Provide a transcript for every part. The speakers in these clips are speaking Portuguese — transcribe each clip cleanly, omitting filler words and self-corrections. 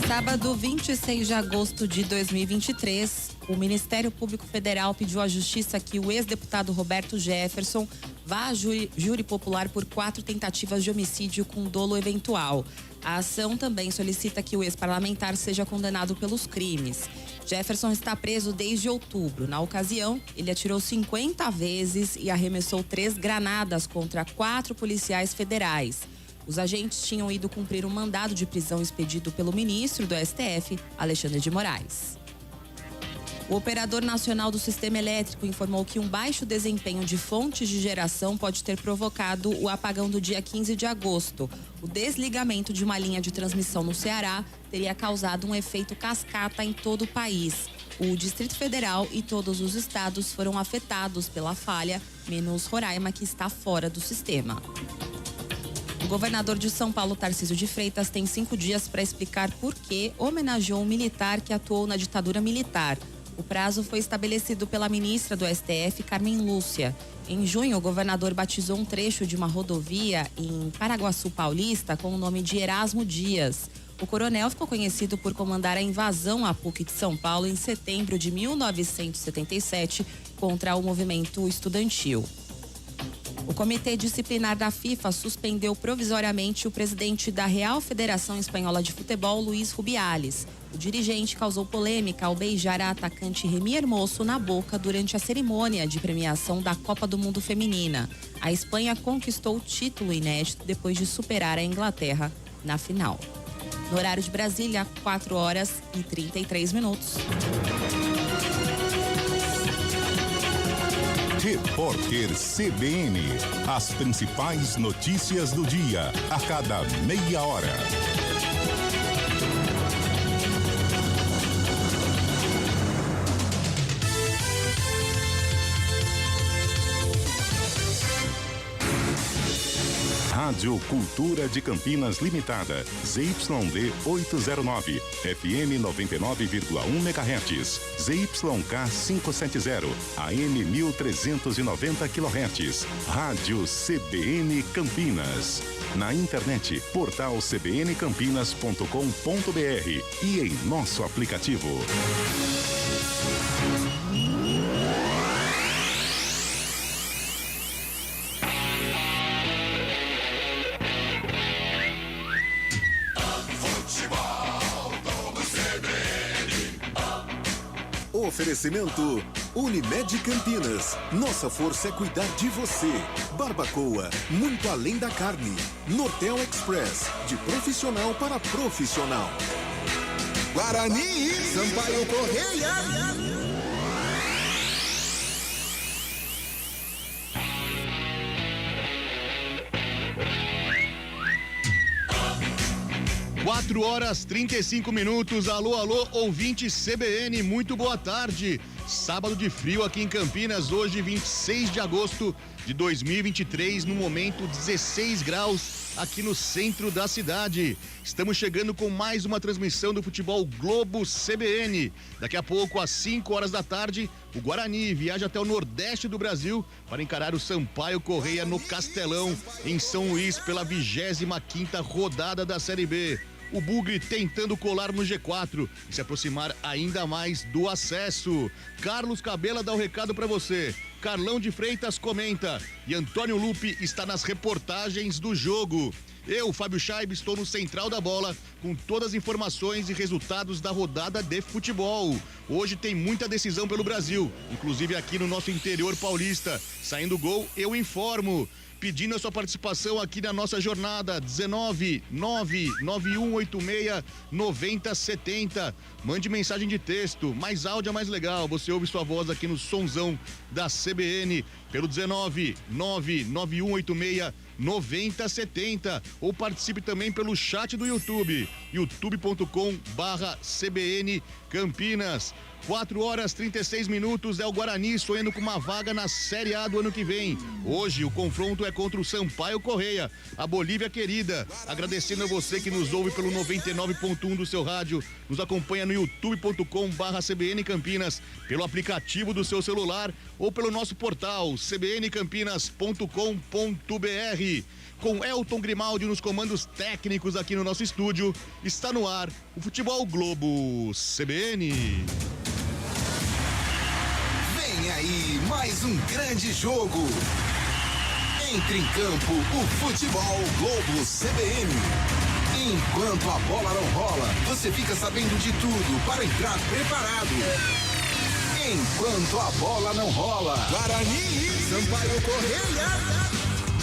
Sábado, 26 de agosto de 2023, o Ministério Público Federal pediu à Justiça que o ex-deputado Roberto Jefferson vá a júri popular por 4 tentativas de homicídio com dolo eventual. A ação também solicita que o ex-parlamentar seja condenado pelos crimes. Jefferson está preso desde outubro. Na ocasião, ele atirou 50 vezes e arremessou 3 granadas contra 4 policiais federais. Os agentes tinham ido cumprir um mandado de prisão expedido pelo ministro do STF, Alexandre de Moraes. O Operador Nacional do Sistema Elétrico informou que um baixo desempenho de fontes de geração pode ter provocado o apagão do dia 15 de agosto. O desligamento de uma linha de transmissão no Ceará teria causado um efeito cascata em todo o país. O Distrito Federal e todos os estados foram afetados pela falha, menos Roraima, que está fora do sistema. O governador de São Paulo, Tarcísio de Freitas, tem 5 dias para explicar por que homenageou um militar que atuou na ditadura militar. O prazo foi estabelecido pela ministra do STF, Carmen Lúcia. Em junho, o governador batizou um trecho de uma rodovia em Paraguaçu Paulista com o nome de Erasmo Dias. O coronel ficou conhecido por comandar a invasão à PUC de São Paulo em setembro de 1977 contra o movimento estudantil. O Comitê Disciplinar da FIFA suspendeu provisoriamente o presidente da Real Federação Espanhola de Futebol, Luís Rubiales. O dirigente causou polêmica ao beijar a atacante Remy Hermoso na boca durante a cerimônia de premiação da Copa do Mundo Feminina. A Espanha conquistou o título inédito depois de superar a Inglaterra na final. No horário de Brasília, 4h33. Repórter CBN. As principais notícias do dia, a cada meia hora. Rádio Cultura de Campinas Limitada, ZYD 809, FM 99,1 MHz, ZYK 570, AM 1390 kHz, Rádio CBN Campinas. Na internet, portal cbncampinas.com.br e em nosso aplicativo. Oferecimento Unimed Campinas. Nossa força é cuidar de você. Barbacoa, muito além da carne. Nortel Express, de profissional para profissional. Guarani, Sampaio Correia. 4h35. Alô, ouvinte CBN, muito boa tarde. Sábado de frio aqui em Campinas, hoje 26 de agosto de 2023, no momento 16 graus aqui no centro da cidade. Estamos chegando com mais uma transmissão do Futebol Globo CBN. Daqui a pouco, às 5 horas da tarde, o Guarani viaja até o Nordeste do Brasil para encarar o Sampaio Correia no Castelão, em São Luís, pela 25ª rodada da Série B. O Bugre tentando colar no G4 e se aproximar ainda mais do acesso. Carlos Cabela dá o recado para você. Carlão de Freitas comenta e Antônio Lupe está nas reportagens do jogo. Eu, Fábio Chaib, estou no Central da Bola com todas as informações e resultados da rodada de futebol. Hoje tem muita decisão pelo Brasil, inclusive aqui no nosso interior paulista. Saindo gol, eu informo. Pedindo a sua participação aqui na nossa jornada, 19991869070. Mande mensagem de texto, mais áudio é mais legal. Você ouve sua voz aqui no sonzão da CBN pelo 19991869070 ou participe também pelo chat do YouTube, youtube.com/CBN Campinas. 4h36, é o Guarani sonhando com uma vaga na Série A do ano que vem. Hoje o confronto é contra o Sampaio Correia, a Bolívia querida. Agradecendo a você que nos ouve pelo 99.1 do seu rádio, nos acompanha no youtube.com/CBN Campinas, pelo aplicativo do seu celular ou pelo nosso portal cbncampinas.com.br. com Elton Grimaldi nos comandos técnicos aqui no nosso estúdio. Está no ar o Futebol Globo CBN. Vem aí mais um grande jogo. Entre em campo o Futebol Globo CBN. Enquanto a bola não rola, você fica sabendo de tudo para entrar preparado. Enquanto a bola não rola, Guarani, Sampaio Correia.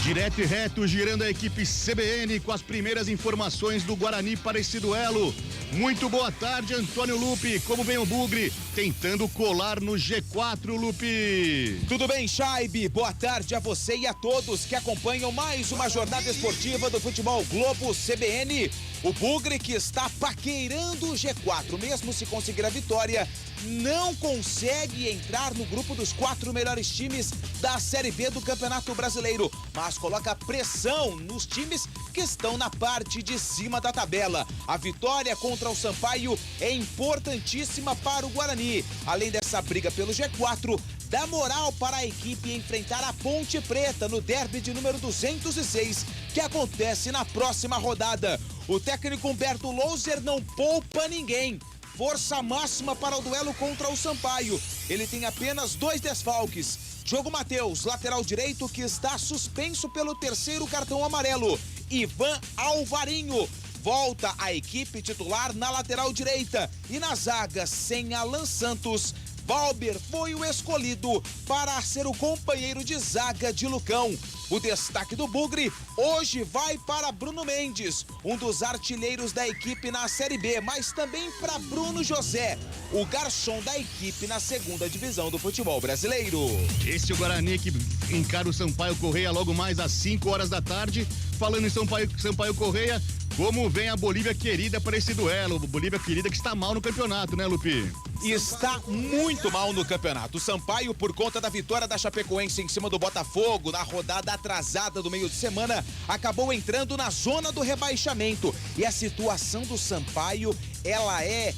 Direto e reto, girando a equipe CBN com as primeiras informações do Guarani para esse duelo. Muito boa tarde, Antônio Lupi. Como vem o Bugre? Tentando colar no G4, Lupi. Tudo bem, Chaibe? Boa tarde a você e a todos que acompanham mais uma jornada esportiva do Futebol Globo CBN. O Bugre, que está paqueirando o G4, mesmo se conseguir a vitória, não consegue entrar no grupo dos 4 melhores times da Série B do Campeonato Brasileiro, mas coloca pressão nos times que estão na parte de cima da tabela. A vitória contra o Sampaio é importantíssima para o Guarani. Além dessa briga pelo G4, dá moral para a equipe enfrentar a Ponte Preta no derby de número 206, que acontece na próxima rodada. O técnico Humberto Louser não poupa ninguém. Força máxima para o duelo contra o Sampaio. Ele tem apenas 2 desfalques. Diogo Matheus, lateral direito, que está suspenso pelo 3º cartão amarelo. Ivan Alvarinho volta à equipe titular na lateral direita. E na zaga, sem Alan Santos, Valber foi o escolhido para ser o companheiro de zaga de Lucão. O destaque do Bugre hoje vai para Bruno Mendes, um dos artilheiros da equipe na Série B, mas também para Bruno José, o garçom da equipe na 2ª divisão do futebol brasileiro. Esse é o Guarani que encara o Sampaio Correia logo mais às 5 horas da tarde. Falando em Sampaio Correia, como vem a Bolívia querida para esse duelo? Bolívia querida que está mal no campeonato, né, Lupi? Está muito mal no campeonato. O Sampaio, por conta da vitória da Chapecoense em cima do Botafogo na rodada atrasada do meio de semana, acabou entrando na zona do rebaixamento. E a situação do Sampaio, ela é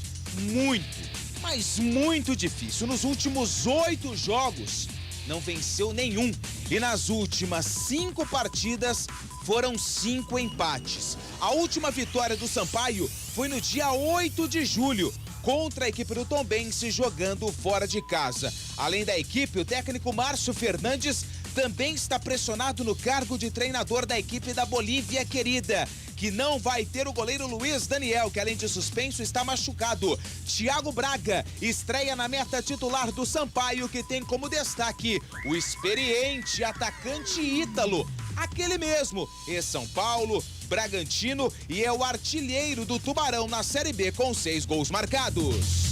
mas muito difícil. Nos últimos 8 jogos, não venceu nenhum. E nas últimas 5 partidas, foram 5 empates. A última vitória do Sampaio foi no dia 8 de julho, contra a equipe do Tombense, jogando fora de casa. Além da equipe, o técnico Márcio Fernandes também está pressionado no cargo de treinador da equipe da Bolívia querida, que não vai ter o goleiro Luiz Daniel, que além de suspenso está machucado. Thiago Braga estreia na meta titular do Sampaio, que tem como destaque o experiente atacante Ítalo, aquele mesmo, ex-São Paulo, Bragantino, e é o artilheiro do Tubarão na Série B com 6 gols marcados.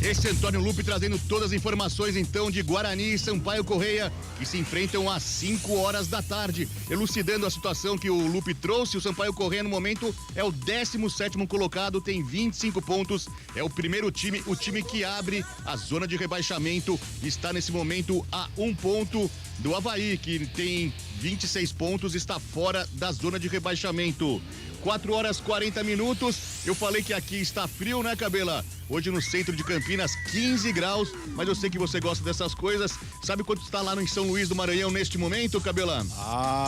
Esse é Antônio Lupi trazendo todas as informações então de Guarani e Sampaio Correia, que se enfrentam às 5 horas da tarde, elucidando a situação que o Lupi trouxe. O Sampaio Correia no momento é o 17º colocado, tem 25 pontos, é o primeiro time, o time que abre a zona de rebaixamento, está nesse momento a 1 ponto do Avaí, que tem 26 pontos, está fora da zona de rebaixamento. 4 horas 40 minutos. Eu falei que aqui está frio, né, Cabela? Hoje no centro de Campinas, 15 graus, mas eu sei que você gosta dessas coisas. Sabe quanto está lá em São Luís do Maranhão neste momento, Cabela?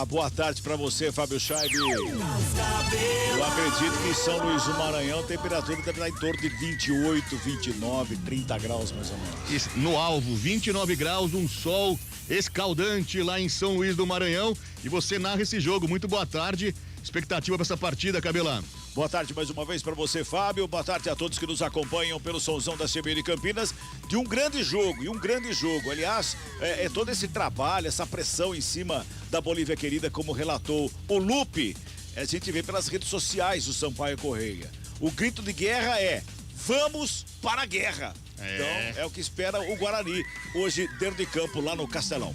Boa tarde pra você, Fábio Scheibe. Eu acredito que em São Luís do Maranhão a temperatura deve estar em torno de 28, 29, 30 graus mais ou menos. No alvo, 29 graus, um sol escaldante lá em São Luís do Maranhão. E você narra esse jogo. Muito boa tarde. Expectativa para essa partida, Cabelão? Boa tarde mais uma vez para você, Fábio. Boa tarde a todos que nos acompanham pelo Somzão da CBN Campinas, de um grande jogo, Aliás, todo esse trabalho, essa pressão em cima da Bolívia querida, como relatou o Lupe, a gente vê pelas redes sociais do Sampaio Correia. O grito de guerra é: vamos para a guerra. Então, é o que espera o Guarani hoje dentro de campo lá no Castelão.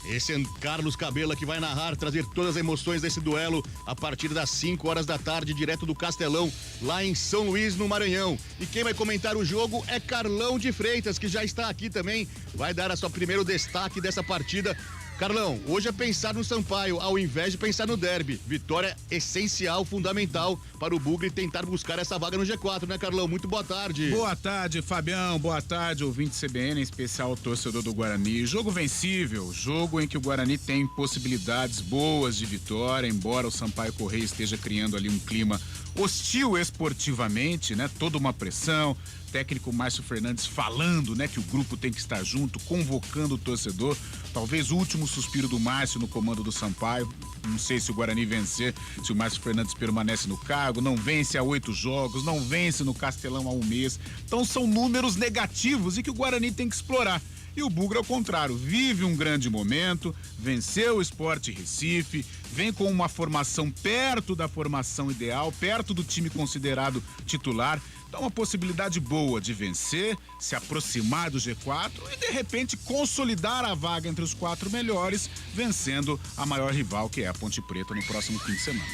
Esse é Carlos Cabela que vai narrar, trazer todas as emoções desse duelo a partir das 5 horas da tarde, direto do Castelão, lá em São Luís, no Maranhão. E quem vai comentar o jogo é Carlão de Freitas, que já está aqui também, vai dar a sua primeiro destaque dessa partida. Carlão, hoje é pensar no Sampaio, ao invés de pensar no derby. Vitória essencial, fundamental para o Bugre tentar buscar essa vaga no G4, né, Carlão? Muito boa tarde. Boa tarde, Fabião. Boa tarde, ouvinte CBN, em especial o torcedor do Guarani. Jogo vencível, jogo em que o Guarani tem possibilidades boas de vitória, embora o Sampaio Correia esteja criando ali um clima hostil esportivamente, né? Toda uma pressão. Técnico Márcio Fernandes falando, né, que o grupo tem que estar junto, convocando o torcedor. Talvez o último suspiro do Márcio no comando do Sampaio. Não sei se o Guarani vencer, se o Márcio Fernandes permanece no cargo, não vence há 8 jogos, não vence no Castelão há 1 mês. Então são números negativos e que o Guarani tem que explorar. E o Bugre, ao contrário, vive um grande momento, venceu o Sport Recife, vem com uma formação perto da formação ideal, perto do time considerado titular. Então, uma possibilidade boa de vencer, se aproximar do G4 e, de repente, consolidar a vaga entre os 4 melhores, vencendo a maior rival, que é a Ponte Preta, no próximo fim de semana.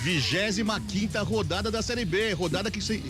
25ª rodada da Série B, rodada que se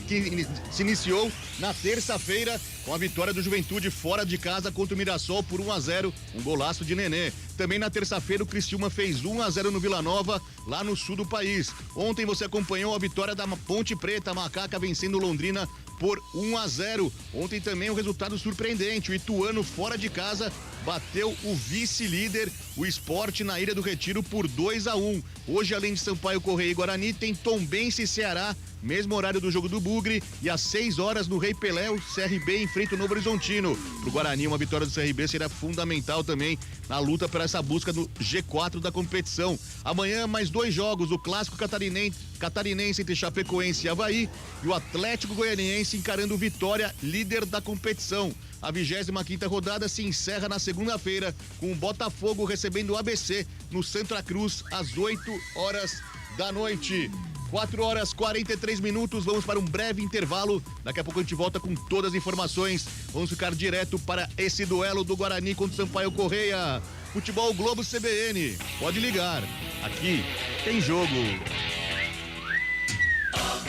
iniciou na terça-feira com a vitória do Juventude fora de casa contra o Mirassol por 1-0, um golaço de Nenê. Também na terça-feira o Criciúma fez 1-0 no Vila Nova, lá no sul do país. Ontem você acompanhou a vitória da Ponte Preta, a Macaca vencendo Londrina por 1-0. Ontem também um resultado surpreendente, o Ituano fora de casa bateu o vice-líder, o Sport, na Ilha do Retiro por 2-1. Hoje, além de Sampaio Correia e Guarani, tem Tombense e Ceará, mesmo horário do jogo do Bugre, e às 6 horas no Rei Pelé, o CRB enfrenta o Novo Horizontino. Pro Guarani, uma vitória do CRB seria fundamental também na luta por essa busca do G4 da competição. Amanhã, mais 2 jogos, o clássico catarinense entre Chapecoense e Avaí, e o Atlético Goianiense encarando o Vitória, líder da competição. A 25ª rodada se encerra na segunda-feira com o Botafogo recebendo o ABC no Santa Cruz às 8 horas da noite. 4 horas 43 minutos, vamos para um breve intervalo. Daqui a pouco a gente volta com todas as informações. Vamos ficar direto para esse duelo do Guarani contra o Sampaio Correia. Futebol Globo CBN, pode ligar. Aqui tem jogo.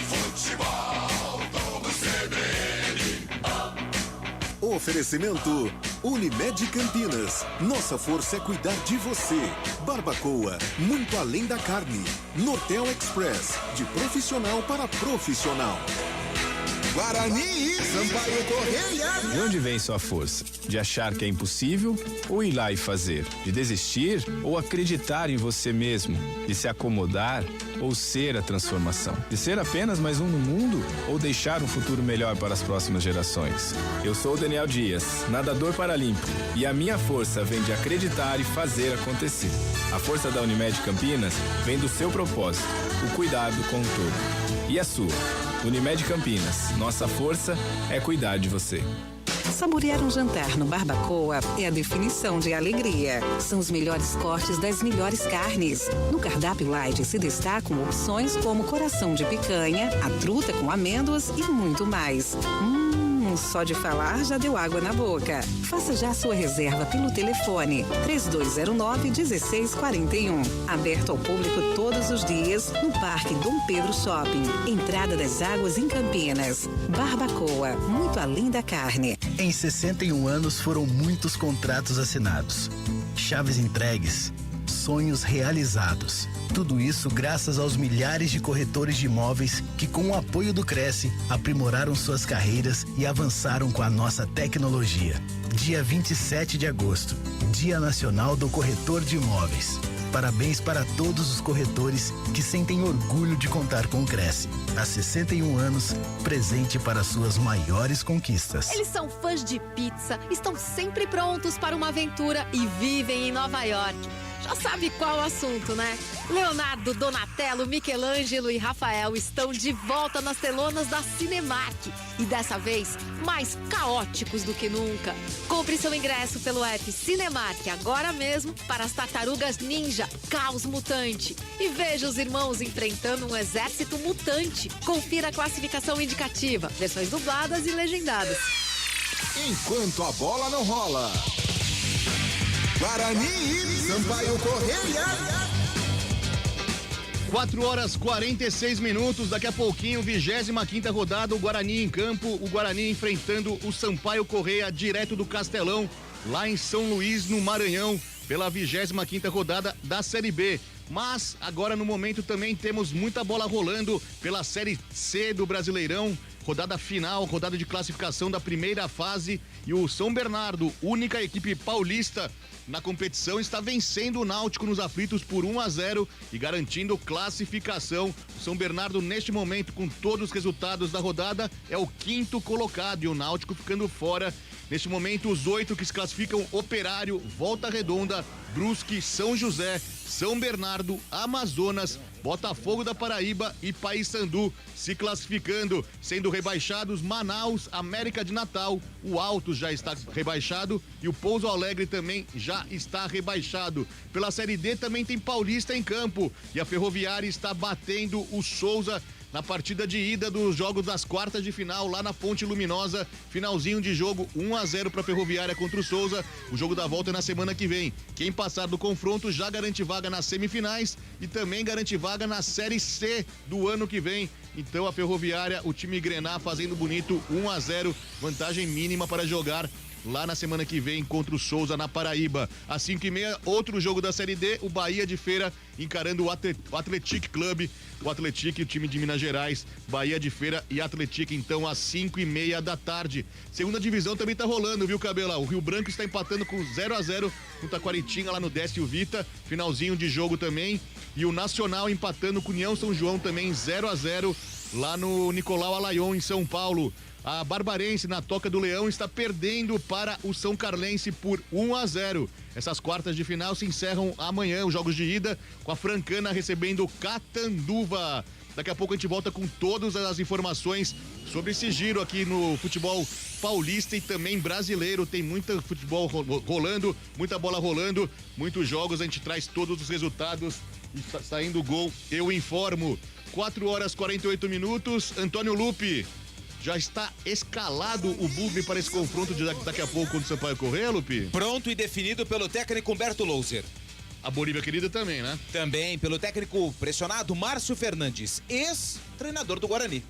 Futebol Globo CBN. Oferecimento Unimed Campinas. Nossa força é cuidar de você. Barbacoa, muito além da carne. Nortel Express, de profissional para profissional. Guarani e Sampaio Correia. De onde vem sua força? De achar que é impossível ou ir lá e fazer? De desistir ou acreditar em você mesmo? De se acomodar ou ser a transformação? De ser apenas mais um no mundo ou deixar um futuro melhor para as próximas gerações? Eu sou o Daniel Dias, nadador paralímpico, e a minha força vem de acreditar e fazer acontecer. A força da Unimed Campinas vem do seu propósito, o cuidado com o todo. E a sua? Unimed Campinas, nossa força é cuidar de você. Saborear um jantar no Barbacoa é a definição de alegria. São os melhores cortes das melhores carnes. No cardápio light se destacam opções como coração de picanha, a truta com amêndoas e muito mais. Só de falar já deu água na boca. Faça já a sua reserva pelo telefone 3209-1641. Aberto ao público todos os dias no Parque Dom Pedro Shopping. Entrada das Águas em Campinas. Barbacoa, muito além da carne. Em 61 anos foram muitos contratos assinados, chaves entregues, sonhos realizados. Tudo isso graças aos milhares de corretores de imóveis que, com o apoio do Cresce, aprimoraram suas carreiras e avançaram com a nossa tecnologia. Dia 27 de agosto, Dia Nacional do Corretor de Imóveis. Parabéns para todos os corretores que sentem orgulho de contar com o Cresce. Há 61 anos, presente para suas maiores conquistas. Eles são fãs de pizza, estão sempre prontos para uma aventura e vivem em Nova York. Já sabe qual o assunto, né? Leonardo, Donatello, Michelangelo e Rafael estão de volta nas telonas da Cinemark. E dessa vez, mais caóticos do que nunca. Compre seu ingresso pelo app Cinemark agora mesmo para as Tartarugas Ninja Caos Mutante. E veja os irmãos enfrentando um exército mutante. Confira a classificação indicativa, versões dubladas e legendadas. Enquanto a bola não rola. Guarani e Sampaio Correia. 4 horas 46 minutos, daqui a pouquinho, 25ª rodada, o Guarani em campo, o Guarani enfrentando o Sampaio Correia direto do Castelão, lá em São Luís, no Maranhão. pela 25ª rodada da Série B. Mas agora no momento também temos muita bola rolando pela Série C do Brasileirão, rodada final, rodada de classificação da primeira fase, e o São Bernardo, única equipe paulista na competição, está vencendo o Náutico nos aflitos por 1-0 e garantindo classificação. O São Bernardo, neste momento, com todos os resultados da rodada, é o 5º colocado e o Náutico ficando fora. Neste momento, os 8 que se classificam: Operário, Volta Redonda, Brusque, São José, São Bernardo, Amazonas, Botafogo da Paraíba e Paysandu se classificando, sendo rebaixados Manaus, América de Natal, o Altos já está rebaixado e o Pouso Alegre também já está rebaixado. Pela Série D também tem Paulista em campo e a Ferroviária está batendo o Souza na partida de ida dos jogos das quartas de final lá na Fonte Luminosa. Finalzinho de jogo, 1-0 para a Ferroviária contra o Souza. O jogo da volta é na semana que vem. Quem passar do confronto já garante vaga nas semifinais e também garante vaga na Série C do ano que vem. Então a Ferroviária, o time Grená fazendo bonito, 1-0, vantagem mínima para jogar lá na semana que vem contra o Souza na Paraíba. Às 5h30, outro jogo da Série D, o Bahia de Feira encarando o Atlético Clube, o Atlético, o time de Minas Gerais, Bahia de Feira e Atlético, então às 5h30 da tarde. Segunda divisão também tá rolando, viu, Cabela? O Rio Branco está empatando com 0-0 com o Taquaritinga lá no Décio Vita, finalzinho de jogo também, e o Nacional empatando com o União São João também 0-0 lá no Nicolau Alaion em São Paulo. A Barbarense, na Toca do Leão, está perdendo para o São Carlense por 1-0. Essas quartas de final se encerram amanhã, os jogos de ida, com a Francana recebendo Catanduva. Daqui a pouco a gente volta com todas as informações sobre esse giro aqui no futebol paulista e também brasileiro. Tem muito futebol rolando, muita bola rolando, muitos jogos, a gente traz todos os resultados e saindo gol, eu informo. 4h48, Antônio Lupe. Já está escalado o Bugre para esse confronto de daqui a pouco contra o Sampaio Corrêa, Lupe? Pronto e definido pelo técnico Humberto Louser. A Bolívia querida também, né? Também pelo técnico pressionado Márcio Fernandes, ex-treinador do Guarani.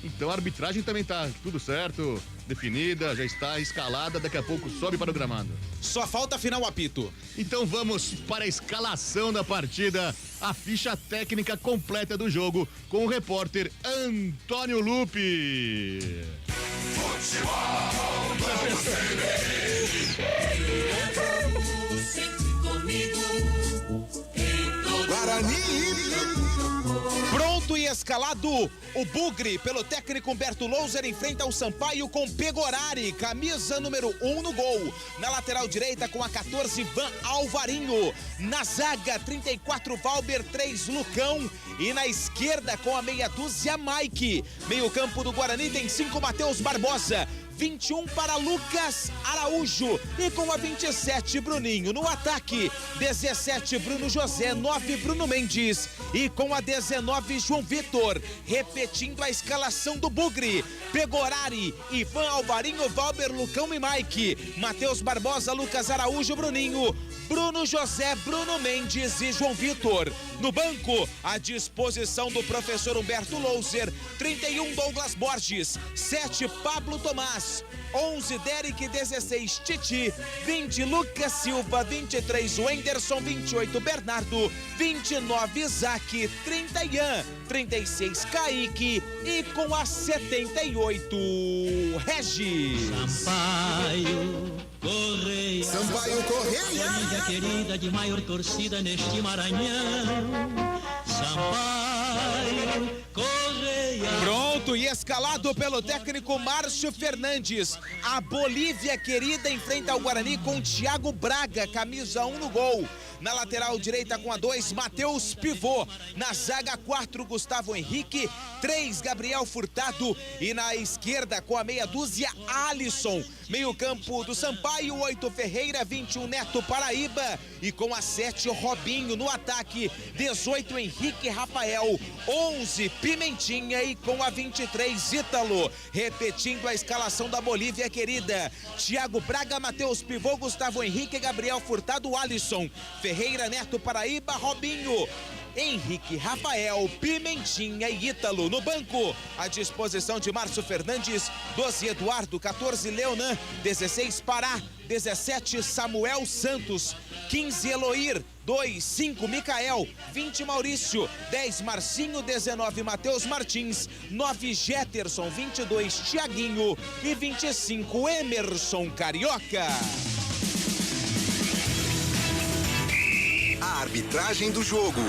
Então a arbitragem também tá tudo certo, definida, já está escalada, daqui a pouco sobe para o gramado. Só falta afinar o apito. Então vamos para a escalação da partida, a ficha técnica completa do jogo com o repórter Antônio Lupe. Guarani. Pronto e escalado, o Bugre, pelo técnico Humberto Louser, enfrenta o Sampaio com Pegorari, camisa número 1 no gol. Na lateral direita com a 14, Van Alvarinho. Na zaga, 34, Valber, 3, Lucão. E na esquerda com a meia dúzia, Mike. Meio campo do Guarani tem 5, Matheus Barbosa. 21 para Lucas Araújo e com a 27 Bruninho no ataque, 17 Bruno José, 9 Bruno Mendes e com a 19 João Vitor, repetindo a escalação do Bugre, Pegorari, Ivan Alvarinho, Valber, Lucão e Mike, Matheus Barbosa, Lucas Araújo, Bruninho, Bruno José, Bruno Mendes e João Vitor. No banco, à disposição do professor Humberto Louser, 31 Douglas Borges, 7 Pablo Tomás, 11 Derek, 16 Titi, 20 Lucas Silva, 23 Wenderson, 28 Bernardo, 29 Isaac, 30 Ian, 36 Kaique e com a 78 Regis. Sampaio Corrêa. Mídia querida de maior torcida neste Maranhão. Sampaio Corrêa. Pronto e escalado pelo técnico Márcio Fernandes. A Bolívia querida enfrenta o Guarani com Thiago Braga, camisa 1 no gol. Na lateral direita com a 2, Matheus Pivô. Na zaga 4, Gustavo Henrique. 3, Gabriel Furtado. E na esquerda com a meia dúzia, Alisson. Meio campo do Sampaio, 8 Ferreira, 21 Neto Paraíba. E com a 7, Robinho no ataque. 18 Henrique Rafael. 11 Pimentinha e com a 23 Ítalo. Repetindo a escalação da Bolívia querida. Thiago Braga, Matheus Pivô, Gustavo Henrique, Gabriel Furtado, Alisson. Ferreira, Neto Paraíba, Robinho. Henrique, Rafael, Pimentinha e Ítalo. No banco, à disposição de Márcio Fernandes, 12 Eduardo, 14 Leonan, 16 Pará, 17 Samuel Santos, 15 Eloir, 2, 5 Micael, 20 Maurício, 10 Marcinho, 19 Matheus Martins, 9 Jetterson, 22 Tiaguinho e 25 Emerson Carioca. A arbitragem do jogo.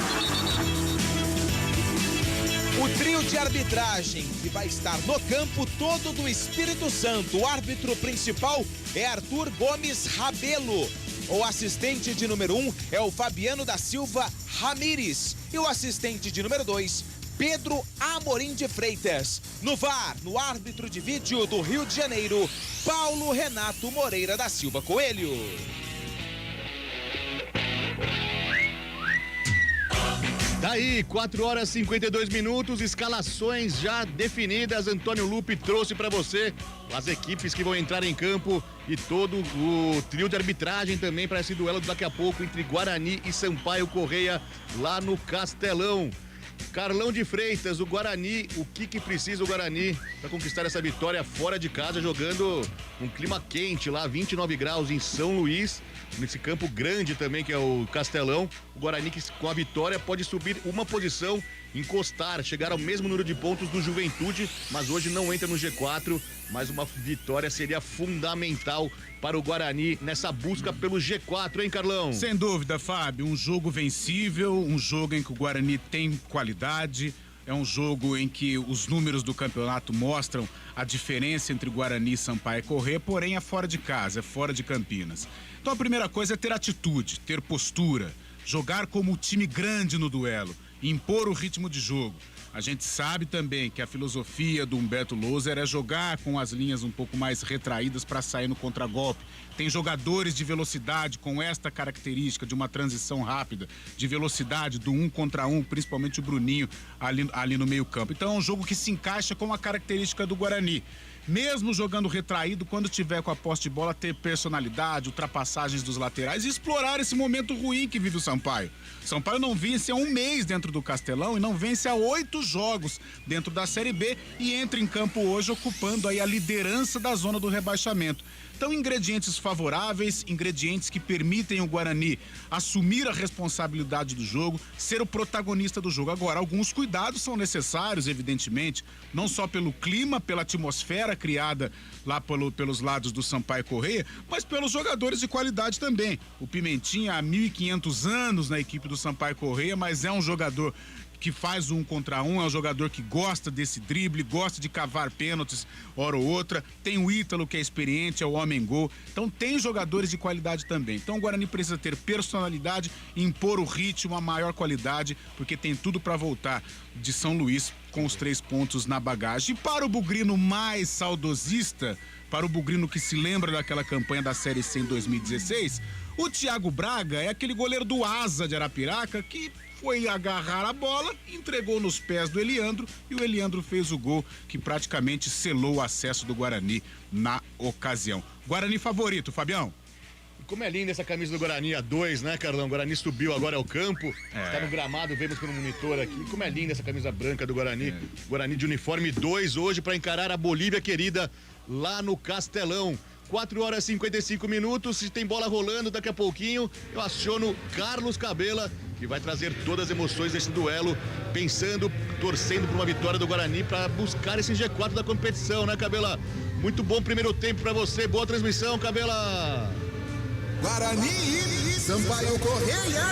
O trio de arbitragem que vai estar no campo todo do Espírito Santo. O árbitro principal é Arthur Gomes Rabelo. O assistente de número 1 é o Fabiano da Silva Ramires. E o assistente de número 2, Pedro Amorim de Freitas. No VAR, no árbitro de vídeo do Rio de Janeiro, Paulo Renato Moreira da Silva Coelho. Daí, 4 horas e 52 minutos, escalações já definidas. Antônio Lupe trouxe para você as equipes que vão entrar em campo e todo o trio de arbitragem também para esse duelo daqui a pouco entre Guarani e Sampaio Correia lá no Castelão. Carlão de Freitas, o Guarani, o que precisa o Guarani para conquistar essa vitória fora de casa, jogando um clima quente lá, 29 graus em São Luís, nesse campo grande também que é o Castelão. O Guarani que com a vitória pode subir uma posição, encostar, chegar ao mesmo número de pontos do Juventude, mas hoje não entra no G4, mas uma vitória seria fundamental para o Guarani nessa busca pelo G4, hein, Carlão? Sem dúvida, Fábio, um jogo vencível, um jogo em que o Guarani tem qualidade, é um jogo em que os números do campeonato mostram a diferença entre Guarani e Sampaio Corrêa, porém é fora de casa, é fora de Campinas. Então a primeira coisa é ter atitude, ter postura, jogar como um time grande no duelo, impor o ritmo de jogo. A gente sabe também que a filosofia do Humberto Louser é jogar com as linhas um pouco mais retraídas para sair no contragolpe. Tem jogadores de velocidade com esta característica de uma transição rápida, de velocidade do 1 contra 1, principalmente o Bruninho ali no meio campo. Então é um jogo que se encaixa com a característica do Guarani. Mesmo jogando retraído, quando tiver com a posse de bola, ter personalidade, ultrapassagens dos laterais e explorar esse momento ruim que vive o Sampaio. Sampaio não vence há um mês dentro do Castelão e não vence há 8 jogos dentro da Série B e entra em campo hoje ocupando aí a liderança da zona do rebaixamento. Então, ingredientes favoráveis, ingredientes que permitem o Guarani assumir a responsabilidade do jogo, ser o protagonista do jogo. Agora, alguns cuidados são necessários, evidentemente, não só pelo clima, pela atmosfera criada lá pelos lados do Sampaio Corrêa, mas pelos jogadores de qualidade também. O Pimentinha há 1.500 anos na equipe do Sampaio Corrêa, mas é um jogador que faz 1 contra 1, é um jogador que gosta desse drible, gosta de cavar pênaltis hora ou outra. Tem o Ítalo, que é experiente, é o homem-gol. Então tem jogadores de qualidade também. Então o Guarani precisa ter personalidade, impor o ritmo, a maior qualidade, porque tem tudo para voltar de São Luís com os 3 pontos na bagagem. E para o bugrino mais saudosista, para o bugrino que se lembra daquela campanha da Série C em 2016, o Thiago Braga é aquele goleiro do Asa de Arapiraca que foi agarrar a bola, entregou nos pés do Eliandro e o Eliandro fez o gol que praticamente selou o acesso do Guarani na ocasião. Guarani favorito, Fabião? Como é linda essa camisa do Guarani A2, né, Carlão? O Guarani subiu agora ao campo, está no gramado, vemos pelo monitor aqui. Como é linda essa camisa branca do Guarani. Guarani de uniforme 2 hoje para encarar a Bolívia querida lá no Castelão. 4 horas e 55 minutos, se tem bola rolando daqui a pouquinho, eu aciono Carlos Cabela, que vai trazer todas as emoções desse duelo, pensando, torcendo por uma vitória do Guarani para buscar esse G4 da competição, né, Cabela? Muito bom primeiro tempo para você, boa transmissão, Cabela. Guarani, Sampaio Correia.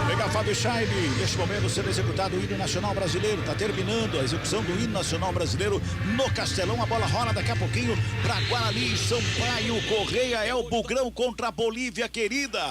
Pega Fábio Scheibe, neste momento sendo executado o hino nacional brasileiro, está terminando a execução do hino nacional brasileiro no Castelão, a bola rola daqui a pouquinho para Guarani, Sampaio Correia, é o Bugrão contra a Bolívia querida.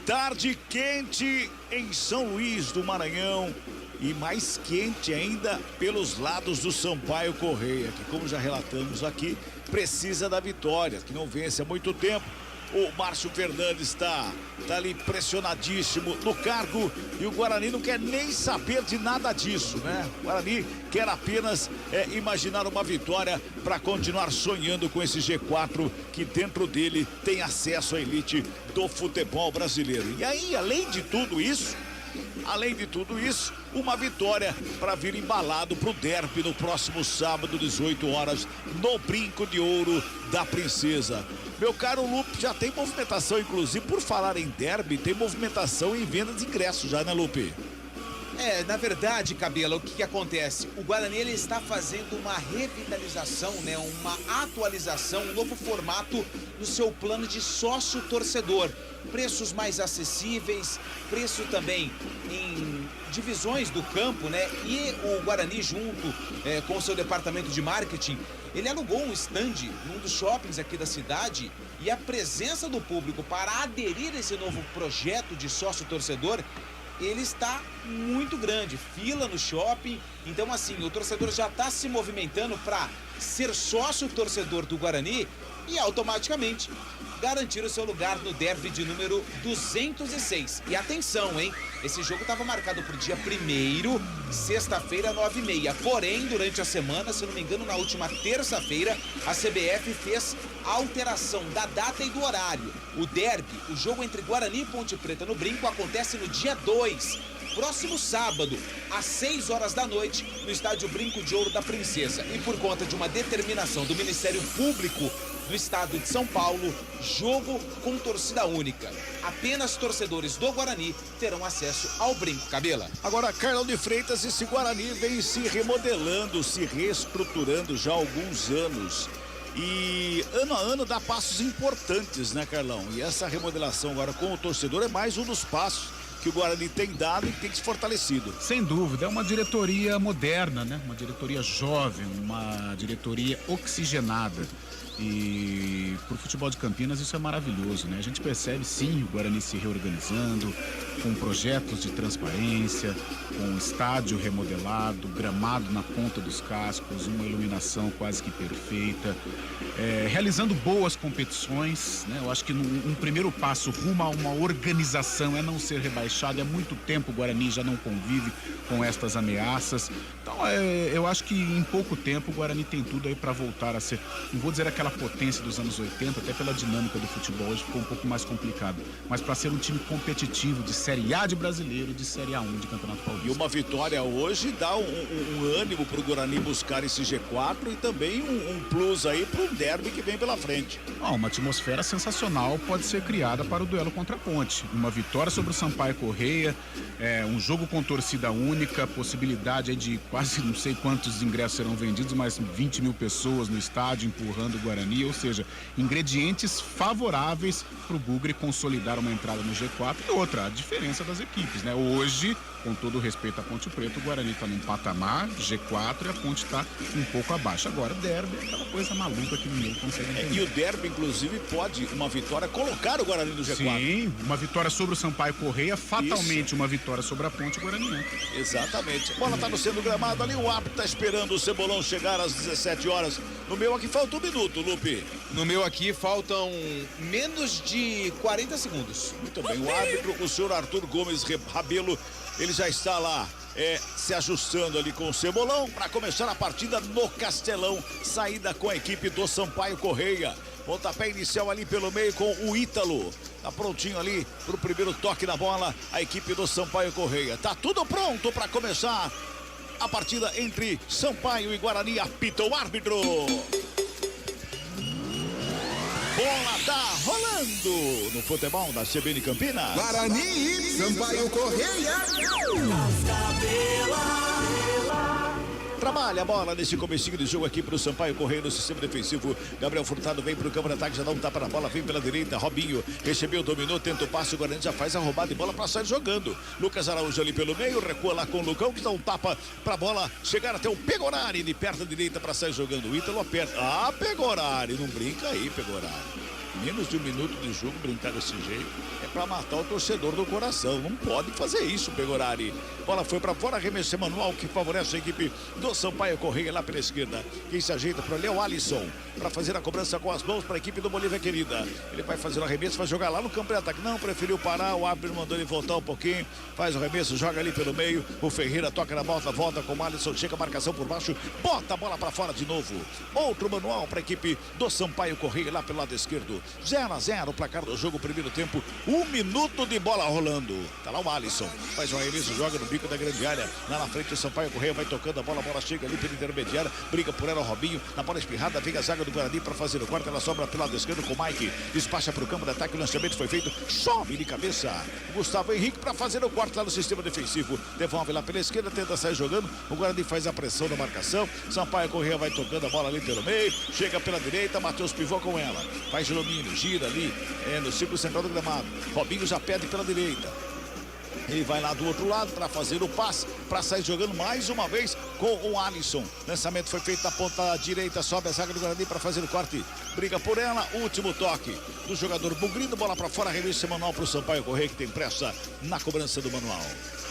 Tarde quente em São Luís do Maranhão e mais quente ainda pelos lados do Sampaio Correia, que como já relatamos aqui, precisa da vitória, que não vence há muito tempo. O Márcio Fernandes está ali pressionadíssimo no cargo e o Guarani não quer nem saber de nada disso, né? O Guarani quer apenas imaginar uma vitória para continuar sonhando com esse G4 que dentro dele tem acesso à elite do futebol brasileiro. E aí, além de tudo isso, uma vitória para vir embalado para o derby no próximo sábado, 18 horas, no Brinco de Ouro da Princesa. Meu caro Lupe, já tem movimentação, inclusive, por falar em derby, tem movimentação em venda de ingressos já, né, Lupe? Na verdade, Cabela, o que acontece? O Guarani ele está fazendo uma revitalização, né? Uma atualização, um novo formato no seu plano de sócio-torcedor. Preços mais acessíveis, preço também em divisões do campo, né? E o Guarani, junto com o seu departamento de marketing, ele alugou um stand num dos shoppings aqui da cidade e a presença do público para aderir a esse novo projeto de sócio-torcedor, ele está muito grande, fila no shopping. Então, assim, o torcedor já está se movimentando para ser sócio-torcedor do Guarani e automaticamente garantir o seu lugar no derby de número 206. E atenção, hein? Esse jogo estava marcado para o dia 1º, sexta-feira, 9h30. Porém, durante a semana, se não me engano, na última terça-feira, a CBF fez a alteração da data e do horário. O derby, o jogo entre Guarani e Ponte Preta no Brinco, acontece no dia 2, próximo sábado, às 6 horas da noite, no estádio Brinco de Ouro da Princesa. E por conta de uma determinação do Ministério Público do Estado de São Paulo, jogo com torcida única. Apenas torcedores do Guarani terão acesso ao Brinco, Cabela. Agora, Carlão de Freitas, esse Guarani vem se remodelando, se reestruturando já há alguns anos. E ano a ano dá passos importantes, né, Carlão? E essa remodelação agora com o torcedor é mais um dos passos que o Guarani tem dado e tem se fortalecido. Sem dúvida, é uma diretoria moderna, né? Uma diretoria jovem, uma diretoria oxigenada. E pro futebol de Campinas isso é maravilhoso, né? A gente percebe sim o Guarani se reorganizando, com projetos de transparência, com estádio remodelado, gramado na ponta dos cascos, uma iluminação quase que perfeita, realizando boas competições, né? Eu acho que um primeiro passo rumo a uma organização é não ser rebaixado. Há muito tempo o Guarani já não convive com estas ameaças. Então eu acho que em pouco tempo o Guarani tem tudo aí para voltar a ser, não vou dizer aquela potência dos anos 80, até pela dinâmica do futebol hoje ficou um pouco mais complicado, mas para ser um time competitivo de Série A de brasileiro e de Série A1 de Campeonato Paulista. E uma vitória hoje dá um ânimo pro Guarani buscar esse G4 e também um plus aí pro derby que vem pela frente. Uma atmosfera sensacional pode ser criada para o duelo contra a Ponte. Uma vitória sobre o Sampaio Correia, um jogo com torcida única, possibilidade aí de quase não sei quantos ingressos serão vendidos, mas 20 mil pessoas no estádio empurrando o Guarani, ou seja, ingredientes favoráveis para o Bugre consolidar uma entrada no G4. E outra, a diferença das equipes, né? Hoje, com todo o respeito à Ponte Preta, o Guarani está num patamar G4 e a Ponte está um pouco abaixo. Agora, derby é aquela coisa maluca que ninguém consegue entender. E o derby, inclusive, pode uma vitória colocar o Guarani no G4. Sim, uma vitória sobre o Sampaio Correia, fatalmente isso. Uma vitória sobre a Ponte, o Guarani entra. Exatamente. A bola está no centro do gramado ali, o árbitro está esperando o Cebolão chegar às 17 horas. No meu aqui falta 1 minuto, Lupe. No meu aqui faltam menos de 40 segundos. Muito bem, o árbitro, o senhor Arthur Gomes Rabelo, ele já está lá se ajustando ali com o Cebolão para começar a partida no Castelão. Saída com a equipe do Sampaio Correia. Pontapé inicial ali pelo meio com o Ítalo. Tá prontinho ali pro primeiro toque na bola a equipe do Sampaio Correia. Tá tudo pronto para começar a partida entre Sampaio e Guarani. Apita o árbitro. Bola tá rolando no futebol da CBN Campinas. Guarani e Sampaio Correia. Trabalha a bola nesse comecinho de jogo aqui pro Sampaio Correia no sistema defensivo. Gabriel Furtado vem pro campo de ataque, já dá um tapa na bola, vem pela direita. Robinho recebeu, dominou, tenta o passe. O Guarani já faz a roubada de bola pra sair jogando. Lucas Araújo ali pelo meio, recua lá com o Lucão, que dá um tapa pra bola chegar até o Pegorari de perto da direita pra sair jogando. O Ítalo aperta. Pegorari, não brinca aí, Pegorari. Menos de 1 minuto de jogo, brincar desse jeito é pra matar o torcedor do coração. Não pode fazer isso, Pegorari. Bola foi pra fora, arremesso manual que favorece a equipe do Sampaio Correia lá pela esquerda. Quem se ajeita para ali é o Alisson, para fazer a cobrança com as mãos para a equipe do Bolívia Querida. Ele vai fazer o arremesso, vai jogar lá no campo de ataque. Não, preferiu parar, o árbitro mandou ele voltar um pouquinho, faz o arremesso, joga ali pelo meio. O Ferreira toca na volta com o Alisson, chega a marcação por baixo, bota a bola para fora de novo. Outro manual para a equipe do Sampaio Correia lá pelo lado esquerdo. 0-0 o placar do jogo, primeiro tempo, 1 minuto de bola rolando. Tá lá o Alisson, faz um arremesso, joga no bico da grande área. Lá na frente o Sampaio Correia vai tocando a bola chega ali pela intermediária, briga por ela o Robinho, na bola espirrada, vem a zaga do Guarani para fazer o quarto, ela sobra pelo lado esquerdo com o Mike, despacha para o campo de ataque, o lançamento foi feito, sobe de cabeça. O Gustavo Henrique para fazer o quarto lá no sistema defensivo, devolve lá pela esquerda, tenta sair jogando, o Guarani faz a pressão na marcação, Sampaio Correia vai tocando a bola ali pelo meio, chega pela direita, Matheus pivô com ela, faz o domínio, gira ali, no círculo central do gramado, Robinho já pede pela direita. Ele vai lá do outro lado para fazer o passe, para sair jogando mais uma vez com o Alisson. Lançamento foi feito na ponta direita, sobe a zaga do Guarani para fazer o corte. Briga por ela, último toque do jogador Bugrindo, bola para fora, arremesso manual para o Sampaio Correia, que tem pressa na cobrança do manual.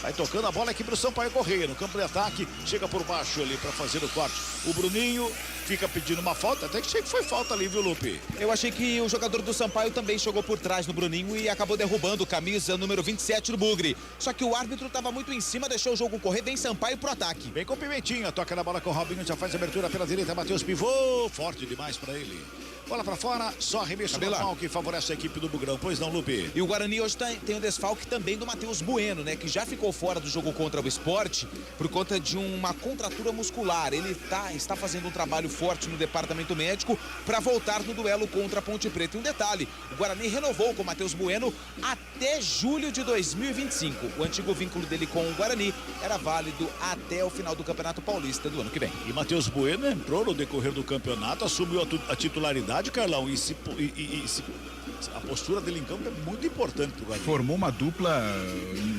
Vai tocando a bola aqui para o Sampaio Correia, no campo de ataque, chega por baixo ali para fazer o corte. O Bruninho fica pedindo uma falta, até que achei que foi falta ali, viu, Lupe? Eu achei que o jogador do Sampaio também chegou por trás no Bruninho e acabou derrubando camisa número 27 do Bugre. Só que o árbitro estava muito em cima, deixou o jogo correr, vem Sampaio pro ataque. Vem com Pimentinha, toca na bola com o Robinho, já faz a abertura pela direita, Matheus pivô, forte demais para ele. Bola pra fora, só arremesso normal que favorece a equipe do Bugrão, pois não, Lupe? E o Guarani hoje tem um desfalque também do Matheus Bueno, né? Que já ficou fora do jogo contra o Sport por conta de uma contratura muscular. Ele está fazendo um trabalho forte no departamento médico para voltar no duelo contra a Ponte Preta. E um detalhe, o Guarani renovou com o Matheus Bueno até julho de 2025. O antigo vínculo dele com o Guarani era válido até o final do Campeonato Paulista do ano que vem. E Matheus Bueno entrou no decorrer do campeonato, assumiu a titularidade, Carlão, a postura dele em campo é muito importante pro Guarani. Formou uma dupla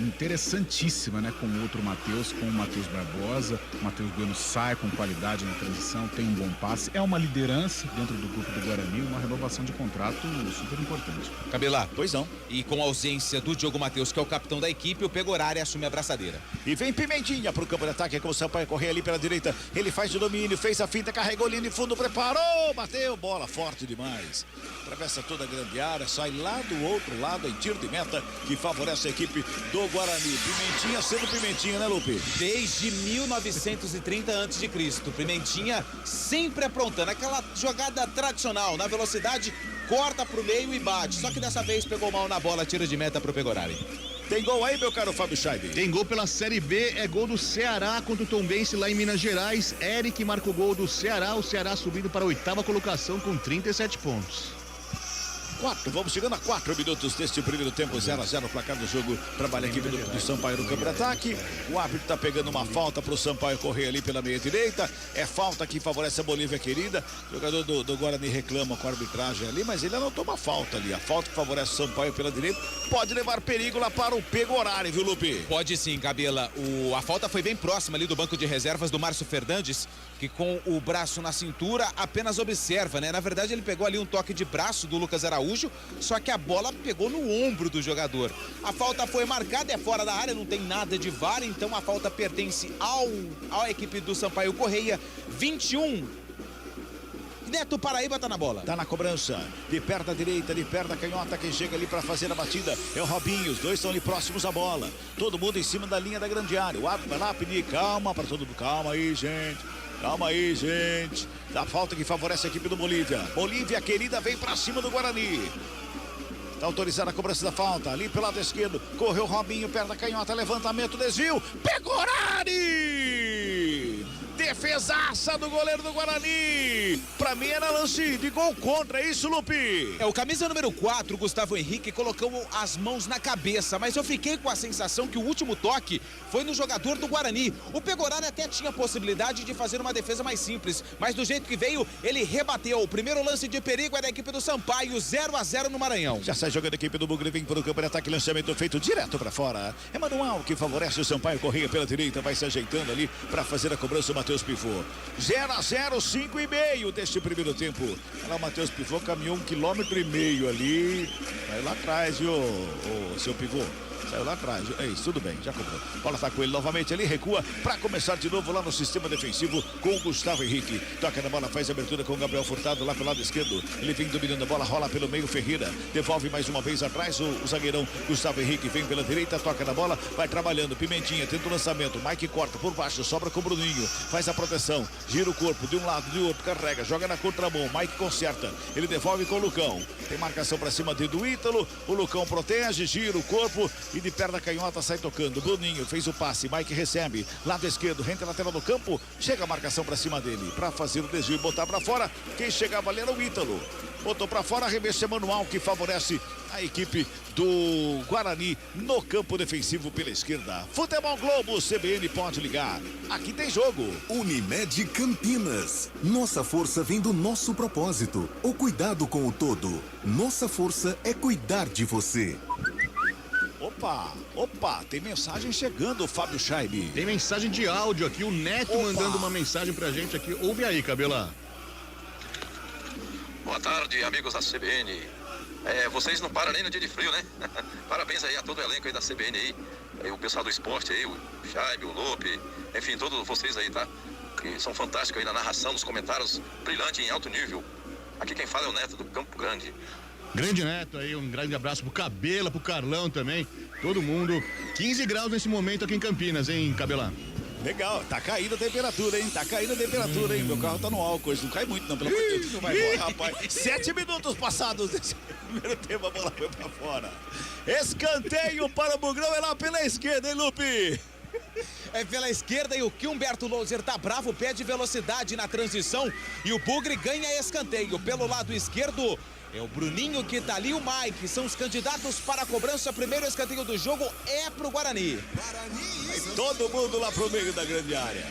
interessantíssima, né? Com o outro Matheus, com o Matheus Barbosa. O Matheus Bueno sai com qualidade na transição, tem um bom passe. É uma liderança dentro do grupo do Guarani, uma renovação de contrato super importante. Cabelá. Pois não. E com a ausência do Diogo Matheus, que é o capitão da equipe, o Pegorari assume a braçadeira. E vem Pimentinha pro campo de ataque com o Sampaio Correia ali pela direita. Ele faz o domínio, fez a finta, carregou linha de fundo, preparou, bateu, bola forte demais. Atravessa toda a grande área, sai lá do outro lado em tiro de meta, que favorece a equipe do Guarani. Pimentinha sendo Pimentinha, né, Lupe? Desde 1930 a.C. Pimentinha sempre aprontando aquela jogada tradicional, na velocidade, corta pro meio e bate. Só que dessa vez pegou mal na bola, tiro de meta pro Pegorari. Tem gol aí, meu caro Fábio Scheibe? Tem gol pela Série B, é gol do Ceará contra o Tombense lá em Minas Gerais. Eric marca o gol do Ceará, o Ceará subindo para a 8ª colocação com 37 pontos. Vamos chegando a 4 minutos deste primeiro tempo, 0-0 o placar do jogo. Trabalha a equipe do Sampaio no campo de ataque. O árbitro está pegando uma falta para o Sampaio correr ali pela meia direita. É falta que favorece a Bolívia Querida. O jogador do Guarani reclama com a arbitragem ali, mas ele não toma falta ali. A falta que favorece o Sampaio pela direita pode levar perigo lá para o Pegorari, viu, Lupe? Pode sim, Cabela. A falta foi bem próxima ali do banco de reservas do Márcio Fernandes, que com o braço na cintura apenas observa, né? Na verdade, ele pegou ali um toque de braço do Lucas Araújo, só que a bola pegou no ombro do jogador. A falta foi marcada, é fora da área, não tem nada de VAR, então a falta pertence à equipe do Sampaio Correia. 21. Neto Paraíba tá na bola. Tá na cobrança, de perto da direita, de perto da canhota, quem chega ali para fazer a batida é o Robinho, os dois estão ali próximos à bola. Todo mundo em cima da linha da grande área. O árbitro vai lá pedir calma para todo mundo. Calma aí, gente. Calma aí, gente. Da falta que favorece a equipe do Bolívia. Bolívia Querida vem pra cima do Guarani. Tá autorizada a cobrança da falta. Ali pelo lado esquerdo. Correu Robinho, perto da canhota. Levantamento, desvio. Pegorari! Defesaça do goleiro do Guarani. Pra mim era lance de gol contra, é isso, Lupe? O camisa número 4, Gustavo Henrique, colocou as mãos na cabeça, mas eu fiquei com a sensação que o último toque foi no jogador do Guarani. O Pegorari até tinha possibilidade de fazer uma defesa mais simples, mas do jeito que veio, ele rebateu. O primeiro lance de perigo é da equipe do Sampaio, 0-0 no Maranhão. Já sai jogando a equipe do Bugre, vem para o campo de ataque, lançamento feito direto pra fora. É manual que favorece o Sampaio Correia pela direita, vai se ajeitando ali pra fazer a cobrança o Matheus Pivô. 0-0, 5,5 deste primeiro tempo. Lá o Matheus Pivô caminhou 1,5 km ali. Vai lá atrás, viu, o seu Pivô? Saiu lá atrás. É isso, tudo bem, já cobrou. Bola tá com ele novamente ali, recua para começar de novo lá no sistema defensivo com o Gustavo Henrique. Toca na bola, faz a abertura com o Gabriel Furtado lá pelo lado esquerdo. Ele vem dominando a bola, rola pelo meio, Ferreira. Devolve mais uma vez atrás o zagueirão Gustavo Henrique. Vem pela direita, toca na bola, vai trabalhando. Pimentinha, tenta o lançamento. Mike corta por baixo, sobra com o Bruninho. Faz a proteção, gira o corpo de um lado, de outro, carrega, joga na contramão. Mike conserta, ele devolve com o Lucão. Tem marcação para cima dele do Ítalo. O Lucão protege, gira o corpo e de perna canhota sai tocando. Bruninho fez o passe, Mike recebe. Lado esquerdo, rente lateral do campo. Chega a marcação para cima dele para fazer o desvio e botar para fora. Quem chegava ali era o Ítalo. Botou para fora, arremesso manual que favorece a equipe do Guarani no campo defensivo pela esquerda. Futebol Globo, CBN pode ligar. Aqui tem jogo. Unimed Campinas. Nossa força vem do nosso propósito. O cuidado com o todo. Nossa força é cuidar de você. Opa, tem mensagem chegando, Fábio Scheibe. Tem mensagem de áudio aqui, o Neto mandando uma mensagem pra gente aqui. Ouve aí, Cabela. Boa tarde, amigos da CBN. Vocês não param nem no dia de frio, né? Parabéns aí a todo o elenco aí da CBN aí. O pessoal do esporte aí, o Scheibe, o Lupe, enfim, todos vocês aí, tá? Que são fantásticos aí na narração, nos comentários, brilhante em alto nível. Aqui quem fala é o Neto do Campo Grande. Grande Neto aí, um grande abraço pro Cabela, pro Carlão também, todo mundo. 15 graus nesse momento aqui em Campinas, hein, Cabela? Legal, tá caindo a temperatura, hein? Tá caindo a temperatura, hein? Meu carro tá no álcool hoje, não cai muito não, pelo amor de Deus, não vai embora, rapaz. 7 minutos passados desse primeiro tempo, a bola foi pra fora. Escanteio para o Bugrão, é lá pela esquerda, hein, Lupe? É pela esquerda e o que Humberto Louser tá bravo, pede velocidade na transição e o Bugre ganha escanteio. Pelo lado esquerdo é o Bruninho que tá ali e o Mike. São os candidatos para a cobrança. Primeiro escanteio do jogo é pro Guarani. Vai todo mundo lá pro meio da grande área.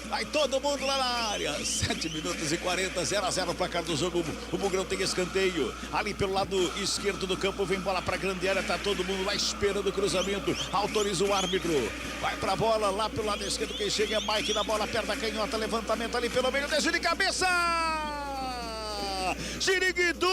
Vai todo mundo lá na área. 7 minutos e 40, 0-0 para cá do jogo. O Bugrão tem escanteio. Ali pelo lado esquerdo do campo vem bola para a grande área. Tá todo mundo lá esperando o cruzamento. Autoriza o árbitro. Vai pra bola lá pelo lado esquerdo. Quem chega é Mike na bola, perna canhota. Levantamento ali pelo meio. Desce de cabeça. Xiriguidu.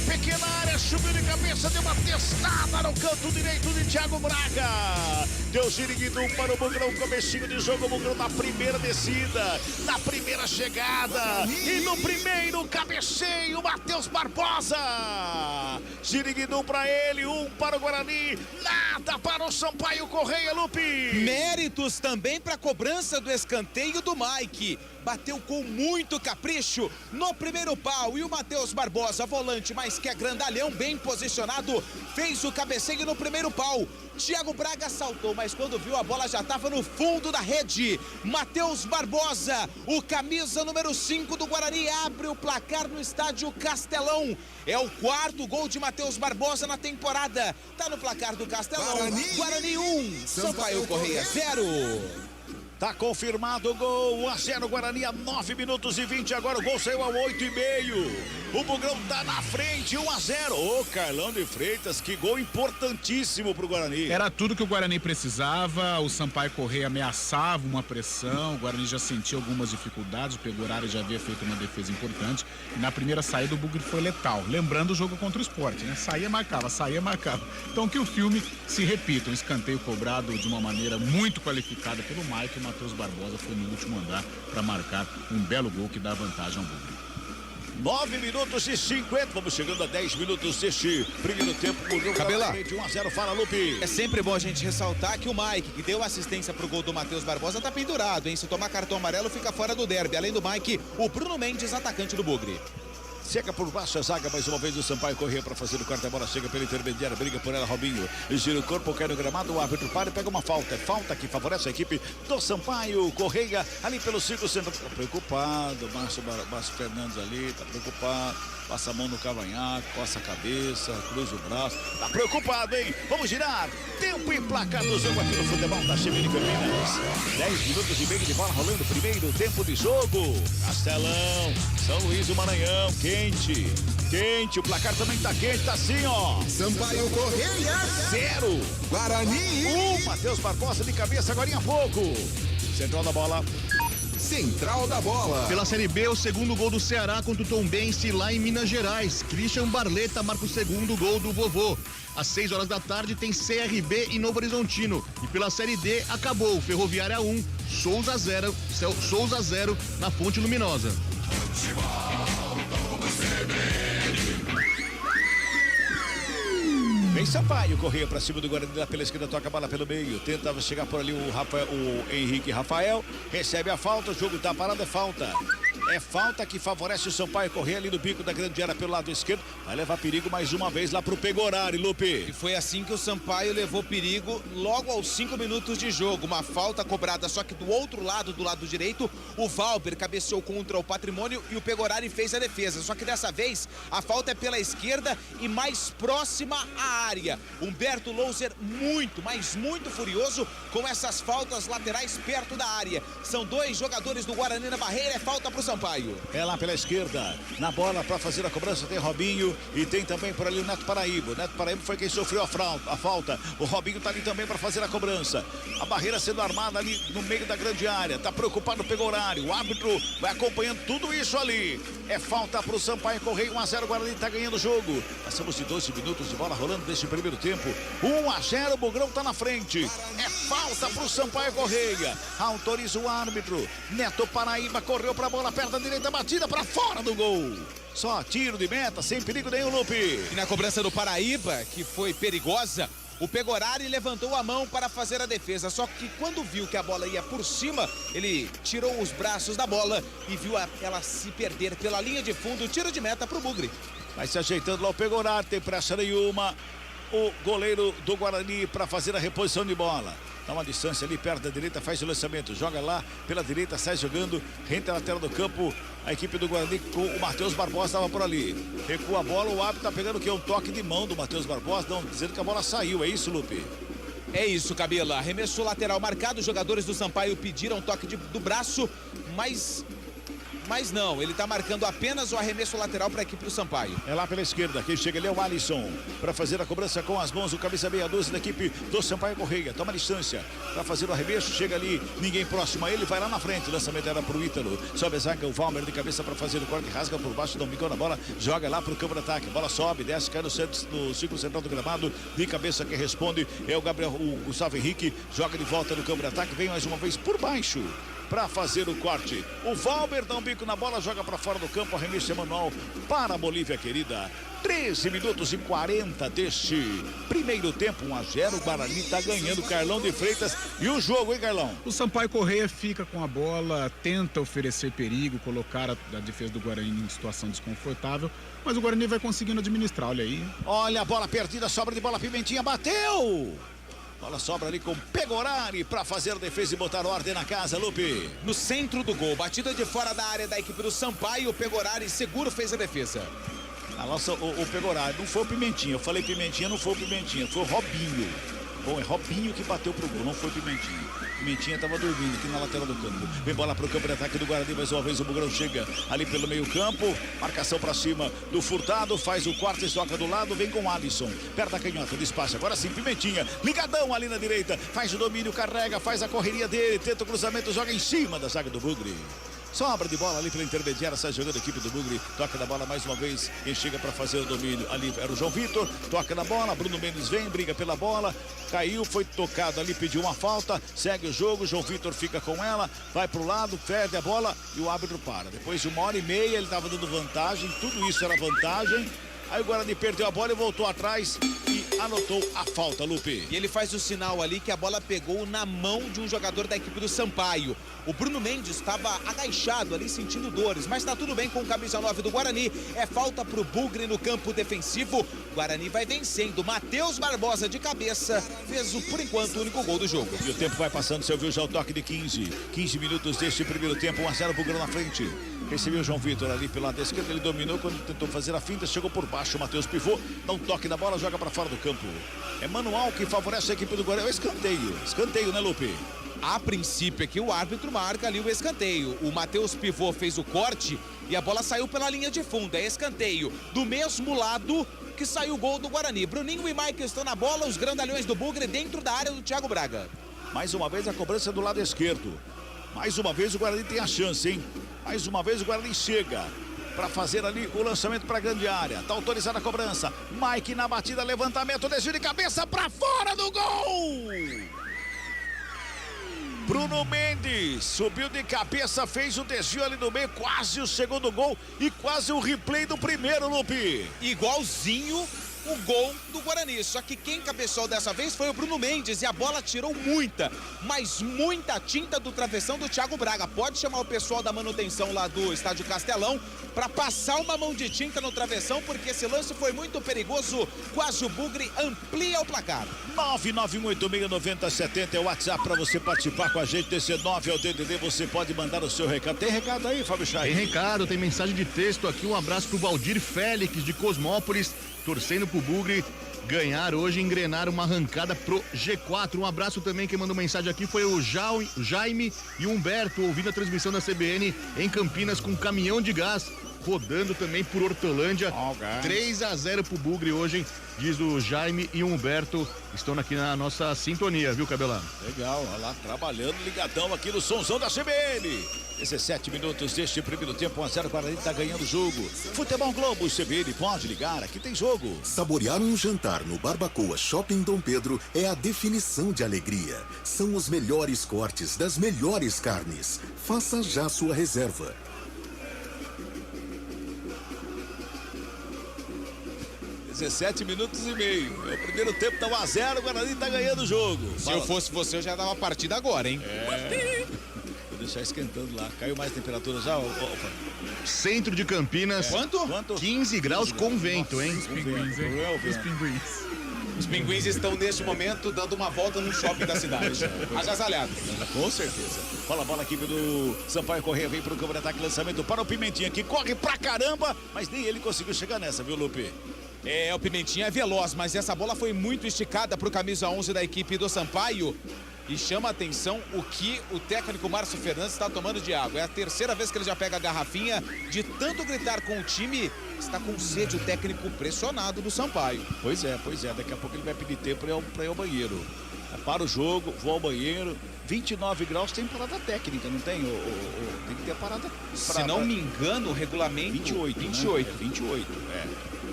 Pequena área, subiu de cabeça, deu uma testada no canto direito de Thiago Braga. Deu xiriguidum para o Bugrão, comecinho de jogo, o Bugrão na primeira descida, na primeira chegada. E no primeiro cabeceio, Matheus Barbosa. Xiriguidum para ele, 1 para o Guarani, nada para o Sampaio Correia, Lupe. Méritos também para a cobrança do escanteio do Mike. Bateu com muito capricho no primeiro pau e o Matheus Barbosa, volante, mas que é grandalhão, bem posicionado, fez o cabeceio no primeiro pau. Thiago Braga saltou, mas quando viu a bola já estava no fundo da rede. Matheus Barbosa, o camisa número 5 do Guarani, abre o placar no estádio Castelão. É o 4º gol de Matheus Barbosa na temporada. Tá no placar do Castelão. Guarani 1, Sampaio Correia 0. Tá confirmado o gol, 1-0 Guarani a 9 minutos e 20, agora o gol saiu a 8,5. O Bugrão tá na frente, 1-0. Ô, Carlão de Freitas, que gol importantíssimo pro Guarani. Era tudo que o Guarani precisava, o Sampaio Correia ameaçava uma pressão, o Guarani já sentia algumas dificuldades, o Pegorari já havia feito uma defesa importante, e na primeira saída o Bugre foi letal, lembrando o jogo contra o Sport, né? Saía, marcava. Então que o filme se repita, um escanteio cobrado de uma maneira muito qualificada pelo Mike. O Matheus Barbosa foi no último andar para marcar um belo gol que dá vantagem ao Bugre. 9 minutos e 50, vamos chegando a 10 minutos deste primeiro tempo. Cabela, 1-0, fala, Lupe. É sempre bom a gente ressaltar que o Mike, que deu assistência pro gol do Matheus Barbosa, tá pendurado, hein? Se tomar cartão amarelo, fica fora do derby. Além do Mike, o Bruno Mendes, atacante do Bugre. Chega por baixo a zaga, mais uma vez o Sampaio Correia para fazer o corte, a bola chega pela intermediária, briga por ela, Robinho, gira o corpo, cai no gramado, o árbitro para e pega uma falta, é falta que favorece a equipe do Sampaio Correia, ali pelo círculo central, tá preocupado, Márcio Fernandes ali, tá preocupado. Passa a mão no cavanhaque, coça a cabeça, cruza o braço. Tá preocupado, hein? Vamos girar. Tempo e placar do jogo aqui no futebol da CBN Campinas. 10 minutos e meio de bola rolando. Primeiro tempo de jogo. Castelão, São Luís do Maranhão, quente. Quente, o placar também tá quente, tá assim, ó. Sampaio Correia 0. Guarani 1. Matheus Barbosa de cabeça agora há pouco. Central da bola. Central da bola. Pela Série B, o segundo gol do Ceará contra o Tombense lá em Minas Gerais. Christian Barleta marca o segundo gol do Vovô. Às 6 horas da tarde tem CRB e Novo Horizontino. E pela Série D acabou. Ferroviária 1, Souza 0 na Fonte Luminosa. Vem Sampaio, Correia pra cima do Guarani, lá pela esquerda, toca a bola pelo meio, tenta chegar por ali o Henrique Rafael, recebe a falta, o jogo tá parado, é falta. É falta que favorece o Sampaio Correia ali no bico da grande área pelo lado esquerdo. Vai levar perigo mais uma vez lá pro Pegorari, Lupe. E foi assim que o Sampaio levou perigo logo aos 5 minutos de jogo. Uma falta cobrada, só que do outro lado, do lado direito, o Valber cabeceou contra o Patrimônio e o Pegorari fez a defesa. Só que dessa vez a falta é pela esquerda e mais próxima à área. Humberto Louser muito, mas muito furioso com essas faltas laterais perto da área. São 2 jogadores do Guarani na barreira, é falta pro Sampaio. É lá pela esquerda, na bola para fazer a cobrança tem Robinho e tem também por ali o Neto Paraíba. O Neto Paraíba foi quem sofreu a falta. O Robinho tá ali também para fazer a cobrança. A barreira sendo armada ali no meio da grande área. Tá preocupado pelo horário. O árbitro vai acompanhando tudo isso ali. É falta pro Sampaio Correia. 1-0, o Guarani tá ganhando o jogo. Passamos de 12 minutos de bola rolando nesse primeiro tempo. 1-0, o Bugrão tá na frente. É falta pro Sampaio Correia. Autoriza o árbitro. Neto Paraíba correu pra bola perto da direita, batida para fora do gol. Só tiro de meta, sem perigo nenhum, Lupe. E na cobrança do Paraíba, que foi perigosa, o Pegorari levantou a mão para fazer a defesa. Só que quando viu que a bola ia por cima, ele tirou os braços da bola e viu ela se perder pela linha de fundo. Tiro de meta pro Bugre. Vai se ajeitando lá o Pegorari, tem pressa nenhuma. O goleiro do Guarani para fazer a reposição de bola. Dá uma distância ali perto da direita, faz o lançamento, joga lá pela direita, sai jogando, renta a lateral do campo. A equipe do Guarani com o Matheus Barbosa estava por ali. Recua a bola, o árbitro tá pegando o que? Um toque de mão do Matheus Barbosa, não, dizendo que a bola saiu, é isso, Lupe? É isso, Cabela. Arremesso lateral marcado, os jogadores do Sampaio pediram toque do braço, mas não, ele tá marcando apenas o arremesso lateral para a equipe do Sampaio. É lá pela esquerda, quem chega ali é o Alisson, para fazer a cobrança com as mãos, o camisa meia 12 da equipe do Sampaio Correia, toma distância, para fazer o arremesso, chega ali, ninguém próximo a ele, vai lá na frente, o lançamento era pro Ítalo, sobe a zaga, o Valmer de cabeça para fazer o corte, rasga por baixo, dá um bicão na bola, joga lá pro campo de ataque, bola sobe, desce, cai no círculo central do gramado, de cabeça quem responde é o Gustavo Henrique, joga de volta no campo de ataque, vem mais uma vez por baixo para fazer o corte. O Valber dá um bico na bola, joga para fora do campo, arremesso manual para a Bolívia querida. 13 minutos e 40 deste primeiro tempo, 1-0, o Guarani tá ganhando, Carlão de Freitas. E o jogo, hein, Carlão? O Sampaio Correia fica com a bola, tenta oferecer perigo, colocar a defesa do Guarani em situação desconfortável, mas o Guarani vai conseguindo administrar, olha aí. Olha a bola perdida, sobra de bola, Pimentinha bateu! Bola sobra ali com Pegorari para fazer a defesa e botar ordem na casa, Lupe. No centro do gol, batida de fora da área da equipe do Sampaio, o Pegorari seguro fez a defesa. O Pegorari, não foi o Pimentinha, eu falei Pimentinha, não foi o Pimentinha, foi o Robinho. Bom, é Robinho que bateu pro gol, não foi o Pimentinha. Pimentinha estava dormindo aqui na lateral do campo. Vem bola pro campo de ataque do Guarani, mais uma vez o Bugrão chega ali pelo meio campo, marcação para cima do Furtado, faz o corte, toca do lado, vem com o Alisson, perto da canhota, despacha, agora sim, Pimentinha, ligadão ali na direita, faz o domínio, carrega, faz a correria dele, tenta o cruzamento, joga em cima da zaga do Bugre. Sobra de bola ali pela intermediária, sai jogando a equipe do Bugre, toca na bola mais uma vez, quem chega para fazer o domínio ali era o João Vitor, toca na bola, Bruno Mendes vem, briga pela bola, caiu, foi tocado ali, pediu uma falta, segue o jogo, João Vitor fica com ela, vai pro lado, perde a bola e o árbitro para. Depois de 1h30 ele estava dando vantagem, tudo isso era vantagem. Aí o Guarani perdeu a bola e voltou atrás e anotou a falta, Lupe. E ele faz o sinal ali que a bola pegou na mão de um jogador da equipe do Sampaio. O Bruno Mendes estava agachado ali sentindo dores, mas tá tudo bem com o camisa 9 do Guarani. É falta pro Bugre no campo defensivo. O Guarani vai vencendo. Matheus Barbosa de cabeça fez por enquanto o único gol do jogo. E o tempo vai passando, você ouviu já o toque de 15 minutos deste primeiro tempo, 1-0 Bugrão na frente. Recebeu o João Vitor ali pelo lado esquerdo, ele dominou quando tentou fazer a finta, chegou por baixo, o Matheus pivô, dá um toque na bola, joga para fora do campo. É manual que favorece a equipe do Guarani, é o escanteio, né, Lupe? A princípio é que o árbitro marca ali o escanteio. O Matheus Pivô fez o corte e a bola saiu pela linha de fundo, é escanteio. Do mesmo lado que saiu o gol do Guarani. Bruninho e Mike estão na bola, os grandalhões do Bugre dentro da área do Thiago Braga. Mais uma vez a cobrança do lado esquerdo. Mais uma vez o Guarani tem a chance, hein? Mais uma vez o Guarani chega para fazer ali o lançamento para a grande área. Tá autorizada a cobrança. Mike na batida, levantamento, desvio de cabeça para fora do gol! Bruno Mendes subiu de cabeça, fez o desvio ali no meio, quase o segundo gol e quase o replay do primeiro, Lupe. Igualzinho o gol do Guarani, só que quem cabeçou dessa vez foi o Bruno Mendes e a bola tirou muita, mas muita tinta do travessão do Thiago Braga. Pode chamar o pessoal da manutenção lá do Estádio Castelão para passar uma mão de tinta no travessão, porque esse lance foi muito perigoso. Quase o Bugre amplia o placar. 991869070 é o WhatsApp para você participar com a gente. Desse 9 é o DDD, você pode mandar o seu recado. Tem recado aí, Fábio Chay? Tem recado, tem mensagem de texto aqui. Um abraço pro Valdir Félix de Cosmópolis, torcendo pro Bugre ganhar hoje, engrenar uma arrancada pro G4. Um abraço também, quem mandou mensagem aqui foi o Jaime e o Humberto, ouvindo a transmissão da CBN em Campinas com caminhão de gás, rodando também por Hortolândia. 3-0 pro Bugre hoje, hein? Diz o Jaime e o Humberto, estão aqui na nossa sintonia, viu, Cabelão? Legal, olha lá, trabalhando ligadão aqui no somzão da CBN. 17 minutos deste primeiro tempo, 1-0, o Guarani tá ganhando o jogo. Futebol Globo, CBN, pode ligar, aqui tem jogo. Saborear um jantar no Barbacoa Shopping Dom Pedro é a definição de alegria. São os melhores cortes das melhores carnes. Faça já sua reserva. – 17 minutos e meio. É o primeiro tempo, tá 1-0, o Guarani tá ganhando o jogo. Se eu fosse você, eu já dava a partida agora, hein? Vou deixar esquentando lá. Caiu mais temperatura já? Centro de Campinas. Quanto? 15 graus com vento, hein? Os pinguins, hein? Os pinguins. Os pinguins estão neste momento dando uma volta no shopping da cidade. Agasalhados. Com certeza. Fala a bola aqui do Sampaio Correia, vem pro campo de ataque, lançamento para o Pimentinha, que corre pra caramba, mas nem ele conseguiu chegar nessa, viu, Lupe? É, o Pimentinha é veloz, mas essa bola foi muito esticada pro camisa 11 da equipe do Sampaio. E chama a atenção o que o técnico Márcio Fernandes está tomando de água. É a terceira vez que ele já pega a garrafinha. De tanto gritar com o time, está com sede o técnico pressionado do Sampaio. Pois é. Daqui a pouco ele vai pedir tempo para ir ao banheiro. Para o jogo, vou ao banheiro. 29 graus tem parada técnica, não tem? Tem que ter parada. Se não me engano, o regulamento... 28. 28. Né? 28,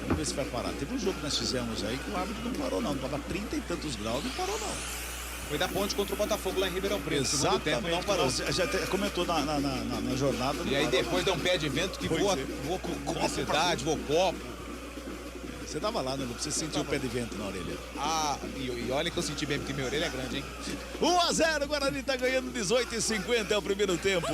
Vamos ver se vai parar. Teve um jogo que nós fizemos aí que o árbitro não parou, não. Tava 30 e tantos graus, não parou, não. Foi da ponte contra o Botafogo lá em Ribeirão Preto. Segundo tempo não parou. Já comentou na jornada. E aí depois deu um pé de vento que voa publicidade, voa copo. Você tava lá, né? Você sentiu o pé de vento na orelha. Ah, e olha que eu senti bem, porque minha orelha é grande, hein? 1-0, o Guarani tá ganhando 18,50 é o primeiro tempo.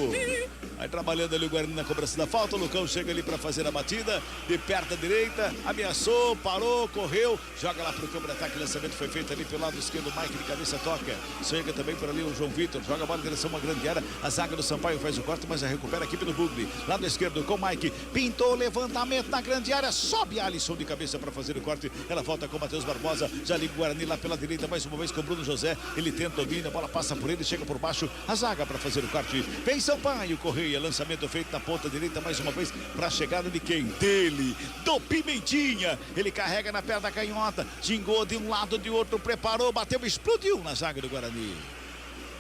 Vai trabalhando ali o Guarani na cobrança da falta. O Lucão chega ali para fazer a batida. De perto à direita, ameaçou, parou, correu. Joga lá pro campo de ataque. O lançamento foi feito ali pelo lado esquerdo. Mike de cabeça toca. Chega também por ali o João Vitor. Joga a bola em direção a uma grande área. A zaga do Sampaio faz o corte, mas já recupera a equipe do Bugre. Lado esquerdo com o Mike. Pintou o levantamento na grande área. Sobe Alisson de cabeça para fazer o corte. Ela volta com o Matheus Barbosa. Já liga o Guarani lá pela direita. Mais uma vez com o Bruno José. Ele tenta o domínio. A bola passa por ele. Chega por baixo. A zaga para fazer o corte. Vem Sampaio. Correia. Lançamento feito na ponta direita. Mais uma vez para a chegada de quem? Dele. Do Pimentinha. Ele carrega na perna canhota. Gingou de um lado, de outro. Preparou. Bateu. Explodiu na zaga do Guarani.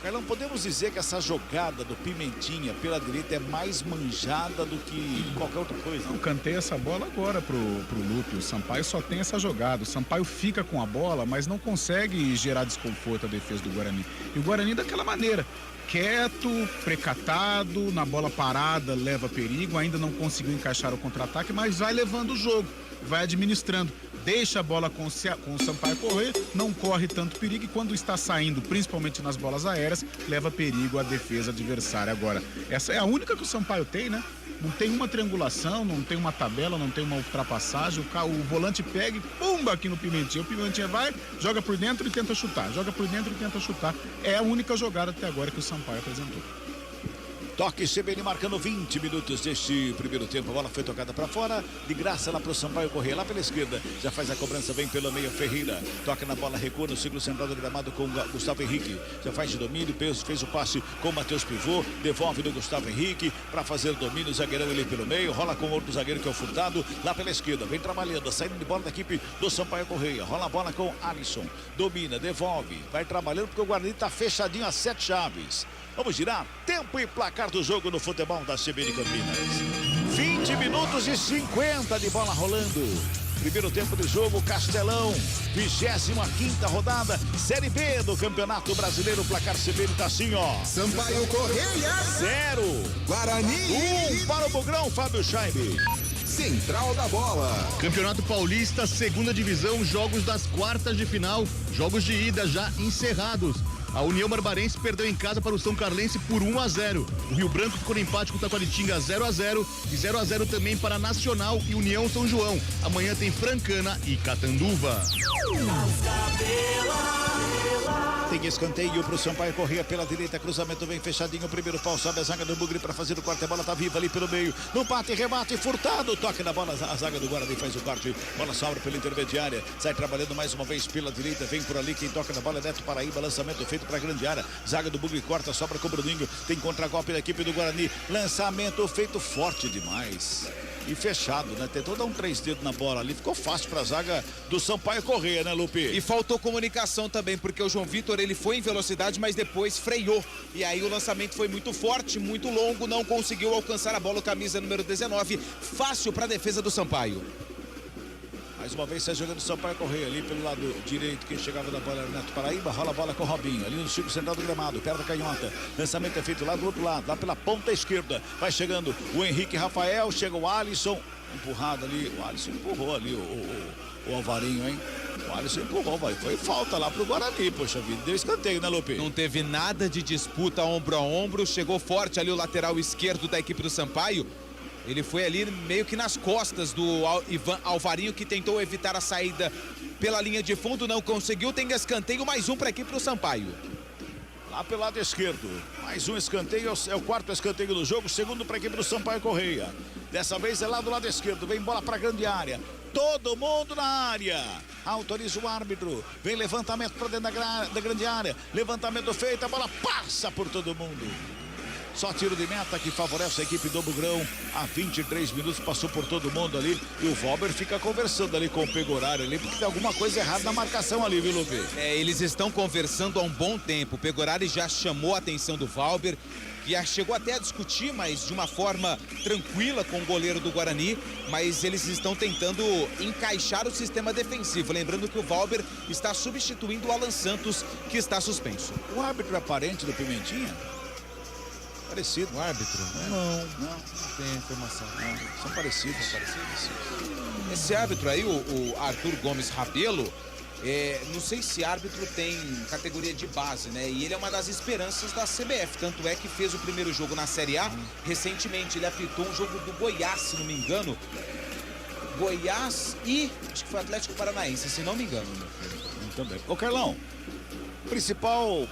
Carlão, podemos dizer que essa jogada do Pimentinha pela direita é mais manjada do que qualquer outra coisa? Eu cantei essa bola agora pro Lupe. O Sampaio só tem essa jogada. O Sampaio fica com a bola, mas não consegue gerar desconforto à defesa do Guarani. E o Guarani daquela maneira, quieto, precatado, na bola parada, leva perigo. Ainda não conseguiu encaixar o contra-ataque, mas vai levando o jogo, vai administrando. Deixa a bola com o Sampaio correr, não corre tanto perigo e quando está saindo, principalmente nas bolas aéreas, leva perigo à defesa adversária. Agora, essa é a única que o Sampaio tem, né? Não tem uma triangulação, não tem uma tabela, não tem uma ultrapassagem. O volante pega e pumba aqui no Pimentinha. O Pimentinha vai, joga por dentro e tenta chutar. Joga por dentro e tenta chutar. É a única jogada até agora que o Sampaio apresentou. Toque CBN marcando 20 minutos deste primeiro tempo. A bola foi tocada para fora, de graça lá pro Sampaio Corrêa, lá pela esquerda. Já faz a cobrança, vem pelo meio Ferreira. Toca na bola, recua no círculo central do gramado com Gustavo Henrique. Já faz de domínio, fez o passe com o Matheus Pivô. Devolve do Gustavo Henrique para fazer o domínio. O zagueirão ali pelo meio, rola com o outro zagueiro que é o Furtado, lá pela esquerda. Vem trabalhando, a saída de bola da equipe do Sampaio Corrêa. Rola a bola com Alisson. Domina, devolve. Vai trabalhando porque o Guarani tá fechadinho a 7 chaves. Vamos girar tempo e placar do jogo no futebol da CBN Campinas. 20 minutos e 50 de bola rolando. Primeiro tempo de jogo, Castelão. 25ª rodada, Série B do Campeonato Brasileiro. Placar CBN tá assim, ó. Sampaio Corrêa 0. Guarani 1 para o Bugrão, Fábio Scheibe. Central da Bola. Campeonato Paulista, segunda divisão, jogos das quartas de final, jogos de ida já encerrados. A União Barbarense perdeu em casa para o São Carlense por 1-0. O Rio Branco ficou no empate com o Taquaritinga 0-0 e 0-0 também para Nacional e União São João. Amanhã tem Francana e Catanduva. Tem escanteio pro Sampaio Corrêa pela direita, cruzamento bem fechadinho, primeiro pau, sobe a zaga do Bugre para fazer o corte, a bola tá viva ali pelo meio, no bate, remate, Furtado, toque na bola, a zaga do Guarani faz o corte, bola sobra pela intermediária, sai trabalhando mais uma vez pela direita, vem por ali, quem toca na bola é Neto Paraíba, lançamento feito para a grande área, zaga do Bugre corta, sobra com o Bruninho, tem contra-golpe da equipe do Guarani, lançamento feito forte demais. E fechado, né? Tentou dar um 3 dedos na bola ali, ficou fácil pra zaga do Sampaio Corrêa, né, Lupe? E faltou comunicação também, porque o João Vitor, ele foi em velocidade, mas depois freou. E aí o lançamento foi muito forte, muito longo, não conseguiu alcançar a bola, camisa número 19, fácil pra defesa do Sampaio. Mais uma vez sai jogando o Sampaio Corrêa ali pelo lado direito, quem chegava da bola era Neto Paraíba, rola a bola com o Robinho, ali no círculo central do gramado, perto da canhota, lançamento é feito lá do outro lado, lá pela ponta esquerda, vai chegando o Henrique Rafael, chega o Alisson, empurrado ali, o Alisson empurrou ali o Alvarinho, hein? O Alisson empurrou, foi falta lá pro Guarani, poxa vida, deu escanteio, né, Lupe? Não teve nada de disputa ombro a ombro, chegou forte ali o lateral esquerdo da equipe do Sampaio. Ele foi ali meio que nas costas do Ivan Alvarinho, que tentou evitar a saída pela linha de fundo, não conseguiu. Tem escanteio, mais um para a equipe do Sampaio. Lá pelo lado esquerdo, mais um escanteio, é o quarto escanteio do jogo, segundo para a equipe do Sampaio Corrêa. Dessa vez é lá do lado esquerdo, vem bola para a grande área. Todo mundo na área. Autoriza o árbitro. Vem levantamento para dentro da grande área. Levantamento feito, a bola passa por todo mundo. Só tiro de meta que favorece a equipe do Bugrão. Há 23 minutos passou por todo mundo ali. E o Valber fica conversando ali com o Pegorari ali, porque tem alguma coisa errada na marcação ali, viu, Lupe? Eles estão conversando há um bom tempo. O Pegorari já chamou a atenção do Valber, que chegou até a discutir, mas de uma forma tranquila com o goleiro do Guarani, mas eles estão tentando encaixar o sistema defensivo. Lembrando que o Valber está substituindo o Alan Santos, que está suspenso. O árbitro é parente do Pimentinha? Parecido. O árbitro? Não tem informação. São parecidos. Esse árbitro aí, o Arthur Gomes Rabelo, não sei se árbitro tem categoria de base, né? E ele é uma das esperanças da CBF. Tanto é que fez o primeiro jogo na Série A. Recentemente ele apitou um jogo do Goiás, se não me engano. Goiás e acho que foi Atlético Paranaense, se não me engano. Também. Ô, Carlão, a principal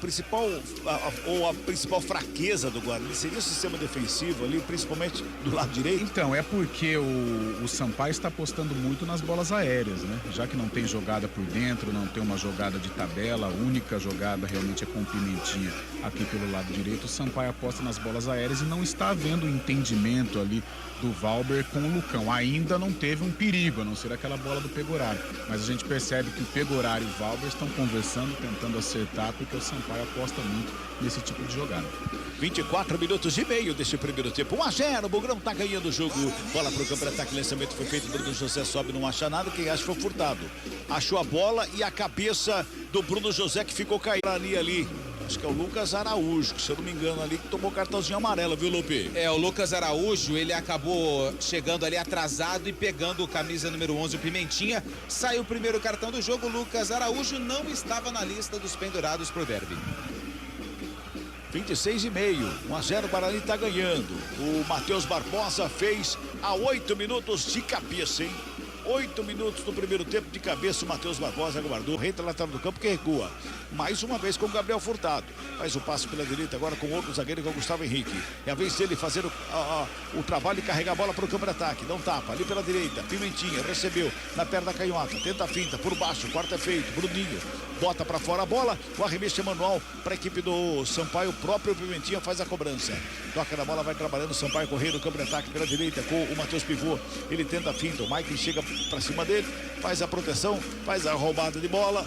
fraqueza do Guarani seria o sistema defensivo ali, principalmente do lado direito? Então, é porque o Sampaio está apostando muito nas bolas aéreas, né? Já que não tem jogada por dentro, não tem uma jogada de tabela, a única jogada realmente é com o Pimentinha aqui pelo lado direito, o Sampaio aposta nas bolas aéreas e não está havendo entendimento ali do Valber com o Lucão. Ainda não teve um perigo, a não ser aquela bola do Pegorari. Mas a gente percebe que o Pegorari e o Valber estão conversando, tentando acertar, porque o Sampaio aposta muito nesse tipo de jogada. 24 minutos e meio desse primeiro tempo. 1-0, o Bugrão tá ganhando o jogo. Bola pro campo de ataque, lançamento foi feito, Bruno José sobe, não acha nada, quem acha foi Furtado. Achou a bola e a cabeça do Bruno José que ficou caído ali. Acho que é o Lucas Araújo, que se eu não me engano ali, que tomou cartãozinho amarelo, viu, Lupe? O Lucas Araújo, ele acabou chegando ali atrasado e pegando camisa número 11, o Pimentinha. Saiu o primeiro cartão do jogo, o Lucas Araújo não estava na lista dos pendurados pro derby. 26,5, 1-0, o Guarani tá ganhando. O Matheus Barbosa fez a 8 minutos de cabeça, hein? 8 minutos do primeiro tempo, de cabeça o Matheus Barbosa guardou, reta lateral do campo que recua. Mais uma vez com o Gabriel Furtado. Faz o passe pela direita agora com outro zagueiro que é o Gustavo Henrique. É a vez dele fazer o trabalho e carregar a bola para o campo de ataque. Não tapa, ali pela direita, Pimentinha recebeu na perna canhota, tenta a finta, por baixo, quarto é feito, Bruninho bota para fora a bola, o arremesso é manual para a equipe do Sampaio, o próprio Pimentinha faz a cobrança. Toca na bola, vai trabalhando o Sampaio Correia no campo de ataque pela direita com o Matheus Pivô. Ele tenta a finta, o Mike chega para cima dele, faz a proteção, faz a roubada de bola,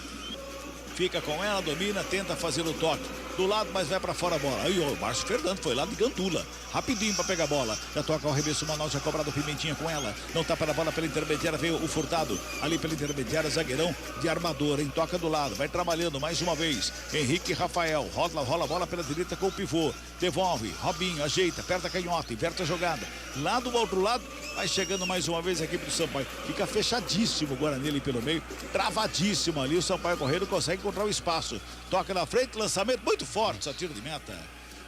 fica com ela, domina, tenta fazer o toque do lado, mas vai para fora a bola. Aí o Márcio Fernando foi lá de gandula, rapidinho para pegar a bola, já toca o arremesso manual, já cobrado o Pimentinha com ela, não tapa na bola pela intermediária, veio o Furtado, ali pela intermediária, zagueirão de armador, em toca do lado, vai trabalhando mais uma vez, Henrique e Rafael, rola a bola pela direita com o pivô, devolve, Robinho, ajeita, aperta a canhota, inverte a jogada, lá do outro lado, vai chegando mais uma vez a equipe do Sampaio, fica fechadíssimo o Guarani ali pelo meio, travadíssimo ali, o Sampaio Correia não consegue encontrar o espaço, toca na frente, lançamento muito forte, só tiro de meta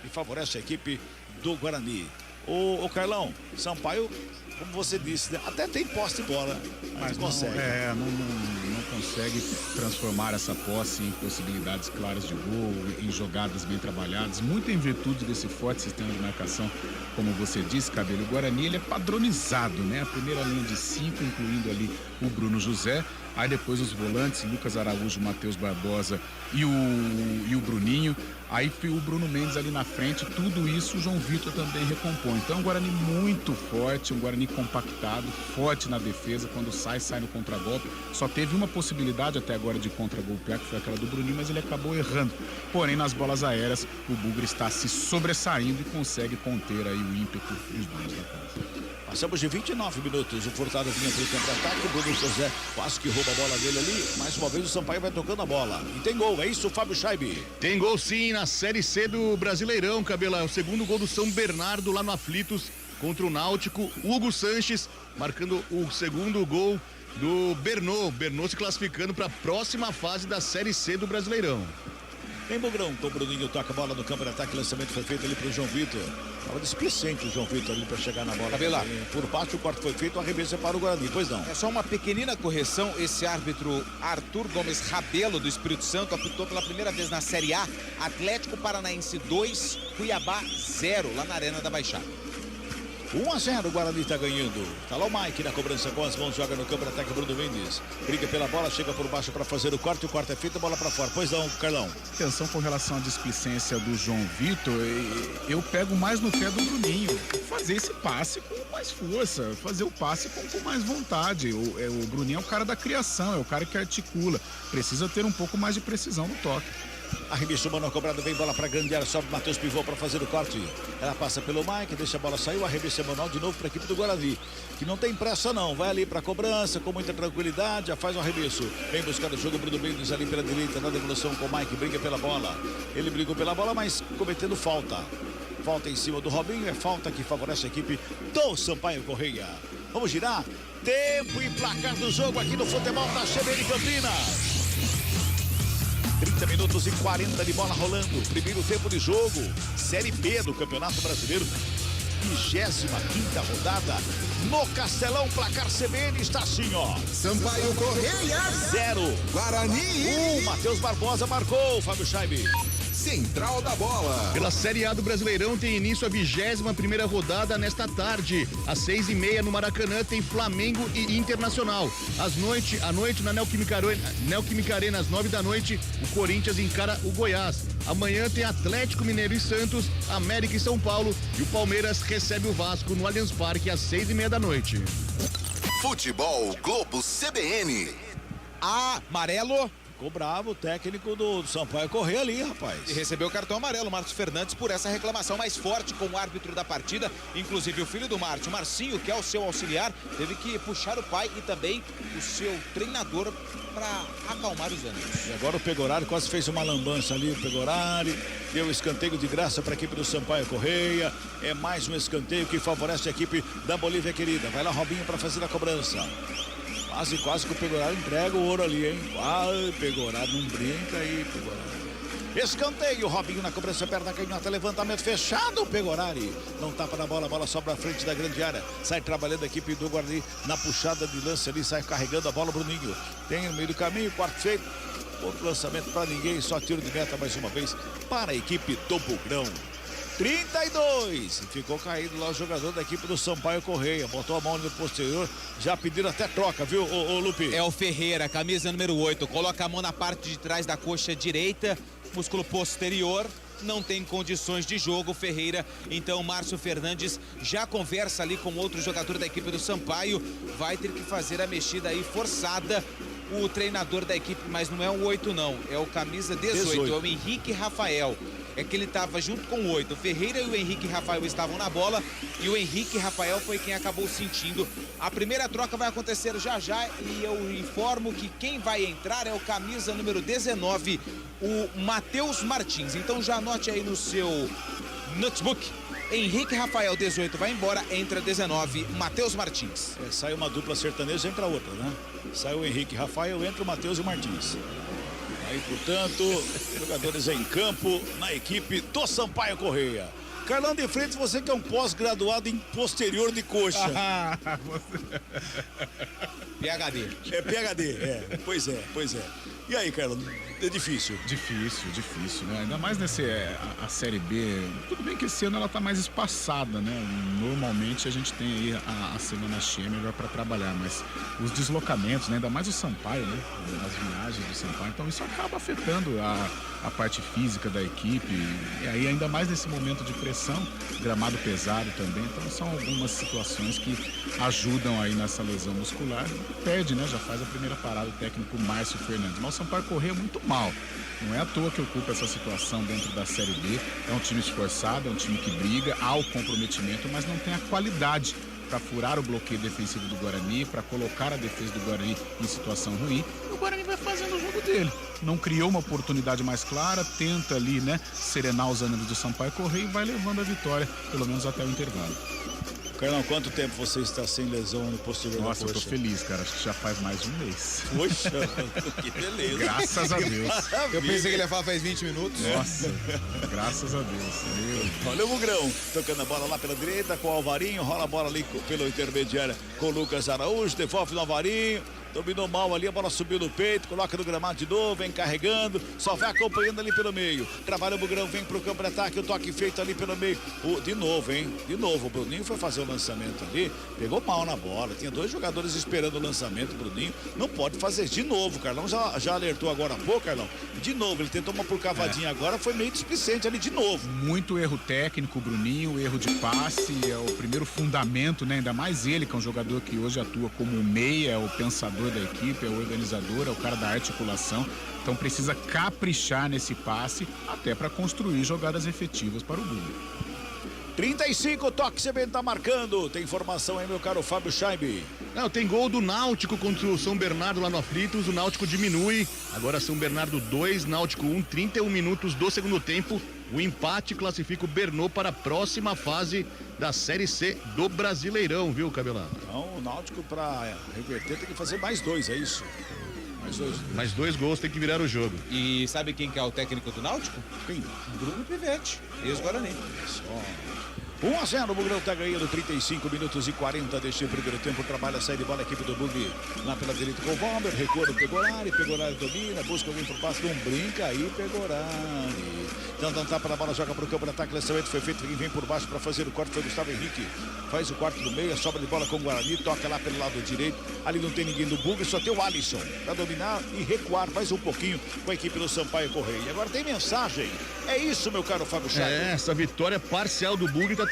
e favorece a equipe do Guarani. O Carlão, Sampaio, como você disse, né? Até tem posse de bola, mas não consegue. Não consegue transformar essa posse em possibilidades claras de gol, em jogadas bem trabalhadas, muito em virtude desse forte sistema de marcação, como você disse, Cabelo. O Guarani, ele é padronizado, né? A primeira linha de 5, incluindo ali o Bruno José, aí depois os volantes, Lucas Araújo, Matheus Barbosa e o Bruninho, aí o Bruno Mendes ali na frente, tudo isso o João Vitor também recompõe. Então é um Guarani muito forte, um Guarani compactado, forte na defesa, quando sai no contragolpe. Só teve uma possibilidade até agora de contragolpear, que foi aquela do Bruninho, mas ele acabou errando. Porém, nas bolas aéreas, o Bugre está se sobressaindo e consegue conter aí o ímpeto dos donos da casa. Passamos de 29 minutos, o Furtado vinha pelo contra-ataque, o Bruno José quase que rouba a bola dele ali, mais uma vez o Sampaio vai tocando a bola, e tem gol, é isso, Fábio Scheibe? Tem gol sim, na Série C do Brasileirão, Cabela, o segundo gol do São Bernardo lá no Aflitos, contra o Náutico, Hugo Sanches, marcando o segundo gol do Bernô se classificando para a próxima fase da Série C do Brasileirão. Em Bugrão, com o Bruninho toca a bola no campo de ataque, lançamento foi feito ali pro João Vitor. Tava displicente o João Vitor ali para chegar na bola. Cabela. Por baixo o corte foi feito, o arremesso é para o Guarani, pois não. É só uma pequenina correção, esse árbitro Arthur Gomes Rabelo do Espírito Santo apitou pela primeira vez na Série A, Atlético Paranaense 2, Cuiabá 0, lá na Arena da Baixada. 1-0, o Guarani está ganhando. Tá lá o Mike na cobrança com as mãos, joga no campo de ataque, Bruno Mendes. Briga pela bola, chega por baixo para fazer o corte é feito, bola para fora. Pois não, Carlão. Atenção com relação à displicência do João Vitor, eu pego mais no pé do Bruninho. Fazer esse passe com mais força, fazer o passe com mais vontade. O Bruninho é o cara da criação, é o cara que articula. Precisa ter um pouco mais de precisão no toque. Arremesso mano cobrado, vem bola para grande área, sobe Matheus Pivô para fazer o corte. Ela passa pelo Mike, deixa a bola sair, o arremesso manual de novo para a equipe do Guarani, que não tem pressa não, vai ali para a cobrança com muita tranquilidade, já faz o arremesso. Vem buscar o jogo, Bruno Mendes ali pela direita, na devolução com o Mike, briga pela bola. Ele brigou pela bola, mas cometendo falta. Falta em cima do Robinho, é falta que favorece a equipe do Sampaio Correia. Vamos girar, tempo e placar do jogo aqui no futebol da CBN Campinas. 30 minutos e 40 de bola rolando. Primeiro tempo de jogo. Série B do Campeonato Brasileiro. 25ª rodada. No Castelão, placar CBN está assim, ó. Sampaio Correia 0. Guarani 1. Matheus Barbosa marcou, Fábio Scheibe. Central da Bola. Pela Série A do Brasileirão tem início a 21ª rodada nesta tarde. Às 6h30 no Maracanã tem Flamengo e Internacional. À noite na Neoquímica Arena, às 9 da noite, o Corinthians encara o Goiás. Amanhã tem Atlético Mineiro e Santos, América e São Paulo, e o Palmeiras recebe o Vasco no Allianz Parque às 6h30 da noite. Futebol Globo CBN. Amarelo. Ficou bravo o técnico do Sampaio Correia ali, rapaz. E recebeu o cartão amarelo, Márcio Fernandes, por essa reclamação mais forte com o árbitro da partida. Inclusive o filho do Márcio, Marcinho, que é o seu auxiliar, teve que puxar o pai e também o seu treinador para acalmar os ânimos. E agora o Pegorari quase fez uma lambança ali, o Pegorari deu escanteio de graça para a equipe do Sampaio Correia. É mais um escanteio que favorece a equipe da Bolívia querida. Vai lá Robinho para fazer a cobrança. Quase que o Pegorari entrega o ouro ali, hein? Quase, Pegorari, não brinca aí, Pegorari. Escanteio, Robinho na cobrança, perna canhota, levantamento fechado, Pegorari. Não tapa na bola, a bola sobra à frente da grande área. Sai trabalhando a equipe do Guarani na puxada de lance ali, sai carregando a bola, Bruninho. Tem no meio do caminho, quarto feito. Outro lançamento para ninguém, só tiro de meta mais uma vez para a equipe do Bugrão. 32, ficou caído lá o jogador da equipe do Sampaio Correia, botou a mão no posterior, já pediram até troca, viu, ô Lupe? É o Ferreira, camisa número 8, coloca a mão na parte de trás da coxa direita, músculo posterior, não tem condições de jogo, Ferreira. Então Márcio Fernandes já conversa ali com outro jogador da equipe do Sampaio, vai ter que fazer a mexida aí forçada. O treinador da equipe, mas não é o 8 não, é o camisa 18. É o Henrique Rafael. É que ele estava junto com o 8. O Ferreira e o Henrique Rafael estavam na bola e o Henrique Rafael foi quem acabou sentindo. A primeira troca vai acontecer já e eu informo que quem vai entrar é o camisa número 19, o Matheus Martins. Então já anote aí no seu notebook. Henrique Rafael, 18, vai embora, entra 19, Matheus Martins. Sai uma dupla sertaneja, entra outra, né? Sai o Henrique Rafael, entra o Matheus e o Martins. Aí, portanto, jogadores em campo na equipe do Sampaio Correia. Carlão de Freitas, você que é um pós-graduado em posterior de coxa. PhD. É PhD, pois é. E aí, Carlão, é difícil? Difícil, né? Ainda mais a Série B. Tudo bem que esse ano ela tá mais espaçada, né? Normalmente a gente tem aí a semana cheia melhor para trabalhar, mas os deslocamentos, né? Ainda mais o Sampaio, né? As viagens do Sampaio, então isso acaba afetando a parte física da equipe. E aí, ainda mais nesse momento de pressão, gramado pesado também. Então são algumas situações que ajudam aí nessa lesão muscular. Perde, né? Já faz a primeira parada o técnico Márcio Fernandes. Mas o Sampaio Correia muito mal. Não é à toa que ocupa essa situação dentro da Série B. É um time esforçado, é um time que briga, há o comprometimento, mas não tem a qualidade para furar o bloqueio defensivo do Guarani, para colocar a defesa do Guarani em situação ruim. E o Guarani vai fazendo o jogo dele. Não criou uma oportunidade mais clara, tenta ali, né, serenar os ânimos do Sampaio Correia e vai levando a vitória, pelo menos até o intervalo. Carlão, quanto tempo você está sem lesão no posterior da coxa? Nossa, eu tô feliz, cara. Acho que já faz mais de um mês. Poxa, que beleza. Graças a Deus. Eu pensei que ele ia falar faz 20 minutos. Nossa, graças a Deus. Olha o Bugrão, tocando a bola lá pela direita com o Alvarinho, rola a bola ali pelo intermediário com o Lucas Araújo, devolve no Alvarinho. Dominou mal ali, a bola subiu no peito, coloca no gramado de novo, vem carregando, só vai acompanhando ali pelo meio. Trabalha o Bugrão, vem pro campo de ataque, o toque feito ali pelo meio. De novo, o Bruninho foi fazer o lançamento ali, pegou mal na bola, tinha dois jogadores esperando o lançamento, o Bruninho não pode fazer de novo, Carlão já alertou agora há pouco, Carlão, de novo, ele tentou uma por cavadinha agora, foi meio displicente ali de novo. Muito erro técnico, Bruninho, erro de passe, é o primeiro fundamento, né? Ainda mais ele, que é um jogador que hoje atua como meia, é o pensador da equipe, é o organizador, é o cara da articulação, então precisa caprichar nesse passe até para construir jogadas efetivas para o Bugrão. 35, toque CBN tá marcando. Tem informação aí, meu caro Fábio Scheibe. Não, tem gol do Náutico contra o São Bernardo lá no Aflitos. O Náutico diminui. Agora São Bernardo 2, Náutico 1, 31 minutos do segundo tempo. O empate classifica o Bernô para a próxima fase da Série C do Brasileirão, viu, Cabelão? Então, o Náutico, para reverter, tem que fazer mais dois, é isso? Mais dois gols, tem que virar o jogo. E sabe quem que é o técnico do Náutico? Quem? Bruno Pivetti, ex-Guarani. 1-0, o Bugrão tá ganhando 35 minutos e 40 deste primeiro tempo. Trabalha, sai de bola a equipe do Bugre lá pela direita com o Valber, recua no Pegorari domina, busca alguém por passo, não brinca aí, Pegorari. Então tá para a bola, joga pro campo de ataque, lançamento foi feito, quem vem por baixo para fazer o corte foi Gustavo Henrique. Faz o corte do meio, sobra de bola com o Guarani, toca lá pelo lado direito. Ali não tem ninguém do Bugre, só tem o Alisson para dominar e recuar mais um pouquinho com a equipe do Sampaio Correia. E agora tem mensagem. É isso, meu caro Fábio Chaves. Essa vitória parcial do Bugre tá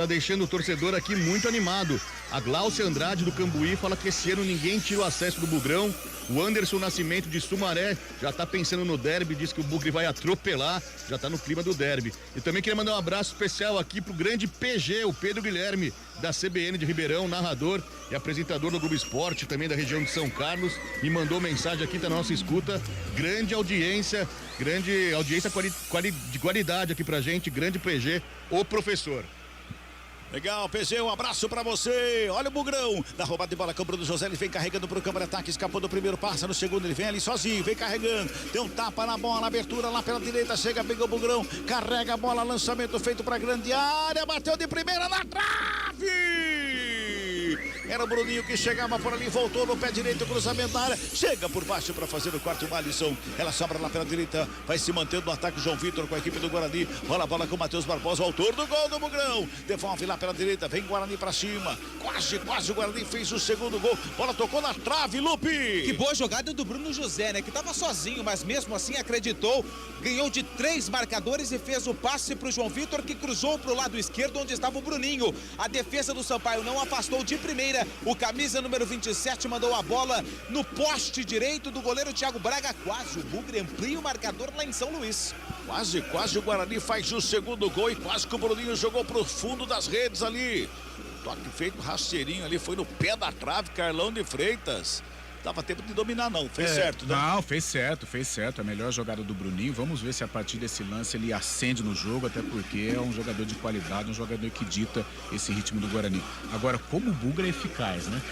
deixando o torcedor aqui muito animado. A Gláucia Andrade do Cambuí fala que esse ano ninguém tira o acesso do Bugrão. O Anderson Nascimento de Sumaré já tá pensando no derby, diz que o Bugre vai atropelar, já tá no clima do derby. E também queria mandar um abraço especial aqui pro grande PG, o Pedro Guilherme, da CBN de Ribeirão, narrador e apresentador do Globo Esporte, também da região de São Carlos, me mandou mensagem aqui da nossa escuta. Grande audiência de qualidade aqui pra gente, grande PG, o professor. Legal, PG, um abraço pra você. Olha o Bugrão, da roubada de bola com o Bruno José, ele vem carregando pro campo de ataque, escapou do primeiro, passa no segundo, ele vem ali sozinho, vem carregando, deu um tapa na bola, abertura lá pela direita, chega, pegou o Bugrão, carrega a bola, lançamento feito pra grande área, bateu de primeira na trave! Era o Bruninho que chegava por ali, voltou no pé direito, cruzamento na área, chega por baixo para fazer o quarto, o Alisson, ela sobra lá pela direita, vai se mantendo no ataque, João Vitor com a equipe do Guarani, rola a bola com o Matheus Barbosa, o autor do gol do Bugrão, devolve lá pela direita, vem Guarani para cima, quase o Guarani fez o segundo gol, bola tocou na trave, Lupe! Que boa jogada do Bruno José, né, que tava sozinho, mas mesmo assim acreditou, ganhou de 3 marcadores e fez o passe pro João Vitor, que cruzou pro lado esquerdo, onde estava o Bruninho, a defesa do Sampaio não afastou de primeira, o camisa número 27 mandou a bola no poste direito do goleiro Thiago Braga. Quase o Bugre amplia o marcador lá em São Luís. Quase o Guarani faz o segundo gol e quase que o Bruninho jogou pro fundo das redes ali. Toque feito rasteirinho ali, foi no pé da trave, Carlão de Freitas. Dava tempo de dominar não, fez certo, né? Não, fez certo, a melhor jogada do Bruninho, vamos ver se a partir desse lance ele acende no jogo, até porque é um jogador de qualidade, um jogador que dita esse ritmo do Guarani. Agora, como o Bugra é eficaz, né?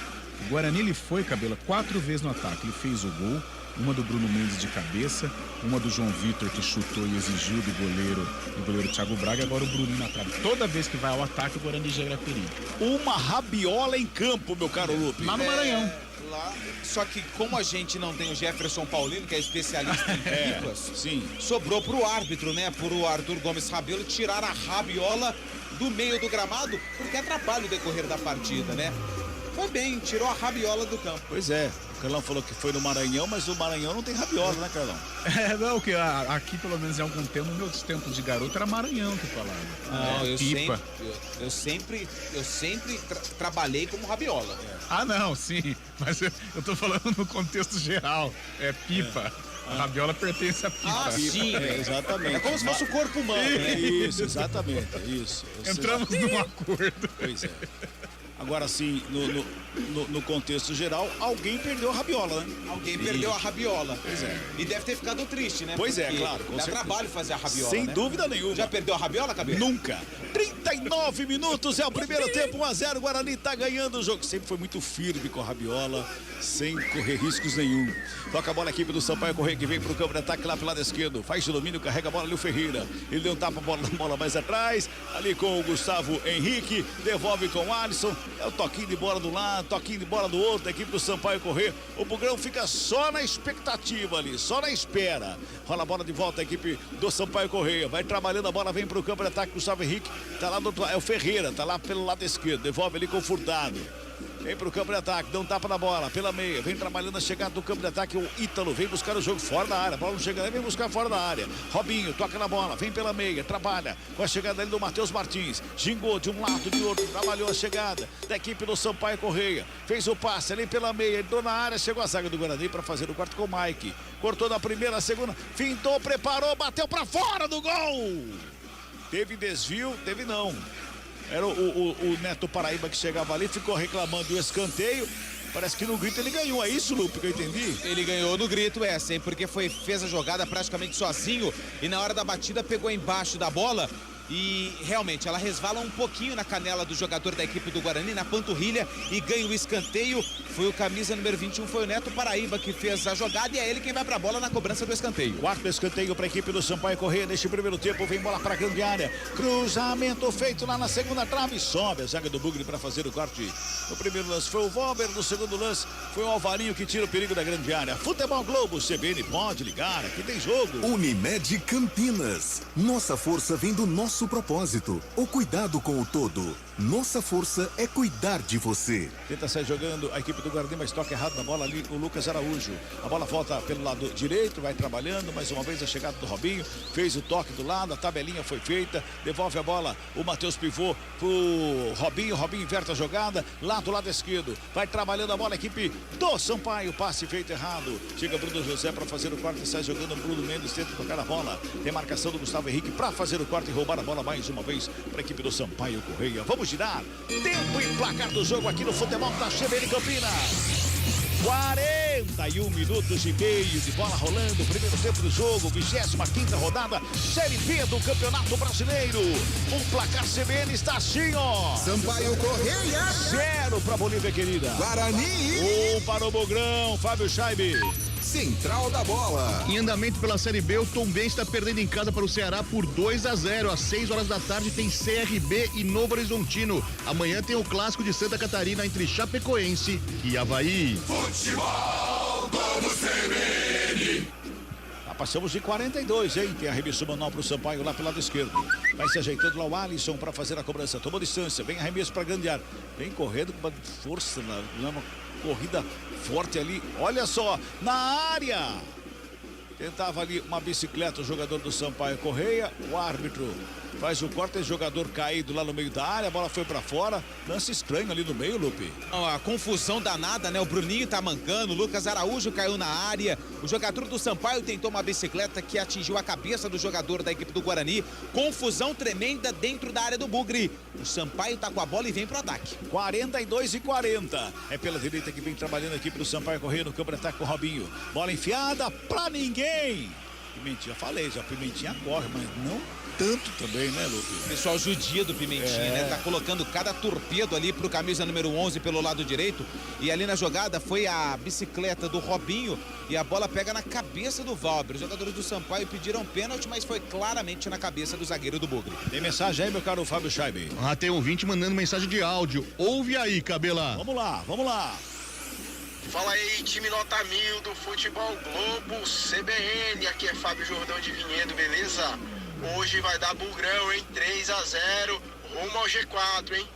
O Guarani, ele foi, Cabela, 4 vezes no ataque, ele fez o gol, uma do Bruno Mendes de cabeça, uma do João Vitor que chutou e exigiu do goleiro Thiago Braga, agora o Bruninho na trave. Toda vez que vai ao ataque, o Guarani gera perigo. Uma rabiola em campo, meu caro Lupe. Lá no Maranhão. Lá, só que como a gente não tem o Jefferson Paulino, que é especialista em pipas, sim, sobrou pro árbitro, né, pro Arthur Gomes Rabelo, tirar a rabiola do meio do gramado, porque atrapalha o decorrer da partida, né? Foi bem, tirou a rabiola do campo. Pois é, o Carlão falou que foi no Maranhão, mas o Maranhão não tem rabiola, né, Carlão? Não, que aqui pelo menos em algum tempo, no meu tempo de garoto, era Maranhão que falava. Não, pipa. Eu sempre trabalhei como rabiola. Ah, não, sim, mas eu tô falando no contexto geral, é pipa. A rabiola pertence à pipa. Ah, sim, exatamente. É como se fosse o corpo humano, né? Isso, exatamente, isso. Entramos num acordo. Pois é. Agora sim, no contexto geral, alguém perdeu a rabiola, né? Alguém perdeu a rabiola. Pois é. E deve ter ficado triste, né? Pois é, porque claro. dá trabalho fazer a rabiola, sem né? dúvida nenhuma. Já perdeu a rabiola, Cabelo? Nunca. 39 minutos é o primeiro tempo, 1-0. O Guarani tá ganhando o jogo. Sempre foi muito firme com a rabiola, sem correr riscos nenhum. Toca a bola a equipe do Sampaio Correia, que vem pro campo de ataque lá pro lado esquerdo. Faz o domínio, carrega a bola ali o Ferreira. Ele deu um tapa, bola mais atrás. Ali com o Gustavo Henrique. Devolve com o Alisson. É o toquinho de bola do lado, toquinho de bola do outro, da equipe do Sampaio Correia. O Bugrão fica só na expectativa ali, só na espera. Rola a bola de volta a equipe do Sampaio Correia. Vai trabalhando a bola, vem pro campo de ataque. Gustavo Henrique tá lá do outro lado. É o Ferreira, tá lá pelo lado esquerdo. Devolve ali com o Furtado. Vem pro campo de ataque, dá um tapa na bola, pela meia, vem trabalhando a chegada do campo de ataque, o Ítalo vem buscar o jogo fora da área, a bola não chega, vem buscar fora da área, Robinho toca na bola, vem pela meia, trabalha com a chegada ali do Matheus Martins, gingou de um lado, de outro, trabalhou a chegada da equipe do Sampaio Correia, fez o passe ali pela meia, entrou na área, chegou a zaga do Guarani para fazer o quarto com o Mike, cortou na primeira, segunda, fintou, preparou, bateu para fora do gol, teve desvio, teve não. Era o Neto Paraíba que chegava ali, ficou reclamando do escanteio. Parece que no grito ele ganhou, é isso, Lupe, que eu entendi? Ele ganhou no grito, sim, porque fez a jogada praticamente sozinho e na hora da batida pegou embaixo da bola. E realmente ela resvala um pouquinho na canela do jogador da equipe do Guarani, na panturrilha, e ganha o escanteio. Foi o camisa número 21, foi o Neto Paraíba que fez a jogada e é ele quem vai pra bola na cobrança do escanteio. Quarto escanteio para a equipe do Sampaio Correia neste primeiro tempo, vem bola para a grande área. Cruzamento feito lá na segunda trave, sobe a zaga do Bugre para fazer o corte. No primeiro lance foi o Valber, no segundo lance foi o Alvarinho que tira o perigo da grande área. Futebol Globo, CBN, pode ligar, aqui tem jogo. Unimed Campinas. Nossa força vem do nosso propósito, o cuidado com o todo. Nossa força é cuidar de você. Tenta sair jogando a equipe do Guarani, mas toca errado na bola ali o Lucas Araújo. A bola volta pelo lado direito, vai trabalhando, mais uma vez a chegada do Robinho, fez o toque do lado, a tabelinha foi feita, devolve a bola o Matheus Pivô pro Robinho, Robinho inverte a jogada, lá do lado esquerdo, vai trabalhando a bola a equipe do Sampaio, passe feito errado, chega Bruno José para fazer o corte, sai jogando Bruno Mendes, tenta tocar a bola, tem marcação do Gustavo Henrique para fazer o corte e roubar a bola mais uma vez para a equipe do Sampaio Correia. Vamos girar, tempo e placar do jogo aqui no Futebol da CBN Campinas. 40 41 minutos e meio de bola rolando, primeiro tempo do jogo, 25ª rodada, Série B do Campeonato Brasileiro. O placar CBN está assim, ó. Sampaio Correia. 0 para Bolívia querida. Guarani. 1 para o Bogrão, Fábio Scheibe. Central da Bola. Em andamento pela Série B, o Tombense está perdendo em casa para o Ceará por 2-0. Às 6 horas da tarde tem CRB e Novo Horizontino. Amanhã tem o clássico de Santa Catarina entre Chapecoense e Avaí. Futebol Globo CBN. Passamos de 42, hein? Tem arremesso manual pro Sampaio lá pelo lado esquerdo. Vai se ajeitando lá o Alisson para fazer a cobrança. Tomou distância, vem arremesso para grande área. Vem correndo com uma força, uma corrida forte ali. Olha só, na área. Tentava ali uma bicicleta o jogador do Sampaio Correia. O árbitro faz o corte, tem jogador caído lá no meio da área, a bola foi pra fora. Lance estranho ali no meio, Lupe. A confusão danada, né? O Bruninho tá mancando, o Lucas Araújo caiu na área. O jogador do Sampaio tentou uma bicicleta que atingiu a cabeça do jogador da equipe do Guarani. Confusão tremenda dentro da área do Bugre. O Sampaio tá com a bola e vem pro ataque. 42-40. É pela direita que vem trabalhando a equipe do Sampaio Correia no campo de ataque com o Robinho. Bola enfiada pra ninguém. Pimentinha, falei já, Pimentinha corre, mas não tanto também, né, Lupe? O pessoal judia do Pimentinha, né? Tá colocando cada torpedo ali pro camisa número 11 pelo lado direito. E ali na jogada foi a bicicleta do Robinho e a bola pega na cabeça do Valber. Os jogadores do Sampaio pediram pênalti, mas foi claramente na cabeça do zagueiro do Bugre. Tem mensagem aí, meu caro Fábio Scheibe? Tem um ouvinte mandando mensagem de áudio. Ouve aí, Cabela. Vamos lá, vamos lá. Fala aí, time nota 1000 do Futebol Globo CBN. Aqui é Fábio Jordão de Vinhedo, beleza? Hoje vai dar bugrão, hein? 3-0, rumo ao G4, hein?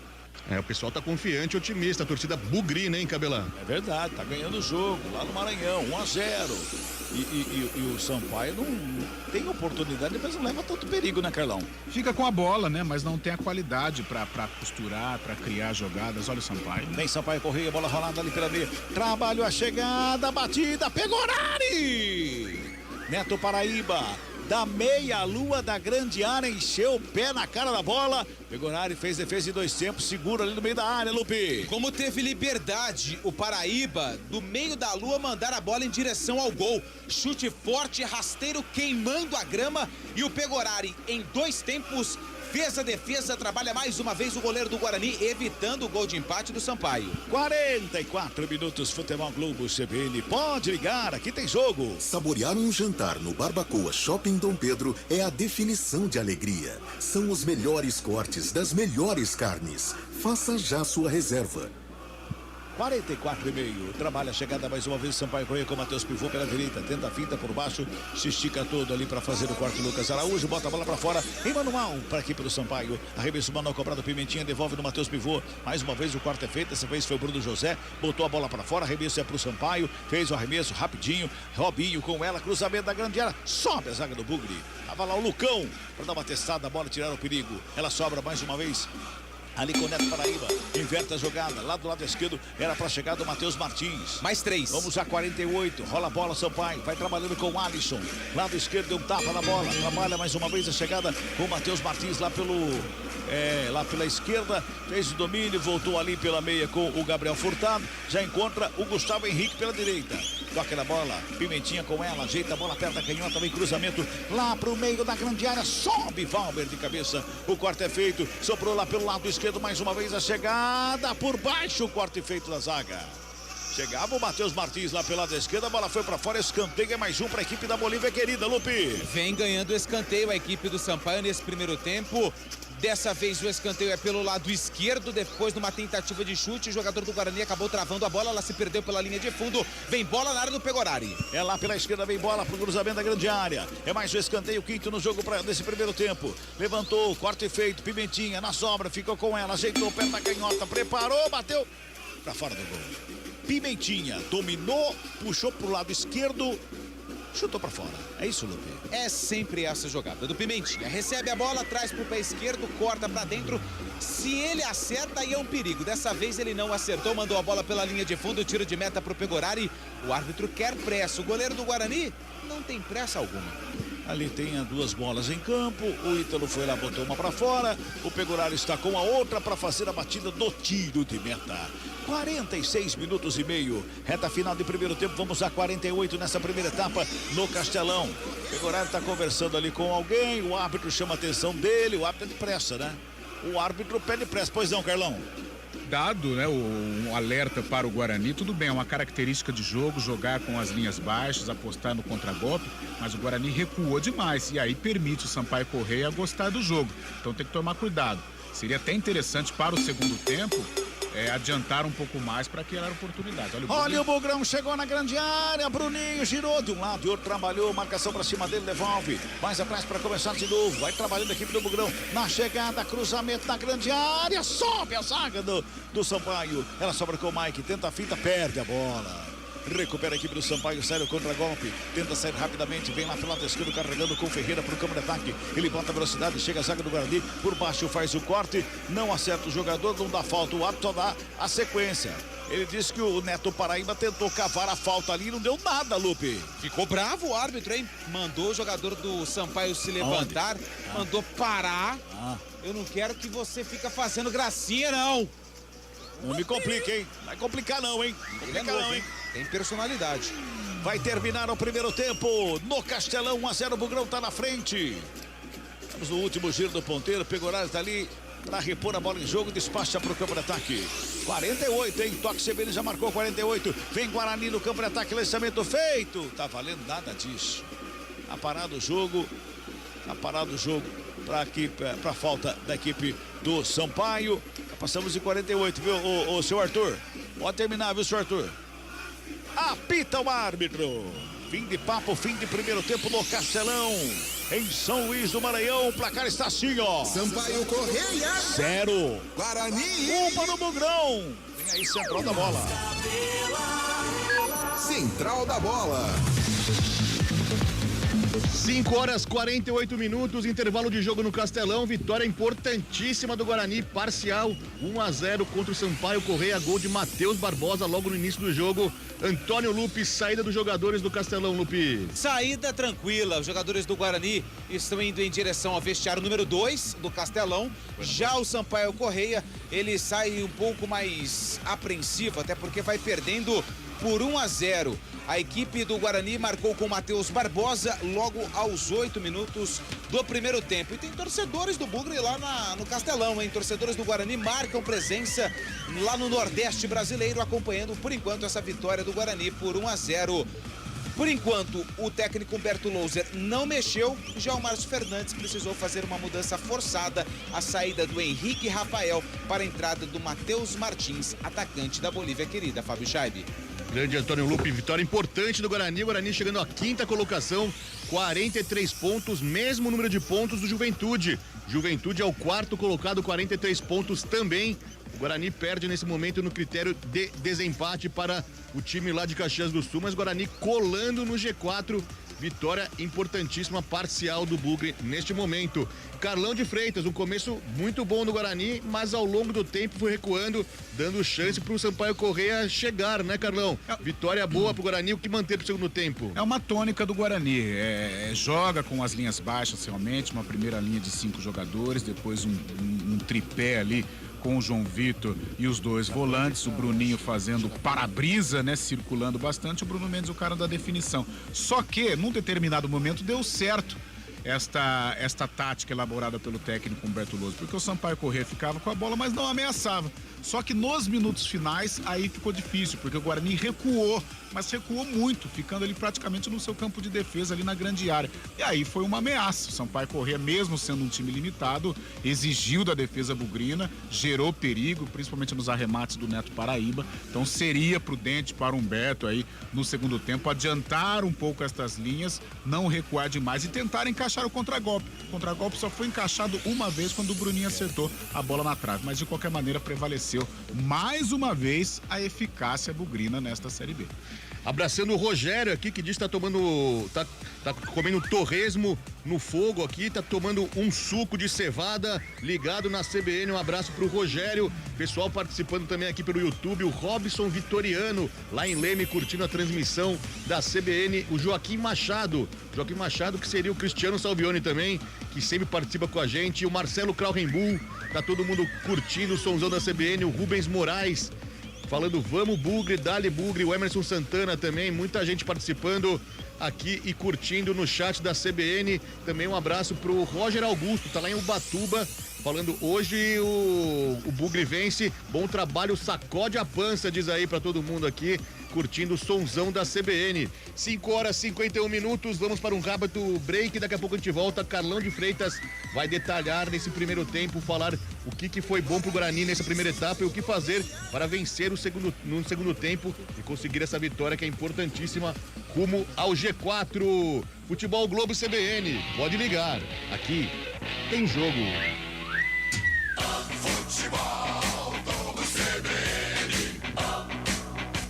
O pessoal tá confiante, otimista, a torcida bugrina, hein, Cabelão? É verdade, tá ganhando o jogo lá no Maranhão, 1-0. E o Sampaio não tem oportunidade, mas não leva tanto perigo, né, Carlão? Fica com a bola, né? Mas não tem a qualidade pra costurar, pra criar jogadas. Olha o Sampaio. Vem Sampaio Correia, bola rolada ali pela meia. Trabalho a chegada, batida, Pegorari! Neto Paraíba. Da meia-lua da grande área, encheu o pé na cara da bola. Pegorari fez defesa em 2 tempos, segura ali no meio da área, Lupe. Como teve liberdade o Paraíba, do meio da lua, mandar a bola em direção ao gol. Chute forte, rasteiro, queimando a grama. E o Pegorari, em 2 tempos, fez a defesa, trabalha mais uma vez o goleiro do Guarani, evitando o gol de empate do Sampaio. 44 minutos, Futebol Globo CBN. Pode ligar, aqui tem jogo. Saborear um jantar no Barbacoa Shopping Dom Pedro é a definição de alegria. São os melhores cortes das melhores carnes. Faça já sua reserva. 44,5. Trabalha a chegada mais uma vez. Sampaio Correia com o Matheus Pivô pela direita. Tenta a finta por baixo. Se estica todo ali para fazer o corte. Lucas Araújo bota a bola para fora. Em manual para a equipe do Sampaio. Arremesso manual cobrado. Pimentinha devolve no Matheus Pivô. Mais uma vez o corte é feito. Dessa vez foi o Bruno José. Botou a bola para fora. Arremesso é para o Sampaio. Fez o arremesso rapidinho. Robinho com ela. Cruzamento da grande área. Sobe a zaga do Bugre. Tava lá o Lucão para dar uma testada. A bola tirar o perigo. Ela sobra mais uma vez. Ali com o Neto Paraíba, inverte a jogada, lá do lado esquerdo, era para chegar do Matheus Martins. Mais 3. Vamos a 48, rola a bola Sampaio, vai trabalhando com o Alisson. Lado esquerdo deu um tapa na bola, trabalha mais uma vez a chegada com o Matheus Martins lá pela esquerda, fez o domínio, voltou ali pela meia com o Gabriel Furtado, já encontra o Gustavo Henrique pela direita. Toca na bola, Pimentinha com ela, ajeita a bola perto da canhota, vem cruzamento lá pro meio da grande área, sobe Valber de cabeça, o corte é feito, sobrou lá pelo lado esquerdo, mais uma vez a chegada por baixo, o corte feito da zaga. Chegava o Matheus Martins lá pelo lado esquerdo, a bola foi para fora, escanteio é mais um para a equipe da Bolívia querida, Lupe. Vem ganhando o escanteio a equipe do Sampaio nesse primeiro tempo. Dessa vez o escanteio é pelo lado esquerdo, depois de uma tentativa de chute, o jogador do Guarani acabou travando a bola, ela se perdeu pela linha de fundo, vem bola na área do Pegorari. É lá pela esquerda, vem bola pro cruzamento da grande área, é mais um escanteio, quinto no jogo nesse primeiro tempo, levantou, corte feito, Pimentinha na sobra, ficou com ela, ajeitou o pé na canhota, preparou, bateu pra fora do gol. Pimentinha dominou, puxou pro lado esquerdo, chutou pra fora. É isso, Lupe? É sempre essa jogada do Pimentinha. Recebe a bola, traz pro pé esquerdo, corta pra dentro. Se ele acerta, aí é um perigo. Dessa vez ele não acertou, mandou a bola pela linha de fundo, tiro de meta pro Pegorari. O árbitro quer pressa. O goleiro do Guarani não tem pressa alguma. Ali tem as duas bolas em campo. O Ítalo foi lá, botou uma para fora. O Pegoraro está com a outra para fazer a batida do tiro de meta. 46 minutos e meio. Reta final de primeiro tempo. Vamos a 48 nessa primeira etapa no Castelão. O Pegoraro está conversando ali com alguém. O árbitro chama a atenção dele. O árbitro é de pressa, né? O árbitro pede pressa. Pois não, Carlão? Dado, né, um alerta para o Guarani, tudo bem, é uma característica de jogo, jogar com as linhas baixas, apostar no contragolpe, mas o Guarani recuou demais e aí permite o Sampaio Corrêa gostar do jogo. Então tem que tomar cuidado. Seria até interessante para o segundo tempo adiantar um pouco mais para criar oportunidade. Olha o Bugrão, chegou na grande área, Bruninho girou de um lado e outro, trabalhou, marcação para cima dele, devolve, mais atrás para começar de novo, vai trabalhando a equipe do Bugrão, na chegada, cruzamento na grande área, sobe a zaga do Sampaio, ela sobra com o Mike, tenta a finta, perde a bola. Recupera a equipe do Sampaio, sai o contra-golpe, tenta sair rapidamente, vem lá pelo lado esquerdo, carregando com o Ferreira para o campo de ataque. Ele bota a velocidade, chega a zaga do Guarani, por baixo faz o corte, não acerta o jogador, não dá falta, o árbitro dá a sequência. Ele disse que o Neto Paraíba tentou cavar a falta ali e não deu nada, Lupe. Ficou bravo o árbitro, hein? Mandou o jogador do Sampaio se levantar, mandou parar. Eu não quero que você fique fazendo gracinha, não. Não me complique, hein? Vai complicar não, hein? Complica não, hein? Tem personalidade. Vai terminar o primeiro tempo no Castelão, 1-0, o Bugrão tá na frente. Estamos no último giro do ponteiro, Pegoraro tá ali para repor a bola em jogo, despacha para o campo de ataque. 48, hein? Toque CBN já marcou 48. Vem Guarani no campo de ataque, lançamento feito. Tá valendo nada disso. Tá parado o jogo. Tá parado o jogo para falta da equipe do Sampaio. Passamos de 48, viu, o seu Arthur? Pode terminar, viu, seu Arthur? Apita o árbitro. Fim de papo, fim de primeiro tempo no Castelão. Em São Luís do Maranhão, o placar está assim, ó. Sampaio Corrêa 0. Guarani 1 para o Bugrão. Vem aí, central da bola. Central da bola. 5 horas 48 minutos, intervalo de jogo no Castelão, vitória importantíssima do Guarani, parcial 1-0 contra o Sampaio Corrêa, gol de Matheus Barbosa logo no início do jogo. Antônio Lupe, saída dos jogadores do Castelão, Lupe. Saída tranquila, os jogadores do Guarani estão indo em direção ao vestiário número 2 do Castelão. Já o Sampaio Corrêa, ele sai um pouco mais apreensivo, até porque vai perdendo por 1-0. A equipe do Guarani marcou com o Matheus Barbosa logo aos 8 minutos do primeiro tempo. E tem torcedores do Bugre lá no Castelão, hein? Torcedores do Guarani marcam presença lá no Nordeste brasileiro, acompanhando por enquanto essa vitória do Guarani por 1-0. Por enquanto, o técnico Humberto Louser não mexeu, já o Márcio Fernandes precisou fazer uma mudança forçada, a saída do Henrique Rafael para a entrada do Matheus Martins, atacante da Bolívia querida, Fábio Scheibe. Grande Antônio Lupe, vitória importante do Guarani, o Guarani chegando à 5ª colocação, 43 pontos, mesmo número de pontos do Juventude. Juventude é o 4º colocado, 43 pontos também. O Guarani perde nesse momento no critério de desempate para o time lá de Caxias do Sul, mas o Guarani colando no G4, vitória importantíssima, parcial do Bugre neste momento. Carlão de Freitas, um começo muito bom do Guarani, mas ao longo do tempo foi recuando, dando chance para o Sampaio Corrêa chegar, né, Carlão? Vitória boa para o Guarani, o que manter para o segundo tempo? É uma tônica do Guarani, joga com as linhas baixas realmente, uma primeira linha de 5 jogadores, depois um tripé ali com o João Vitor e os 2 volantes, o Bruninho fazendo para-brisa, né, circulando bastante, o Bruno Mendes o cara da definição. Só que, num determinado momento, deu certo esta tática elaborada pelo técnico Humberto Louser, porque o Sampaio Corrêa ficava com a bola, mas não ameaçava. Só que nos minutos finais, aí ficou difícil, porque o Guarani recuou, mas recuou muito, ficando ali praticamente no seu campo de defesa, ali na grande área. E aí foi uma ameaça. O Sampaio Corrêa, mesmo sendo um time limitado, exigiu da defesa bugrina, gerou perigo, principalmente nos arremates do Neto Paraíba. Então seria prudente para o Humberto aí, no segundo tempo, adiantar um pouco estas linhas, não recuar demais e tentar encaixar o contragolpe. O contragolpe só foi encaixado uma vez quando o Bruninho acertou a bola na trave, mas de qualquer maneira prevaleceu mais uma vez a eficácia bugrina nesta Série B. Abraçando o Rogério aqui, que diz que tá comendo torresmo no fogo aqui, tá tomando um suco de cevada, ligado na CBN. Um abraço pro Rogério, pessoal participando também aqui pelo YouTube, o Robson Vitoriano, lá em Leme, curtindo a transmissão da CBN, o Joaquim Machado, que seria o Cristiano Salvione também, que sempre participa com a gente, o Marcelo Krauhenbull, tá todo mundo curtindo o somzão da CBN, o Rubens Moraes, falando vamos Bugre, dale Bugre, o Emerson Santana também, muita gente participando aqui e curtindo no chat da CBN. Também um abraço pro Roger Augusto, tá lá em Ubatuba, falando hoje o Bugre vence, bom trabalho, sacode a pança, diz aí pra todo mundo aqui, curtindo o sonzão da CBN. 5h51, vamos para um rápido break, daqui a pouco a gente volta. Carlão de Freitas vai detalhar nesse primeiro tempo, falar o que foi bom pro Guarani nessa primeira etapa e o que fazer para vencer no segundo tempo e conseguir essa vitória que é importantíssima rumo ao G4. Futebol Globo CBN, pode ligar, aqui tem jogo. Futebol Globo CBN.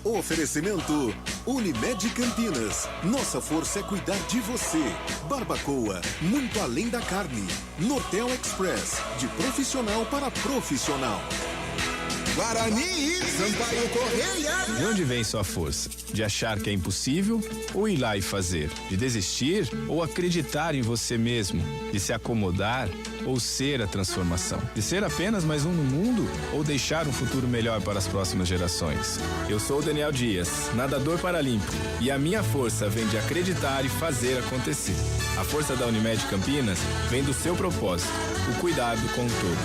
Oferecimento Unimed Campinas. Nossa força é cuidar de você. Barbacoa, muito além da carne. Nortel Express, de profissional para profissional. Guarani, Sampaio Correia. De onde vem sua força? De achar que é impossível ou ir lá e fazer? De desistir ou acreditar em você mesmo? De se acomodar ou ser a transformação? De ser apenas mais um no mundo ou deixar um futuro melhor para as próximas gerações? Eu sou o Daniel Dias, nadador paralímpico, e a minha força vem de acreditar e fazer acontecer. A força da Unimed Campinas vem do seu propósito, o cuidado com o todo.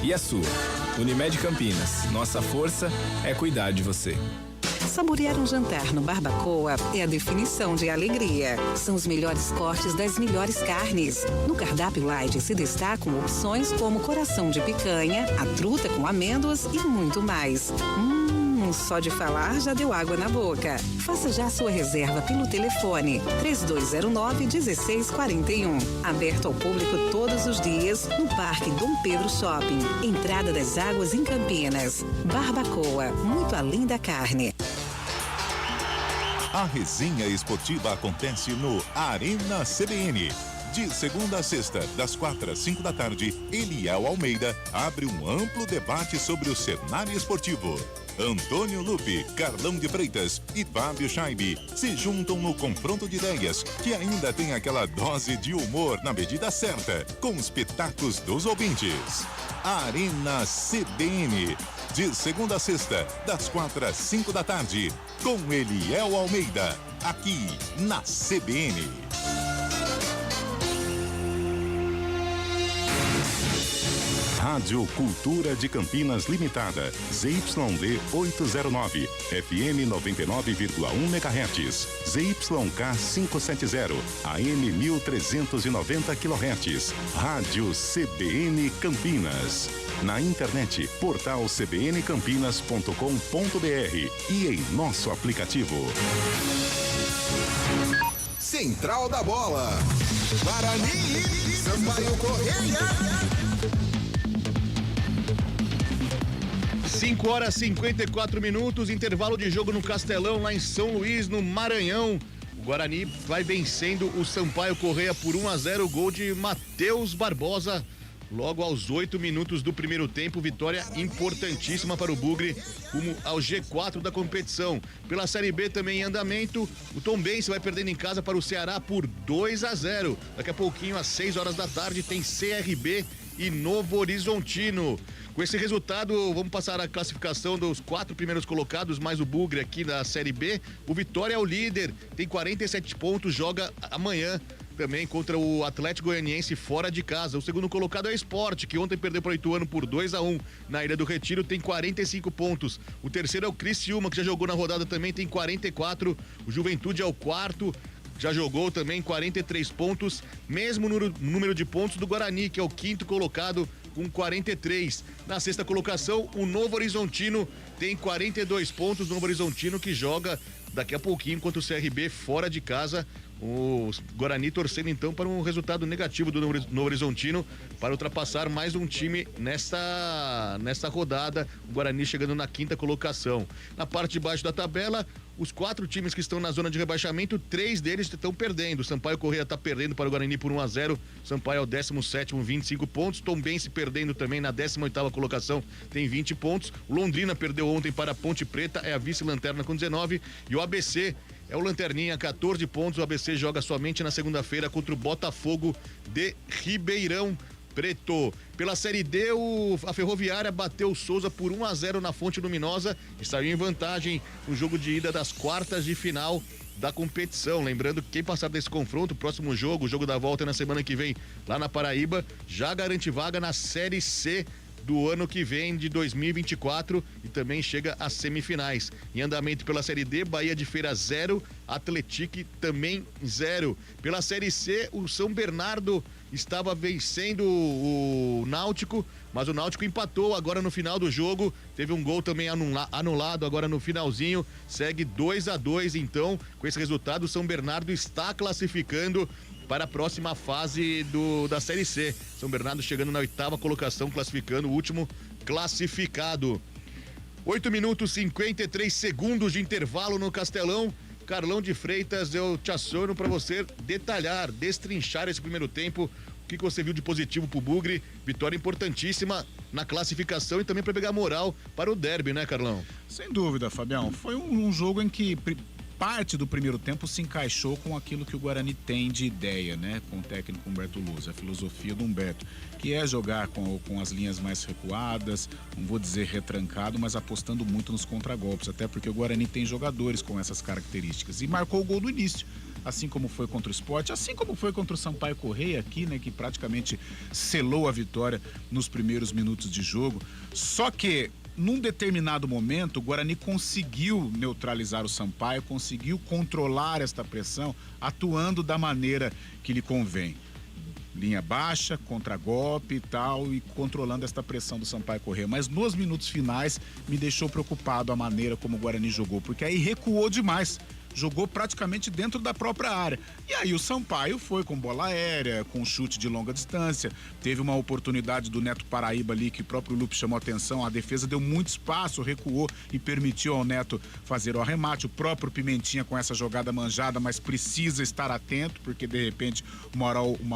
E a sua? Unimed Campinas, nossa força é cuidar de você. Saborear um jantar no Barbacoa é a definição de alegria. São os melhores cortes das melhores carnes. No cardápio light se destacam opções como coração de picanha, a truta com amêndoas e muito mais. Só de falar já deu água na boca. Faça já sua reserva pelo telefone 3209-1641. Aberto ao público todos os dias no Parque Dom Pedro Shopping. Entrada das Águas em Campinas. Barbacoa, muito além da carne. A resenha esportiva acontece no Arena CBN. De segunda a sexta, das 4 às 5 da tarde, Eliel Almeida abre um amplo debate sobre o cenário esportivo. Antônio Lupe, Carlão de Freitas e Fábio Scheibe se juntam no confronto de ideias, que ainda tem aquela dose de humor na medida certa, com os pitacos dos ouvintes. Arena CBN, de segunda a sexta, das 4 às 5 da tarde, com Eliel Almeida, aqui na CBN. Rádio Cultura de Campinas Limitada, ZYD 809, FM 99,1 MHz, ZYK 570, AM 1390 kHz, Rádio CBN Campinas. Na internet, portal cbncampinas.com.br e em nosso aplicativo. Central da Bola. Guarani, Sampaio Correia. 5h54, intervalo de jogo no Castelão, lá em São Luís, no Maranhão. O Guarani vai vencendo o Sampaio Correia por 1-0, gol de Matheus Barbosa. Logo aos 8 minutos do primeiro tempo, vitória importantíssima para o Bugre, rumo ao G4 da competição. Pela Série B também em andamento, o Tombense vai perdendo em casa para o Ceará por 2-0. Daqui a pouquinho, às 6 horas da tarde, tem CRB e Novo Horizontino. Com esse resultado, vamos passar a classificação dos 4 primeiros colocados, mais o Bugre aqui na Série B. O Vitória é o líder, tem 47 pontos, joga amanhã também contra o Atlético Goianiense fora de casa. O segundo colocado é o Sport, que ontem perdeu para o Ituano por 2-1 na Ilha do Retiro, tem 45 pontos. O terceiro é o Criciúma, que já jogou na rodada também, tem 44. O Juventude é o quarto, já jogou também 43 pontos, mesmo no número de pontos do Guarani, que é o quinto colocado, com 43. Na sexta colocação, o Novo Horizontino tem 42 pontos. O Novo Horizontino que joga daqui a pouquinho contra o CRB fora de casa. O Guarani torcendo então para um resultado negativo do Novo Horizontino para ultrapassar mais um time nesta rodada. O Guarani chegando na quinta colocação. Na parte de baixo da tabela, os 4 times que estão na zona de rebaixamento, 3 deles estão perdendo. O Sampaio Corrêa está perdendo para o Guarani por 1-0. Sampaio é o 17º, 25 pontos. Tombense perdendo também na 18ª colocação, tem 20 pontos. O Londrina perdeu ontem para a Ponte Preta, é a vice-lanterna com 19. E o ABC é o lanterninha, 14 pontos. O ABC joga somente na segunda-feira contra o Botafogo de Ribeirão Preto. Pela Série D, a Ferroviária bateu o Souza por 1-0 na Fonte Luminosa e saiu em vantagem no jogo de ida das quartas de final da competição. Lembrando que quem passar desse confronto, o próximo jogo, o jogo da volta é na semana que vem, lá na Paraíba, já garante vaga na Série C do ano que vem, de 2024, e também chega às semifinais. Em andamento pela Série D, Bahia de Feira 0, Atlético também 0. Pela Série C, o São Bernardo estava vencendo o Náutico, mas o Náutico empatou agora no final do jogo, teve um gol também anulado agora no finalzinho, segue 2-2, então, com esse resultado, o São Bernardo está classificando para a próxima fase da Série C. São Bernardo chegando na 8ª colocação, classificando o último classificado. 8 minutos e 53 segundos de intervalo no Castelão. Carlão de Freitas, eu te aciono para você detalhar, destrinchar esse primeiro tempo. O que você viu de positivo pro Bugre? Vitória importantíssima na classificação e também para pegar moral para o derby, né, Carlão? Sem dúvida, Fabião. Foi um jogo em que parte do primeiro tempo se encaixou com aquilo que o Guarani tem de ideia, né? Com o técnico Humberto Luz, a filosofia do Humberto, que é jogar com as linhas mais recuadas, não vou dizer retrancado, mas apostando muito nos contragolpes, até porque o Guarani tem jogadores com essas características. E marcou o gol no início, assim como foi contra o Sport, assim como foi contra o Sampaio Corrêa aqui, né? Que praticamente selou a vitória nos primeiros minutos de jogo. Só que num determinado momento, o Guarani conseguiu neutralizar o Sampaio, conseguiu controlar esta pressão, atuando da maneira que lhe convém. Linha baixa, contragolpe e tal, e controlando esta pressão do Sampaio Corrêa. Mas nos minutos finais, me deixou preocupado a maneira como o Guarani jogou, porque aí recuou demais. Jogou praticamente dentro da própria área. E aí o Sampaio foi com bola aérea, com chute de longa distância. Teve uma oportunidade do Neto Paraíba ali que o próprio Lupe chamou a atenção. A defesa deu muito espaço, recuou e permitiu ao Neto fazer o arremate. O próprio Pimentinha com essa jogada manjada, mas precisa estar atento, porque de repente, uma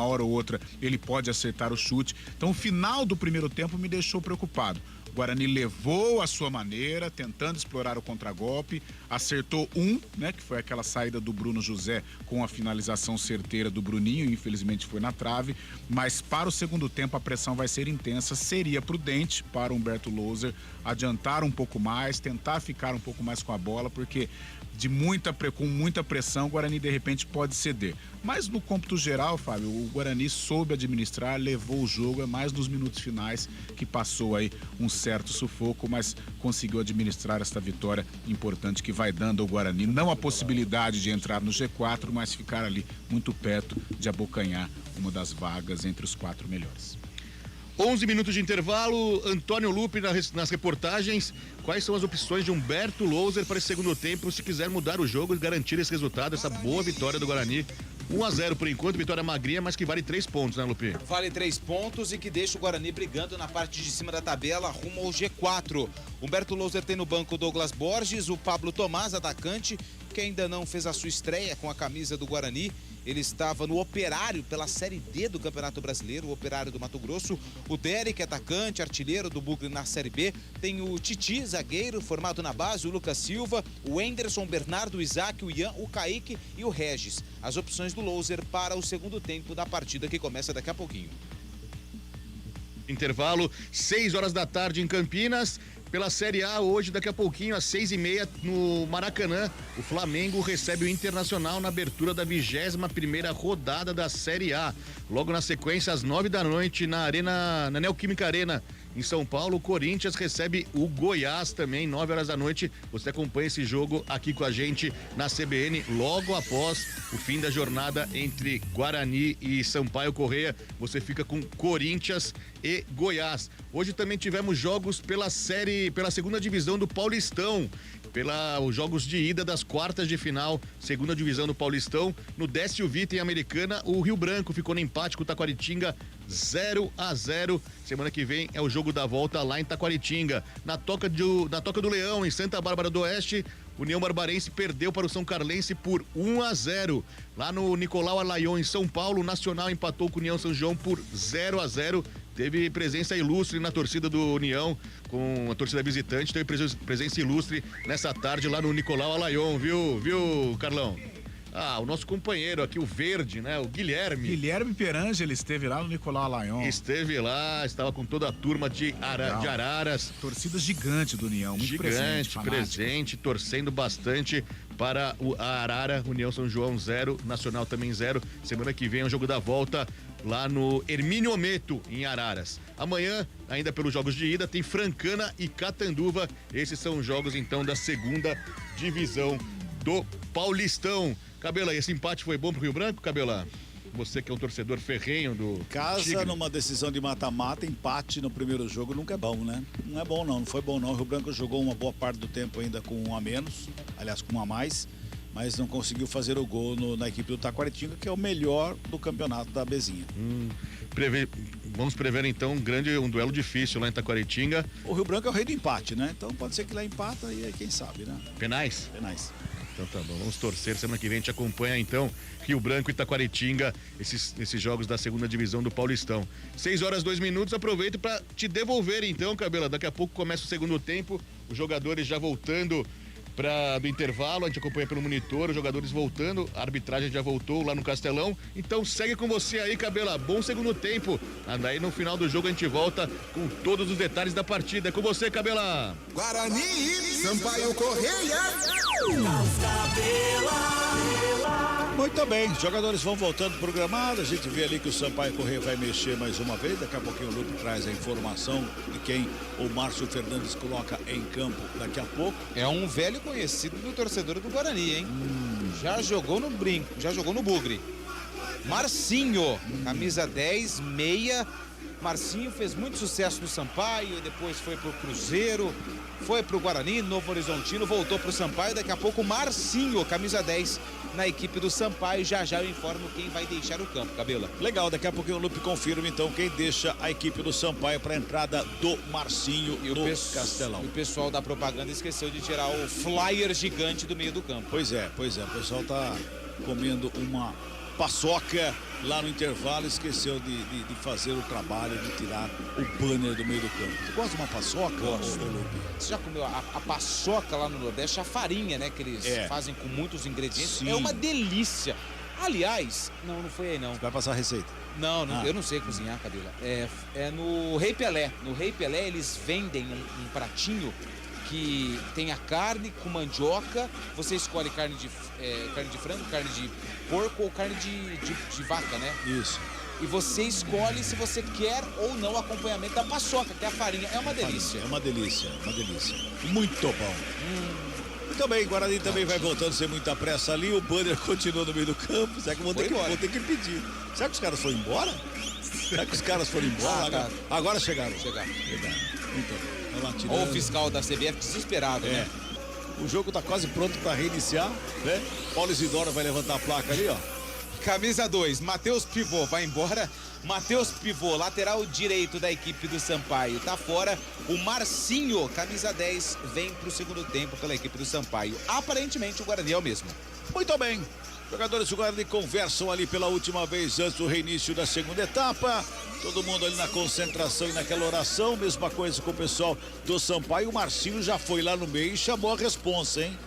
hora ou outra, ele pode acertar o chute. Então o final do primeiro tempo me deixou preocupado. O Guarani levou a sua maneira, tentando explorar o contragolpe, acertou né, que foi aquela saída do Bruno José com a finalização certeira do Bruninho, infelizmente foi na trave, mas para o segundo tempo a pressão vai ser intensa, seria prudente para o Humberto Louser adiantar um pouco mais, tentar ficar um pouco mais com a bola, porque com muita pressão, o Guarani de repente pode ceder. Mas no cômputo geral, Fábio, o Guarani soube administrar, levou o jogo, é mais nos minutos finais que passou aí um certo sufoco, mas conseguiu administrar esta vitória importante que vai dando ao Guarani, não a possibilidade de entrar no G4, mas ficar ali muito perto de abocanhar uma das vagas entre os 4 melhores. 11 minutos de intervalo, Antônio Lupe nas reportagens. Quais são as opções de Humberto Louser para esse segundo tempo, se quiser mudar o jogo e garantir esse resultado, essa boa vitória do Guarani? 1-0 por enquanto, vitória magrinha, mas que vale 3 pontos, né, Lupe? Vale 3 pontos e que deixa o Guarani brigando na parte de cima da tabela rumo ao G4. Humberto Louser tem no banco o Douglas Borges, o Pablo Tomás, atacante, que ainda não fez a sua estreia com a camisa do Guarani. Ele estava no Operário pela Série D do Campeonato Brasileiro, o Operário do Mato Grosso. O Derek, atacante, artilheiro do Bugre na Série B. Tem o Titi, zagueiro, formado na base, o Lucas Silva, o Enderson, Bernardo, o Isaac, o Ian, o Kaique e o Regis. As opções do Louser para o segundo tempo da partida que começa daqui a pouquinho. Intervalo, 6 horas da tarde em Campinas. Pela Série A, hoje, daqui a pouquinho, às 6h30, no Maracanã, o Flamengo recebe o Internacional na abertura da 21ª rodada da Série A. Logo na sequência, às 9 da noite, na Neoquímica Arena, em São Paulo, o Corinthians recebe o Goiás também, 9 horas da noite. Você acompanha esse jogo aqui com a gente na CBN, logo após o fim da jornada entre Guarani e Sampaio Corrêa. Você fica com Corinthians e Goiás. Hoje também tivemos jogos pela segunda divisão do Paulistão, os jogos de ida das quartas de final, segunda divisão do Paulistão. No Décio Vita em Americana, o Rio Branco ficou no empate com o Taquaritinga 0-0. Semana que vem é o jogo da volta lá em Taquaritinga. Na Toca do Leão, em Santa Bárbara do Oeste, União Barbarense perdeu para o São Carlense por 1-0. Lá no Nicolau Alaion, em São Paulo, o Nacional empatou com o União São João por 0-0. Teve presença ilustre na torcida do União, com a torcida visitante. Teve presença ilustre nessa tarde lá no Nicolau Alaion, viu, Carlão? O nosso companheiro aqui, o Verde, né? O Guilherme. Guilherme Perangeli esteve lá no Nicolau Alaion. Esteve lá, estava com toda a turma de Araras. Torcida gigante do União, muito presente, torcendo bastante para a Arara. União São João 0, Nacional também 0. Semana que vem é o jogo da volta lá no Hermínio Ometo, em Araras. Amanhã, ainda pelos jogos de ida, tem Francana e Catanduva. Esses são os jogos, então, da segunda divisão do Paulistão. Cabela, esse empate foi bom pro Rio Branco, Cabela? Você que é um torcedor ferrenho do Casa Tigre. Numa decisão de mata-mata, empate no primeiro jogo nunca é bom, né? Não é bom não foi bom não. O Rio Branco jogou uma boa parte do tempo ainda com um a menos, aliás com um a mais, mas não conseguiu fazer o gol na equipe do Taquaritinga, que é o melhor do campeonato da Bezinha. Vamos prever então um duelo difícil lá em Taquaritinga. O Rio Branco é o rei do empate, né? Então pode ser que lá empata e aí quem sabe, né? Penais? Penais. Então tá bom, vamos torcer. Semana que vem a gente acompanha então Rio Branco e Taquaritinga, esses jogos da segunda divisão do Paulistão. 6h02, aproveito para te devolver então, Cabela. Daqui a pouco começa o segundo tempo, os jogadores já voltando do intervalo, a gente acompanha pelo monitor, os jogadores voltando, a arbitragem já voltou lá no Castelão. Então segue com você aí, Cabela. Bom segundo tempo. Daí no final do jogo a gente volta com todos os detalhes da partida. É com você, Cabela. Guarani, Sampaio Correia. Muito bem, os jogadores vão voltando pro gramado. A gente vê ali que o Sampaio Correia vai mexer mais uma vez. Daqui a pouquinho o Lupe traz a informação de quem o Márcio Fernandes coloca em campo daqui a pouco. É um velho conhecido do torcedor do Guarani, hein? Já jogou no brinco, já jogou no bugre. Marcinho, camisa 10, meia. Marcinho fez muito sucesso no Sampaio, depois foi pro Cruzeiro, foi pro Guarani, Novo Horizontino, voltou pro Sampaio. Daqui a pouco Marcinho, camisa 10, na equipe do Sampaio. Já eu informo quem vai deixar o campo, Cabela. Legal, daqui a pouquinho o Lupe confirma então quem deixa a equipe do Sampaio para a entrada do Marcinho e do Castelão. E o pessoal da propaganda esqueceu de tirar o flyer gigante do meio do campo. Pois é, o pessoal tá comendo uma paçoca lá no intervalo, esqueceu de fazer o trabalho de tirar o banner do meio do campo. Você gosta de uma paçoca? Gosto. Você já comeu a paçoca lá no Nordeste? A farinha, né, que eles fazem com muitos ingredientes. Sim. É uma delícia. Aliás, não foi aí não. Você vai passar a receita? Não, eu não sei cozinhar, Cabela. É no Rei Pelé. No Rei Pelé eles vendem um pratinho que tem a carne com mandioca. Você escolhe carne de frango, carne de porco ou carne de vaca, né? Isso. E você escolhe se você quer ou não o acompanhamento da paçoca, que é a farinha. É uma delícia. É uma delícia. Muito bom. Muito bem, Guarani também vai voltando sem muita pressa ali. O banner continua no meio do campo. Será que vou ter que pedir? Será que os caras foram embora? Agora chegaram. Então. Olha o fiscal da CBF desesperado, né? O jogo tá quase pronto para reiniciar, né? Paulo Isidoro vai levantar a placa ali, ó. Camisa 2, Matheus Pivô vai embora. Matheus Pivô, lateral direito da equipe do Sampaio, tá fora. O Marcinho, camisa 10, vem pro segundo tempo pela equipe do Sampaio. Aparentemente o Guarani é o mesmo. Muito bem. Jogadores do Guarani conversam ali pela última vez antes do reinício da segunda etapa. Todo mundo ali na concentração e naquela oração. Mesma coisa com o pessoal do Sampaio. O Marcinho já foi lá no meio e chamou a responsa, hein?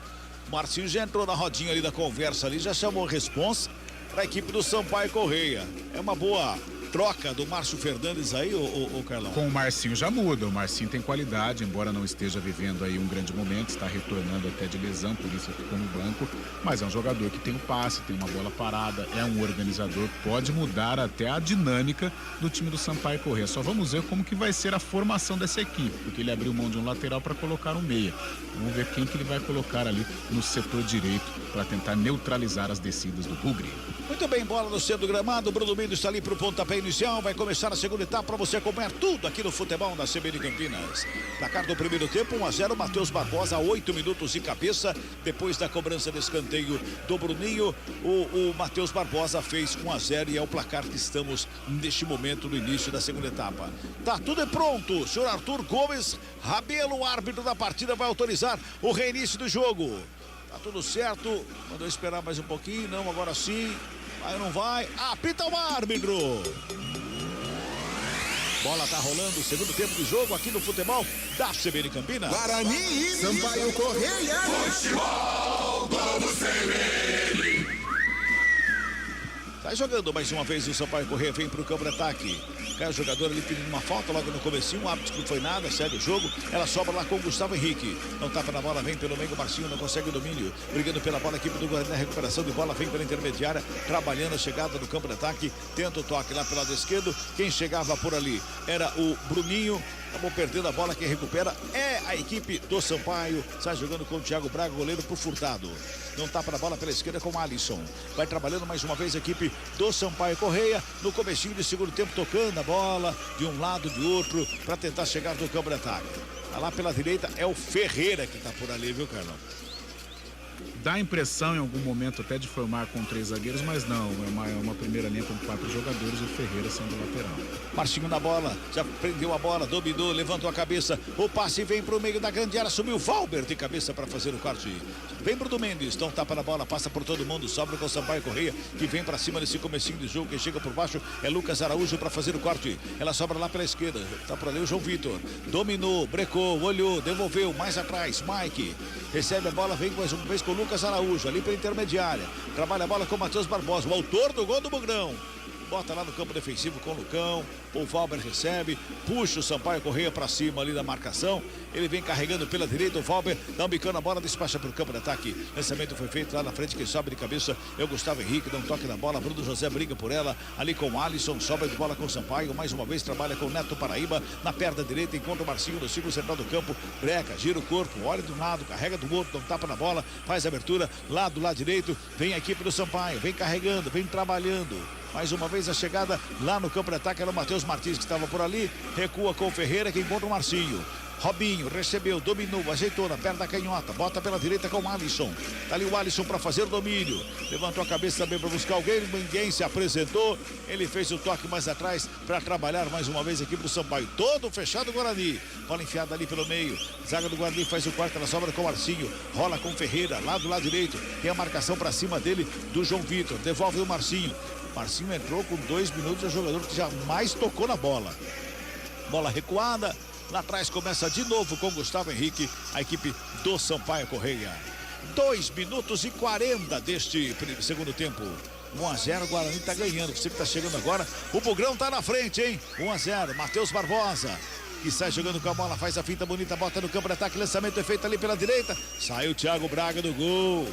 O Marcinho já entrou na rodinha ali da conversa ali, já chamou a responsa para a equipe do Sampaio Correia. É uma boa troca do Márcio Fernandes aí, o Carlão? Com o Marcinho já muda, o Marcinho tem qualidade, embora não esteja vivendo aí um grande momento, está retornando até de lesão, por isso ficou no banco, mas é um jogador que tem um passe, tem uma bola parada, é um organizador, pode mudar até a dinâmica do time do Sampaio Correia. Só vamos ver como que vai ser a formação dessa equipe, porque ele abriu mão de um lateral para colocar um meia. Vamos ver quem que ele vai colocar ali no setor direito para tentar neutralizar as descidas do Bugre. Muito bem, bola no centro do gramado, o Bruno Mendes está ali para o pontapé inicial, vai começar a segunda etapa para você acompanhar tudo aqui no futebol da CBN Campinas. Placar do primeiro tempo, 1-0, Matheus Barbosa, 8 minutos de cabeça. Depois da cobrança de escanteio do Bruninho, o Matheus Barbosa fez 1-0 e é o placar que estamos neste momento no início da segunda etapa. Tá tudo pronto. O senhor Arthur Gomes Rabelo, o árbitro da partida, vai autorizar o reinício do jogo. Tá tudo certo. Mandou esperar mais um pouquinho. Não, agora sim. Vai ou não vai? Apita o árbitro. Bola tá rolando, segundo tempo de jogo aqui no futebol da CBN Campinas. Guarani e Sampaio Correia. Futebol Globo CBN. Tá jogando mais uma vez o Sampaio Correia, vem pro campo de ataque. Cai o jogador ali pedindo uma falta logo no comecinho, o árbitro não foi nada, segue o jogo. Ela sobra lá com o Gustavo Henrique. Não tapa na bola, vem pelo meio, o Marcinho não consegue o domínio. Brigando pela bola, a equipe do Guarani na recuperação de bola, vem pela intermediária, trabalhando a chegada do campo de ataque. Tenta o toque lá pelo lado esquerdo. Quem chegava por ali era o Bruninho. Acabou perdendo a bola, quem recupera é a equipe do Sampaio. Sai jogando com o Thiago Braga, goleiro pro Furtado. Não tapa na bola pela esquerda com o Alisson. Vai trabalhando mais uma vez a equipe do Sampaio Correia. No comecinho de segundo tempo, tocando a bola de um lado, de outro, para tentar chegar no campo de ataque. Tá lá pela direita, é o Ferreira que tá por ali, viu, Carlão? Dá a impressão em algum momento até de formar com 3 zagueiros, mas não, é uma primeira linha com 4 jogadores e o Ferreira sendo lateral. Marcinho na bola, já prendeu a bola, dominou, levantou a cabeça, o passe vem pro meio da grande área, subiu o Valber de cabeça para fazer o corte. Vem Bruno Mendes, então tapa na bola, passa por todo mundo, sobra com o Sampaio Correia, que vem para cima desse comecinho de jogo, quem chega por baixo é Lucas Araújo para fazer o corte. Ela sobra lá pela esquerda, tá por ali o João Vitor, dominou, brecou, olhou, devolveu, mais atrás, Mike, recebe a bola, vem mais uma vez com o Lucas Araújo, ali pela intermediária, trabalha a bola com o Matheus Barbosa, o autor do gol do Bugrão. Bota lá no campo defensivo com o Lucão, o Valber recebe, puxa o Sampaio Correia para cima ali da marcação, ele vem carregando pela direita, o Valber dá um bicão na bola, despacha para o campo de ataque, lançamento foi feito lá na frente, quem sobe de cabeça é o Gustavo Henrique, dá um toque na bola, Bruno José briga por ela, ali com o Alisson, sobra de bola com o Sampaio, mais uma vez trabalha com o Neto Paraíba, na perna direita, encontra o Marcinho no círculo central do campo, breca, gira o corpo, olha de um lado, carrega do outro, dá um tapa na bola, faz a abertura, lá do lado direito, vem a equipe do Sampaio, vem carregando, vem trabalhando. Mais uma vez a chegada lá no campo de ataque era o Matheus Martins que estava por ali. Recua com o Ferreira que encontra o Marcinho. Robinho recebeu, dominou, ajeitou na perna da canhota. Bota pela direita com o Alisson. Tá ali o Alisson para fazer o domínio. Levantou a cabeça também para buscar alguém. Ninguém se apresentou. Ele fez o toque mais atrás para trabalhar mais uma vez a equipe do Sampaio. Todo fechado o Guarani. Bola enfiada ali pelo meio. Zaga do Guarani faz o quarto, ela sobra com o Marcinho. Rola com o Ferreira, lá do lado direito. Tem a marcação para cima dele do João Vitor. Devolve o Marcinho. Marcinho entrou com 2 minutos, é o jogador que jamais tocou na bola. Bola recuada, lá atrás começa de novo com Gustavo Henrique, a equipe do Sampaio Correia. 2 minutos e 40 deste segundo tempo. 1-0, o Guarani tá ganhando. Você que tá chegando agora, o Bugrão tá na frente, hein? 1-0, Matheus Barbosa, que sai jogando com a bola, faz a finta bonita, bota no campo de ataque, lançamento é feito ali pela direita. Sai o Thiago Braga do gol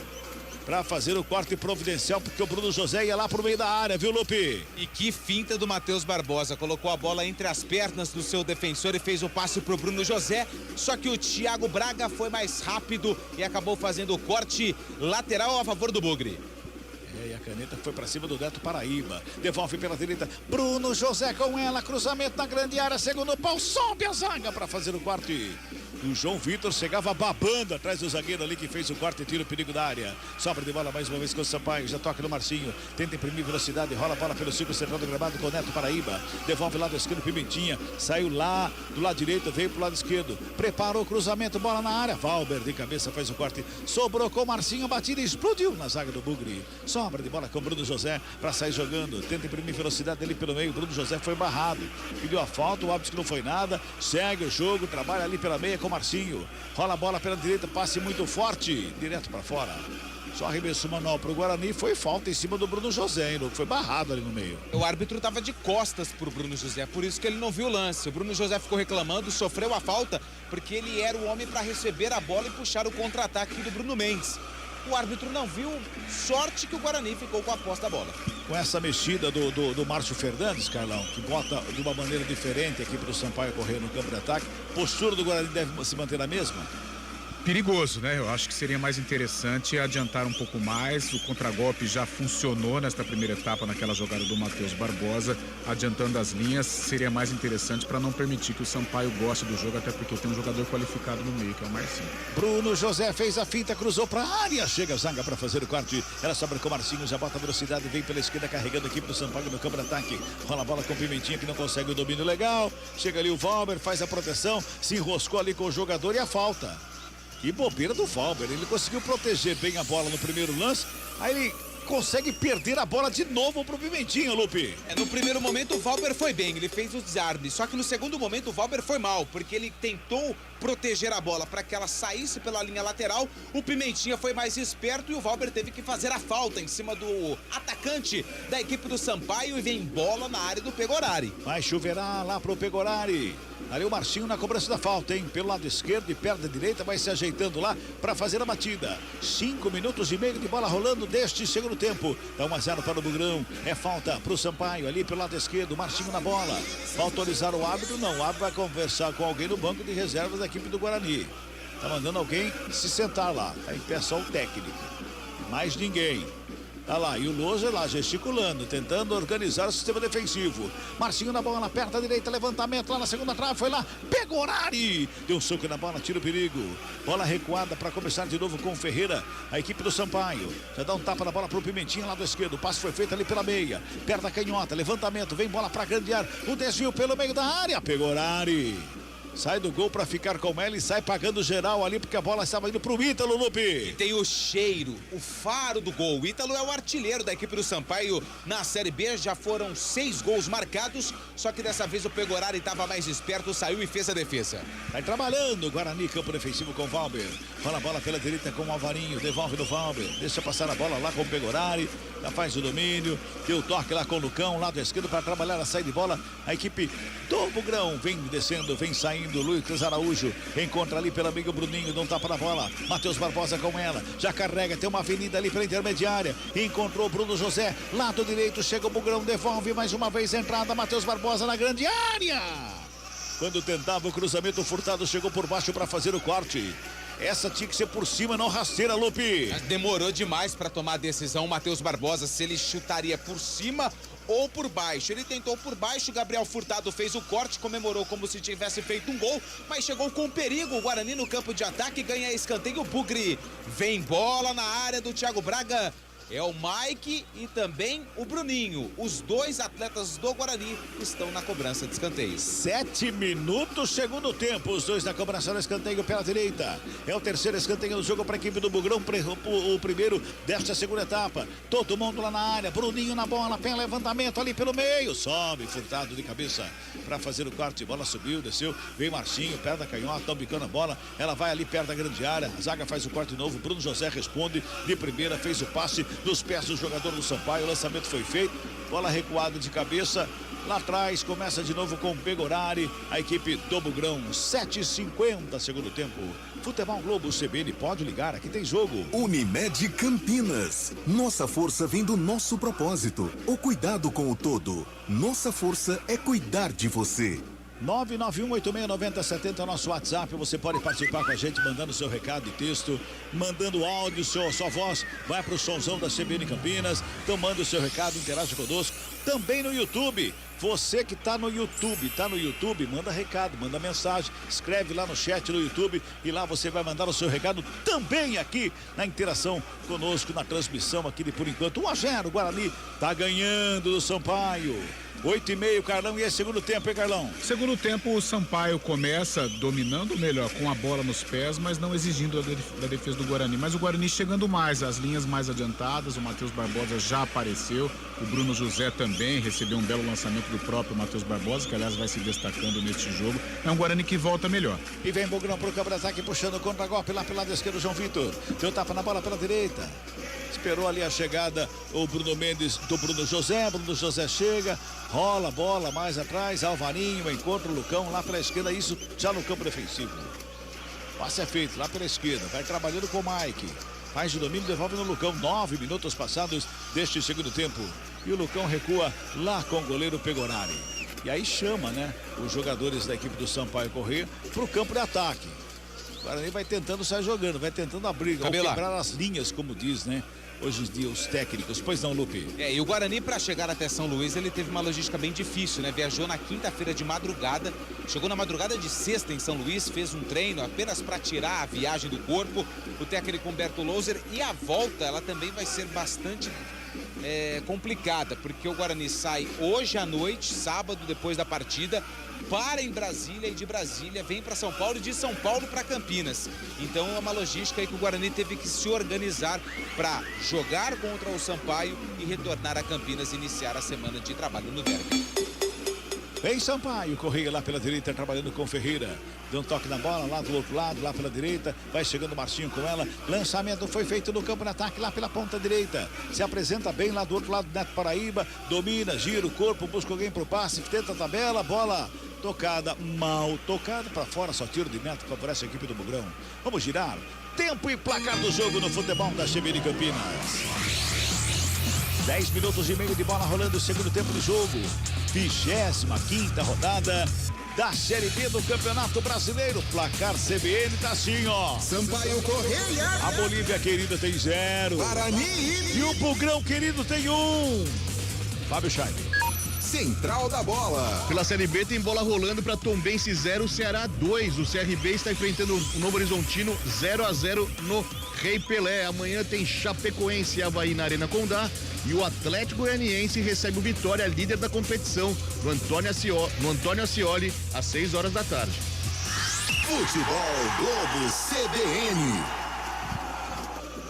para fazer o corte providencial, porque o Bruno José ia lá pro meio da área, viu, Lupe? E que finta do Matheus Barbosa, colocou a bola entre as pernas do seu defensor e fez o passe pro Bruno José, só que o Thiago Braga foi mais rápido e acabou fazendo o corte lateral a favor do Bugre. E a caneta foi para cima do Neto Paraíba. Devolve pela direita. Bruno José com ela. Cruzamento na grande área. Segundo pau. Sobe a zaga para fazer o corte. O João Vitor chegava babando atrás do zagueiro ali que fez o corte e tira o perigo da área. Sobra de bola mais uma vez com o Sampaio. Já toca no Marcinho. Tenta imprimir velocidade. Rola a bola pelo círculo central do gramado com o Neto Paraíba. Devolve lado esquerdo. Pimentinha. Saiu lá do lado direito. Veio pro lado esquerdo. Preparou o cruzamento. Bola na área. Valber de cabeça faz o corte. Sobrou com o Marcinho. A batida explodiu na zaga do Bugre. Sobra de bola com o Bruno José para sair jogando. Tenta imprimir velocidade dele pelo meio. Bruno José foi barrado. Pediu a falta. O árbitro que não foi nada. Segue o jogo. Trabalha ali pela meia com o Marcinho. Rola a bola pela direita. Passe muito forte. Direto para fora. Só arremessou manual pro Guarani. Foi falta em cima do Bruno José, hein? Foi barrado ali no meio. O árbitro estava de costas pro Bruno José, por isso que ele não viu o lance. O Bruno José ficou reclamando, sofreu a falta, porque ele era o homem para receber a bola e puxar o contra-ataque do Bruno Mendes. O árbitro não viu, sorte que o Guarani ficou com a posse da bola. Com essa mexida do Márcio Fernandes, Carlão, que bota de uma maneira diferente aqui pro Sampaio correr no campo de ataque, postura do Guarani deve se manter a mesma? perigoso, né? Eu acho que seria mais interessante adiantar um pouco mais. O contragolpe já funcionou nesta primeira etapa, naquela jogada do Matheus Barbosa, adiantando as linhas. Seria mais interessante para não permitir que o Sampaio goste do jogo, até porque tem um jogador qualificado no meio, que é o Marcinho. Bruno José fez a finta, cruzou para a área, chega a zaga para fazer o corte. Ela sobra com o Marcinho, já bota a velocidade, vem pela esquerda carregando a equipe do Sampaio no campo de ataque. Rola a bola com o Pimentinha, que não consegue o domínio legal. Chega ali o Valber, faz a proteção, se enroscou ali com o jogador e a falta. Que bobeira do Valber, ele conseguiu proteger bem a bola no primeiro lance, aí ele consegue perder a bola de novo pro Pimentinha, Lupe. No primeiro momento o Valber foi bem, ele fez o desarme, só que no segundo momento o Valber foi mal, porque ele tentou proteger a bola para que ela saísse pela linha lateral. O Pimentinha foi mais esperto e o Valber teve que fazer a falta em cima do atacante da equipe do Sampaio e vem bola na área do Pegorari. Vai choverá lá pro Pegorari. Ali o Marcinho na cobrança da falta, hein? Pelo lado esquerdo e perna direita, vai se ajeitando lá para fazer a batida. 5 minutos e meio de bola rolando deste segundo tempo. Dá 1-0 para o Bugrão. É falta pro Sampaio ali pelo lado esquerdo. Marcinho na bola. Vai autorizar o árbitro? Não. O árbitro vai conversar com alguém no banco de reservas da equipe do Guarani. Tá mandando alguém se sentar lá. Tá em pé só o técnico. Mais ninguém. Tá lá, e o Loja lá gesticulando, tentando organizar o sistema defensivo. Marcinho na bola, perna direita, levantamento lá na segunda trave, foi lá, Pegorari! Deu um soco na bola, tira o perigo. Bola recuada para começar de novo com o Ferreira, a equipe do Sampaio. Já dá um tapa na bola pro Pimentinha lá do esquerdo, o passe foi feito ali pela meia. Perna canhota, levantamento, vem bola para grande área, o desvio pelo meio da área, Pegorari. Sai do gol para ficar com ela e sai pagando geral ali, porque a bola estava indo pro Ítalo, Lupe. E tem o cheiro, o faro do gol. O Ítalo é o artilheiro da equipe do Sampaio na Série B. Já foram 6 gols marcados, só que dessa vez o Pegorari estava mais esperto, saiu e fez a defesa. Vai trabalhando o Guarani, campo defensivo com o Valber. Rola a bola pela direita com o Alvarinho, devolve no Valber. Deixa passar a bola lá com o Pegorari. Já faz o domínio, deu toque lá com o Lucão, lado esquerdo para trabalhar a saída de bola. A equipe do Bugrão vem descendo, vem saindo. Luiz Araújo encontra ali pela amiga Bruninho, dá um tapa na bola. Matheus Barbosa com ela, já carrega, tem uma avenida ali pela intermediária. Encontrou Bruno José, lado direito, chega o Bugrão, devolve mais uma vez a entrada. Matheus Barbosa na grande área. Quando tentava o cruzamento, o Furtado chegou por baixo para fazer o corte. Essa tinha que ser por cima, não rasteira, Lupe. Demorou demais para tomar a decisão o Matheus Barbosa, se ele chutaria por cima ou por baixo. Ele tentou por baixo, Gabriel Furtado fez o corte, comemorou como se tivesse feito um gol, mas chegou com perigo. O Guarani no campo de ataque ganha escanteio. O Bugre vem bola na área do Thiago Braga. É o Mike e também o Bruninho. Os dois atletas do Guarani estão na cobrança de escanteio. 7 minutos, segundo tempo. Os dois na cobrança do escanteio pela direita. É o terceiro escanteio do jogo para a equipe do Bugrão. O primeiro desta segunda etapa. Todo mundo lá na área. Bruninho na bola. Pé levantamento ali pelo meio. Sobe, Furtado de cabeça para fazer o corte. Bola subiu, desceu. Vem Marcinho, perna canhota. Estão bicando a bola. Ela vai ali perto da grande área. A zaga faz o corte novo. Bruno José responde de primeira. Fez o passe dos pés do jogador do Sampaio, o lançamento foi feito, bola recuada de cabeça, lá atrás começa de novo com o Pegorari, a equipe do Bugrão. 7h50, segundo tempo. Futebol Globo CBN, pode ligar, aqui tem jogo. Unimed Campinas, nossa força vem do nosso propósito, o cuidado com o todo. Nossa força é cuidar de você. 991-869070 é o nosso WhatsApp. Você pode participar com a gente mandando seu recado e texto, mandando áudio, sua voz vai para o somzão da CBN Campinas. Então manda o seu recado, interage conosco. Também no YouTube. Você que está no YouTube, manda recado, manda mensagem, escreve lá no chat do YouTube e lá você vai mandar o seu recado também aqui na interação conosco, na transmissão aqui de Por Enquanto. 1-0, Guarani tá ganhando do Sampaio. 8h30, Carlão, e é segundo tempo, hein, Carlão? Segundo tempo, o Sampaio começa dominando melhor, com a bola nos pés, mas não exigindo da defesa do Guarani. Mas o Guarani chegando mais, as linhas mais adiantadas, o Matheus Barbosa já apareceu, o Bruno José também recebeu um belo lançamento do próprio Matheus Barbosa, que aliás vai se destacando neste jogo. É um Guarani que volta melhor. E vem Bugrão pro Cabrazac, puxando o contra-golpe lá pelo lado esquerdo, João Vitor. Deu tapa na bola pela direita. Esperou ali a chegada o Bruno Mendes do Bruno José chega, rola a bola mais atrás, Alvarinho encontra o Lucão lá pela esquerda, isso já no campo defensivo. Passe é feito lá pela esquerda, vai trabalhando com o Mike, faz o domínio, devolve no Lucão. 9 minutos passados deste segundo tempo e o Lucão recua lá com o goleiro Pegorari. E aí chama, né, os jogadores da equipe do Sampaio Corrêa pro campo de ataque. Guarani vai tentando sair jogando, vai tentando abrir, ou quebrar as linhas, como diz, né? Hoje em dia, os técnicos. Pois não, Lupe? E o Guarani, para chegar até São Luís, ele teve uma logística bem difícil, né? Viajou na quinta-feira de madrugada, chegou na madrugada de sexta em São Luís, fez um treino apenas para tirar a viagem do corpo, o técnico Humberto Louser, e a volta, ela também vai ser bastante complicada, porque o Guarani sai hoje à noite, sábado, depois da partida, para em Brasília, e de Brasília vem para São Paulo, e de São Paulo para Campinas. Então é uma logística aí que o Guarani teve que se organizar para jogar contra o Sampaio e retornar a Campinas e iniciar a semana de trabalho no derby. Vem Sampaio, Correia lá pela direita, trabalhando com Ferreira. Deu um toque na bola, lá do outro lado, lá pela direita. Vai chegando o Marcinho com ela. Lançamento foi feito no campo de ataque, lá pela ponta direita. Se apresenta bem lá do outro lado, Neto Paraíba. Domina, gira o corpo, busca alguém pro passe, tenta a tabela, bola tocada, mal tocada para fora, só tiro de meta, favorece a equipe do Bugrão. Vamos girar. Tempo e placar do jogo no futebol da CBN Campinas. 10 minutos e meio de bola rolando o segundo tempo de jogo. 25ª rodada da Série B do Campeonato Brasileiro. Placar CBN tá assim, ó. Sampaio Correia. A Bolívia querida tem 0. Guarani. E o Bugrão querido tem 1. Fábio Chaime. Central da bola. Pela Série B tem bola rolando para Tombense 0, Ceará 2. O CRB está enfrentando o Novo Horizontino 0-0 no Rei Pelé. Amanhã tem Chapecoense e Avaí na Arena Condá. E o Atlético Goianiense recebe o Vitória, líder da competição, no Antônio Ascioli, às 6 horas da tarde. Futebol Globo CBN.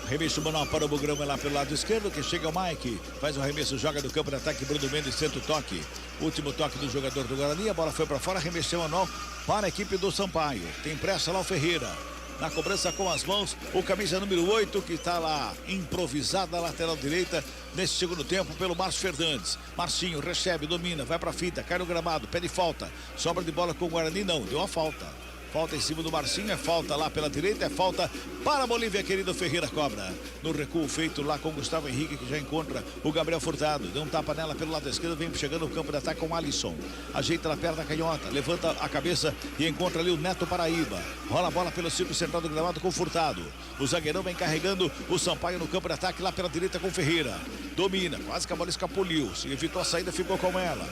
Arremesso manual para o Bugrão, é lá pelo lado esquerdo, que chega o Mike, faz o arremesso, joga do campo de ataque, Bruno Mendes senta o toque. Último toque do jogador do Guarani, a bola foi para fora, arremesso manual para a equipe do Sampaio. Tem pressa lá o Ferreira. Na cobrança com as mãos, o camisa número 8, que está lá improvisado na lateral direita, nesse segundo tempo, pelo Márcio Fernandes. Marcinho recebe, domina, vai para a fita, cai no gramado, pede falta. Sobra de bola com o Guarani, não, deu a falta. Falta em cima do Marcinho, é falta lá pela direita, é falta para a Bolívia, querido. Ferreira cobra. No recuo feito lá com o Gustavo Henrique, que já encontra o Gabriel Furtado. Deu um tapa nela pelo lado esquerdo, vem chegando no campo de ataque com o Alisson. Ajeita na perna canhota, levanta a cabeça e encontra ali o Neto Paraíba. Rola a bola pelo círculo central do gramado com o Furtado. O zagueirão vem carregando o Sampaio no campo de ataque lá pela direita com o Ferreira. Domina, quase que a bola escapuliu. Se evitou a saída, ficou com ela.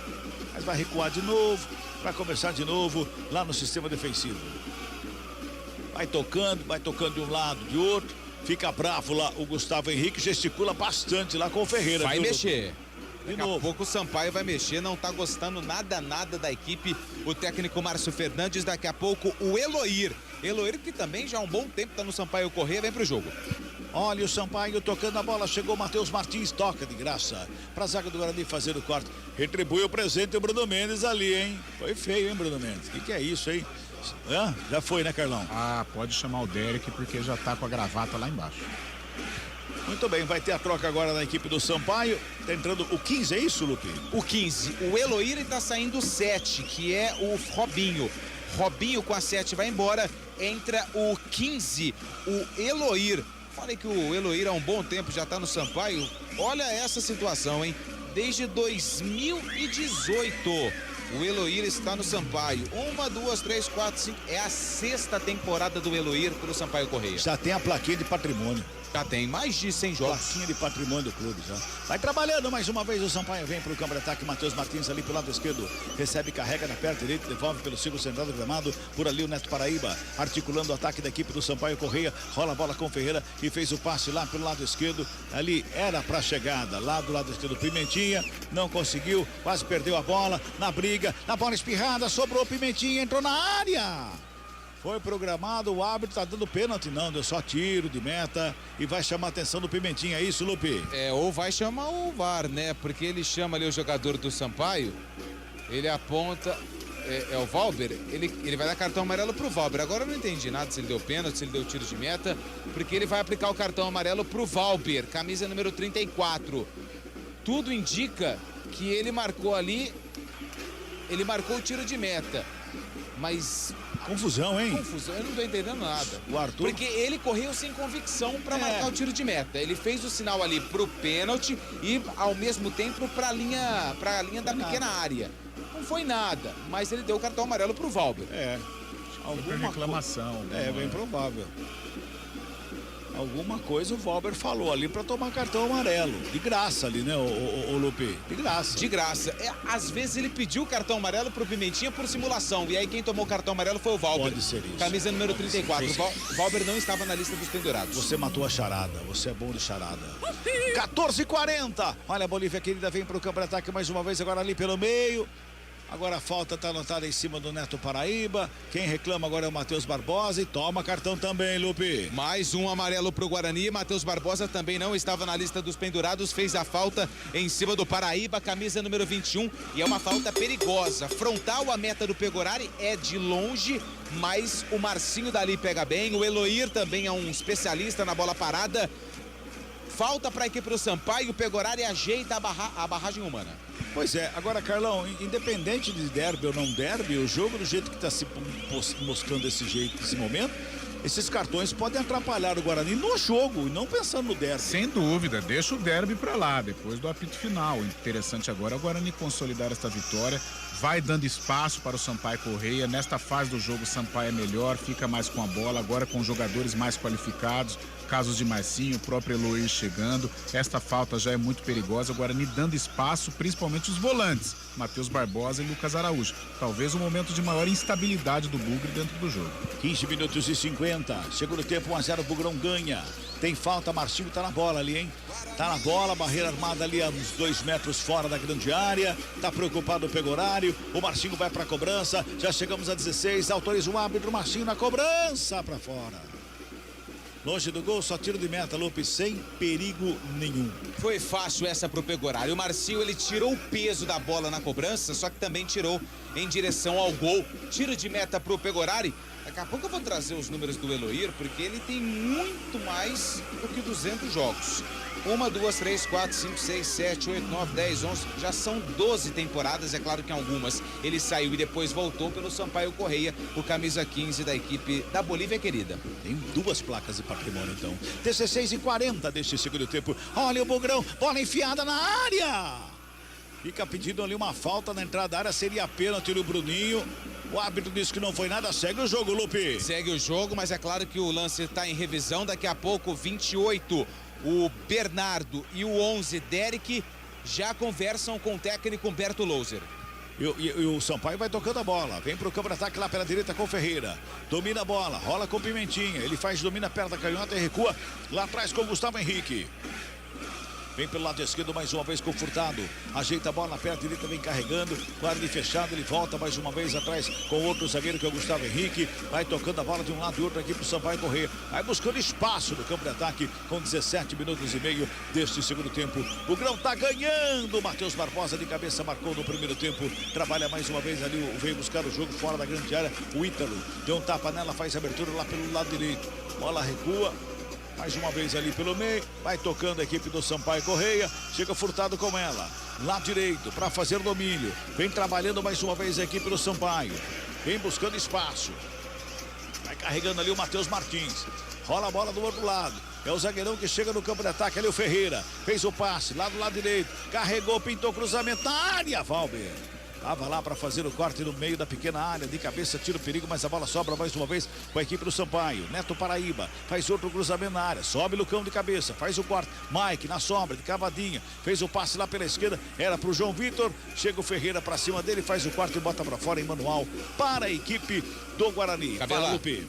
Mas vai recuar de novo, vai começar de novo lá no sistema defensivo. Vai tocando de um lado, de outro. Fica bravo lá o Gustavo Henrique, gesticula bastante lá com o Ferreira. Vai mexer. Daqui a pouco o Sampaio vai mexer, não tá gostando nada da equipe. O técnico Márcio Fernandes, daqui a pouco o Eloir. Eloir que também já há um bom tempo tá no Sampaio Correia, vem pro jogo. Olha o Sampaio tocando a bola, chegou o Matheus Martins, toca de graça pra zaga do Guarani fazer o corte. Retribui o presente o Bruno Mendes ali, hein? Foi feio, hein, Bruno Mendes? O que é isso, hein? Já foi, né, Carlão? Pode chamar o Derek, porque já tá com a gravata lá embaixo. Muito bem, vai ter a troca agora na equipe do Sampaio. Tá entrando o 15, é isso, Lupe? O 15. O Eloir tá saindo o 7, que é o Robinho. Robinho com a 7 vai embora. Entra o 15, o Eloir. Falei que o Eloir há um bom tempo já tá no Sampaio. Olha essa situação, hein? Desde 2018. O Eloir está no Sampaio. 1, 2, 3, 4, 5. É a 6ª temporada do Eloir pelo Sampaio Correia. Já tem a plaquinha de patrimônio. Já tem mais de 100 jogos. Plaquinha de patrimônio do clube, já. Vai trabalhando mais uma vez o Sampaio. Vem pro campo de ataque. Matheus Martins ali pelo lado esquerdo. Recebe, carrega na perna direita. Devolve pelo círculo central do gramado. Por ali o Neto Paraíba. Articulando o ataque da equipe do Sampaio Correia. Rola a bola com o Ferreira. E fez o passe lá pelo lado esquerdo. Ali era pra chegada. Lá do lado esquerdo Pimentinha. Não conseguiu. Quase perdeu a bola. Na briga. Na bola espirrada. Sobrou Pimentinha. Entrou na área. Foi programado, o árbitro tá dando pênalti, não, deu só tiro de meta e vai chamar a atenção do Pimentinha, é isso, Lupe? Ou vai chamar o VAR, né? Porque ele chama ali o jogador do Sampaio, ele aponta, é o Valber, ele vai dar cartão amarelo pro Valber. Agora eu não entendi nada se ele deu pênalti, se ele deu tiro de meta, porque ele vai aplicar o cartão amarelo pro Valber, camisa número 34. Tudo indica que ele marcou ali, ele marcou o tiro de meta, mas... Confusão, hein? Confusão, eu não tô entendendo nada. O Arthur... Porque ele correu sem convicção para marcar o tiro de meta. Ele fez o sinal ali pro pênalti e ao mesmo tempo pra linha da pequena área. Não foi nada, mas ele deu o cartão amarelo pro Valber. Alguma reclamação. É, bem provável. Alguma coisa o Valber falou ali pra tomar cartão amarelo. De graça ali, né, o Lupe? De graça. De graça. Às vezes ele pediu o cartão amarelo pro Pimentinha por simulação. E aí quem tomou o cartão amarelo foi o Valber. Pode ser isso. Camisa número 34. O Valber não estava na lista dos pendurados. Você matou a charada. Você é bom de charada. 14h40. Olha, a Bolívia querida vem pro campo de ataque mais uma vez, agora ali pelo meio. Agora a falta está anotada em cima do Neto Paraíba. Quem reclama agora é o Matheus Barbosa e toma cartão também, Lupe. Mais um amarelo pro Guarani. Matheus Barbosa também não estava na lista dos pendurados. Fez a falta em cima do Paraíba, camisa número 21. E é uma falta perigosa. Frontal à meta do Pegorari é de longe, mas o Marcinho dali pega bem. O Eloir também é um especialista na bola parada. Falta para a equipe do Sampaio. O Pegorari ajeita a barragem humana. Pois é, agora Carlão, independente de derby ou não derby, o jogo do jeito que está se moscando desse jeito, nesse momento, esses cartões podem atrapalhar o Guarani no jogo e não pensando no derby. Sem dúvida, deixa o derby pra lá, depois do apito final. O interessante agora é o Guarani consolidar esta vitória, vai dando espaço para o Sampaio Correia. Nesta fase do jogo o Sampaio é melhor, fica mais com a bola, agora com jogadores mais qualificados, casos de Marcinho, o próprio Eloy chegando. Esta falta já é muito perigosa, o Guarani dando espaço, principalmente os volantes, Matheus Barbosa e Lucas Araújo. Talvez um momento de maior instabilidade do Bugre dentro do jogo. 15 minutos e 50, segundo tempo 1-0, o Bugrão ganha. Tem falta, Marcinho tá na bola ali, hein? Tá na bola, barreira armada ali a uns 2 metros fora da grande área. Tá preocupado o Pegorari. O Marcinho vai pra cobrança. Já chegamos a 16, autoriza o árbitro, Marcinho na cobrança pra fora. Longe do gol, só tiro de meta, Lupe, sem perigo nenhum. Foi fácil essa pro Pegorari. O Marcinho, ele tirou o peso da bola na cobrança, só que também tirou em direção ao gol. Tiro de meta pro Pegorari. Daqui a pouco eu vou trazer os números do Eloir, porque ele tem muito mais do que 200 jogos. 1, 2, 3, 4, 5, 6, 7, 8, 9, 10, 11, já são 12 temporadas, é claro que em algumas ele saiu e depois voltou pelo Sampaio Correia, o camisa 15 da equipe da Bolívia querida. Tem 2 placas de patrimônio então. 16h40 deste segundo tempo. Olha o Bugrão, bola enfiada na área. Fica pedindo ali uma falta na entrada da área, seria pênalti no Bruninho. O árbitro disse que não foi nada, segue o jogo, Lupe. Segue o jogo, mas é claro que o lance está em revisão, daqui a pouco 28. O Bernardo e o 11, Derek, já conversam com o técnico Humberto Louser. E o Sampaio vai tocando a bola, vem pro campo de ataque lá pela direita com o Ferreira. Domina a bola, rola com o Pimentinha, ele domina perto da canhota e recua lá atrás com o Gustavo Henrique. Vem pelo lado esquerdo mais uma vez com o Furtado. Ajeita a bola na perna direita, vem carregando. Guarda fechado, ele volta mais uma vez atrás com outro zagueiro que é o Gustavo Henrique. Vai tocando a bola de um lado e outro aqui pro Sampaio correr. Vai buscando espaço no campo de ataque com 17 minutos e meio deste segundo tempo. O Grão tá ganhando. Matheus Barbosa de cabeça marcou no primeiro tempo. Trabalha mais uma vez ali, veio buscar o jogo fora da grande área. O Ítalo deu um tapa nela, faz abertura lá pelo lado direito. Bola recua. Mais uma vez ali pelo meio, vai tocando a equipe do Sampaio Correia, chega Furtado com ela, lado direito para fazer domínio, vem trabalhando mais uma vez a equipe do Sampaio, vem buscando espaço, vai carregando ali o Matheus Martins, rola a bola do outro lado, é o zagueirão que chega no campo de ataque, ali o Ferreira, fez o passe, lá do lado direito, carregou, pintou cruzamento na área, Valber. Estava lá para fazer o corte no meio da pequena área, de cabeça, tira o perigo, mas a bola sobra mais uma vez com a equipe do Sampaio. Neto Paraíba faz outro cruzamento na área, sobe Lucão de cabeça, faz o corte. Mike na sombra, de cavadinha, fez o passe lá pela esquerda, era para o João Vitor. Chega o Ferreira para cima dele, faz o corte e bota para fora em manual para a equipe do Guarani. Fala, Lupe.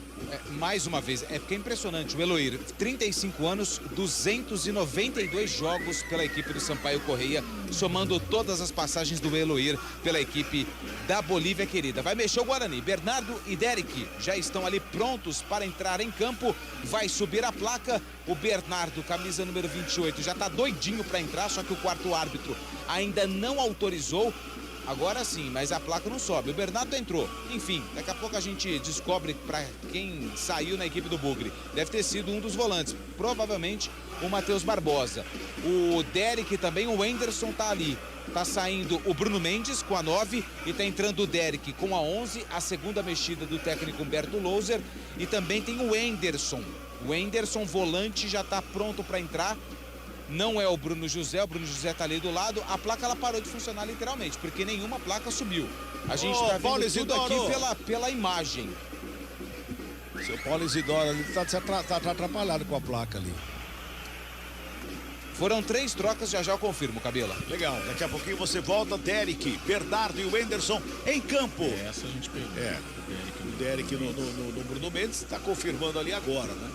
Mais uma vez, é porque é impressionante. O Eloir, 35 anos, 292 jogos pela equipe do Sampaio Correia, somando todas as passagens do Eloir pela equipe da Bolívia querida. Vai mexer o Guarani. Bernardo e Derek já estão ali prontos para entrar em campo. Vai subir a placa. O Bernardo, camisa número 28, já está doidinho para entrar, só que o quarto árbitro ainda não autorizou. Agora sim, mas a placa não sobe. O Bernardo entrou. Enfim, daqui a pouco a gente descobre para quem saiu na equipe do Bugre. Deve ter sido um dos volantes. Provavelmente o Matheus Barbosa. O Derek também, o Wenderson tá ali. Tá saindo o Bruno Mendes com a 9 e tá entrando o Derek com a 11. A segunda mexida do técnico Humberto Louser. E também tem o Wenderson. O Wenderson, volante, já tá pronto para entrar. Não é o Bruno José tá ali do lado. A placa ela parou de funcionar literalmente, porque nenhuma placa subiu. A gente tá vendo tudo aqui pela imagem. Seu Paulo Isidoro ali tá atrapalhado com a placa ali. Foram 3 trocas, já eu confirmo, Cabela. Legal, daqui a pouquinho você volta, Derek, Bernardo e o Wenderson em campo. Essa a gente pegou. O Derek no Bruno Mendes está confirmando ali agora, né?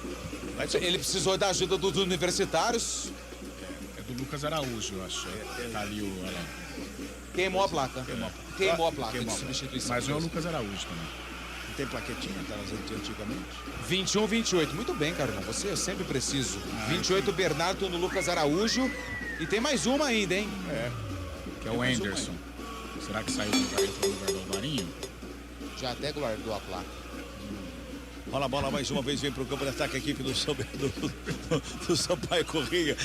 Ele precisou da ajuda dos universitários. É do Lucas Araújo, eu acho. Tá ali o... Olha lá. Queimou a placa. Queimou a placa de Queimou. substituição. Mas não é o Lucas Araújo também. Não tem plaquetinha, aquelas antigamente? 21, 28. Muito bem, Carlão. Você é sempre preciso. 28, Bernardo no Lucas Araújo. E tem mais uma ainda, hein? Que é o Anderson. Será que saiu do lugar, entrou no lugar do Alvarinho? Já até guardou a placa. Rola a bola mais uma vez, vem pro campo de ataque a equipe do Sampaio Corrêa.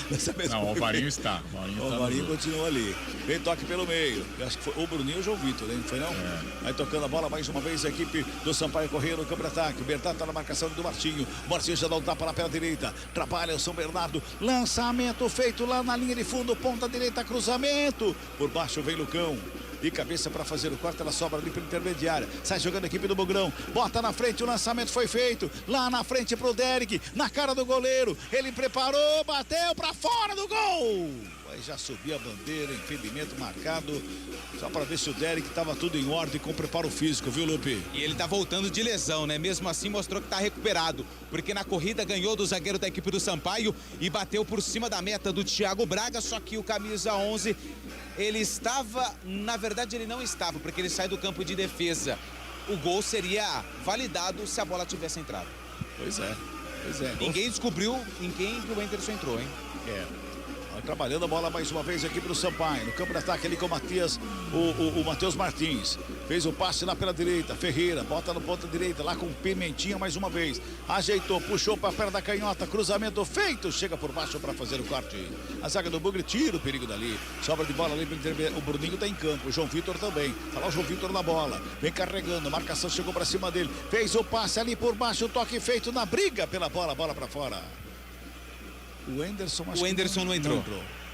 Não, o Alvarinho está. O Alvarinho continua ali. Vem toque pelo meio. Eu acho que foi o Bruninho ou o João Vitor, né? Não foi não? Aí tocando a bola mais uma vez a equipe do Sampaio Corrêa no campo de ataque. O Bernardo tá na marcação do Martinho. O Martinho já dá um tapa na perna direita. Trabalha o São Bernardo. Lançamento feito lá na linha de fundo. Ponta direita, cruzamento. Por baixo vem Lucão. De cabeça para fazer o corte, ela sobra ali pela intermediária. Sai jogando a equipe do Bugrão. Bota na frente, o lançamento foi feito. Lá na frente pro Derek, na cara do goleiro. Ele preparou, bateu para fora do gol. Aí já subiu a bandeira, impedimento marcado. Só para ver se o Derek estava tudo em ordem com preparo físico, viu, Lupe? E ele tá voltando de lesão, né? Mesmo assim mostrou que tá recuperado. Porque na corrida ganhou do zagueiro da equipe do Sampaio e bateu por cima da meta do Thiago Braga. Só que o camisa 11... ele estava, na verdade ele não estava, porque ele sai do campo de defesa. O gol seria validado se a bola tivesse entrado. Pois é. Ninguém descobriu em quem o Wenderson entrou, hein? Trabalhando a bola mais uma vez aqui pro Sampaio. No campo de ataque ali com o Matias, o Matheus Martins. Fez o passe lá pela direita. Ferreira, bota no ponta direita, lá com Pimentinha mais uma vez. Ajeitou, puxou para a perna da canhota. Cruzamento feito. Chega por baixo para fazer o corte. A zaga do Bugre tira o perigo dali. Sobra de bola ali para o Bruninho tá em campo. O João Vitor também. Tá lá o João Vitor na bola. Vem carregando. Marcação chegou para cima dele. Fez o passe ali por baixo. O toque feito na briga pela bola. Bola para fora. O Wenderson não entrou.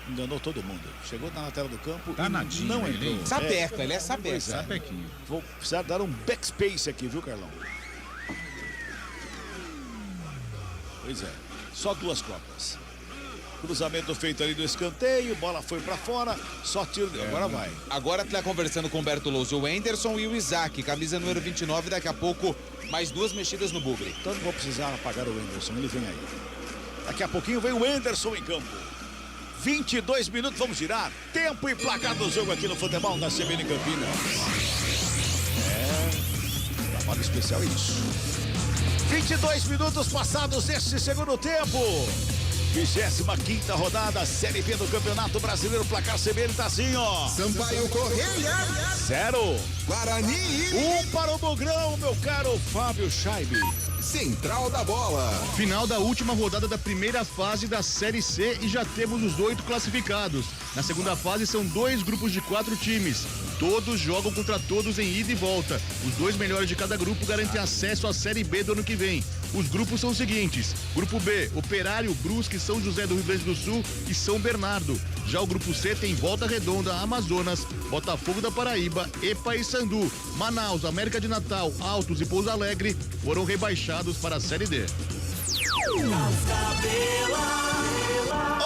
Enganou todo mundo. Chegou na lateral do campo Danadinho, e não entrou. Sapeca, ele é sapeca. Sapequinho. Vou precisar dar um backspace aqui, viu, Carlão? Pois é. Só 2 copas. Cruzamento feito ali do escanteio, bola foi pra fora, só tiro. Agora vai. Agora tá conversando com o Humberto Lousa, o Wenderson e o Isaac, camisa número 29, daqui a pouco mais 2 mexidas no Bugre. Então não vou precisar apagar o Wenderson, ele vem aí. Daqui a pouquinho vem o Wenderson em campo. 22 minutos, vamos girar. Tempo e placar do jogo aqui no futebol da CBN Campinas. Trabalho especial é isso. 22 minutos passados deste segundo tempo. 25ª rodada, Série B do Campeonato Brasileiro, placar CBN tá assim, ó. Sampaio Corrêa 0. Guarani 1 para o Bugrão, meu caro Fábio Scheibe. Central da Bola. Final da última rodada da primeira fase da Série C e já temos os 8 classificados. Na segunda fase são 2 grupos de 4 times. Todos jogam contra todos em ida e volta. Os 2 melhores de cada grupo garantem acesso à Série B do ano que vem. Os grupos são os seguintes: Grupo B, Operário, Brusque, São José do Rio Grande do Sul e São Bernardo. Já o Grupo C tem Volta Redonda, Amazonas, Botafogo da Paraíba e Paysandu. Manaus, América de Natal, Altos e Pouso Alegre foram rebaixados para a Série D.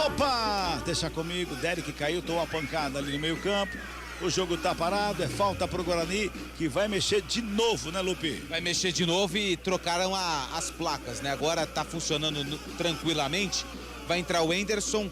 Opa! Deixa comigo, Derek caiu, tomou uma pancada ali no meio campo. O jogo tá parado, é falta pro Guarani, que vai mexer de novo, né, Lupe? Vai mexer de novo e trocaram as placas, né? Agora tá funcionando tranquilamente. Vai entrar o Wenderson,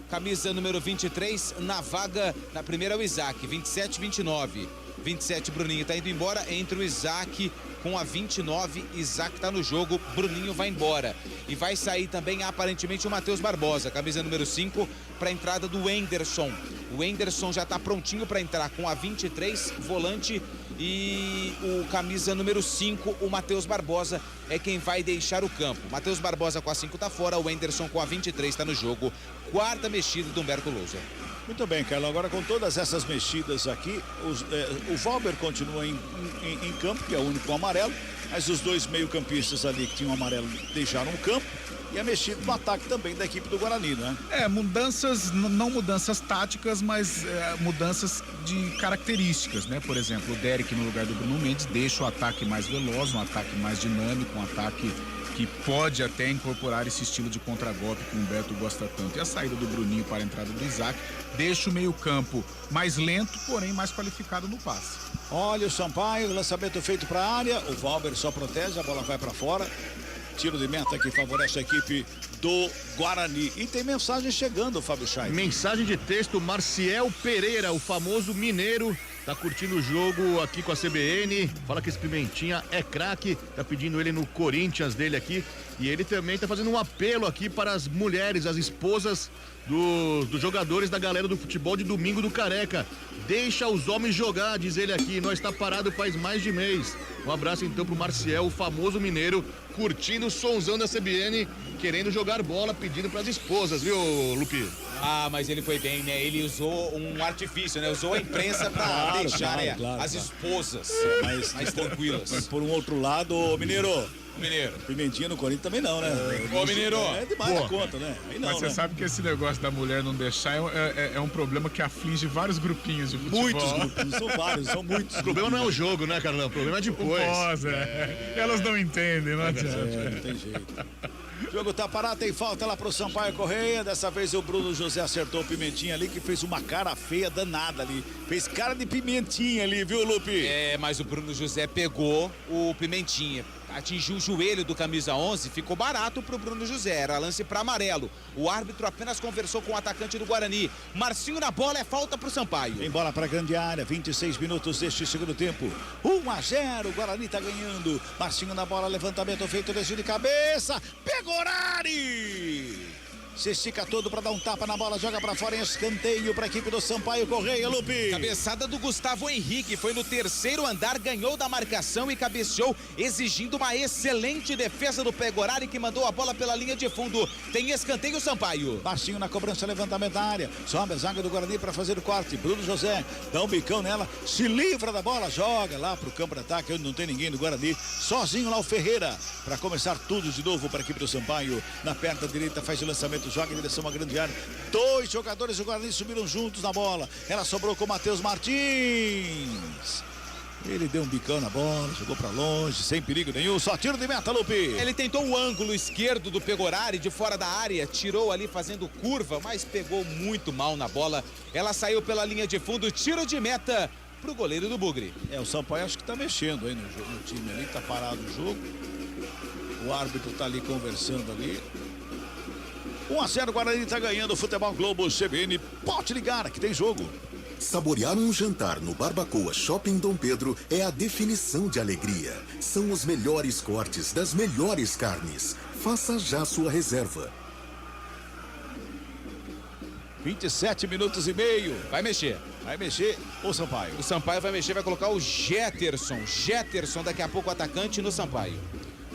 camisa número 23, na vaga, na primeira é o Isaac, 27, 29. 27, Bruninho tá indo embora, entra o Isaac com a 29, Isaac tá no jogo, Bruninho vai embora. E vai sair também, aparentemente, o Matheus Barbosa, camisa número 5, para a entrada do Wenderson. O Wenderson já tá prontinho para entrar com a 23, volante, e o camisa número 5, o Matheus Barbosa, é quem vai deixar o campo. Matheus Barbosa com a 5 tá fora, o Wenderson com a 23 tá no jogo. 4ª mexida do Humberto Lousa. Muito bem, Carlão. Agora com todas essas mexidas aqui, o Valber continua em campo, que é o único amarelo, mas os dois meio-campistas ali que tinham amarelo deixaram o campo. E a mexida no ataque também da equipe do Guarani, né? Mudanças, não mudanças táticas, mas mudanças de características, né? Por exemplo, o Derek no lugar do Bruno Mendes deixa o ataque mais veloz, um ataque mais dinâmico, um ataque que pode até incorporar esse estilo de contragolpe que o Humberto gosta tanto. E a saída do Bruninho para a entrada do Isaac deixa o meio-campo mais lento, porém mais qualificado no passe. Olha o Sampaio, lançamento feito para a área, o Valber só protege, a bola vai para fora. Tiro de meta que favorece a equipe do Guarani. E tem mensagem chegando, Fábio Chay. Mensagem de texto, Marciel Pereira, o famoso mineiro, tá curtindo o jogo aqui com a CBN, fala que esse Pimentinha é craque, tá pedindo ele no Corinthians dele aqui, e ele também tá fazendo um apelo aqui para as mulheres, as esposas dos jogadores da galera do futebol de domingo do Careca. Deixa os homens jogar, diz ele aqui, nós tá parado faz mais de mês. Um abraço então pro Marciel, o famoso mineiro, curtindo o sonzão da CBN, querendo jogar bola, pedindo pras esposas, viu, Lupi? Ah, mas ele foi bem, né? Ele usou um artifício, né? Usou a imprensa pra deixar as esposas mais tranquilas. Mas por um outro lado, ô Mineiro. Mineiro. Pimentinha no Corinthians também não, né? Ô, Mineiro. É demais da conta, né? Aí não, mas você sabe que esse negócio da mulher não deixar é um problema que aflige vários grupinhos de futebol. Muitos grupinhos, são vários, são muitos. O problema não é o jogo, né, Carlão? O problema é depois. Elas não entendem, não adianta. Não tem jeito. O jogo tá parado, tem falta lá pro Sampaio Correia. Dessa vez o Bruno José acertou o Pimentinha ali, que fez uma cara feia danada ali. Fez cara de pimentinha ali, viu, Lupe? Mas o Bruno José pegou o Pimentinha. Atingiu o joelho do camisa 11, ficou barato pro Bruno José, era lance para amarelo. O árbitro apenas conversou com o atacante do Guarani. Marcinho na bola, é falta pro Sampaio. Tem bola para grande área, 26 minutos deste segundo tempo. 1-0, o Guarani tá ganhando. Marcinho na bola, levantamento feito, desvio de cabeça. Pegou Ari! Se estica todo para dar um tapa na bola, joga para fora em escanteio para a equipe do Sampaio Correia, Lupe. Cabeçada do Gustavo Henrique, foi no terceiro andar, ganhou da marcação e cabeceou, exigindo uma excelente defesa do Pegorari, que mandou a bola pela linha de fundo. Tem escanteio Sampaio. Baixinho na cobrança, levantamento da área, sobe a zaga do Guarani para fazer o corte. Bruno José dá um bicão nela, se livra da bola, joga lá pro campo de ataque, onde não tem ninguém do Guarani. Sozinho lá o Ferreira, para começar tudo de novo para a equipe do Sampaio. Na perna direita faz o lançamento, joga em direção à grande área. Dois jogadores do Guarani subiram juntos na bola. Ela sobrou com o Matheus Martins. Ele deu um bicão na bola, jogou pra longe, sem perigo nenhum, só tiro de meta, Lupe. Ele tentou o ângulo esquerdo do Pegorari, de fora da área, tirou ali fazendo curva, mas pegou muito mal na bola. Ela saiu pela linha de fundo, tiro de meta pro goleiro do Bugre. O Sampaio acho que tá mexendo aí no time ali, tá parado o jogo. O árbitro tá ali conversando ali. 1-0, Guarani tá ganhando o Futebol Globo CBN. Pode ligar, que tem jogo. Saborear um jantar no Barbacoa Shopping Dom Pedro é a definição de alegria. São os melhores cortes das melhores carnes. Faça já sua reserva. 27 minutos e meio. Vai mexer o Sampaio. O Sampaio vai mexer, vai colocar o Jetterson. Jetterson, daqui a pouco atacante no Sampaio.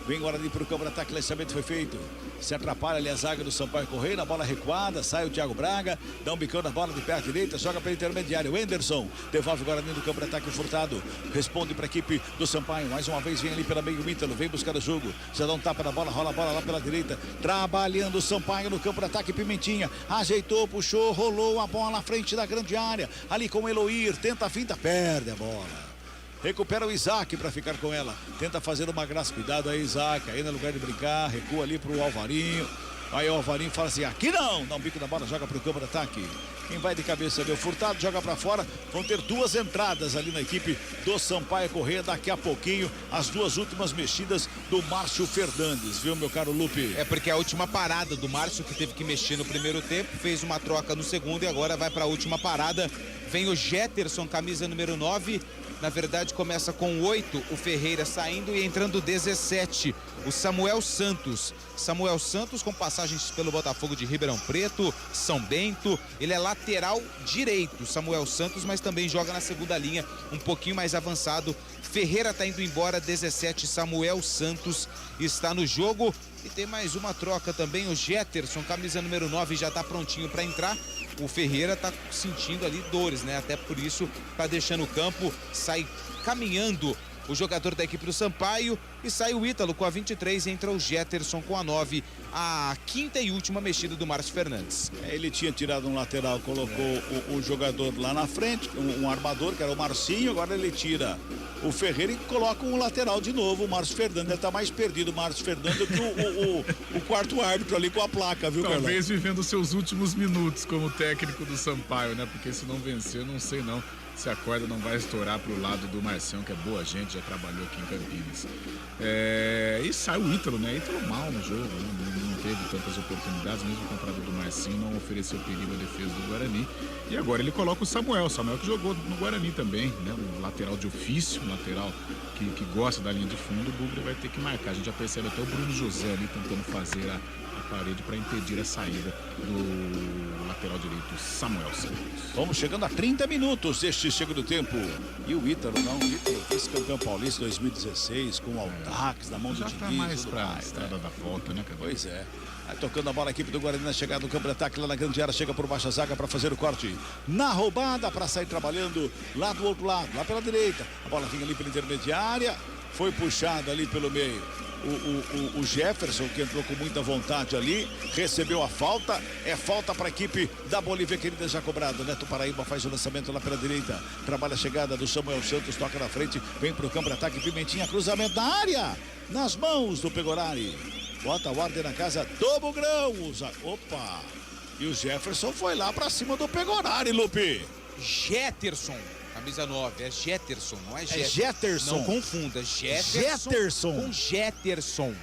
Vem Guarani pro campo de ataque, lançamento foi feito. Se atrapalha ali a zaga do Sampaio Correia, na bola recuada, sai o Thiago Braga, dá um bicão na bola de perna direita, joga pela intermediária. O Enderson devolve o Guarani do campo de ataque, o Furtado responde para a equipe do Sampaio. Mais uma vez vem ali pela meio Ítalo, vem buscar o jogo, já dá um tapa na bola, rola a bola lá pela direita, trabalhando o Sampaio no campo de ataque. Pimentinha ajeitou, puxou, rolou a bola à frente da grande área, ali com o Eloir, tenta a finta, perde a bola. Recupera o Isaac para ficar com ela. Tenta fazer uma graça. Cuidado aí, Isaac. Aí no lugar de brincar, recua ali pro Alvarinho. Aí o Alvarinho fala assim, aqui não. Dá um bico na bola, joga pro campo de ataque. Quem vai de cabeça ali, o Furtado, joga para fora. Vão ter duas entradas ali na equipe do Sampaio Correia. Daqui a pouquinho, as duas últimas mexidas do Márcio Fernandes, viu, meu caro Lupe? É porque a última parada do Márcio, que teve que mexer no primeiro tempo, fez uma troca no segundo e agora vai para a última parada. Vem o Jetterson, camisa número 9. Na verdade, começa com 8, o Ferreira saindo e entrando 17, o Samuel Santos. Samuel Santos com passagens pelo Botafogo de Ribeirão Preto, São Bento. Ele é lateral direito, Samuel Santos, mas também joga na segunda linha, um pouquinho mais avançado. Ferreira tá indo embora, 17, Samuel Santos está no jogo. E tem mais uma troca também, o Jetterson, camisa número 9, já tá prontinho para entrar. O Ferreira tá sentindo ali dores, né? Até por isso tá deixando o campo, sai caminhando o jogador da equipe do Sampaio e sai o Ítalo com a 23, entra o Jetterson com a 9, a quinta e última mexida do Márcio Fernandes. Ele tinha tirado um lateral, colocou o jogador lá na frente, um armador, que era o Marcinho, agora ele tira o Ferreira e coloca um lateral de novo, o Márcio Fernandes. Ele tá mais perdido, o Márcio Fernandes, do que o quarto árbitro ali com a placa, viu, Carlão? Talvez vivendo seus últimos minutos como técnico do Sampaio, né? Porque se não vencer, não sei não se a corda não vai estourar pro lado do Marcião, que é boa gente, já trabalhou aqui em Campinas. E sai o Ítalo, né? Ítalo mal no jogo, né? Não teve tantas oportunidades, mesmo o contrário do Marcinho, não ofereceu perigo à defesa do Guarani. E agora ele coloca o Samuel que jogou no Guarani também, né? Um lateral de ofício, um lateral que gosta da linha de fundo. O Bugre vai ter que marcar. A gente já percebe até o Bruno José ali tentando fazer a parede para impedir a saída do lateral direito Samuel Santos. Vamos chegando a 30 minutos deste segundo tempo. E o Ítalo, vice-campeão paulista 2016, com o Aldax na mão do Diniz. Já tá mais pra estrada da volta, né, Cadê? Pois é. Vai tocando a bola a equipe do Guarani na chegada do campo de ataque lá na grande área, chega por baixa zaga para fazer o corte. Na roubada para sair trabalhando lá do outro lado, lá pela direita. A bola vinha ali pela intermediária, foi puxada ali pelo meio. O Jefferson, que entrou com muita vontade ali, recebeu a falta. É falta para a equipe da Bolívia querida, já cobrado. Neto Paraíba faz o lançamento lá pela direita, trabalha a chegada do Samuel Santos, toca na frente, vem para o campo de ataque. Pimentinha, cruzamento na área, nas mãos do Pegorari. Bota a ordem na casa do Bugrão. Opa! E o Jefferson foi lá para cima do Pegorari, Lupe. Jetterson, camisa 9, é Jetterson, não é Jetterson. É Jetterson. Não confunda, Jetterson com Jetterson.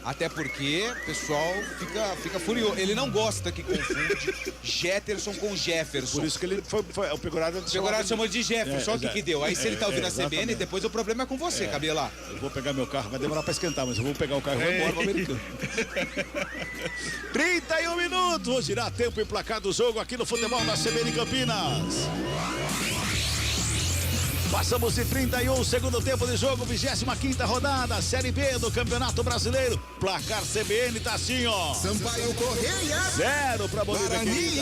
Até porque o pessoal fica furioso. Ele não gosta que confunde Jetterson com Jefferson. Por isso que ele foi o Pegorari chamou de Jefferson. Só que deu. Aí se ele tá ouvindo a CBN, depois o problema é com você, Cabela. Eu vou pegar meu carro, vai demorar para esquentar, mas eu vou pegar o carro e vou embora pro americano. 31 minutos, vou girar tempo e placar do jogo aqui no futebol da CBN Campinas. Passamos de 31, segundo tempo de jogo, 25ª rodada, Série B do Campeonato Brasileiro. Placar CBN tá assim, ó. Sampaio Correia. 0 para Bolívia querida,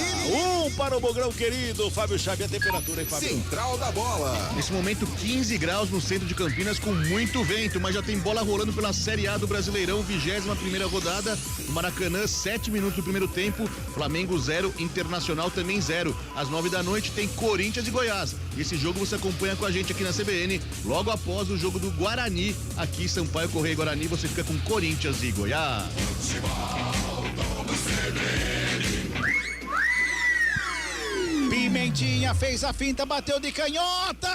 1 para o Bugrão querido. Fábio Xavier, a temperatura, hein, Fábio? Central da bola. Nesse momento, 15 graus no centro de Campinas, com muito vento, mas já tem bola rolando pela Série A do Brasileirão, 21ª rodada. No Maracanã, 7 minutos do primeiro tempo, Flamengo 0, Internacional também 0. Às 9 da noite tem Corinthians e Goiás. Esse jogo você acompanha com a gente aqui na CBN, logo após o jogo do Guarani. Aqui Sampaio Correia e Guarani, você fica com Corinthians e Goiás. Pimentinha fez a finta, bateu de canhota!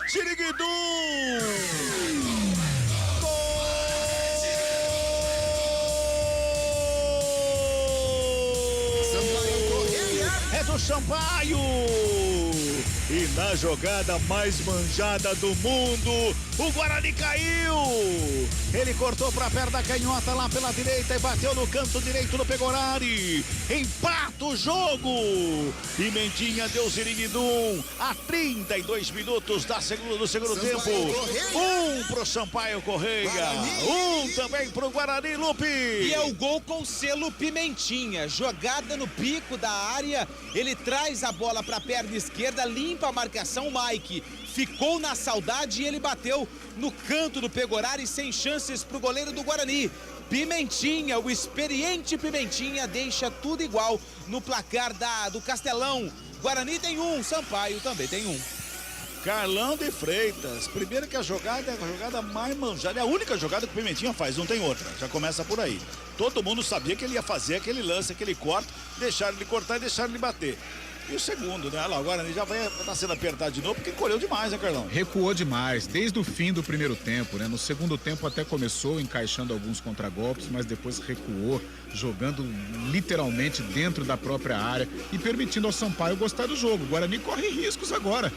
Siriguidu! É do Sampaio! E na jogada mais manjada do mundo, o Guarani caiu! Ele cortou para perto da canhota lá pela direita e bateu no canto direito do Pegorari. Empata o jogo! Pimentinha deu Ziriguidum a 32 minutos do segundo tempo. 1 pro Sampaio Correia, 1 também pro Guarani, Lupe. E é o gol com selo Pimentinha. Jogada no pico da área, ele traz a bola para a perna esquerda, limpa a marcação, Mike ficou na saudade e ele bateu no canto do Pegorari, sem chances para o goleiro do Guarani. Pimentinha, o experiente Pimentinha, deixa tudo igual no placar do Castelão. Guarani tem 1, Sampaio também tem 1. Carlão de Freitas, primeiro que a jogada é a jogada mais manjada, é a única jogada que o Pimentinha faz, não tem outra, já começa por aí. Todo mundo sabia que ele ia fazer aquele lance, aquele corte, deixaram ele cortar e deixaram ele bater. E o segundo, né? Olha lá, o Guarani já vai estar sendo apertado de novo, porque colheu demais, né, Carlão? Recuou demais, desde o fim do primeiro tempo, né? No segundo tempo até começou encaixando alguns contragolpes, mas depois recuou, jogando literalmente dentro da própria área e permitindo ao Sampaio gostar do jogo. O Guarani corre riscos agora.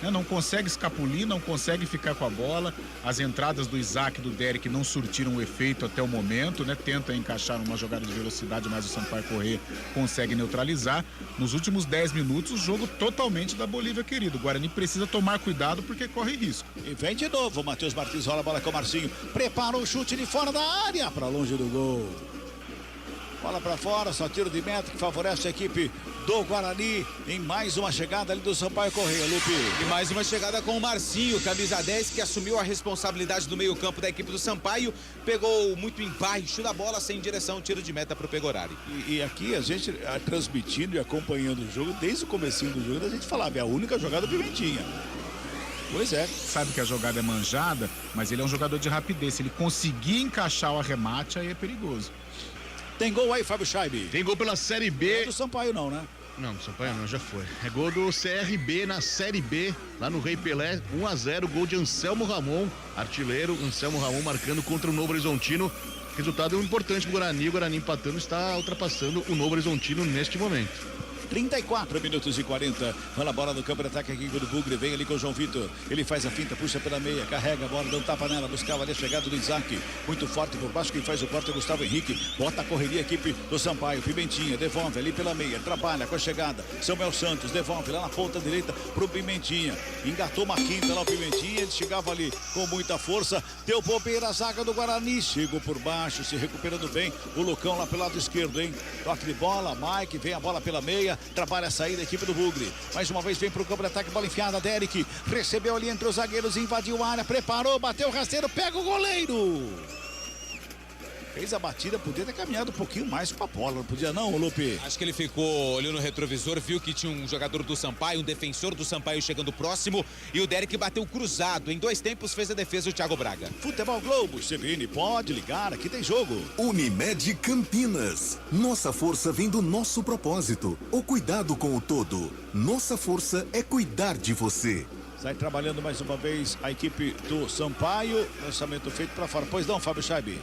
né? Não consegue escapulir, não consegue ficar com a bola. As entradas do Isaac e do Derek não surtiram o efeito até o momento, né? Tenta encaixar uma jogada de velocidade, mas o Sampaio Corrêa consegue neutralizar. Nos últimos 10 minutos, o jogo totalmente da Bolívia, querido. O Guarani precisa tomar cuidado porque corre risco. E vem de novo, o Matheus Martins rola a bola com o Marcinho. Preparou o chute de fora da área, para longe do gol. Bola para fora, só tiro de meta que favorece a equipe do Guarani em mais uma chegada ali do Sampaio Corrêa, Lupe. E mais uma chegada com o Marcinho, camisa 10, que assumiu a responsabilidade do meio-campo da equipe do Sampaio. Pegou muito embaixo da bola, sem direção, tiro de meta para o Pegorari. E aqui a gente transmitindo e acompanhando o jogo, desde o comecinho do jogo, a gente falava, é a única jogada do Pimentinha. Pois é. Sabe que a jogada é manjada, mas ele é um jogador de rapidez. Se ele conseguir encaixar o arremate, aí é perigoso. Tem gol aí, Fábio Scheibe. Tem gol pela Série B. Não é do Sampaio não, né? Não, do Sampaio não, já foi. É gol do CRB na Série B, lá no Rei Pelé, 1-0, gol de Anselmo Ramon, artilheiro, Anselmo Ramon marcando contra o Novo Horizontino. Resultado importante pro Guarani, o Guarani empatando, está ultrapassando o Novo Horizontino neste momento. 34 minutos e 40. Rola a bola no campo de ataque aqui do Bugre. Vem ali com o João Vitor. Ele faz a finta, puxa pela meia, carrega a bola, dá um tapa nela, buscava ali a chegada do Isaac. Muito forte por baixo. Quem faz o corte é o Gustavo Henrique. Bota a correria a equipe do Sampaio. Pimentinha devolve ali pela meia. Trabalha com a chegada. Samuel Santos devolve lá na ponta direita pro Pimentinha. Engatou uma quinta lá o Pimentinha. Ele chegava ali com muita força. Deu bobeira a zaga do Guarani. Chegou por baixo, se recuperando bem. O Lucão lá pelo lado esquerdo, hein? Toque de bola. Mike vem a bola pela meia. Trabalha a saída da equipe do Bugre. Mais uma vez vem pro campo de ataque, bola enfiada. Derek recebeu ali entre os zagueiros, invadiu a área, preparou, bateu o rasteiro, pega o goleiro. Fez a batida, podia ter caminhado um pouquinho mais com a bola, não podia não, Lupe? Acho que ele ficou olhando no retrovisor, viu que tinha um jogador do Sampaio, um defensor do Sampaio chegando próximo, e o Derek bateu cruzado. Em 2 tempos fez a defesa o Thiago Braga. Futebol Globo, CBN, pode ligar, aqui tem jogo. Unimed Campinas. Nossa força vem do nosso propósito, o cuidado com o todo. Nossa força é cuidar de você. Sai trabalhando mais uma vez a equipe do Sampaio, lançamento feito para fora. Pois não, Fábio Scheibe?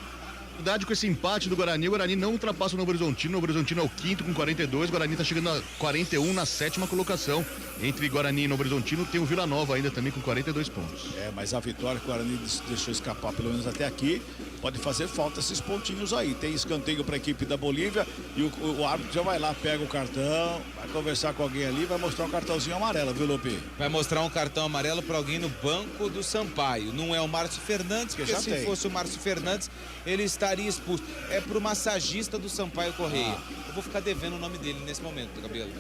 Com esse empate do Guarani, o Guarani não ultrapassa o Novo Horizontino. O Novo Horizontino é o 5º com 42, o Guarani está chegando a 41 na 7ª colocação. Entre Guarani e Novo Horizontino tem o Vila Nova ainda também com 42 pontos. Mas a vitória que o Guarani deixou escapar pelo menos até aqui, pode fazer falta esses pontinhos aí. Tem escanteio para a equipe da Bolívia e o árbitro já vai lá, pega o cartão, vai conversar com alguém ali, vai mostrar um cartãozinho amarelo, viu, Lupe? Vai mostrar um cartão amarelo para alguém no banco do Sampaio. Não é o Márcio Fernandes, porque se fosse o Márcio Fernandes, ele estaria expulso. É pro massagista do Sampaio Corrêa. Eu vou ficar devendo o nome dele nesse momento, Cabelo.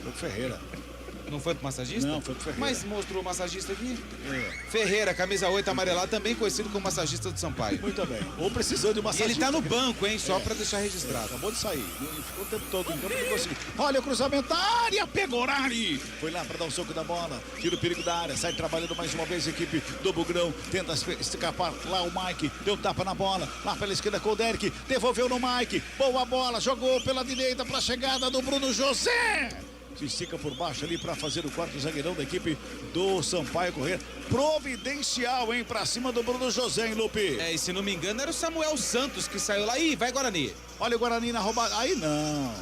Foi pro Ferreira. Não foi pro massagista? Não, foi pro Ferreira. Mas mostrou o massagista aqui? Ferreira, camisa 8 amarelada, também conhecido como massagista do Sampaio. Muito bem. Ou precisando de um massagista. E ele tá no banco, hein? Só pra deixar registrado. Acabou de sair. Ficou o tempo todo em campo, não conseguiu. Olha o cruzamento da área, Pegorari. Foi lá pra dar um soco da bola. Tira o perigo da área, sai trabalhando mais uma vez a equipe do Bugrão. Tenta escapar lá o Mike. Deu tapa na bola. Lá pela esquerda com o Derek. Devolveu no Mike. Boa bola. Jogou pela direita pra chegada do Bruno José. Se estica por baixo ali para fazer o quarto zagueirão da equipe do Sampaio Corrêa. Providencial, hein? Pra cima do Bruno José, hein, Lupe? E se não me engano era o Samuel Santos que saiu lá. Ih, vai Guarani. Olha o Guarani na roubada. Aí não.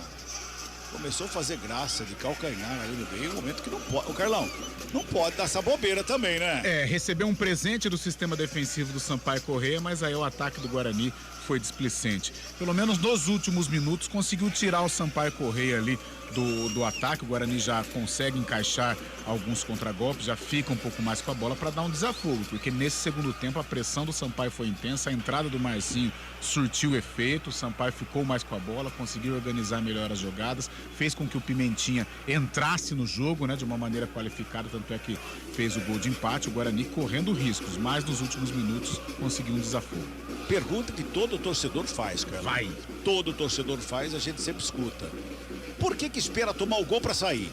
Começou a fazer graça de calcanhar ali no meio. Um momento que não pode. O Carlão, não pode dar essa bobeira também, né? Recebeu um presente do sistema defensivo do Sampaio Corrêa, mas aí o ataque do Guarani foi displicente. Pelo menos nos últimos minutos conseguiu tirar o Sampaio Corrêa ali do ataque. O Guarani já consegue encaixar alguns contragolpes, já fica um pouco mais com a bola para dar um desafogo, porque nesse segundo tempo a pressão do Sampaio foi intensa, a entrada do Marcinho surtiu efeito, o Sampaio ficou mais com a bola, conseguiu organizar melhor as jogadas, fez com que o Pimentinha entrasse no jogo, né, de uma maneira qualificada, tanto é que fez o gol de empate. O Guarani correndo riscos, mas nos últimos minutos conseguiu um desafogo. Pergunta que todo torcedor faz, cara. Todo torcedor faz, a gente sempre escuta. Por que espera tomar o gol para sair?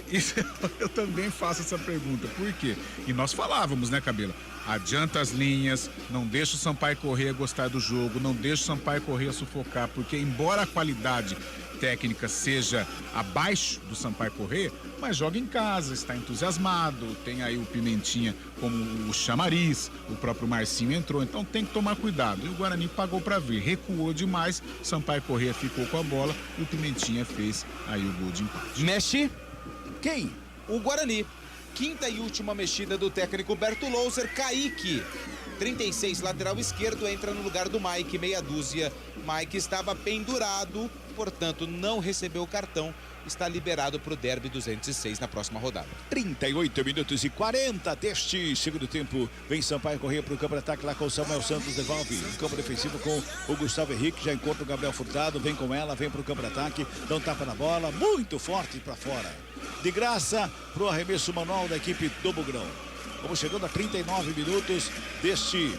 Isso, eu também faço essa pergunta. Por quê? E nós falávamos, né, Cabelo? Adianta as linhas, não deixa o Sampaio Corrêa gostar do jogo, não deixa o Sampaio Corrêa sufocar, porque embora a qualidade técnica seja abaixo do Sampaio Corrêa, mas joga em casa, está entusiasmado, tem aí o Pimentinha como o chamariz, o próprio Marcinho entrou, então tem que tomar cuidado. E o Guarani pagou para vir, recuou demais, Sampaio Corrêa ficou com a bola e o Pimentinha fez aí o gol de empate. Mexe quem? O Guarani. quinta e última mexida do técnico Berto Louser. Kaique, 36, lateral esquerdo, entra no lugar do Mike, meia dúzia. Mike estava pendurado, portanto não recebeu o cartão. Está liberado para o Derby 206 na próxima rodada. 38 minutos e 40 deste segundo tempo. Vem Sampaio Corrêa para o campo de ataque lá com o Samuel Santos, devolve no campo defensivo com o Gustavo Henrique, já encontra o Gabriel Furtado, vem com ela, vem para o campo de ataque, dá um tapa na bola, muito forte para fora. De graça para o arremesso manual da equipe do Bugrão. Vamos chegando a 39 minutos deste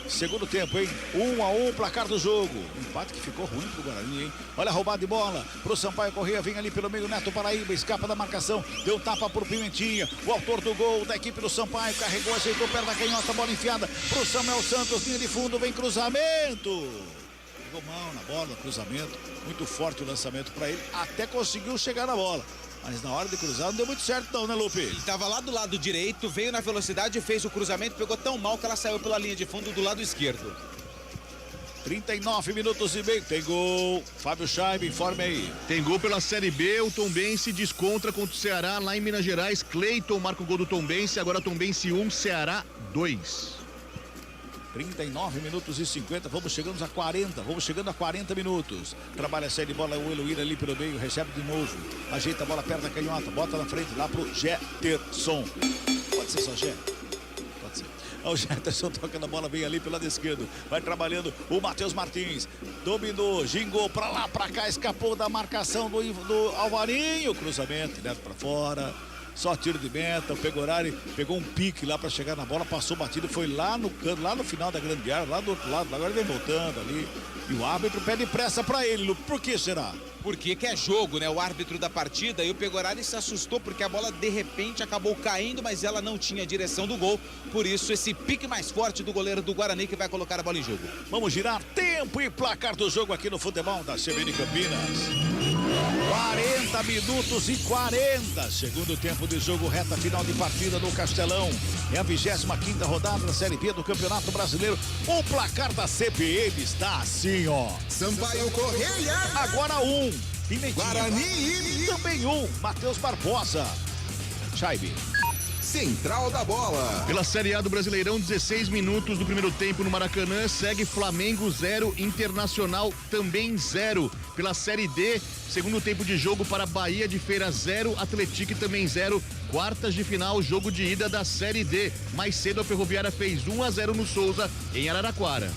segundo tempo, hein? 1-1, placar do jogo. Empate que ficou ruim pro Guarani, hein? Olha a roubada de bola pro Sampaio Corrêa, vem ali pelo meio, Neto Paraíba, escapa da marcação, deu um tapa pro Pimentinha, o autor do gol da equipe do Sampaio, carregou, aceitou perto da canhota, bola enfiada pro Samuel Santos, linha de fundo, vem cruzamento. Pegou mal na bola, cruzamento, muito forte o lançamento para ele, até conseguiu chegar na bola. Mas na hora de cruzar não deu muito certo não, né, Lupe? Ele estava lá do lado direito, veio na velocidade, fez o cruzamento, pegou tão mal que ela saiu pela linha de fundo do lado esquerdo. 39 minutos e meio, tem gol. Fábio Scheibe, informe aí. Tem gol pela Série B, o Tombense descontra contra o Ceará lá em Minas Gerais. Cleiton marca o gol do Tombense, agora Tombense 1, Ceará 2. 39 minutos e 50, vamos chegando a 40 minutos. Trabalha a série de bola, o Eloíra ali pelo meio, recebe de novo. Ajeita a bola perto da canhota, bota na frente lá pro Jetterson. Pode ser só Jé? Pode ser. O Jetterson toca na bola, vem ali pelo lado esquerdo. Vai trabalhando o Matheus Martins. Dominou, gingou pra lá, pra cá, escapou da marcação do Alvarinho. Cruzamento, direto pra fora. Só tiro de meta, o Pegorari pegou um pique lá para chegar na bola, passou batido, foi lá no canto, lá no final da grande área, lá do outro lado, agora vem voltando ali. E o árbitro pede pressa para ele, Lu. Por que será? Porque que é jogo, né? O árbitro da partida, e o Pegorari se assustou porque a bola de repente acabou caindo, mas ela não tinha direção do gol. Por isso esse pique mais forte do goleiro do Guarani que vai colocar a bola em jogo. Vamos girar tempo e placar do jogo aqui no futebol da CBN Campinas. 40 minutos e 40, segundo tempo de jogo, reta final de partida no Castelão. É a 25ª rodada da Série B do Campeonato Brasileiro. O placar da CBN está assim, ó. Sampaio Corrêa. Agora 1. Guarani. Também 1. Matheus Barbosa. Scheibe. Central da bola. Pela Série A do Brasileirão, 16 minutos do primeiro tempo no Maracanã, segue Flamengo 0, Internacional também 0. Pela Série D, segundo tempo de jogo para Bahia de Feira 0, Atlético também 0. Quartas de final, jogo de ida da Série D. Mais cedo a Ferroviária fez 1-0 no Souza, em Araraquara.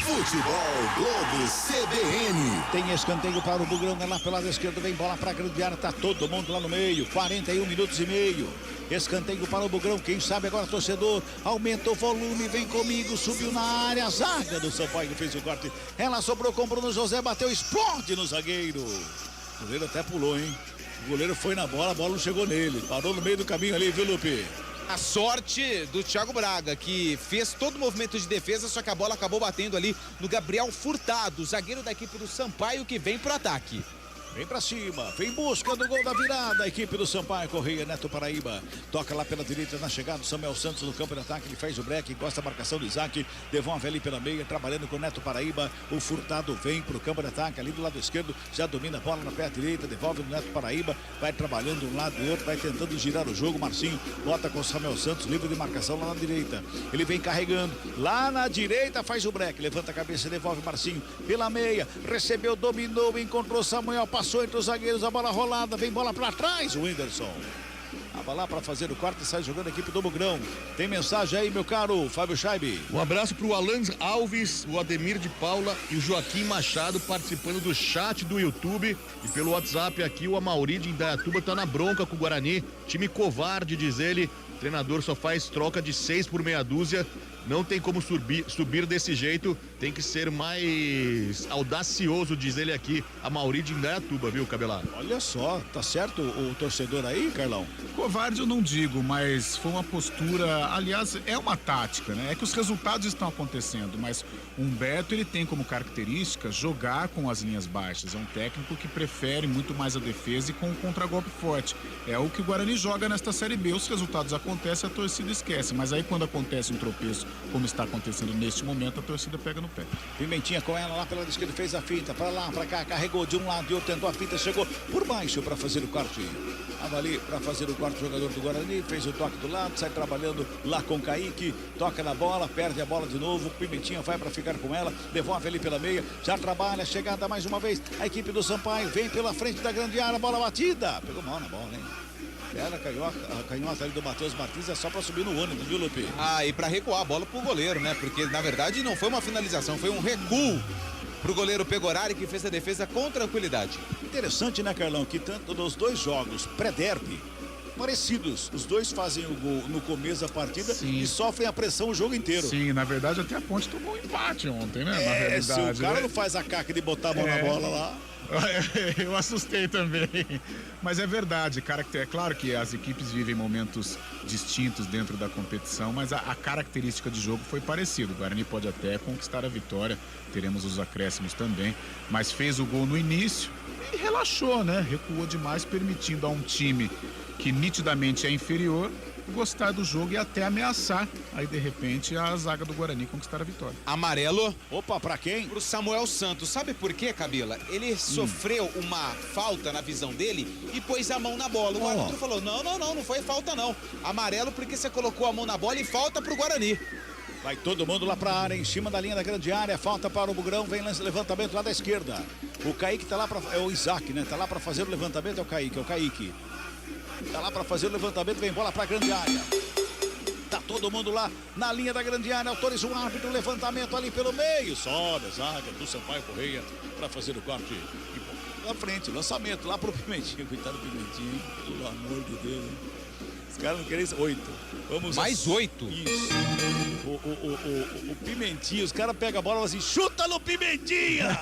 Futebol Globo CBN. Tem escanteio para o Bugrão, lá pelo lado esquerdo, vem bola para a grande área, tá todo mundo lá no meio, 41 minutos e meio. Escanteio para o Bugrão, quem sabe agora torcedor, aumenta o volume, vem comigo, subiu na área, a zaga do Sampaio fez o corte, ela sobrou com o Bruno José, bateu, explode no zagueiro. O goleiro até pulou, hein? O goleiro foi na bola, a bola não chegou nele, parou no meio do caminho ali, viu, Lupe? A sorte do Thiago Braga, que fez todo o movimento de defesa, só que a bola acabou batendo ali no Gabriel Furtado, zagueiro da equipe do Sampaio, que vem pro ataque. Vem pra cima, vem em busca do gol da virada. A equipe do Sampaio Corrêa, Neto Paraíba. Toca lá pela direita na chegada do Samuel Santos no campo de ataque. Ele faz o break, encosta a marcação do Isaac. Devolve ali pela meia, trabalhando com o Neto Paraíba. O Furtado vem pro campo de ataque ali do lado esquerdo. Já domina a bola na pé direita, devolve no Neto Paraíba. Vai trabalhando de um lado e outro, vai tentando girar o jogo. Marcinho bota com o Samuel Santos, livre de marcação lá na direita. Ele vem carregando lá na direita, faz o break. Levanta a cabeça, devolve Marcinho pela meia. Recebeu, dominou, encontrou Samuel, passou entre os zagueiros, a bola rolada, vem bola para trás, o Whindersson. Tava lá para fazer o quarto e sai jogando a equipe do Bugrão. Tem mensagem aí, meu caro Fábio Scheibe. Um abraço pro Alan Alves, o Ademir de Paula e o Joaquim Machado participando do chat do YouTube e pelo WhatsApp aqui. O Amauri de Indaiatuba tá na bronca com o Guarani, time covarde, diz ele. O treinador só faz troca de 6 por meia dúzia. Não tem como subir desse jeito, tem que ser mais audacioso, diz ele aqui, a Mauri de Indaiatuba, viu, Cabelado? Olha só, tá certo o torcedor aí, Carlão? Covarde eu não digo, mas foi uma postura, aliás, é uma tática, né? É que os resultados estão acontecendo, mas o Humberto, ele tem como característica jogar com as linhas baixas, é um técnico que prefere muito mais a defesa e com o contragolpe forte. É o que o Guarani joga nesta Série B, os resultados acontecem, a torcida esquece, mas aí quando acontece um tropeço como está acontecendo neste momento, a torcida pega no pé. Pimentinha com ela lá pela esquerda, fez a finta, para lá, para cá, carregou de um lado, de outro, tentou a finta, chegou por baixo para fazer o corte. Estava ali para fazer o quarto jogador do Guarani, fez o toque do lado, sai trabalhando lá com o Kaique, toca na bola, perde a bola de novo, Pimentinha vai para ficar com ela, devolve ali pela meia, já trabalha, chegada mais uma vez, a equipe do Sampaio vem pela frente da grande área, bola batida, pegou mal na bola, hein? Era a canhota ali do Matheus Martins, é só para subir no ônibus, viu, Lupe? E para recuar a bola pro goleiro, né? Porque na verdade não foi uma finalização, foi um recuo pro goleiro Pegorari, que fez a defesa com tranquilidade. Interessante, né, Carlão, que tanto nos dois jogos pré-derby, parecidos, os dois fazem o gol no começo da partida e sofrem a pressão o jogo inteiro. Sim, na verdade até a Ponte tomou um empate ontem, né? Na realidade, se o cara não faz a caca de botar a mão na bola lá... Eu assustei também, mas é verdade, é claro que as equipes vivem momentos distintos dentro da competição, mas a característica de jogo foi parecida. O Guarani pode até conquistar a vitória, teremos os acréscimos também, mas fez o gol no início e relaxou, né? Recuou demais, permitindo a um time que nitidamente é inferior gostar do jogo e até ameaçar. Aí, de repente, a zaga do Guarani conquistar a vitória. Amarelo. Opa, pra quem? Pro Samuel Santos. Sabe por quê, Kabila? Ele sofreu uma falta na visão dele e pôs a mão na bola. O árbitro falou, não foi falta não. Amarelo porque você colocou a mão na bola e falta pro Guarani. Vai todo mundo lá pra área, em cima da linha da grande área, falta para o Bugrão, vem levantamento lá da esquerda. O Kaique tá lá é o Isaac, né? Tá lá pra fazer o levantamento, é o Kaique. Tá lá para fazer o levantamento, vem bola para grande área. Tá todo mundo lá na linha da grande área, autoriza o árbitro, levantamento ali pelo meio. Sobe a zaga do Sampaio Correia para fazer o corte. E na frente, lançamento lá pro Pimentinho. Coitado do Pimentinho, pelo amor de Deus. Os caras não querem isso. 8. Vamos mais 8. Isso. O Pimentinho, os caras pegam a bola e falam assim, chuta no Pimentinha!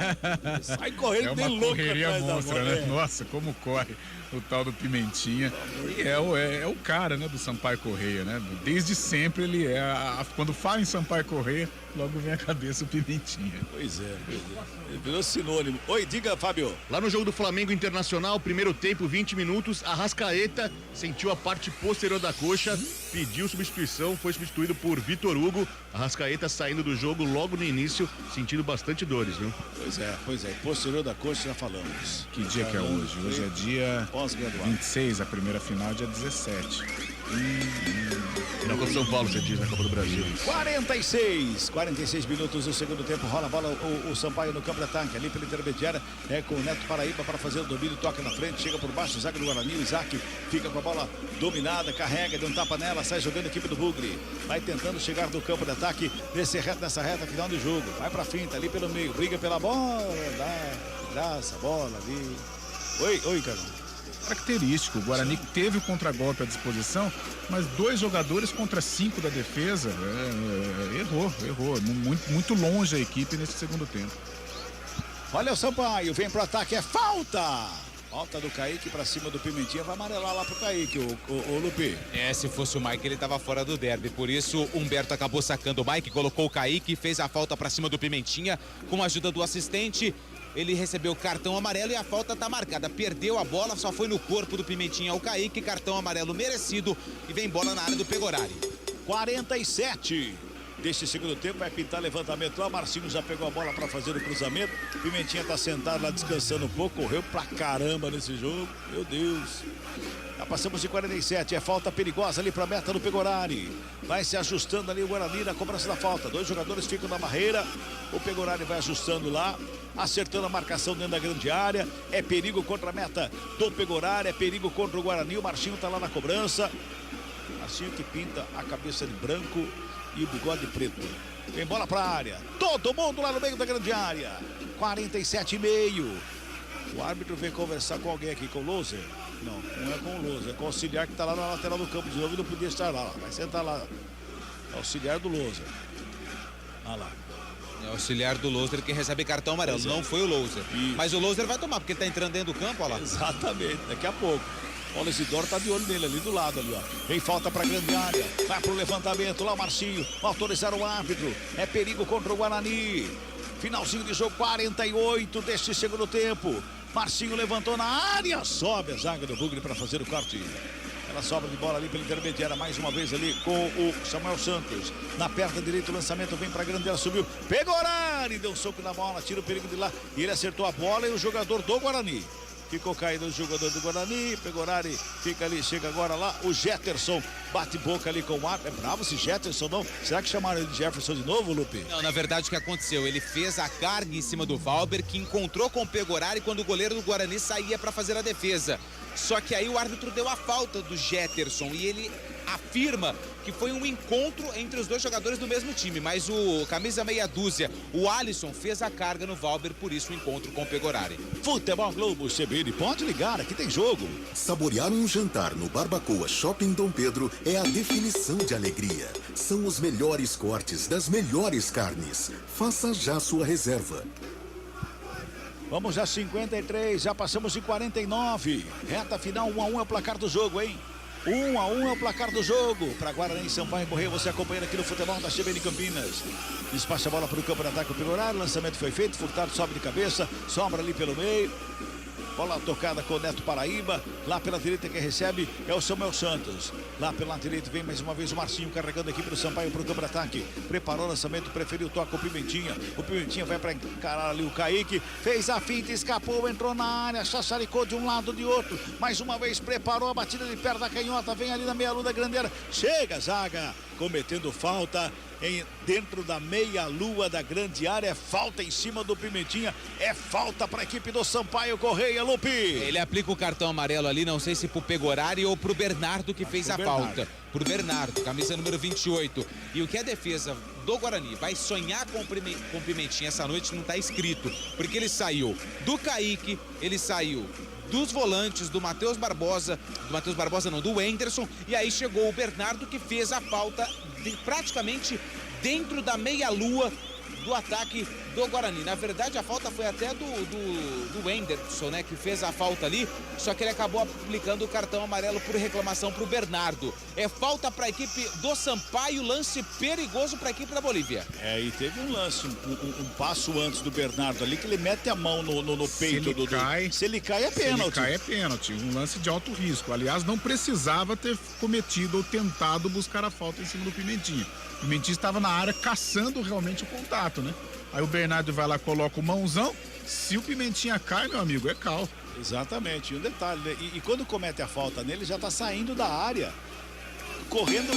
Sai correndo, é uma louco correria monstra, né? Nossa, como corre o tal do Pimentinha. E é o cara, né, do Sampaio Correia, né? Desde sempre ele quando fala em Sampaio Correia, logo vem à cabeça o Pimentinha. Pois é. Ele virou sinônimo. Oi, diga, Fábio. Lá no jogo do Flamengo Internacional, primeiro tempo, 20 minutos, Arrascaeta sentiu a parte posterior da coxa, pediu substituição, foi substituído por Vitor Hugo. Arrascaeta saindo do jogo logo no início, sentindo bastante dores, viu? Pois é. Posterior da coxa, já falamos. Que dia que é hoje? Hoje é dia 26, a primeira final é dia 17. Na Copa São Paulo, você diz, na Copa do Brasil. 46 minutos do segundo tempo, rola a bola o Sampaio no campo de ataque, ali pela intermediária, com o Neto Paraíba para fazer o domínio, toca na frente, chega por baixo, zaga do Guarani, o Isaac fica com a bola dominada, carrega, deu um tapa nela, sai jogando a equipe do Bugre, vai tentando chegar no campo de ataque nessa reta final do jogo, vai pra finta ali pelo meio, briga pela bola, dá essa bola ali. Oi, Carlos. Característico, o Guarani teve o contragolpe à disposição, mas 2 jogadores contra 5 da defesa, errou, muito longe a equipe nesse segundo tempo. Olha o Sampaio, vem pro ataque, é falta do Kaique pra cima do Pimentinha, vai amarelar lá pro Kaique, o Lupe. Se fosse o Mike, ele tava fora do derby, por isso o Humberto acabou sacando o Mike, colocou o Kaique, fez a falta pra cima do Pimentinha, com a ajuda do assistente. Ele recebeu cartão amarelo e a falta tá marcada. Perdeu a bola, só foi no corpo do Pimentinha o Kaique. Cartão amarelo merecido e vem bola na área do Pegorari. 47 deste segundo tempo, vai pintar levantamento lá. Marcinho já pegou a bola para fazer o cruzamento. Pimentinha tá sentado lá descansando um pouco. Correu pra caramba nesse jogo. Meu Deus. Já passamos de 47, é falta perigosa ali para a meta do Pegorari. Vai se ajustando ali o Guarani na cobrança da falta. 2 jogadores ficam na barreira. O Pegorari vai ajustando lá, acertando a marcação dentro da grande área. É perigo contra a meta do Pegorari, é perigo contra o Guarani. O Marcinho tá lá na cobrança. Marcinho que pinta a cabeça de branco e o bigode preto. Vem bola para a área. Todo mundo lá no meio da grande área. 47,5. O árbitro veio conversar com alguém aqui, com o Loser. Não é com o Loser, é com o auxiliar que está lá na lateral do campo de novo e não podia estar lá. Vai sentar lá. Auxiliar do Loser. Olha lá. É o auxiliar do Loser que recebe cartão amarelo. Não foi o Loser. Mas o Loser vai tomar, porque ele está entrando dentro do campo, olha lá. Exatamente, daqui a pouco. Olha, o Isidoro tá de olho nele ali do lado, ali, ó. Vem falta pra grande área. Vai pro levantamento lá, o Marcinho. Autorizaram o árbitro. É perigo contra o Guarani. Finalzinho de jogo, 48 deste segundo tempo. Marcinho levantou na área. Sobe a zaga do Bugre para fazer o corte. Ela sobra de bola ali pela intermediária, mais uma vez ali com o Samuel Santos. Na perna direita, o lançamento vem pra grande, ela subiu. Pegorari, deu um soco na bola, tira o perigo de lá. E ele acertou a bola e o jogador do Guarani. Ficou caído o jogador do Guarani, Pegorari fica ali, chega agora lá, o Jetterson bate boca ali com o ar. É bravo esse Jetterson, não? Será que chamaram ele de Jefferson de novo, Lupe? Não, na verdade o que aconteceu, ele fez a carga em cima do Valber, que encontrou com o Pegorari quando o goleiro do Guarani saía para fazer a defesa. Só que aí o árbitro deu a falta do Jetterson e ele afirma que foi um encontro entre os dois jogadores do mesmo time, mas o camisa meia dúzia, o Alisson, fez a carga no Valber, por isso o encontro com o Pegorari. Futebol Globo CBN, pode ligar, aqui tem jogo. Saborear um jantar no Barbacoa Shopping Dom Pedro é a definição de alegria. São os melhores cortes das melhores carnes. Faça já sua reserva. Vamos a 53, já passamos de 49. Reta final, 1-1 é o placar do jogo, hein? 1-1 é o placar do jogo. Para Guarani, Sampaio Correia, você acompanhando aqui no futebol da CBN Campinas. Despacha a bola para o campo de ataque, o Pegorari. Lançamento foi feito, Furtado sobe de cabeça, sombra ali pelo meio. Bola tocada com o Neto Paraíba. Lá pela direita quem recebe é o Samuel Santos. Lá pela direita vem mais uma vez o Marcinho carregando aqui para o Sampaio para o campo de ataque. Preparou o lançamento, preferiu toca o Pimentinha. O Pimentinha vai para encarar ali o Kaique. Fez a finta, escapou, entrou na área, chassaricou de um lado de outro. Mais uma vez preparou a batida de perna da canhota. Vem ali na meia-lua da grandeira. Chega, zaga, cometendo falta. Dentro da meia-lua da grande área, é falta em cima do Pimentinha, é falta para a equipe do Sampaio Correia, Lupe. Ele aplica o cartão amarelo ali, não sei se pro Pegorari ou pro Bernardo que fez a falta. Pro Bernardo, camisa número 28. E o que a defesa do Guarani vai sonhar com o Pimentinha essa noite não tá escrito, porque ele saiu do Kaique, ele saiu dos volantes, do Matheus Barbosa, do Wenderson, e aí chegou o Bernardo que fez a falta praticamente dentro da meia-lua do ataque do Guarani. Na verdade, a falta foi até do Wenderson, né, que fez a falta ali, só que ele acabou aplicando o cartão amarelo por reclamação para o Bernardo. É falta para a equipe do Sampaio, lance perigoso para a equipe da Bolívia. E teve um lance, um passo antes do Bernardo ali, que ele mete a mão no peito do... Se ele cai, é pênalti. Se ele cai, é pênalti. Um lance de alto risco. Aliás, não precisava ter cometido ou tentado buscar a falta em cima do Pimentinha. O Pimentinha estava na área caçando realmente o contato, né? Aí o Bernardo vai lá, coloca o mãozão. Se o Pimentinha cai, meu amigo, é cal. Exatamente. E um detalhe, né? E quando comete a falta nele, já tá saindo da área. Correndo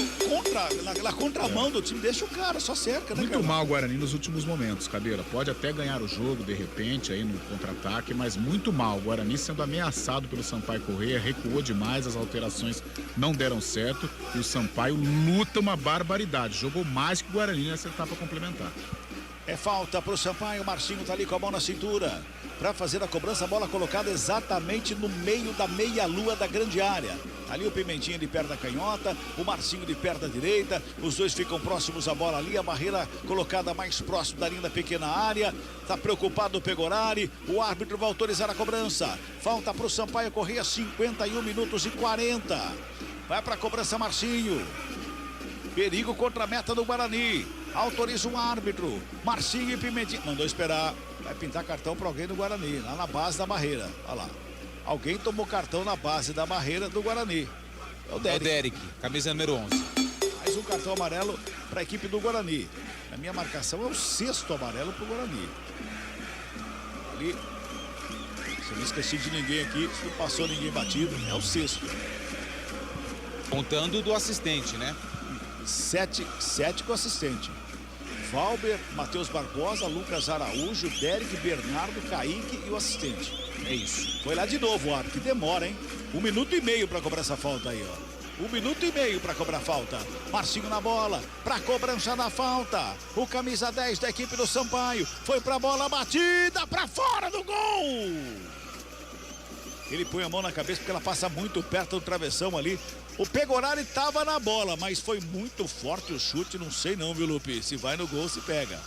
na contramão do time, deixa o cara, só cerca, né, Muito mal o Guarani nos últimos momentos, Cadeira. Pode até ganhar o jogo, de repente, aí no contra-ataque, mas muito mal. O Guarani sendo ameaçado pelo Sampaio Correia, recuou demais, as alterações não deram certo e o Sampaio luta uma barbaridade. Jogou mais que o Guarani nessa etapa complementar. É falta pro Sampaio, o Marcinho tá ali com a mão na cintura. Para fazer a cobrança, a bola colocada exatamente no meio da meia-lua da grande área. Ali o Pimentinha de perna canhota, o Marcinho de perna direita. Os dois ficam próximos à bola ali, a barreira colocada mais próximo da linha da pequena área. Tá preocupado o Pegorari, o árbitro vai autorizar a cobrança. Falta pro Sampaio Correia, 51 minutos e 40. Vai pra cobrança Marcinho. Perigo contra a meta do Guarani. Autoriza um árbitro. Marcinho e Pimentinha. Mandou esperar. Vai pintar cartão para alguém do Guarani. Lá na base da barreira. Olha lá. Alguém tomou cartão na base da barreira do Guarani. É o Derek, camisa número 11. Mais um cartão amarelo para a equipe do Guarani. A minha marcação é o 6º amarelo para o Guarani. Ali. Se eu não esqueci de ninguém aqui, se não passou ninguém batido, é o 6º. Contando do assistente, né? 7 com assistente. Valber, Matheus Barbosa, Lucas Araújo, Derek, Bernardo, Kaique e o assistente. É isso. Foi lá de novo o árbitro, que demora, hein? 1 minuto e meio para cobrar essa falta aí, ó. 1 minuto e meio para cobrar falta. Marcinho na bola, para cobrança da falta. O camisa 10 da equipe do Sampaio foi para a bola batida para fora do gol. Ele põe a mão na cabeça porque ela passa muito perto do travessão ali. O Pegorari estava na bola, mas foi muito forte o chute, não sei não, viu, Lupe? Se vai no gol, se pega.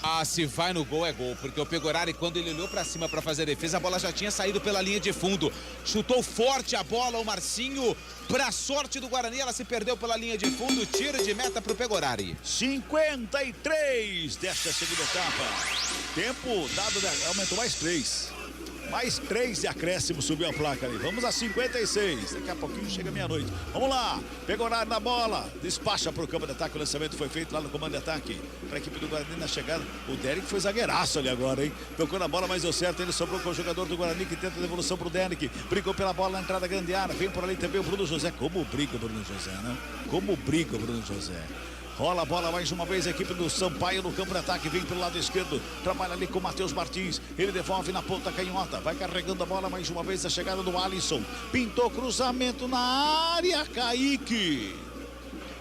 Ah, se vai no gol é gol, porque o Pegorari, quando ele olhou pra cima pra fazer a defesa, a bola já tinha saído pela linha de fundo. Chutou forte a bola, o Marcinho, pra sorte do Guarani, ela se perdeu pela linha de fundo, tiro de meta pro Pegorari. 53 desta segunda etapa. Tempo dado, aumentou mais 3. Mais 3 de acréscimo, subiu a placa ali. Vamos a 56. Daqui a pouquinho chega meia-noite. Vamos lá. Pegorário na bola. Despacha para o campo de ataque. O lançamento foi feito lá no comando de ataque. Para a equipe do Guarani na chegada. O Derek foi zagueiraço ali agora, hein? Tocou na bola, mas deu certo. Ele sobrou com o jogador do Guarani que tenta a devolução para o Derek. Brigou pela bola na entrada grande área. Vem por ali também o Bruno José. Como briga o Bruno José, né? Como briga o Bruno José. Rola a bola mais uma vez a equipe do Sampaio no campo de ataque, vem pelo lado esquerdo, trabalha ali com o Matheus Martins, ele devolve na ponta canhota, vai carregando a bola mais uma vez, a chegada do Alisson, pintou cruzamento na área, Kaique,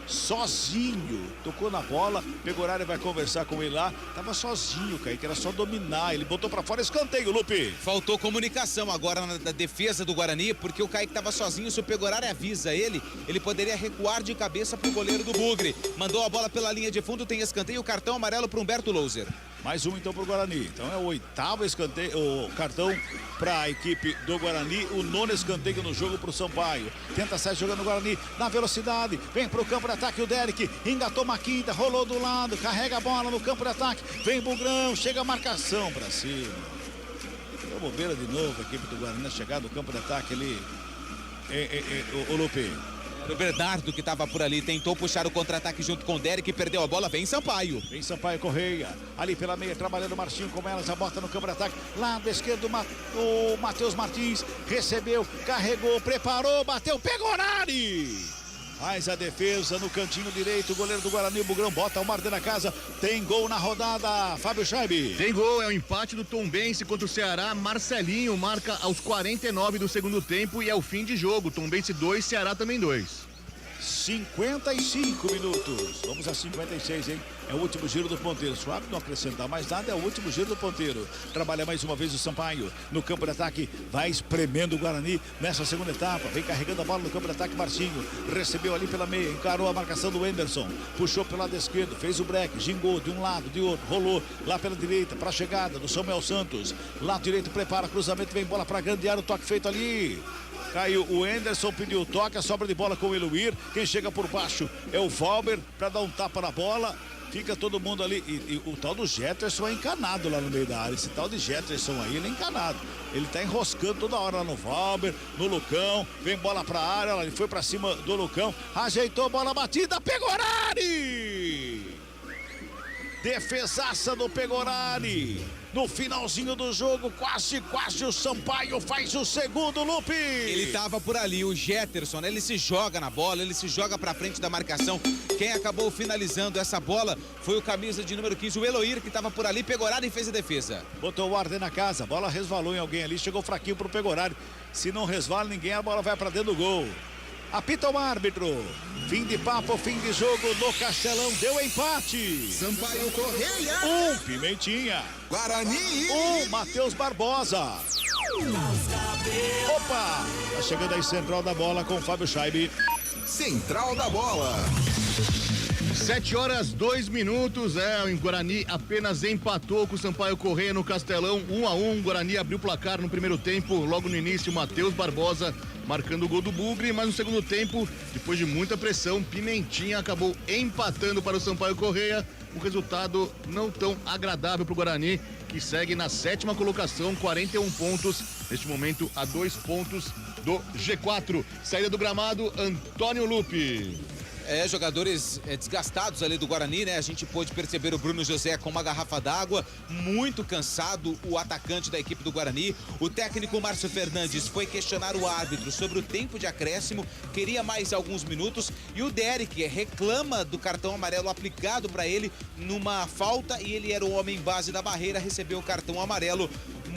sozinho, tocou na bola, Pegorário vai conversar com ele lá, tava sozinho, Kaique, era só dominar, ele botou pra fora, escanteio, Lupe. Faltou comunicação agora na defesa do Guarani, porque o Kaique tava sozinho, se o Pegorário avisa ele poderia recuar de cabeça pro goleiro do Bugre, mandou a bola pela linha de fundo, tem escanteio, cartão amarelo pro Humberto Louser. Mais um então pro Guarani. Então é o 8º escanteio, o cartão para a equipe do Guarani, o 9º escanteio no jogo pro Sampaio. Tenta sair jogando o Guarani na velocidade, vem pro campo de ataque o Derek, engatou Maquinda, rolou do lado, carrega a bola no campo de ataque, vem Bugrão, chega a marcação para cima. Deu bobeira de novo a equipe do Guarani na chegada do campo de ataque ali. O Lupe. O Bernardo que estava por ali tentou puxar o contra-ataque junto com o Derek, perdeu a bola, vem Sampaio. Vem Sampaio Correia, ali pela meia, trabalhando o Marcinho com ela, já bota no campo de ataque, lado esquerdo o Matheus Martins, recebeu, carregou, preparou, bateu, Pegorari! Faz a defesa no cantinho direito, o goleiro do Guarani, o Bugrão, bota o mar dentro da casa, tem gol na rodada, Fábio Scheibe. Tem gol, é o empate do Tombense contra o Ceará, Marcelinho marca aos 49 do segundo tempo e é o fim de jogo, Tombense 2, Ceará também 2. 55 minutos, vamos a 56, hein? É o último giro do ponteiro, suave, não acrescentar mais nada, é o último giro do ponteiro. Trabalha mais uma vez o Sampaio no campo de ataque, vai espremendo o Guarani nessa segunda etapa, vem carregando a bola no campo de ataque, Marcinho, recebeu ali pela meia, encarou a marcação do Anderson, puxou pelo lado esquerdo, fez o break, gingou de um lado, de outro, rolou lá pela direita, para a chegada do Samuel Santos, lado direito, prepara, cruzamento, vem bola para grande área, o toque feito ali. Caiu o Anderson, pediu o toque, a sobra de bola com o Eluir. Quem chega por baixo é o Valber para dar um tapa na bola. Fica todo mundo ali. E o tal do Jetterson é encanado lá no meio da área. Esse tal de Jetterson aí, ele é encanado. Ele tá enroscando toda hora lá no Valber, no Lucão. Vem bola pra área, ele foi pra cima do Lucão. Ajeitou a bola batida, Pegorari! Defesaça do Pegorari. No finalzinho do jogo, quase o Sampaio faz o segundo, Lupe. Ele tava por ali, o Jetterson, ele se joga na bola, ele se joga pra frente da marcação. Quem acabou finalizando essa bola foi o camisa de número 15, o Eloir, que tava por ali, Pegorari e fez a defesa. Botou o ordem na casa, a bola resvalou em alguém ali, chegou fraquinho pro Pegorari. Se não resvala ninguém, a bola vai pra dentro do gol. Apita o árbitro. Fim de papo, fim de jogo no Castelão. Deu empate. Sampaio Correia. Pimentinha. Guarani. Matheus Barbosa. Opa! Tá chegando aí central da bola com o Fábio Scheibe. Central da bola. 7h02. O Guarani apenas empatou com o Sampaio Correia no Castelão, 1-1. O Guarani abriu o placar no primeiro tempo, logo no início, Matheus Barbosa marcando o gol do Bugre, mas no segundo tempo, depois de muita pressão, Pimentinha acabou empatando para o Sampaio Correia. Um resultado não tão agradável para o Guarani, que segue na 7ª colocação, 41 pontos, neste momento a 2 pontos do G4. Saída do gramado, Antônio Lupe. Jogadores desgastados ali do Guarani, né? A gente pôde perceber o Bruno José com uma garrafa d'água, muito cansado, o atacante da equipe do Guarani. O técnico Márcio Fernandes foi questionar o árbitro sobre o tempo de acréscimo, queria mais alguns minutos, e o Derek reclama do cartão amarelo aplicado para ele numa falta, e ele era o homem base da barreira, recebeu o cartão amarelo.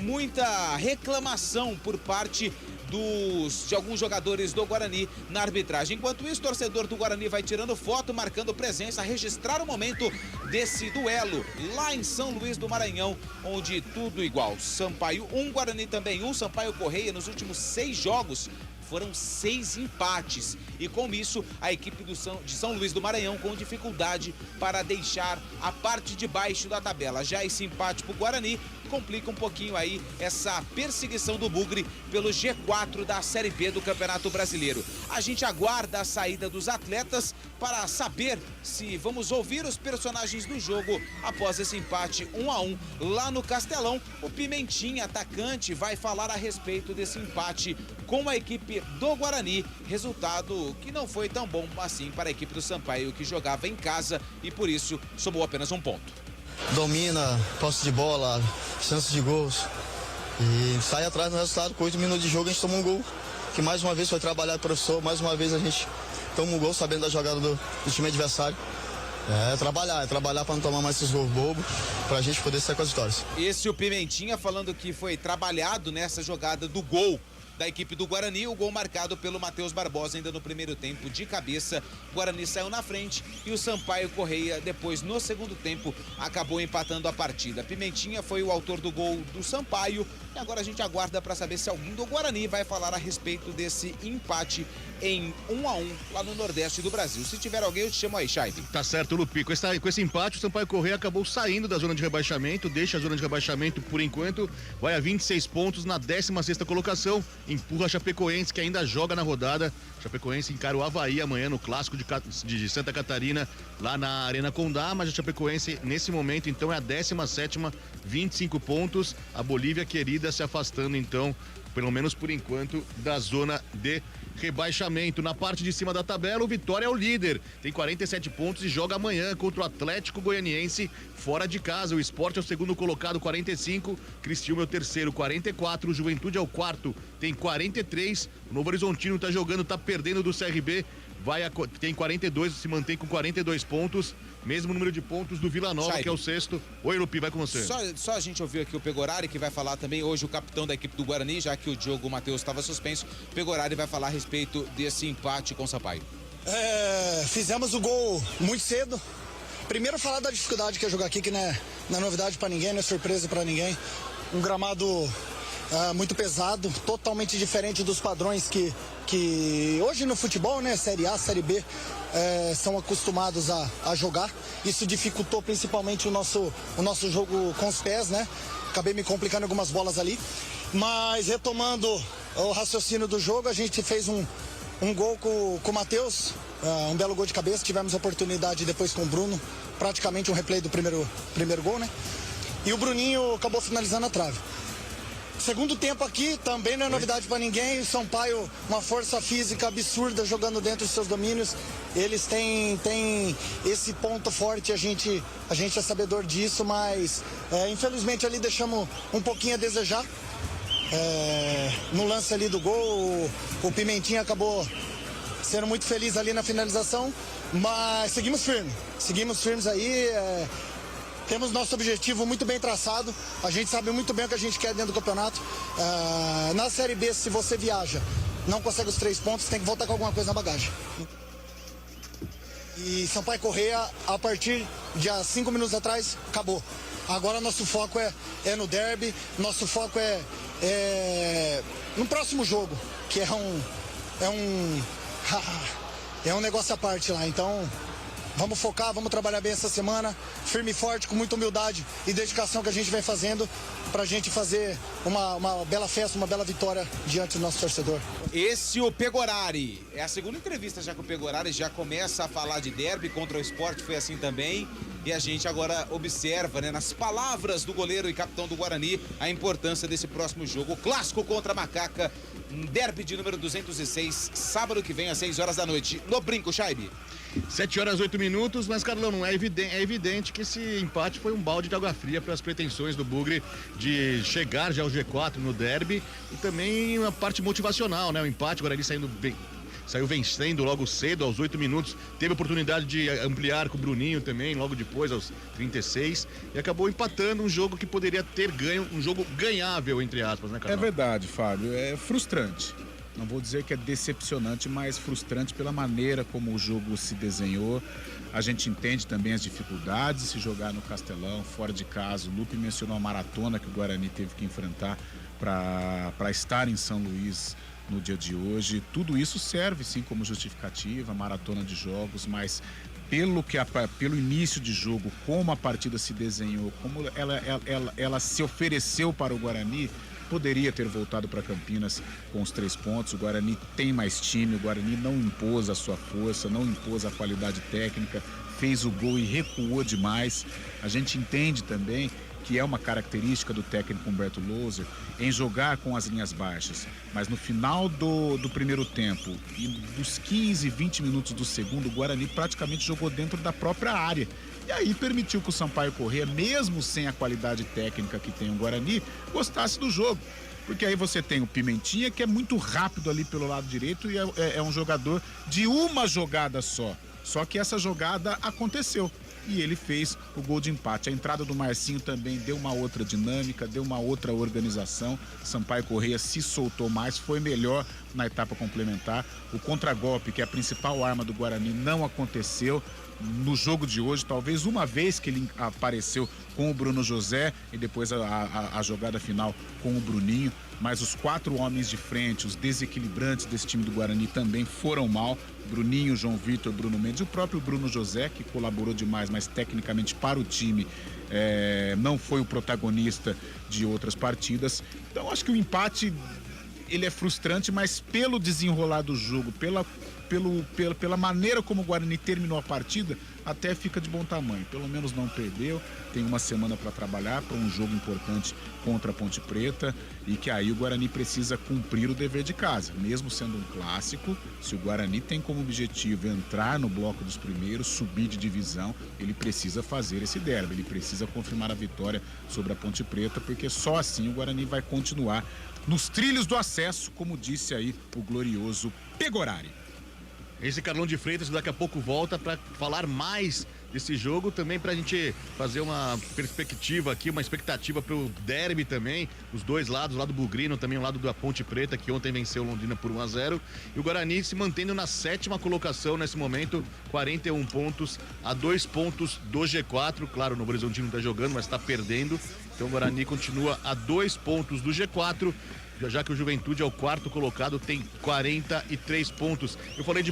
Muita reclamação por parte de alguns jogadores do Guarani na arbitragem. Enquanto isso, o torcedor do Guarani vai tirando foto, marcando presença, registrar o momento desse duelo lá em São Luís do Maranhão, onde tudo igual. Sampaio 1, Guarani também 1. Sampaio Correia nos últimos 6 jogos foram 6 empates. E com isso, a equipe de São Luís do Maranhão com dificuldade para deixar a parte de baixo da tabela. Já esse empate para o Guarani complica um pouquinho aí essa perseguição do Bugre pelo G4 da Série B do Campeonato Brasileiro. A gente aguarda a saída dos atletas para saber se vamos ouvir os personagens do jogo após esse empate 1-1 lá no Castelão. O Pimentinha, atacante, vai falar a respeito desse empate com a equipe do Guarani, resultado que não foi tão bom assim para a equipe do Sampaio, que jogava em casa e por isso somou apenas 1 ponto. Domina, posse de bola, chance de gols e sai atrás no resultado. Com 8 minutos de jogo a gente toma um gol, que mais uma vez foi trabalhado pelo professor, mais uma vez a gente toma um gol sabendo da jogada do time adversário. É trabalhar para não tomar mais esses gols bobos, para a gente poder sair com as vitórias. Esse o Pimentinha falando que foi trabalhado nessa jogada do gol da equipe do Guarani, o gol marcado pelo Matheus Barbosa ainda no primeiro tempo de cabeça. O Guarani saiu na frente e o Sampaio Correia depois no segundo tempo acabou empatando a partida. Pimentinha foi o autor do gol do Sampaio e agora a gente aguarda para saber se alguém do Guarani vai falar a respeito desse empate em 1-1 lá no Nordeste do Brasil. Se tiver alguém, eu te chamo aí, Chaibe. Tá certo, Lupi. Com esse empate, o Sampaio Correia acabou saindo da zona de rebaixamento, deixa a zona de rebaixamento por enquanto, vai a 26 pontos na 16ª colocação, empurra a Chapecoense, que ainda joga na rodada. Chapecoense encara o Avaí amanhã no clássico de Santa Catarina, lá na Arena Condá, mas a Chapecoense nesse momento então é a 17ª, 25 pontos. A Bolívia querida se afastando então, pelo menos por enquanto, da zona de rebaixamento. Na parte de cima da tabela, o Vitória é o líder, tem 47 pontos e joga amanhã contra o Atlético Goianiense fora de casa. O Sport é o segundo colocado, 45, Criciúma é o terceiro, 44, o Juventude é o quarto, tem 43, o Novo Horizontino tá jogando, tá perdendo do CRB, tem 42, se mantém com 42 pontos, mesmo número de pontos do Vila Nova, Chaibe, que é o sexto. Oi, Lupi, vai com você. Só a gente ouviu aqui o Pegorari, que vai falar também hoje, o capitão da equipe do Guarani, já que o Diogo Matheus estava suspenso. O Pegorari vai falar a respeito desse empate com o Sampaio. Fizemos o gol muito cedo. Primeiro falar da dificuldade que é jogar aqui, que não é novidade para ninguém, não é surpresa para ninguém. Um gramado muito pesado, totalmente diferente dos padrões que hoje no futebol, né, Série A, Série B, são acostumados a jogar. Isso dificultou principalmente o nosso jogo com os pés, né? Acabei me complicando algumas bolas ali. Mas retomando o raciocínio do jogo, a gente fez um gol com o Matheus, um belo gol de cabeça. Tivemos a oportunidade depois com o Bruno, praticamente um replay do primeiro gol, né? E o Bruninho acabou finalizando a trave. Segundo tempo aqui, também não é novidade para ninguém. O Sampaio, uma força física absurda jogando dentro dos seus domínios. Eles têm esse ponto forte, a gente é sabedor disso, mas infelizmente ali deixamos um pouquinho a desejar. No lance ali do gol, o Pimentinha acabou sendo muito feliz ali na finalização, mas seguimos firmes aí. Temos nosso objetivo muito bem traçado, a gente sabe muito bem o que a gente quer dentro do campeonato. Na Série B, se você viaja, não consegue os 3 pontos, tem que voltar com alguma coisa na bagagem. E Sampaio Correia, a partir de 5 minutos atrás, acabou. Agora nosso foco é no derby, nosso foco é no próximo jogo, que é um negócio à parte lá, então... Vamos focar, vamos trabalhar bem essa semana, firme e forte, com muita humildade e dedicação que a gente vem fazendo pra gente fazer uma bela festa, uma bela vitória diante do nosso torcedor. Esse o Pegorari. É a segunda entrevista já que o Pegorari já começa a falar de derby contra o Sport, foi assim também. E a gente agora observa, né, nas palavras do goleiro e capitão do Guarani, a importância desse próximo jogo. O clássico contra a Macaca, derby de número 206, sábado que vem às 6 horas da noite. No Brinco, Chaibe. 7 horas 8 minutos, mas Carlão, não é evidente que esse empate foi um balde de água fria para as pretensões do Bugre de chegar já ao G4 no derby e também uma parte motivacional, né? O empate, agora ele saiu vencendo logo cedo, aos 8 minutos, teve a oportunidade de ampliar com o Bruninho também, logo depois, aos 36, e acabou empatando um jogo que poderia ter ganho, um jogo ganhável, entre aspas, né, Carlão? É verdade, Fábio, é frustrante. Não vou dizer que é decepcionante, mas frustrante pela maneira como o jogo se desenhou. A gente entende também as dificuldades de se jogar no Castelão, fora de casa. O Lupe mencionou a maratona que o Guarani teve que enfrentar para estar em São Luís no dia de hoje. Tudo isso serve sim como justificativa, maratona de jogos, mas pelo início de jogo, como a partida se desenhou, como ela se ofereceu para o Guarani, poderia ter voltado para Campinas com os 3 pontos. O Guarani tem mais time, o Guarani não impôs a sua força, não impôs a qualidade técnica, fez o gol e recuou demais. A gente entende também que é uma característica do técnico Humberto Louser em jogar com as linhas baixas. Mas no final do primeiro tempo e dos 15, 20 minutos do segundo, o Guarani praticamente jogou dentro da própria área. E aí permitiu que o Sampaio Corrêa, mesmo sem a qualidade técnica que tem o Guarani, gostasse do jogo. Porque aí você tem o Pimentinha, que é muito rápido ali pelo lado direito e é um jogador de uma jogada só. Só que essa jogada aconteceu e ele fez o gol de empate. A entrada do Marcinho também deu uma outra dinâmica, deu uma outra organização. Sampaio Corrêa se soltou mais, foi melhor na etapa complementar. O contragolpe, que é a principal arma do Guarani, não aconteceu no jogo de hoje. Talvez uma vez que ele apareceu com o Bruno José e depois a jogada final com o Bruninho. Mas os 4 homens de frente, os desequilibrantes desse time do Guarani também foram mal. Bruninho, João Vitor, Bruno Mendes, o próprio Bruno José, que colaborou demais, mas tecnicamente para o time não foi o protagonista de outras partidas. Então acho que o empate ele é frustrante, mas pelo desenrolar do jogo, pela maneira como o Guarani terminou a partida, até fica de bom tamanho. Pelo menos não perdeu, tem uma semana para trabalhar para um jogo importante contra a Ponte Preta e que aí o Guarani precisa cumprir o dever de casa. Mesmo sendo um clássico, se o Guarani tem como objetivo entrar no bloco dos primeiros, subir de divisão, ele precisa fazer esse derby, ele precisa confirmar a vitória sobre a Ponte Preta, porque só assim o Guarani vai continuar nos trilhos do acesso, como disse aí o glorioso Pegorari. Esse Carlão de Freitas daqui a pouco volta para falar mais desse jogo, também pra gente fazer uma perspectiva aqui, uma expectativa pro derby também, os dois lados, o lado bugrino, também o lado da Ponte Preta, que ontem venceu Londrina por 1-0, e o Guarani se mantendo na 7ª colocação nesse momento, 41 pontos, a 2 pontos do G4, claro, o Novo Horizontino não tá jogando, mas tá perdendo, então o Guarani continua a 2 pontos do G4, já que o Juventude é o 4º colocado, tem 43 pontos. Eu falei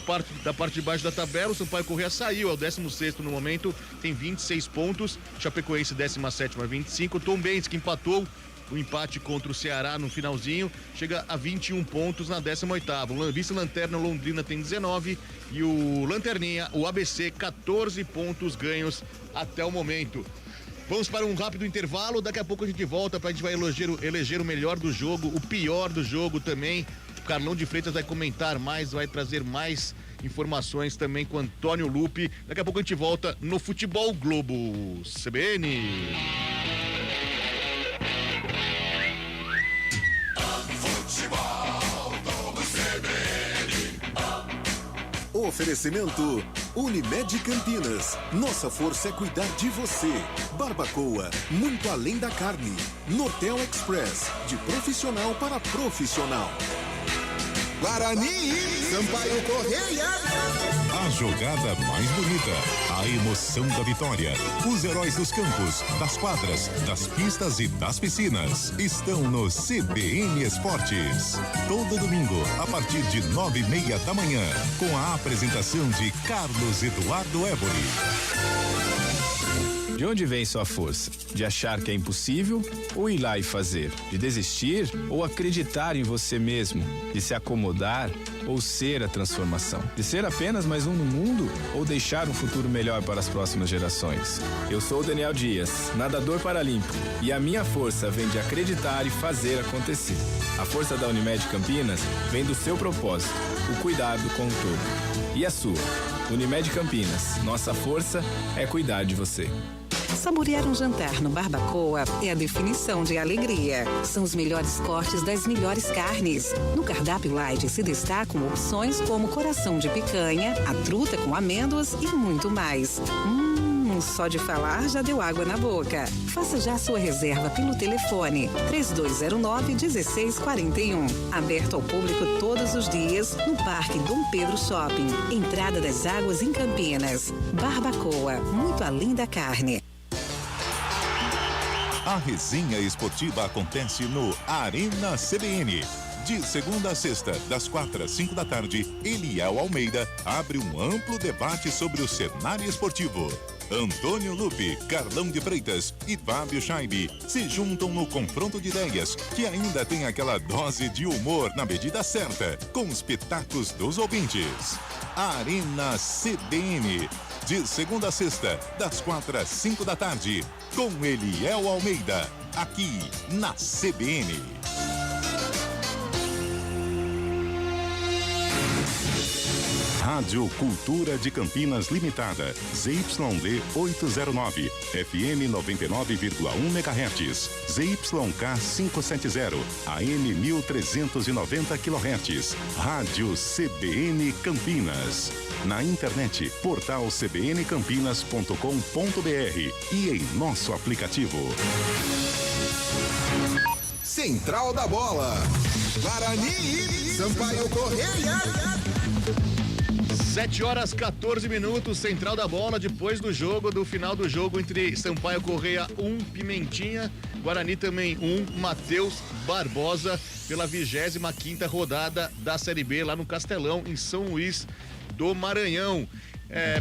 da parte de baixo da tabela, o Sampaio Corrêa saiu, é o 16º no momento, tem 26 pontos, Chapecoense 17ª, 25, Tom Benz, que empatou o empate contra o Ceará no finalzinho, chega a 21 pontos na 18ª. O vice-lanterna Londrina tem 19 e o Lanterninha, o ABC, 14 pontos ganhos até o momento. Vamos para um rápido intervalo, daqui a pouco a gente volta, a gente vai eleger o melhor do jogo, o pior do jogo também. O Carlão de Freitas vai comentar mais, vai trazer mais informações também com Antônio Lupe. Daqui a pouco a gente volta no Futebol Globo CBN. Oferecimento Unimed Campinas. Nossa força é cuidar de você. Barbacoa, muito além da carne. Nortel Express, de profissional para profissional. Guarani, Sampaio Corrêa. A jogada mais bonita, a emoção da vitória. Os heróis dos campos, das quadras, das pistas e das piscinas estão no CBN Esportes. Todo domingo, a partir de 9:30 da manhã, com a apresentação de Carlos Eduardo Évori. De onde vem sua força? De achar que é impossível ou ir lá e fazer? De desistir ou acreditar em você mesmo? De se acomodar ou ser a transformação? De ser apenas mais um no mundo ou deixar um futuro melhor para as próximas gerações? Eu sou o Daniel Dias, nadador paralímpico, e a minha força vem de acreditar e fazer acontecer. A força da Unimed Campinas vem do seu propósito, o cuidado com o todo. E a sua? Unimed Campinas, nossa força é cuidar de você. Saborear um jantar no Barbacoa é a definição de alegria. São os melhores cortes das melhores carnes. No cardápio light se destacam opções como coração de picanha, a truta com amêndoas e muito mais. Só de falar já deu água na boca. Faça já sua reserva pelo telefone 3209-1641. Aberto ao público todos os dias no Parque Dom Pedro Shopping. Entrada das Águas em Campinas. Barbacoa, muito além da carne. A resenha esportiva acontece no Arena CBN. De segunda a sexta, das 4 às 5 da tarde, Eliel Almeida abre um amplo debate sobre o cenário esportivo. Antônio Lupe, Carlão de Freitas e Fábio Scheibe se juntam no confronto de ideias, que ainda tem aquela dose de humor na medida certa, com os pitacos dos ouvintes. Arena CBN, de segunda a sexta, das 4 às 5 da tarde, com Eliel Almeida, aqui na CBN. Rádio Cultura de Campinas Limitada, ZYD 809, FM 99,1 MHz, ZYK 570, AM 1390 kHz, Rádio CBN Campinas. Na internet, portal cbncampinas.com.br e em nosso aplicativo. Central da Bola. Guarani, Sampaio Correia. 7h14, Central da Bola, depois do jogo, do final do jogo entre Sampaio Correia 1, Pimentinha, Guarani também 1, Matheus Barbosa, pela 25ª rodada da Série B lá no Castelão, em São Luís do Maranhão.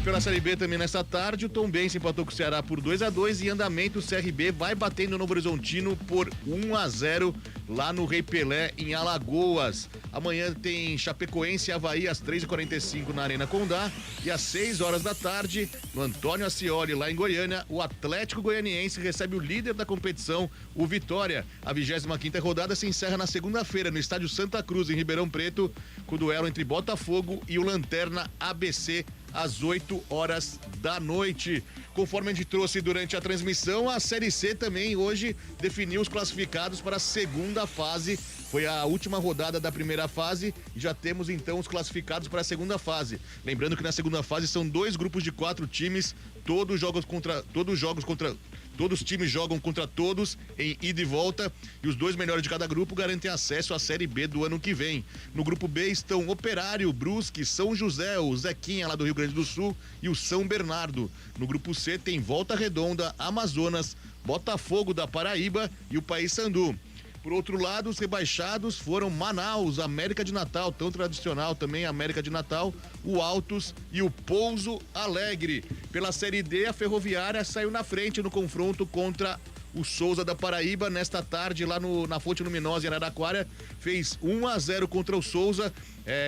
Pela Série B também nessa tarde, o Tombense empatou com o Ceará por 2-2 e em andamento o CRB vai batendo no Novo Horizontino por 1-0 lá no Rei Pelé, em Alagoas. Amanhã tem Chapecoense e Avaí às 3h45 na Arena Condá e às 6h da tarde, no Antônio Ascioli, lá em Goiânia, o Atlético Goianiense recebe o líder da competição, o Vitória. A 25ª rodada se encerra na segunda-feira no Estádio Santa Cruz, em Ribeirão Preto, com o duelo entre Botafogo e o Lanterna ABC às 8h da noite. Conforme a gente trouxe durante a transmissão, a Série C também hoje definiu os classificados para a segunda fase. Foi a última rodada da primeira fase e já temos então os classificados para a segunda fase. Lembrando que na segunda fase são 2 grupos de 4 times, todos os times jogam contra todos em ida e volta e os 2 melhores de cada grupo garantem acesso à Série B do ano que vem. No grupo B estão Operário, Brusque, São José, o Zequinha lá do Rio Grande do Sul e o São Bernardo. No grupo C tem Volta Redonda, Amazonas, Botafogo da Paraíba e o Paysandu. Por outro lado, os rebaixados foram Manaus, América de Natal, tão tradicional também, América de Natal, o Altos e o Pouso Alegre. Pela Série D, a Ferroviária saiu na frente no confronto contra o Souza da Paraíba nesta tarde lá na Fonte Luminosa em Araraquara, fez 1-0 contra o Souza.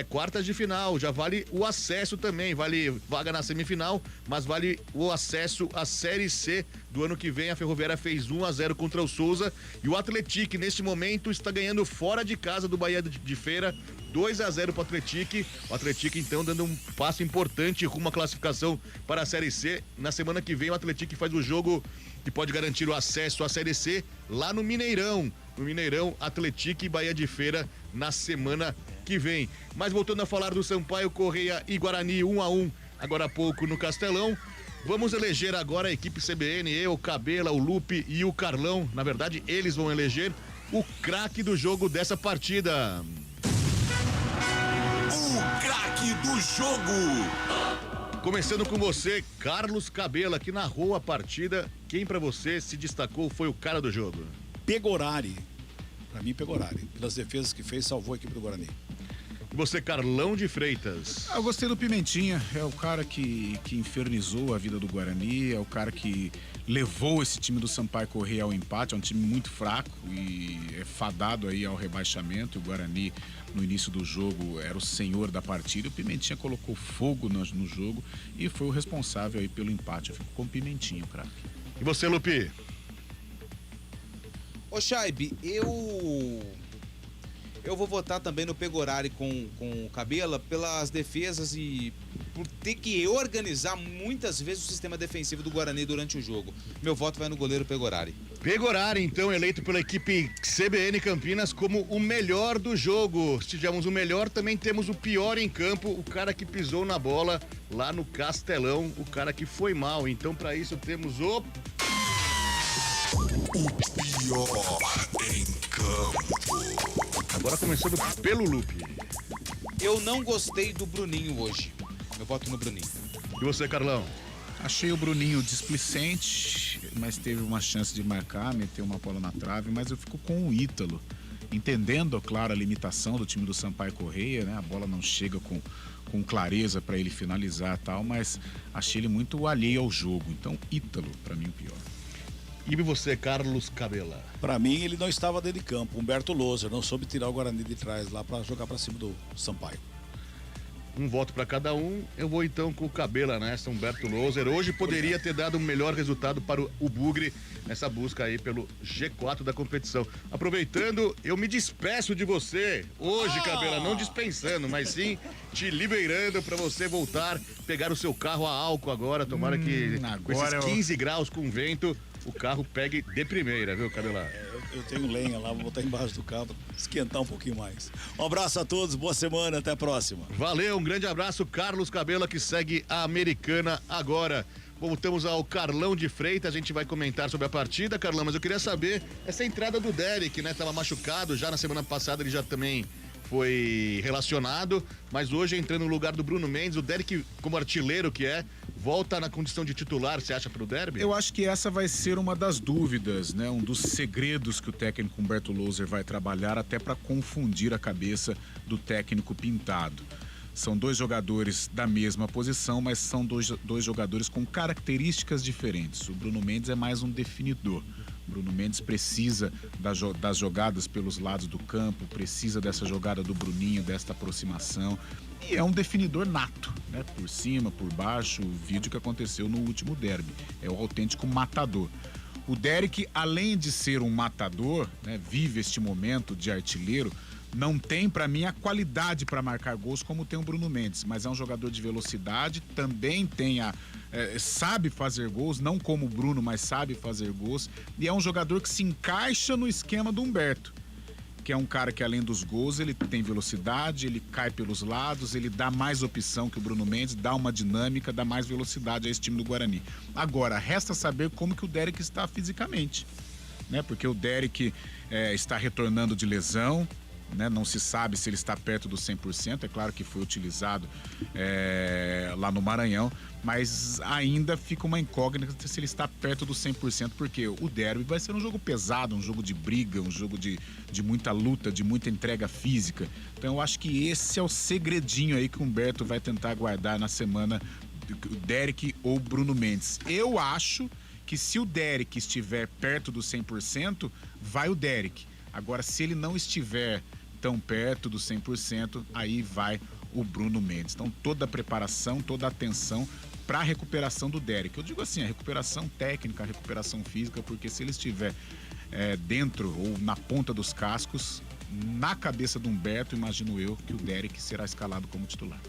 Quartas de final, já vale o acesso também, vale vaga na semifinal, mas vale o acesso à Série C do ano que vem. A Ferroviária fez 1-0 contra o Souza e o Atlético neste momento está ganhando fora de casa do Bahia de Feira, 2-0 para o Atlético. O Atlético então dando um passo importante rumo à classificação para a Série C. Na semana que vem o Atlético faz o jogo que pode garantir o acesso à Série C lá no Mineirão. No Mineirão, Atlético e Bahia de Feira na semana que vem. Mas voltando a falar do Sampaio Correia e Guarani 1-1 agora há pouco no Castelão. Vamos eleger agora a equipe CBN, eu, Cabela, o Lupe e o Carlão. Na verdade, eles vão eleger o craque do jogo dessa partida. O craque do jogo. Começando com você, Carlos Cabela, que narrou a partida. Quem pra você se destacou foi o cara do jogo? Pegorari. Pra mim, Pegorari. Pelas defesas que fez, salvou a equipe do Guarani. E você, Carlão de Freitas? Eu gostei do Pimentinha. É o cara que infernizou a vida do Guarani. É o cara que levou esse time do Sampaio Correia ao empate. É um time muito fraco e é fadado aí ao rebaixamento. O Guarani, no início do jogo, era o senhor da partida. O Pimentinha colocou fogo no jogo e foi o responsável aí pelo empate. Eu fico com o Pimentinha, craque. E você, Lupi? Ô, Scheibe, eu vou votar também no Pegorari com o Cabela pelas defesas e por ter que organizar muitas vezes o sistema defensivo do Guarani durante o jogo. Meu voto vai no goleiro Pegorari. Pegorari, então, eleito pela equipe CBN Campinas como o melhor do jogo. Se tivemos o melhor, também temos o pior em campo, o cara que pisou na bola lá no Castelão, o cara que foi mal. Então, para isso, temos o pior em campo. Agora começando pelo Lupe. Eu não gostei do Bruninho hoje. Eu voto no Bruninho. E você, Carlão? Achei o Bruninho displicente, mas teve uma chance de marcar, meteu uma bola na trave, mas eu fico com o Ítalo. entendendo, claro, a limitação do time do Sampaio Corrêa, né? A bola não chega com clareza para ele finalizar e tal, mas achei ele muito alheio ao jogo. Então, Ítalo, para mim, o pior. E você, Carlos Cabela? Para mim, ele não estava dentro de campo. Humberto Loser não soube tirar o Guarani de trás lá para jogar para cima do Sampaio. Um voto para cada um. Eu vou então com o Cabela nessa, Humberto Loser. Hoje poderia ter dado um melhor resultado para o Bugre nessa busca aí pelo G4 da competição. Aproveitando, eu me despeço de você hoje, Cabela, não dispensando, mas sim te liberando para você voltar, pegar o seu carro a álcool agora. Tomara que com esses 15 graus com vento, o carro pegue de primeira, viu, Cabela? Eu tenho lenha lá, vou botar embaixo do carro, esquentar um pouquinho mais. Um abraço a todos, boa semana, até a próxima. Valeu, um grande abraço, Carlos Cabela, que segue a Americana agora. Voltamos ao Carlão de Freitas, a gente vai comentar sobre a partida, Carlão, mas eu queria saber essa entrada do Derek, né? Tava machucado, já na semana passada ele já também foi relacionado, mas hoje entrando no lugar do Bruno Mendes, o Derek, como artilheiro que é, volta na condição de titular, você acha, pro derby? Eu acho que essa vai ser uma das dúvidas, né? Um dos segredos que o técnico Humberto Loser vai trabalhar até para confundir a cabeça do técnico Pintado. São dois jogadores da mesma posição, mas são dois jogadores com características diferentes. O Bruno Mendes é mais um definidor. O Bruno Mendes precisa das jogadas pelos lados do campo, precisa dessa jogada do Bruninho, desta aproximação. E é um definidor nato, né? Por cima, por baixo, o vídeo que aconteceu no último derby. É o autêntico matador. O Derek, além de ser um matador, né, vive este momento de artilheiro, não tem, para mim, a qualidade para marcar gols como tem o Bruno Mendes, mas é um jogador de velocidade, também tem sabe fazer gols, não como o Bruno, mas sabe fazer gols, e é um jogador que se encaixa no esquema do Humberto, que é um cara que, além dos gols, ele tem velocidade, ele cai pelos lados, ele dá mais opção que o Bruno Mendes, dá uma dinâmica, dá mais velocidade a esse time do Guarani. Agora, resta saber como que o Derek está fisicamente, né? Porque o Derek está retornando de lesão, né? Não se sabe se ele está perto do 100%, é claro que foi utilizado lá no Maranhão, mas ainda fica uma incógnita se ele está perto do 100%, porque o derby vai ser um jogo pesado, um jogo de briga, um jogo de muita luta, de muita entrega física. Então eu acho que esse é o segredinho aí que o Humberto vai tentar guardar na semana, o Derek ou Bruno Mendes. Eu acho que se o Derek estiver perto do 100%, vai o Derek. Agora, se ele não estiver tão perto do 100%, aí vai o Bruno Mendes. Então, toda a preparação, toda a atenção para a recuperação do Derek. Eu digo assim, a recuperação técnica, a recuperação física, porque se ele estiver dentro ou na ponta dos cascos, na cabeça do Humberto, imagino eu que o Derek será escalado como titular.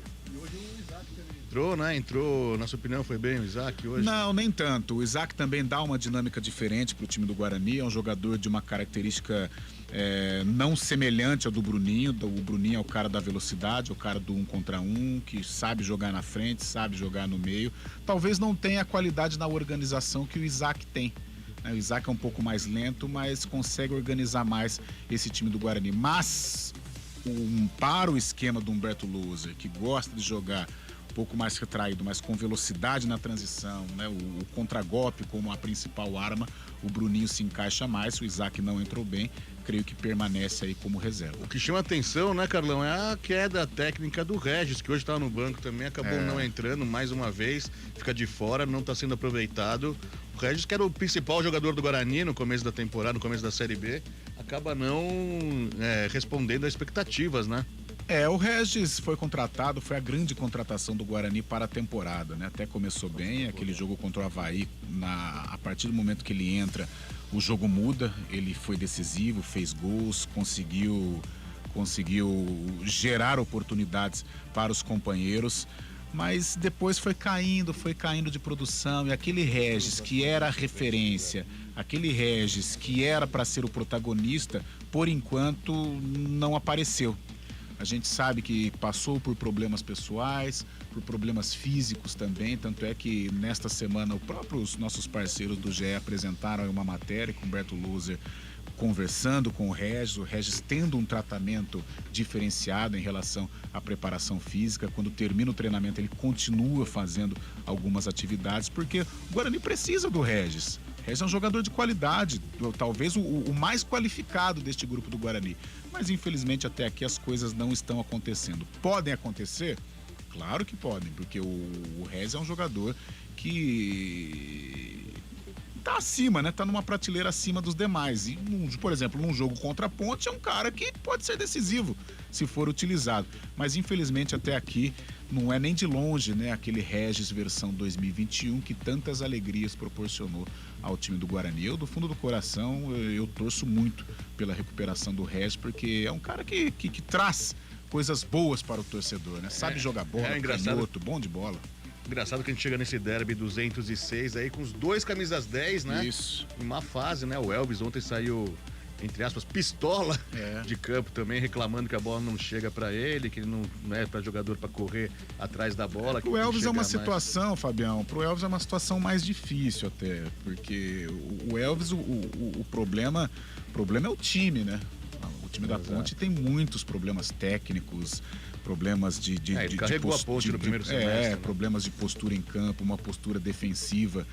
Entrou, né? Entrou, na sua opinião, foi bem o Isaac hoje? Não, nem tanto. O Isaac também dá uma dinâmica diferente para o time do Guarani. É um jogador de uma característica não semelhante ao do Bruninho. O Bruninho é o cara da velocidade, o cara do 1 contra 1, que sabe jogar na frente, sabe jogar no meio. Talvez não tenha a qualidade na organização que o Isaac tem. O Isaac é um pouco mais lento, mas consegue organizar mais esse time do Guarani. Mas, para o esquema do Humberto Loser, que gosta de jogar um pouco mais retraído, mas com velocidade na transição, né? O contragolpe como a principal arma, o Bruninho se encaixa mais, o Isaac não entrou bem, creio que permanece aí como reserva. O que chama atenção, né, Carlão, é a queda técnica do Regis, que hoje estava no banco também, acabou não entrando mais uma vez, fica de fora, não está sendo aproveitado. O Regis, que era o principal jogador do Guarani no começo da temporada, no começo da Série B, acaba não respondendo às expectativas, né? O Regis foi contratado, foi a grande contratação do Guarani para a temporada, né? Até começou bem, aquele jogo contra o Avaí, a partir do momento que ele entra, o jogo muda, ele foi decisivo, fez gols, conseguiu gerar oportunidades para os companheiros, mas depois foi caindo de produção, e aquele Regis que era a referência, aquele Regis que era para ser o protagonista, por enquanto não apareceu. A gente sabe que passou por problemas pessoais, por problemas físicos também, tanto é que nesta semana os nossos parceiros do GE apresentaram uma matéria com o Humberto Loser conversando com o Regis tendo um tratamento diferenciado em relação à preparação física. Quando termina o treinamento, ele continua fazendo algumas atividades, porque o Guarani precisa do Regis. Regis é um jogador de qualidade, talvez o mais qualificado deste grupo do Guarani. Mas infelizmente até aqui as coisas não estão acontecendo. Podem acontecer? Claro que podem, porque o Regis é um jogador que tá acima, né? Tá numa prateleira acima dos demais. E, por exemplo, num jogo contra a Ponte, é um cara que pode ser decisivo se for utilizado. Mas, infelizmente, até aqui, não é nem de longe, né? Aquele Regis versão 2021 que tantas alegrias proporcionou ao time do Guarani. Eu, do fundo do coração, eu torço muito pela recuperação do Regis, porque é um cara que traz coisas boas para o torcedor, né? Sabe jogar bola, canhoto, bom de bola. Engraçado que a gente chega nesse derby 206 aí com os 2 camisas 10, né? Isso. Em uma fase, né? O Elvis ontem saiu, entre aspas, pistola de campo também, reclamando que a bola não chega pra ele, que ele não é pra jogador pra correr atrás da bola. Pro Elvis é uma situação, Fabião, pro Elvis é uma situação mais difícil até, porque o Elvis, o problema é o time, né? O time da Ponte tem muitos problemas técnicos, problemas de ele carregou a Ponte no primeiro semestre, né? Problemas de postura em campo, uma postura defensiva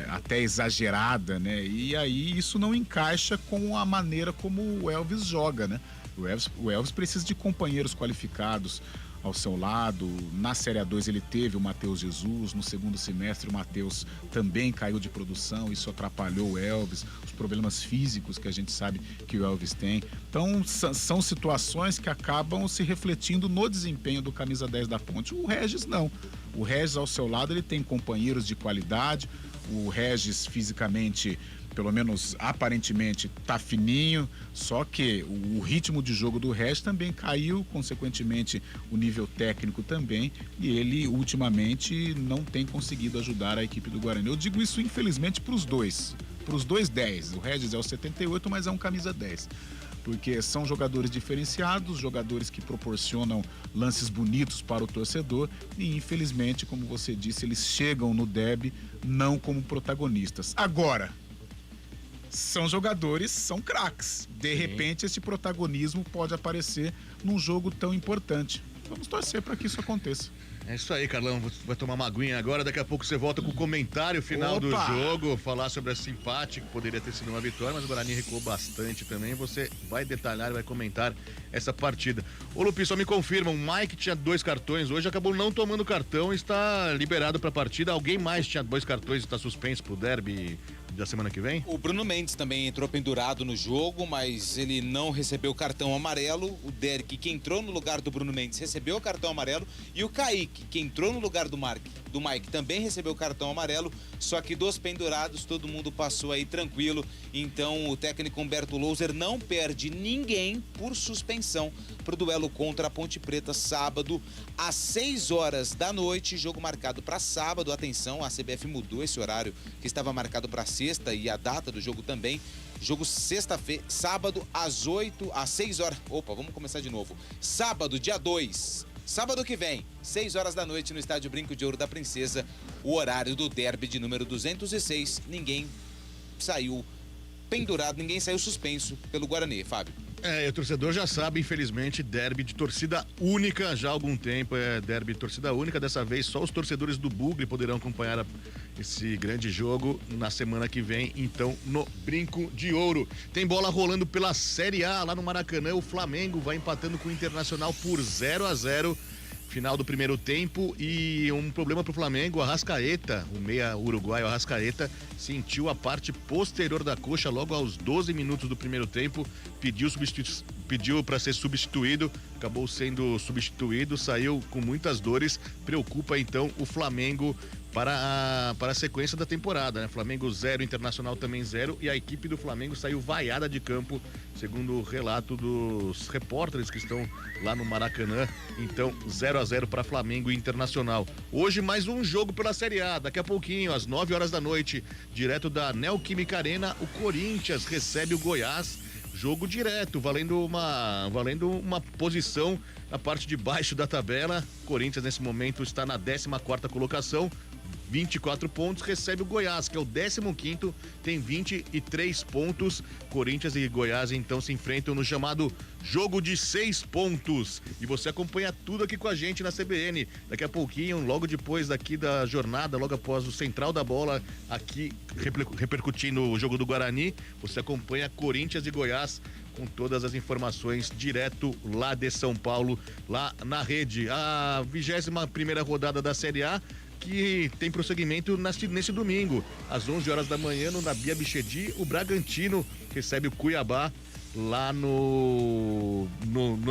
até exagerada, né? E aí isso não encaixa com a maneira como o Elvis joga, né? O Elvis precisa de companheiros qualificados ao seu lado. Na Série A2 ele teve o Matheus Jesus, no segundo semestre o Matheus também caiu de produção, isso atrapalhou o Elvis, os problemas físicos que a gente sabe que o Elvis tem. Então são situações que acabam se refletindo no desempenho do camisa 10 da Ponte. O Regis não. O Regis ao seu lado ele tem companheiros de qualidade, o Regis fisicamente, pelo menos aparentemente, tá fininho, só que o ritmo de jogo do Regis também caiu, consequentemente o nível técnico também, e ele ultimamente não tem conseguido ajudar a equipe do Guarani. Eu digo isso infelizmente pros dois 10, o Regis é o 78, mas é um camisa 10. Porque são jogadores diferenciados, jogadores que proporcionam lances bonitos para o torcedor e, infelizmente, como você disse, eles chegam no derby não como protagonistas. Agora, são jogadores, são craques. De repente, esse protagonismo pode aparecer num jogo tão importante. Vamos torcer para que isso aconteça. É isso aí, Carlão. Você vai tomar uma aguinha agora. Daqui a pouco você volta com o comentário final do jogo. Falar sobre esse empate, que poderia ter sido uma vitória, mas o Guarani recuou bastante também. Você vai detalhar e vai comentar essa partida. Ô, Lupi, só me confirma. O Mike tinha 2 cartões hoje, acabou não tomando cartão e está liberado para a partida. Alguém mais tinha 2 cartões e está suspenso pro derby da semana que vem? O Bruno Mendes também entrou pendurado no jogo, mas ele não recebeu cartão amarelo. O Derek, que entrou no lugar do Bruno Mendes, recebeu o cartão amarelo. E o Kaique, que entrou no lugar do Mike, também recebeu o cartão amarelo. Só que dos pendurados, todo mundo passou aí tranquilo. Então o técnico Humberto Louser não perde ninguém por suspensão para o duelo contra a Ponte Preta, sábado, às 6 horas da noite. Jogo marcado para sábado. Atenção, a CBF mudou esse horário que estava marcado para sexta e a data do jogo também. Jogo sexta-feira, sábado às 6 horas. Opa, vamos começar de novo. Sábado, dia 2. Sábado que vem, 6 horas da noite, no estádio Brinco de Ouro da Princesa, o horário do derby de número 206. Ninguém saiu pendurado, ninguém saiu suspenso pelo Guarani, Fábio. O torcedor já sabe, infelizmente, derby de torcida única já há algum tempo, derby de torcida única. Dessa vez só os torcedores do Bugre poderão acompanhar esse grande jogo na semana que vem, então, no Brinco de Ouro. Tem bola rolando pela Série A lá no Maracanã. O Flamengo vai empatando com o Internacional por 0-0. Final do primeiro tempo, e um problema pro Flamengo. O Arrascaeta, o meia uruguaio Arrascaeta, sentiu a parte posterior da coxa logo aos 12 minutos do primeiro tempo, pediu para ser substituído, acabou sendo substituído, saiu com muitas dores. Preocupa então o Flamengo para a sequência da temporada, né? Flamengo 0, Internacional também 0, e a equipe do Flamengo saiu vaiada de campo, segundo o relato dos repórteres que estão lá no Maracanã. Então 0-0 para Flamengo e Internacional. Hoje mais um jogo pela Série A, daqui a pouquinho, às 9 horas da noite, direto da Neoquímica Arena, o Corinthians recebe o Goiás. Jogo direto, valendo uma posição na parte de baixo da tabela. Corinthians nesse momento está na 14ª colocação. 24 pontos, recebe o Goiás, que é o 15º, tem 23 pontos. Corinthians e Goiás, então, se enfrentam no chamado jogo de 6 pontos. E você acompanha tudo aqui com a gente na CBN. Daqui a pouquinho, logo depois daqui da jornada, logo após o Central da Bola, aqui repercutindo o jogo do Guarani, você acompanha Corinthians e Goiás com todas as informações direto lá de São Paulo, lá na rede. A 21ª rodada da Série A, que tem prosseguimento nesse domingo, às 11 horas da manhã, no Nabi Abichedi, o Bragantino recebe o Cuiabá lá no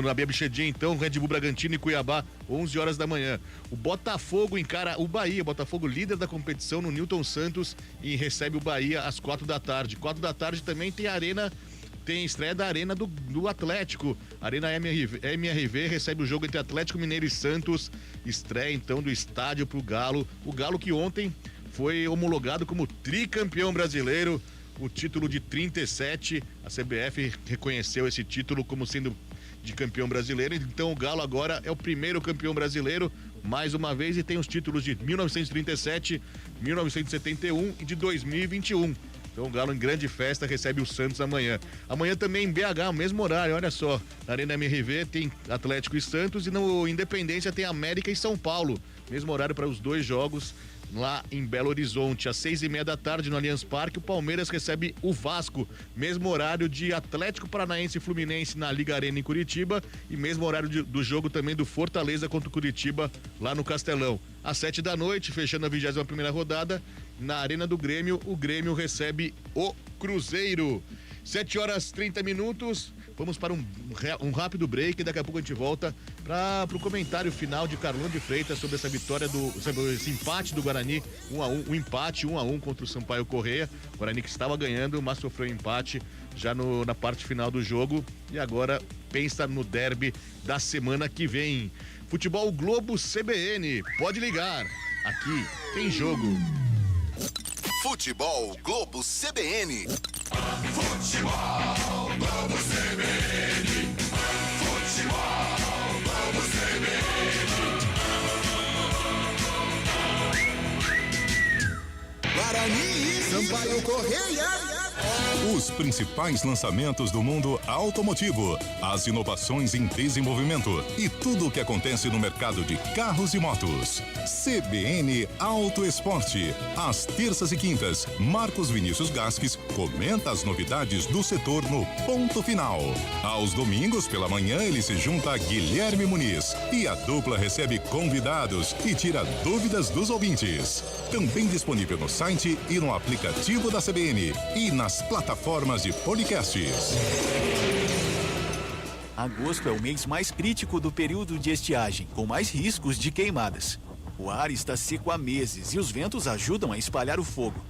Nabi Abichedi, então, Red Bull Bragantino e Cuiabá, 11 horas da manhã. O Botafogo encara o Bahia, Botafogo líder da competição no Newton Santos, e recebe o Bahia às 4 da tarde. 4 da tarde também tem estreia da Arena do Atlético. Arena MRV recebe o jogo entre Atlético Mineiro e Santos. Estreia então do estádio pro Galo. O Galo que ontem foi homologado como tricampeão brasileiro. O título de 37. A CBF reconheceu esse título como sendo de campeão brasileiro. Então o Galo agora é o primeiro campeão brasileiro, mais uma vez, e tem os títulos de 1937, 1971 e de 2021. Então o Galo em grande festa recebe o Santos amanhã. Amanhã também em BH, o mesmo horário, olha só. Na Arena MRV tem Atlético e Santos, e no Independência tem América e São Paulo. Mesmo horário para os dois jogos lá em Belo Horizonte. Às 6:30 da tarde no Allianz Parque, o Palmeiras recebe o Vasco. Mesmo horário de Atlético Paranaense e Fluminense na Liga Arena em Curitiba, e mesmo horário do jogo também do Fortaleza contra o Curitiba lá no Castelão. Às 7 da noite, fechando a 21ª rodada, na Arena do Grêmio, o Grêmio recebe o Cruzeiro. 7h30. Vamos para um rápido break, e daqui a pouco a gente volta para o comentário final de Carlão de Freitas sobre essa vitória sobre esse empate do Guarani, 1-1, um empate 1-1 contra o Sampaio Corrêa. O Guarani que estava ganhando, mas sofreu empate já na parte final do jogo, e agora pensa no derby da semana que vem. Futebol Globo CBN, pode ligar, aqui tem jogo. Futebol Globo CBN. Futebol Globo CBN. Futebol Globo CBN. Guarani, Sampaio Corrêa. Os principais lançamentos do mundo automotivo, as inovações em desenvolvimento e tudo o que acontece no mercado de carros e motos. CBN Auto Esporte. Às terças e quintas, Marcos Vinícius Gasques comenta as novidades do setor no Ponto Final. Aos domingos, pela manhã, ele se junta a Guilherme Muniz, e a dupla recebe convidados e tira dúvidas dos ouvintes. Também disponível no site e no aplicativo da CBN e nas plataformas de podcasts. Agosto é o mês mais crítico do período de estiagem, com mais riscos de queimadas. O ar está seco há meses e os ventos ajudam a espalhar o fogo.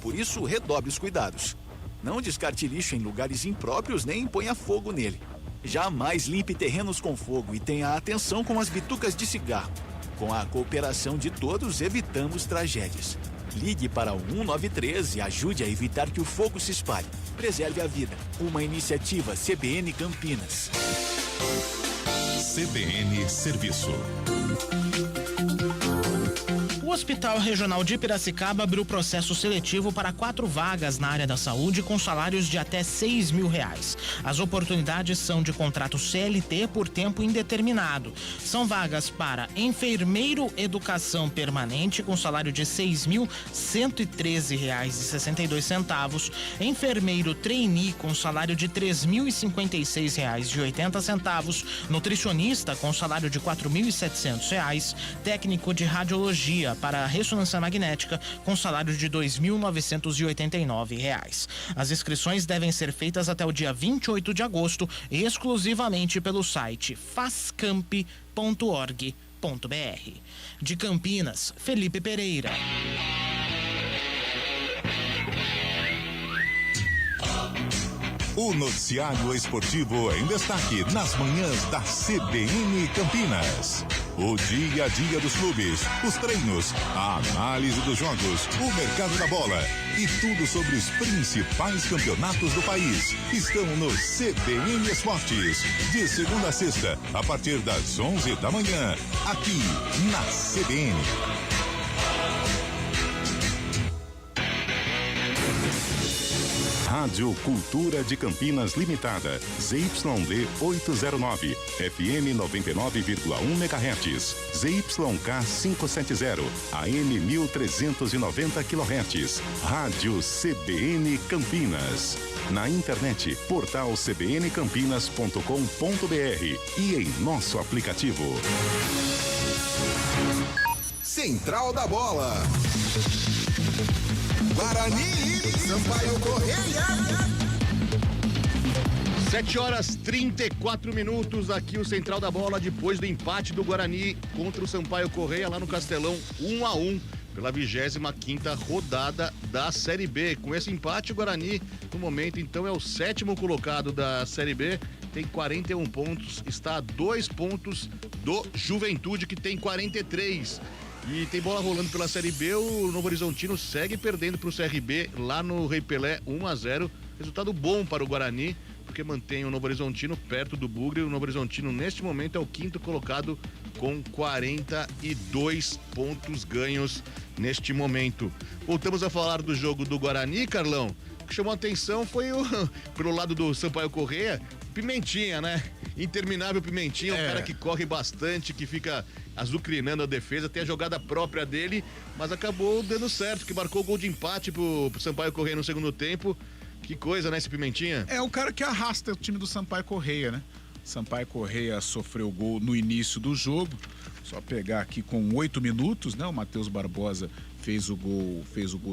Por isso, redobre os cuidados. Não descarte lixo em lugares impróprios nem ponha fogo nele. Jamais limpe terrenos com fogo e tenha atenção com as bitucas de cigarro. Com a cooperação de todos, evitamos tragédias. Ligue para o 193 e ajude a evitar que o fogo se espalhe. Preserve a vida. Uma iniciativa CBN Campinas. CBN Serviço. O Hospital Regional de Piracicaba abriu processo seletivo para 4 vagas na área da saúde com salários de até R$6.000. As oportunidades são de contrato CLT por tempo indeterminado. São vagas para enfermeiro educação permanente com salário de R$6.113,62, enfermeiro trainee com salário de R$3.056,80, nutricionista com salário de R$4.700, técnico de radiologia para ressonância magnética com salário de R$2.989. As inscrições devem ser feitas até o dia 28 de agosto, exclusivamente pelo site fascamp.org.br. De Campinas, Felipe Pereira. O noticiário esportivo em destaque nas manhãs da CBN Campinas. O dia a dia dos clubes, os treinos, a análise dos jogos, o mercado da bola e tudo sobre os principais campeonatos do país estão no CBN Esportes, de segunda a sexta, a partir das 11 da manhã, aqui na CBN. Rádio Cultura de Campinas Limitada, ZYD 809, FM 99,1 MHz, ZYK 570, AM 1390 kHz, Rádio CBN Campinas. Na internet, portal cbncampinas.com.br e em nosso aplicativo. Central da Bola. Guarani, Sampaio Correia. 7h34, aqui o Central da Bola, depois do empate do Guarani contra o Sampaio Correia lá no Castelão, 1-1, pela 25ª rodada da Série B. Com esse empate, o Guarani, no momento, então, é o 7º colocado da Série B, tem 41 pontos, está a 2 pontos do Juventude, que tem 43. E tem bola rolando pela Série B, o Novo Horizontino segue perdendo para o CRB lá no Rei Pelé, 1-0. Resultado bom para o Guarani, porque mantém o Novo Horizontino perto do Bugre. O Novo Horizontino, neste momento, é o 5º colocado com 42 pontos ganhos neste momento. Voltamos a falar do jogo do Guarani, Carlão. O que chamou a atenção foi pelo lado do Sampaio Correia, Pimentinha, né? Interminável Pimentinha, um cara que corre bastante, que fica azucrinando a defesa, tem a jogada própria dele, mas acabou dando certo, que marcou o gol de empate pro Sampaio Correia no segundo tempo. Que coisa, né, esse Pimentinha? É o cara que arrasta o time do Sampaio Correia, né? Sampaio Correia sofreu gol no início do jogo, só pegar aqui com 8 minutos, né? O Matheus Barbosa fez o gol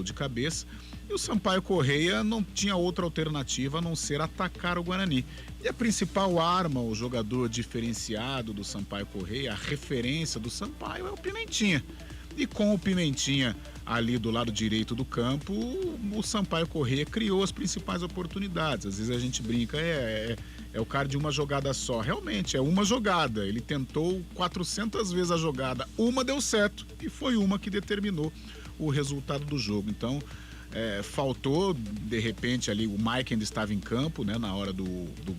de cabeça. E o Sampaio Correia não tinha outra alternativa a não ser atacar o Guarani. E a principal arma, o jogador diferenciado do Sampaio Correia, a referência do Sampaio é o Pimentinha. E com o Pimentinha ali do lado direito do campo, o Sampaio Correia criou as principais oportunidades. Às vezes a gente brinca, é o cara de uma jogada só. Realmente, é uma jogada. Ele tentou 400 vezes a jogada. Uma deu certo e foi uma que determinou o resultado do jogo. Então, faltou, de repente, ali, o Mike ainda estava em campo, né, na hora do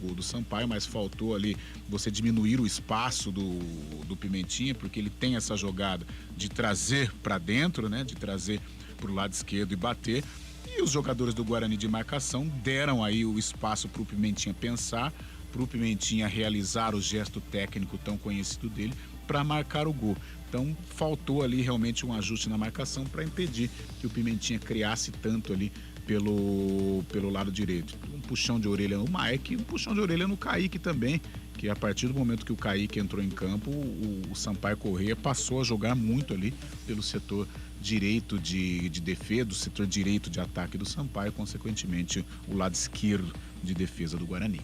gol do Sampaio, mas faltou ali você diminuir o espaço do Pimentinha, porque ele tem essa jogada de trazer para dentro, né, de trazer pro lado esquerdo e bater. E os jogadores do Guarani de marcação deram aí o espaço pro Pimentinha pensar, pro Pimentinha realizar o gesto técnico tão conhecido dele para marcar o gol. Então faltou ali realmente um ajuste na marcação para impedir que o Pimentinha criasse tanto ali pelo lado direito. Um puxão de orelha no Mike e um puxão de orelha no Kaique também, que a partir do momento que o Kaique entrou em campo, o Sampaio Correia passou a jogar muito ali pelo setor direito de defesa, do setor direito de ataque do Sampaio, consequentemente o lado esquerdo de defesa do Guarani.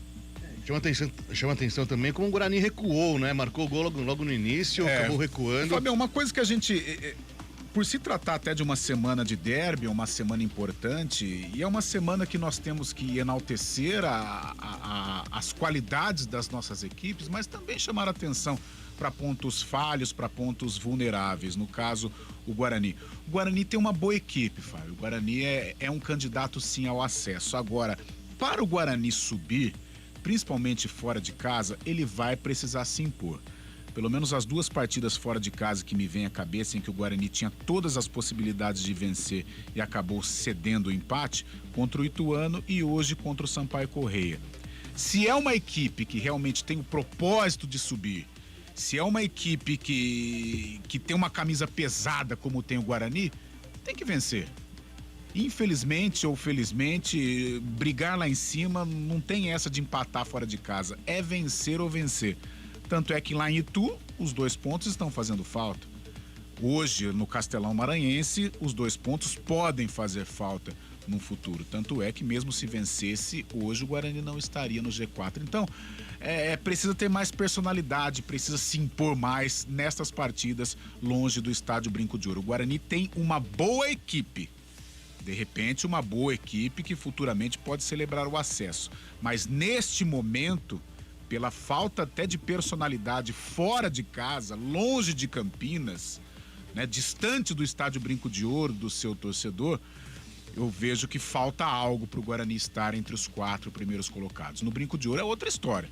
Chama atenção também como o Guarani recuou, né? Marcou o gol logo no início, acabou recuando. Fabião, uma coisa que a gente, por se tratar até de uma semana de derby, uma semana importante, e é uma semana que nós temos que enaltecer as qualidades das nossas equipes, mas também chamar atenção para pontos falhos, para pontos vulneráveis, no caso, o Guarani. O Guarani tem uma boa equipe, Fábio. O Guarani é um candidato, sim, ao acesso. Agora, para o Guarani subir, principalmente fora de casa, ele vai precisar se impor. Pelo menos as 2 partidas fora de casa que me vem à cabeça, em que o Guarani tinha todas as possibilidades de vencer e acabou cedendo o empate, contra o Ituano e hoje contra o Sampaio Correia. Se é uma equipe que realmente tem o propósito de subir, se é uma equipe que tem uma camisa pesada como tem o Guarani, tem que vencer. Infelizmente ou felizmente, brigar lá em cima não tem essa de empatar fora de casa. É vencer ou vencer. Tanto é que lá em Itu, os 2 pontos estão fazendo falta. Hoje, no Castelão Maranhense, os 2 pontos podem fazer falta no futuro. Tanto é que mesmo se vencesse, hoje o Guarani não estaria no G4. Então, precisa ter mais personalidade, precisa se impor mais nestas partidas longe do Estádio Brinco de Ouro. O Guarani tem uma boa equipe. De repente, uma boa equipe que futuramente pode celebrar o acesso. Mas neste momento, pela falta até de personalidade fora de casa, longe de Campinas, né, distante do Estádio Brinco de Ouro, do seu torcedor, eu vejo que falta algo para o Guarani estar entre os 4 primeiros colocados. No Brinco de Ouro é outra história.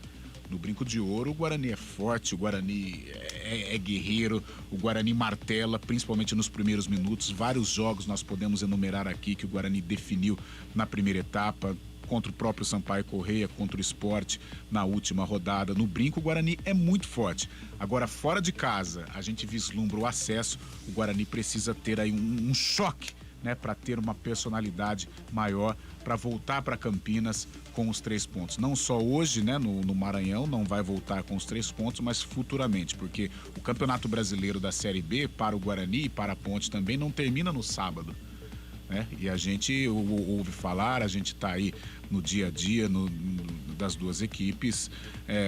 No Brinco de Ouro, o Guarani é forte, o Guarani é guerreiro, o Guarani martela, principalmente nos primeiros minutos. Vários jogos nós podemos enumerar aqui que o Guarani definiu na primeira etapa. contra o próprio Sampaio Corrêa, contra o Sport na última rodada. No Brinco, o Guarani é muito forte. Agora, fora de casa, a gente vislumbra o acesso, o Guarani precisa ter aí um choque, né, para ter uma personalidade maior, para voltar para Campinas com os 3 pontos. Não só hoje, né, no Maranhão, não vai voltar com os 3 pontos, mas futuramente, porque o Campeonato Brasileiro da Série B, para o Guarani e para a Ponte também, não termina no sábado. Né? E a gente ouve falar, a gente está aí no dia a dia das duas equipes,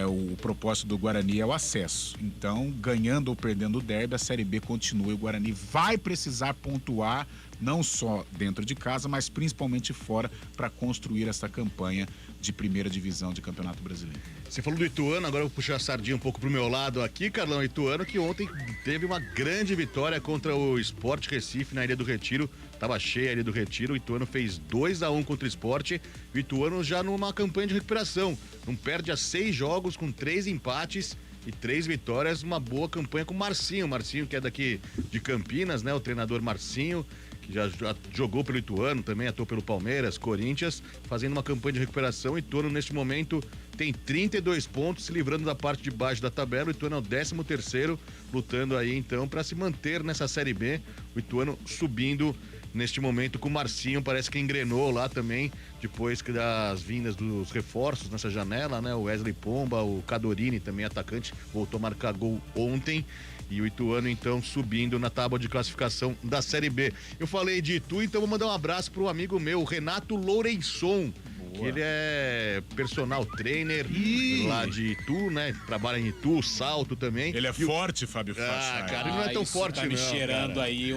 o propósito do Guarani é o acesso. Então, ganhando ou perdendo o derby, a Série B continua e o Guarani vai precisar pontuar, não só dentro de casa, mas principalmente fora, para construir essa campanha de primeira divisão de Campeonato Brasileiro. Você falou do Ituano, agora eu vou puxar a sardinha um pouco pro meu lado aqui, Carlão. Ituano que ontem teve uma grande vitória contra o Sport Recife na Ilha do Retiro. Tava cheia a Ilha do Retiro, o Ituano fez 2-1 contra o Sport. O Ituano já numa campanha de recuperação. Não perde há 6 jogos com 3 empates e 3 vitórias. Uma boa campanha com o Marcinho. Marcinho que é daqui de Campinas, né? O treinador Marcinho, que já jogou pelo Ituano, também atuou pelo Palmeiras, Corinthians, fazendo uma campanha de recuperação. O Ituano, neste momento, tem 32 pontos, se livrando da parte de baixo da tabela. O Ituano é o 13º, lutando aí, então, para se manter nessa Série B. O Ituano subindo neste momento com o Marcinho, parece que engrenou lá também, depois que das vindas dos reforços nessa janela, né? O Wesley Pomba, o Cadorini, também atacante, voltou a marcar gol ontem. E o Ituano, então, subindo na tábua de classificação da Série B. Eu falei de Itu, então vou mandar um abraço pro amigo meu, Renato Lourençon. Que ele é personal trainer lá de Itu, né? Trabalha em Itu, Salto também. Ele é forte, Fábio Faixa. Cara, ele não é tão forte, tá me cheirando aí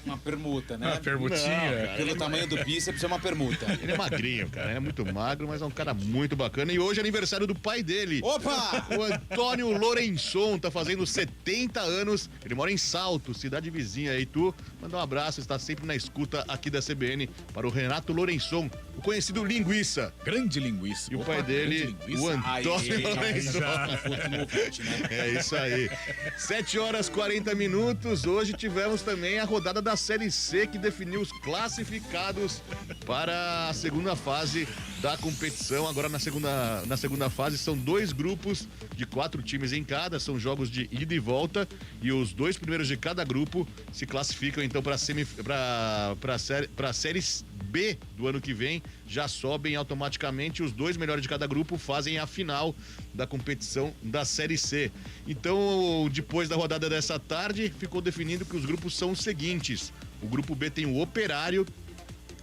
uma permuta, né? Uma permutinha. Pelo tamanho do bíceps é uma permuta. Ele é magrinho, cara, é muito magro, mas é um cara muito bacana. E hoje é aniversário do pai dele. Opa! O Antônio Lourençon tá fazendo 70 anos. Ele mora em Salto, cidade vizinha aí. Tu, manda um abraço, está sempre na escuta aqui da CBN para o Renato Lourençon, o conhecido Linguiça. Grande linguiça. E o pai dele, o Antônio Lourençon. É isso aí. 7h40. Hoje tivemos também a rodada da Série C, que definiu os classificados para a segunda fase da competição. Agora na segunda fase são 2 grupos de 4 times em cada, são jogos de ida e volta, e os 2 primeiros de cada grupo se classificam então para a série B do ano que vem, já sobem automaticamente. Os 2 melhores de cada grupo fazem a final da competição da Série C. Então, depois da rodada dessa tarde, ficou definido que os grupos são os seguintes: o grupo B tem o Operário,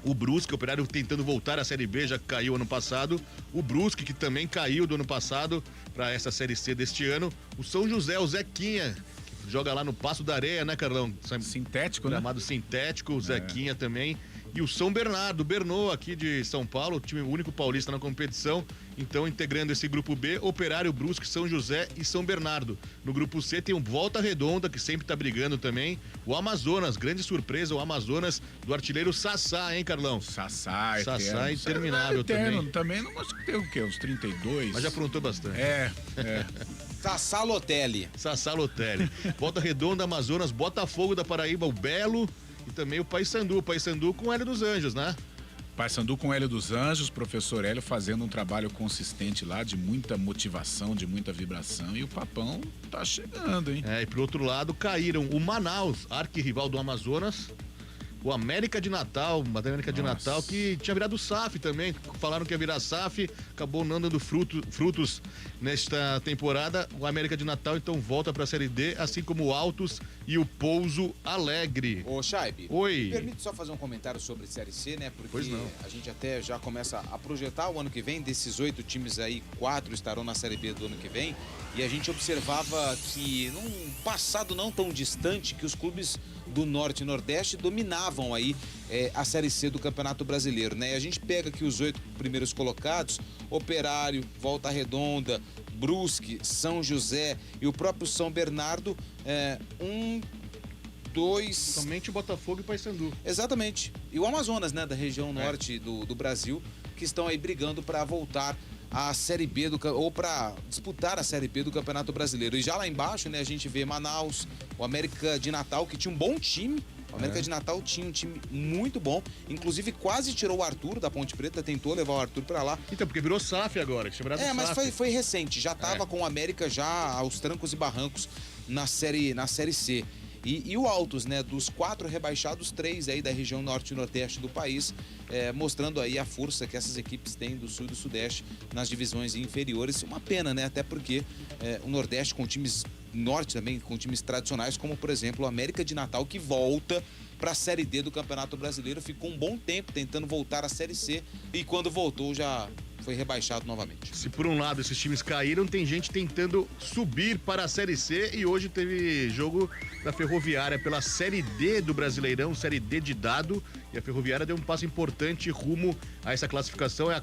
o Brusque, o Operário tentando voltar à Série B, já caiu ano passado. O Brusque, que também caiu do ano passado para essa Série C deste ano. O São José, o Zequinha, que joga lá no Passo da Areia, né, Carlão? Sintético, né? Chamado sintético, o Zequinha também. E o São Bernardo, Bernô, aqui de São Paulo, o time único paulista na competição. Então, integrando esse grupo B, Operário, Brusque, São José e São Bernardo. No grupo C tem o Volta Redonda, que sempre tá brigando também. O Amazonas, grande surpresa, o Amazonas do artilheiro Sassá, hein, Carlão? Sassá interminável também. Também não acho que tem o quê? Uns 32? Mas já aprontou bastante. Sassá Lotelli. Volta Redonda, Amazonas, Botafogo da Paraíba, o Belo. E também o Paysandu com o Hélio dos Anjos, né? Paysandu com o Hélio dos Anjos, professor Hélio fazendo um trabalho consistente lá, de muita motivação, de muita vibração, e o Papão tá chegando, hein? E pro outro lado caíram o Manaus, arquirrival do Amazonas, o América de Natal, que tinha virado SAF também, falaram que ia virar SAF, acabou não dando frutos nesta temporada. O América de Natal então volta para a Série D, assim como o Altos e o Pouso Alegre. Ô, Chaibe, oi. Me permite só fazer um comentário sobre Série C, né? Porque a gente até já começa a projetar o ano que vem. Desses 8 times aí, 4 estarão na Série B do ano que vem. E a gente observava que num passado não tão distante, que os clubes do Norte e Nordeste dominavam aí a Série C do Campeonato Brasileiro, né? E a gente pega aqui os 8 primeiros colocados: Operário, Volta Redonda, Brusque, São José e o próprio São Bernardo. Somente o Botafogo e o Paysandu. Exatamente. E o Amazonas, né, da região norte do Brasil, que estão aí brigando para voltar a Série B ou para disputar a Série B do Campeonato Brasileiro. E já lá embaixo, né, a gente vê Manaus, O América de Natal, que tinha um bom time. O América de Natal tinha um time muito bom, inclusive quase tirou o Arthur da Ponte Preta, tentou levar o Arthur pra lá. Então, porque virou SAF agora, que chamaram mas SAF. foi recente, já tava com o América já aos trancos e barrancos na série C. E o Altos, né, dos 4 rebaixados, 3 aí da região norte e nordeste do país, mostrando aí a força que essas equipes têm do sul e do sudeste nas divisões inferiores. Uma pena, né, até porque o nordeste com times norte também, com times tradicionais, como por exemplo o América de Natal, que volta para a Série D do Campeonato Brasileiro, ficou um bom tempo tentando voltar à Série C e quando voltou já foi rebaixado novamente. Se por um lado esses times caíram, tem gente tentando subir para a Série C e hoje teve jogo da Ferroviária pela Série D do Brasileirão, Série D de dado, e a Ferroviária deu um passo importante rumo a essa classificação, é a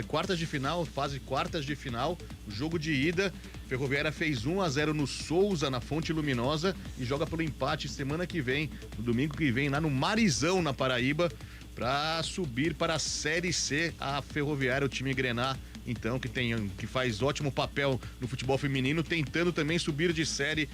quartas de final, fase quartas de final, jogo de ida. Ferroviária fez 1-0 no Souza, na Fonte Luminosa, e joga pelo empate semana que vem, no domingo que vem, lá no Marizão, na Paraíba, para subir para a Série C. A Ferroviária, o time Grená, então, que faz ótimo papel no futebol feminino, tentando também subir de série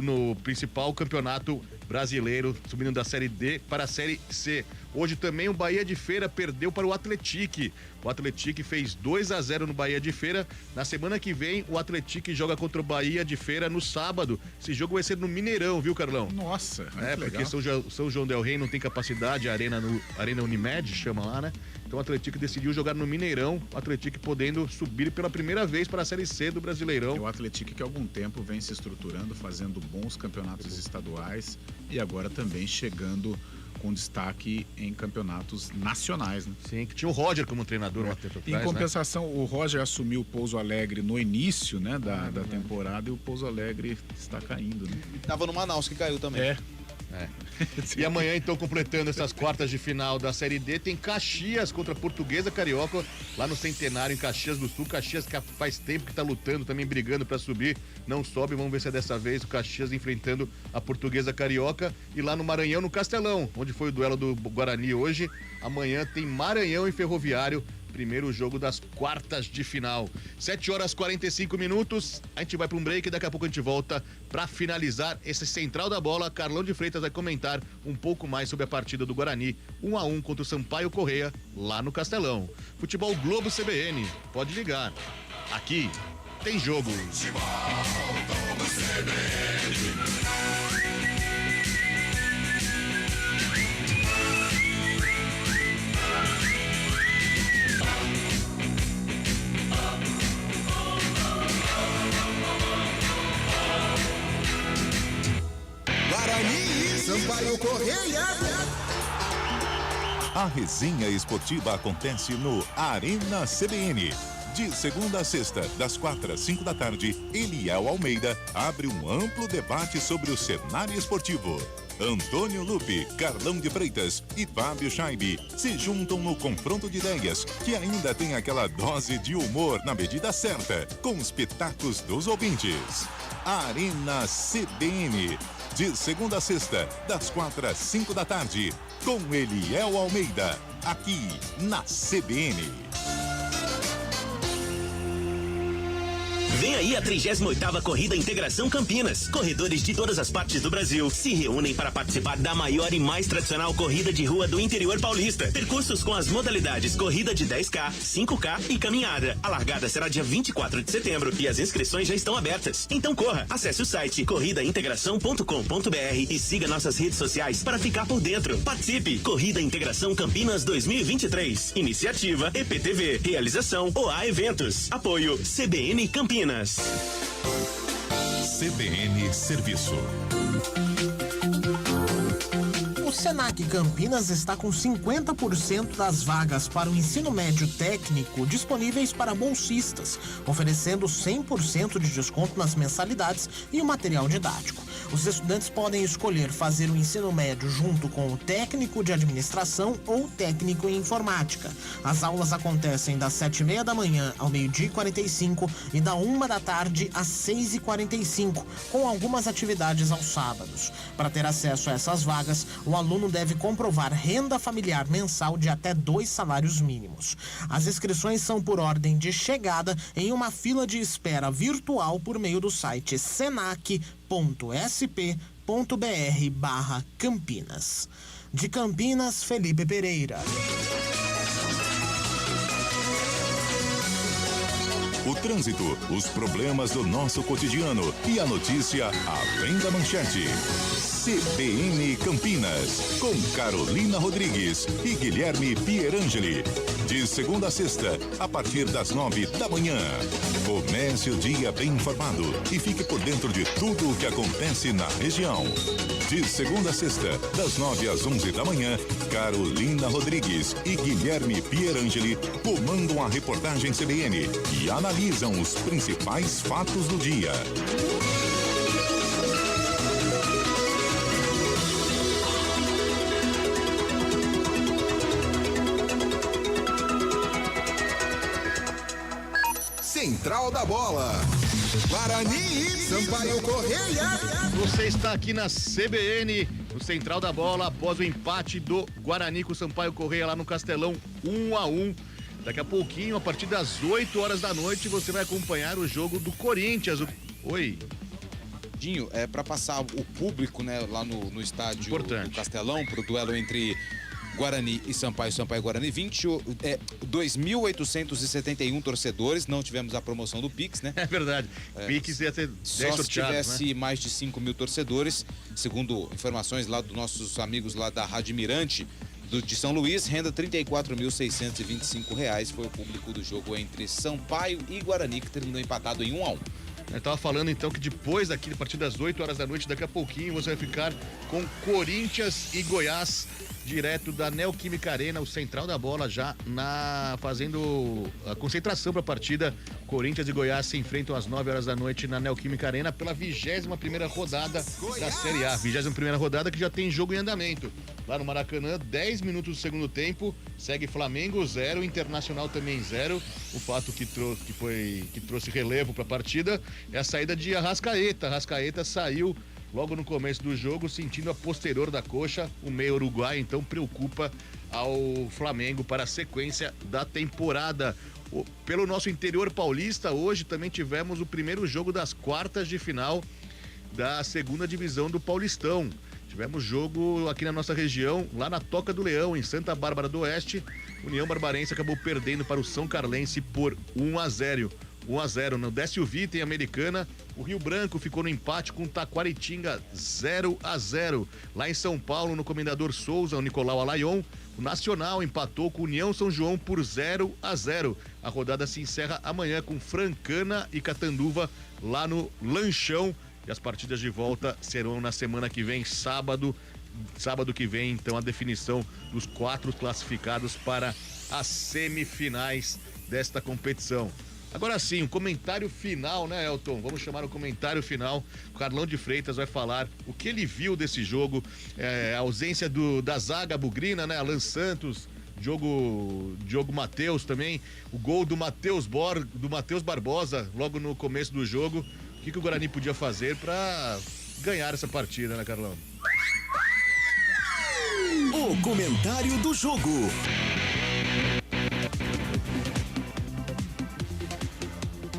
no principal campeonato brasileiro, subindo da Série D para a Série C. Hoje também o Bahia de Feira perdeu para o Atlético. O Atlético fez 2-0 no Bahia de Feira. Na semana que vem, o Atlético joga contra o Bahia de Feira no sábado. Esse jogo vai ser no Mineirão, viu, Carlão? Nossa, porque São João del Rei não tem capacidade, a Arena Unimed chama lá, né? Então o Atlético decidiu jogar no Mineirão, o Atlético podendo subir pela primeira vez para a Série C do Brasileirão. E o Atlético que há algum tempo vem se estruturando, fazendo bons campeonatos estaduais e agora também chegando com destaque em campeonatos nacionais, né? Sim, que tinha o Roger como treinador lá tempo atrás, em compensação, o Roger assumiu o Pouso Alegre no início, né, da temporada, e o Pouso Alegre está caindo, né? Tava no Manaus, que caiu também. E amanhã, então, completando essas quartas de final da Série D, tem Caxias contra a Portuguesa Carioca, lá no Centenário, em Caxias do Sul. Caxias que faz tempo que tá lutando, também brigando para subir, não sobe. Vamos ver se é dessa vez o Caxias enfrentando a Portuguesa Carioca. E lá no Maranhão, no Castelão, onde foi o duelo do Guarani hoje, amanhã tem Maranhão e Ferroviário, primeiro jogo das quartas de final. 7h45, a gente vai para um break e daqui a pouco a gente volta para finalizar esse Central da Bola. Carlão de Freitas vai comentar um pouco mais sobre a partida do Guarani, 1-1 contra o Sampaio Corrêa, lá no Castelão. Futebol Globo CBN, pode ligar. Aqui tem jogo. Futebol Globo CBN. Sampaio Corrêa. A resenha esportiva acontece no Arena CBN. De segunda a sexta, das 4 às 5 da tarde, Eliel Almeida abre um amplo debate sobre o cenário esportivo. Antônio Lupe, Carlão de Freitas e Fábio Scheibe se juntam no confronto de ideias, que ainda tem aquela dose de humor na medida certa, com os pitacos dos ouvintes. Arena CBN. De segunda a sexta, das 4 às 5 da tarde, com Eliel Almeida, aqui na CBN. Vem aí a 38ª Corrida Integração Campinas. Corredores de todas as partes do Brasil se reúnem para participar da maior e mais tradicional corrida de rua do interior paulista. Percursos com as modalidades corrida de 10K, 5K e caminhada. A largada será dia 24 de setembro e as inscrições já estão abertas. Então corra, acesse o site corridaintegração.com.br e siga nossas redes sociais para ficar por dentro. Participe! Corrida Integração Campinas 2023. Iniciativa EPTV. Realização OA Eventos. Apoio CBN Campinas. CBN Serviço. O Senac Campinas está com 50% das vagas para o ensino médio técnico disponíveis para bolsistas, oferecendo 100% de desconto nas mensalidades e o material didático. Os estudantes podem escolher fazer o ensino médio junto com o técnico de administração ou técnico em informática. As aulas acontecem das 7h30 da manhã ao 12h45 e da 1 da tarde às 6h45, com algumas atividades aos sábados. Para ter acesso a essas vagas, o aluno deve comprovar renda familiar mensal de até 2 salários mínimos. As inscrições são por ordem de chegada em uma fila de espera virtual por meio do site senac.sp.br/Campinas. De Campinas, Felipe Pereira. O trânsito, os problemas do nosso cotidiano e a notícia além da manchete. CBN Campinas, com Carolina Rodrigues e Guilherme Pierangeli. De segunda a sexta, a partir das 9 da manhã. Comece o dia bem informado e fique por dentro de tudo o que acontece na região. De segunda a sexta, das 9 às 11 da manhã, Carolina Rodrigues e Guilherme Pierangeli comandam a reportagem CBN e analisam os principais fatos do dia. Central da Bola. Guarani e Sampaio Correia. Você está aqui na CBN, no Central da Bola, após o empate do Guarani com o Sampaio Correia lá no Castelão, 1-1. Daqui a pouquinho, a partir das 8 horas da noite, você vai acompanhar o jogo do Corinthians. Oi. Dinho, para passar o público, né, lá no estádio do Castelão, pro duelo entre Guarani e Sampaio Guarani, 2.871 torcedores. Não tivemos a promoção do Pix, né? É verdade. Pix ia ter 10 só se tivesse, né? Mais de 5 mil torcedores, segundo informações lá dos nossos amigos lá da Rádio Mirante de São Luís, renda R$ 34.625 foi o público do jogo entre Sampaio e Guarani, que terminou empatado em 1-1. Eu tava falando então que depois daqui, a partir das 8 horas da noite, daqui a pouquinho, você vai ficar com Corinthians e Goiás, direto da Neoquímica Arena, o Central da Bola já fazendo a concentração para a partida. Corinthians e Goiás se enfrentam às 9 horas da noite na Neoquímica Arena pela 21ª rodada da Série A. 21ª rodada que já tem jogo em andamento. Lá no Maracanã, 10 minutos do segundo tempo, segue Flamengo 0, Internacional também 0. O fato que trouxe relevo para a partida é a saída de Arrascaeta. Arrascaeta saiu logo no começo do jogo, sentindo a posterior da coxa. O meio uruguaio, então, preocupa ao Flamengo para a sequência da temporada. Pelo nosso interior paulista, hoje também tivemos o primeiro jogo das quartas de final da segunda divisão do Paulistão. Tivemos jogo aqui na nossa região, lá na Toca do Leão, em Santa Bárbara do Oeste. União Barbarense acabou perdendo para o São Carlense por 1-0. 1-0 no Décio Vita em Americana. O Rio Branco ficou no empate com Taquaritinga 0-0. Lá em São Paulo, no Comendador Souza, o Nicolau Alayon, o Nacional empatou com o União São João por 0-0. A rodada se encerra amanhã com Francana e Catanduva lá no Lanchão. E as partidas de volta serão na semana que vem, sábado que vem, então, a definição dos 4 classificados para as semifinais desta competição. Agora sim, o comentário final, né, Elton? Vamos chamar o comentário final. O Carlão de Freitas vai falar o que ele viu desse jogo, a ausência da zaga bugrina, né? Alan Santos, Diogo Matheus também, o gol do Matheus Barbosa logo no começo do jogo. O que o Guarani podia fazer para ganhar essa partida, né, Carlão? O comentário do jogo.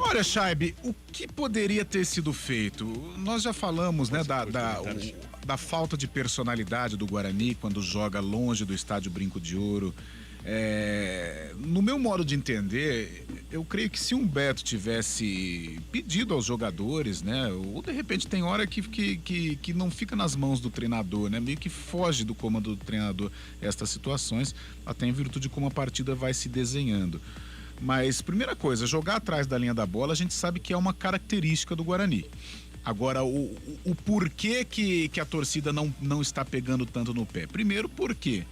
Olha, Chaib, o que poderia ter sido feito? Nós já falamos, né, da falta de personalidade do Guarani quando joga longe do estádio Brinco de Ouro. No meu modo de entender, eu creio que se o Beto tivesse pedido aos jogadores, né, ou de repente tem hora que não fica nas mãos do treinador, né, meio que foge do comando do treinador estas situações, até em virtude de como a partida vai se desenhando. Mas, primeira coisa, jogar atrás da linha da bola, a gente sabe que é uma característica do Guarani. Agora, o porquê que a torcida não está pegando tanto no pé? Primeiro, porque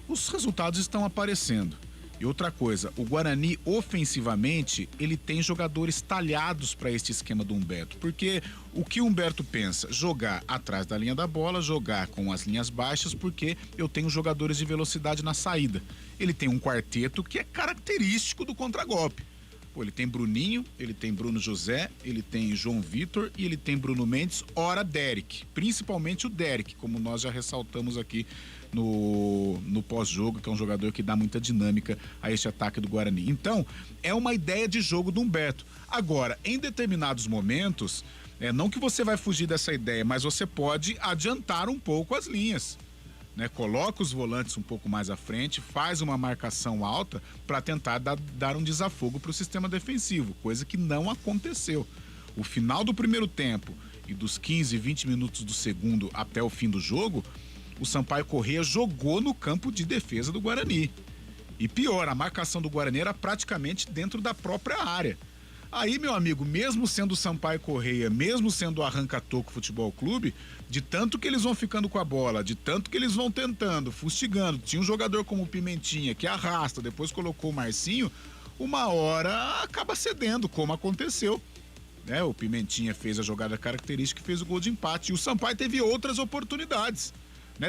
os resultados estão aparecendo. E outra coisa, o Guarani, ofensivamente, ele tem jogadores talhados para este esquema do Humberto. Porque o que o Humberto pensa? Jogar atrás da linha da bola, jogar com as linhas baixas, porque eu tenho jogadores de velocidade na saída. Ele tem um quarteto que é característico do contragolpe. Pô, ele tem Bruninho, ele tem Bruno José, ele tem João Vitor e ele tem Bruno Mendes, ora Derek. Principalmente o Derek, como nós já ressaltamos aqui no pós-jogo, que é um jogador que dá muita dinâmica a este ataque do Guarani. Então, é uma ideia de jogo do Humberto. Agora, em determinados momentos, não que você vai fugir dessa ideia, mas você pode adiantar um pouco as linhas. Né? Coloca os volantes um pouco mais à frente, faz uma marcação alta para tentar dar um desafogo para o sistema defensivo, coisa que não aconteceu. O final do primeiro tempo e dos 15, 20 minutos do segundo até o fim do jogo, o Sampaio Corrêa jogou no campo de defesa do Guarani. E pior, a marcação do Guarani era praticamente dentro da própria área. Aí, meu amigo, mesmo sendo o Sampaio Corrêa, mesmo sendo o Arranca-Toco Futebol Clube, de tanto que eles vão ficando com a bola, de tanto que eles vão tentando, fustigando, tinha um jogador como o Pimentinha que arrasta, depois colocou o Marcinho, uma hora acaba cedendo, como aconteceu. O Pimentinha fez a jogada característica e fez o gol de empate. E o Sampaio teve outras oportunidades.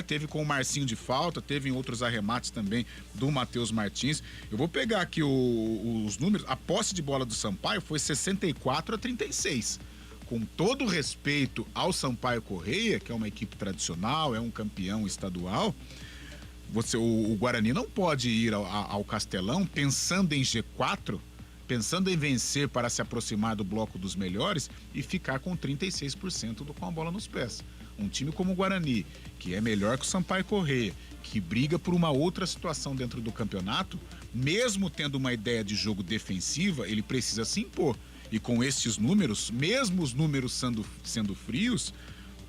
Teve com o Marcinho de falta, teve em outros arremates também do Matheus Martins. Eu vou pegar aqui os números. A posse de bola do Sampaio foi 64-36. Com todo respeito ao Sampaio Corrêa, que é uma equipe tradicional, é um campeão estadual, o Guarani não pode ir ao Castelão pensando em G4, pensando em vencer para se aproximar do bloco dos melhores e ficar com 36% com a bola nos pés. Um time como o Guarani, que é melhor que o Sampaio Corrêa, que briga por uma outra situação dentro do campeonato, mesmo tendo uma ideia de jogo defensiva, ele precisa se impor. E com estes números, mesmo os números sendo frios,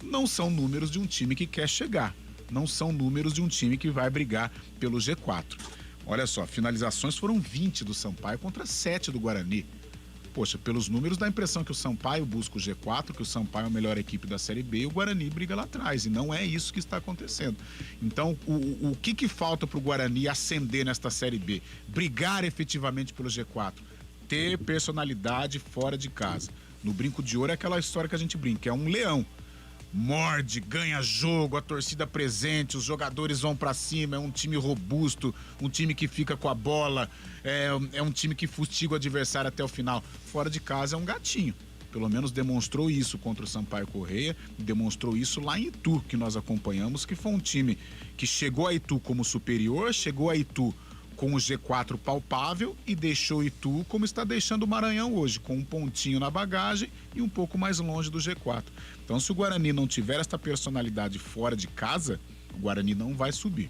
não são números de um time que quer chegar. Não são números de um time que vai brigar pelo G4. Olha só, finalizações foram 20 do Sampaio contra 7 do Guarani. Poxa, pelos números dá a impressão que o Sampaio busca o G4, que o Sampaio é a melhor equipe da Série B e o Guarani briga lá atrás. E não é isso que está acontecendo. Então, o que falta para o Guarani ascender nesta Série B? Brigar efetivamente pelo G4. Ter personalidade fora de casa. No Brinco de Ouro é aquela história que a gente brinca, é um leão. Morde, ganha jogo, a torcida presente, os jogadores vão pra cima, é um time robusto, um time que fica com a bola, é um time que fustiga o adversário até o final. Fora de casa é um gatinho. Pelo menos demonstrou isso contra o Sampaio Corrêa, demonstrou isso lá em Itu, que nós acompanhamos, que foi um time que chegou a Itu como superior, chegou a Itu com o G4 palpável e deixou Itu como está deixando o Maranhão hoje, com um pontinho na bagagem e um pouco mais longe do G4. Então, se o Guarani não tiver esta personalidade fora de casa, o Guarani não vai subir.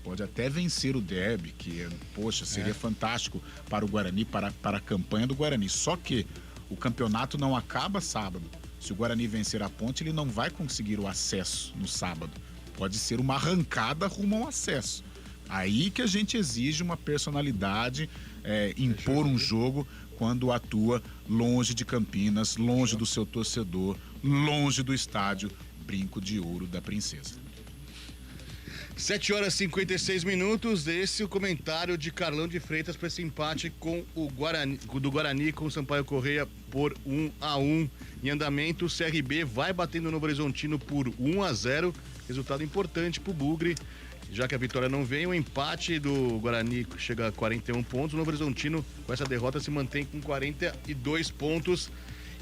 Pode até vencer o derby, que, seria fantástico para o Guarani, para a campanha do Guarani. Só que o campeonato não acaba sábado. Se o Guarani vencer a Ponte, ele não vai conseguir o acesso no sábado. Pode ser uma arrancada rumo ao acesso. Aí que a gente exige uma personalidade, impor um jogo quando atua longe de Campinas, longe do seu torcedor, longe do estádio Brinco de Ouro da Princesa. 7h56. Esse é o comentário de Carlão de Freitas para esse empate com o do Guarani com o Sampaio Corrêa por 1-1. Em andamento, o CRB vai batendo no Novo Horizontino por 1-0. Resultado importante para o Bugre. Já que a vitória não vem, o empate do Guarani chega a 41 pontos. O Novo Horizontino, com essa derrota, se mantém com 42 pontos.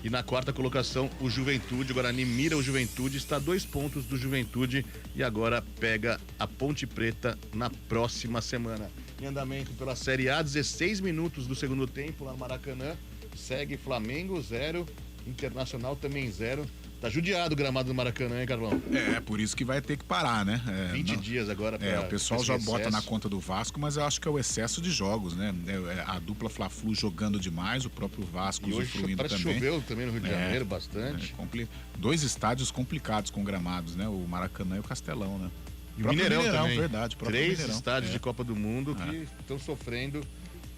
E na quarta colocação, o Juventude. O Guarani mira o Juventude, está a 2 pontos do Juventude e agora pega a Ponte Preta na próxima semana. Em andamento pela Série A, 16 minutos do segundo tempo lá no Maracanã. Segue Flamengo 0, Internacional também 0. Tá judiado o gramado do Maracanã, hein, Carlão? Por isso que vai ter que parar, né? 20 dias agora pra o pessoal já bota na conta do Vasco, mas eu acho que é o excesso de jogos, né? A dupla Fla-Flu jogando demais, o próprio Vasco usufruindo também. Choveu também no Rio de Janeiro bastante. 2 estádios complicados com gramados, né? O Maracanã e o Castelão, né? E o Mineirão também. Verdade. 3 estádios de Copa do Mundo que estão sofrendo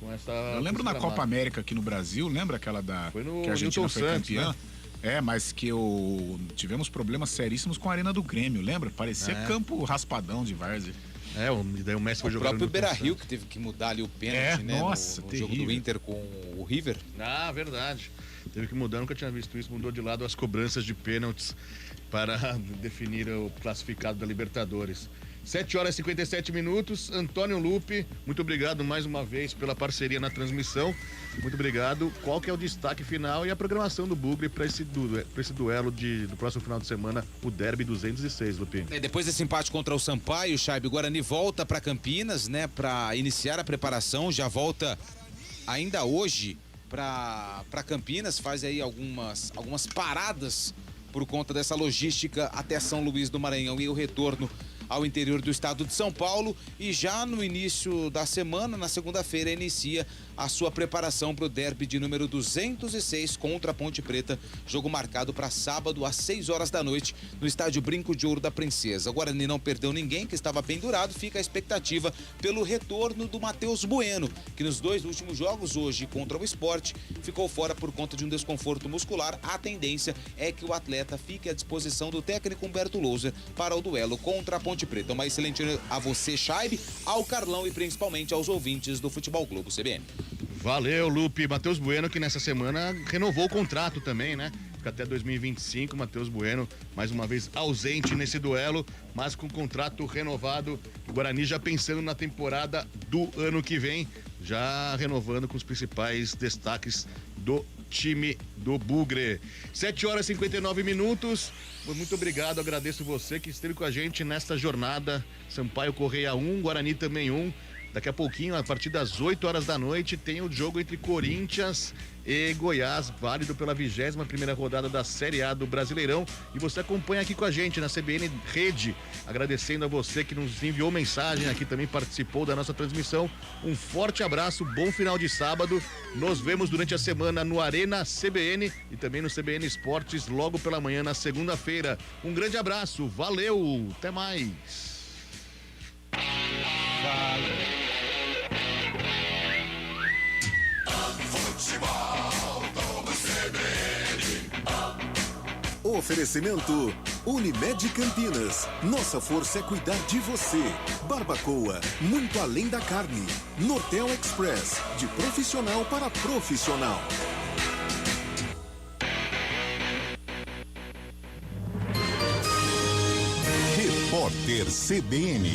com essa... Eu lembro na Copa América aqui no Brasil, lembra aquela que a Argentina foi campeã? Né? Mas que tivemos problemas seríssimos com a Arena do Grêmio, lembra? Parecia campo raspadão de várzea. Daí o Messi foi jogar. O próprio Beira-Rio que teve que mudar ali o pênalti, né? Nossa, no jogo do Inter com o River. Ah, verdade. Teve que mudar, nunca tinha visto isso. Mudou de lado as cobranças de pênaltis para definir o classificado da Libertadores. 7h57. Antônio Lupe, muito obrigado mais uma vez pela parceria na transmissão. Muito obrigado. Qual que é o destaque final e a programação do Bugre para esse duelo do próximo final de semana, o Derby 206, Lupe? Depois desse empate contra o Sampaio, o Chaibe, o Guarani volta para Campinas, né, para iniciar a preparação, já volta ainda hoje para Campinas, faz aí algumas paradas por conta dessa logística até São Luís do Maranhão e o retorno ao interior do estado de São Paulo, e já no início da semana, na segunda-feira, inicia a sua preparação para o derby de número 206 contra a Ponte Preta, jogo marcado para sábado às 6 horas da noite no estádio Brinco de Ouro da Princesa. O Guarani não perdeu ninguém que estava pendurado, fica a expectativa pelo retorno do Matheus Bueno, que nos 2 últimos jogos, hoje contra o Sport, ficou fora por conta de um desconforto muscular. A tendência é que o atleta fique à disposição do técnico Humberto Louser para o duelo contra a Ponte Preta. Uma excelente noite a você, Chaibe, ao Carlão e principalmente aos ouvintes do Futebol Globo CBN. Valeu, Lupe. Matheus Bueno, que nessa semana renovou o contrato também, né? Fica até 2025. Matheus Bueno, mais uma vez ausente nesse duelo, mas com contrato renovado. O Guarani já pensando na temporada do ano que vem, já renovando com os principais destaques do time do Bugre. 7h59. Muito obrigado, agradeço você que esteve com a gente nesta jornada. Sampaio Correia 1, Guarani também 1. Daqui a pouquinho, a partir das 8 horas da noite, tem o jogo entre Corinthians e Goiás, válido pela 21ª rodada da Série A do Brasileirão. E você acompanha aqui com a gente na CBN Rede, agradecendo a você que nos enviou mensagem aqui, também participou da nossa transmissão. Um forte abraço, bom final de sábado. Nos vemos durante a semana no Arena CBN e também no CBN Esportes logo pela manhã na segunda-feira. Um grande abraço, valeu, até mais. Futebol Globo CBN. Oferecimento Unimed Campinas. Nossa força é cuidar de você. Barbacoa, muito além da carne. Nortel Express, de profissional para profissional. Repórter CBN.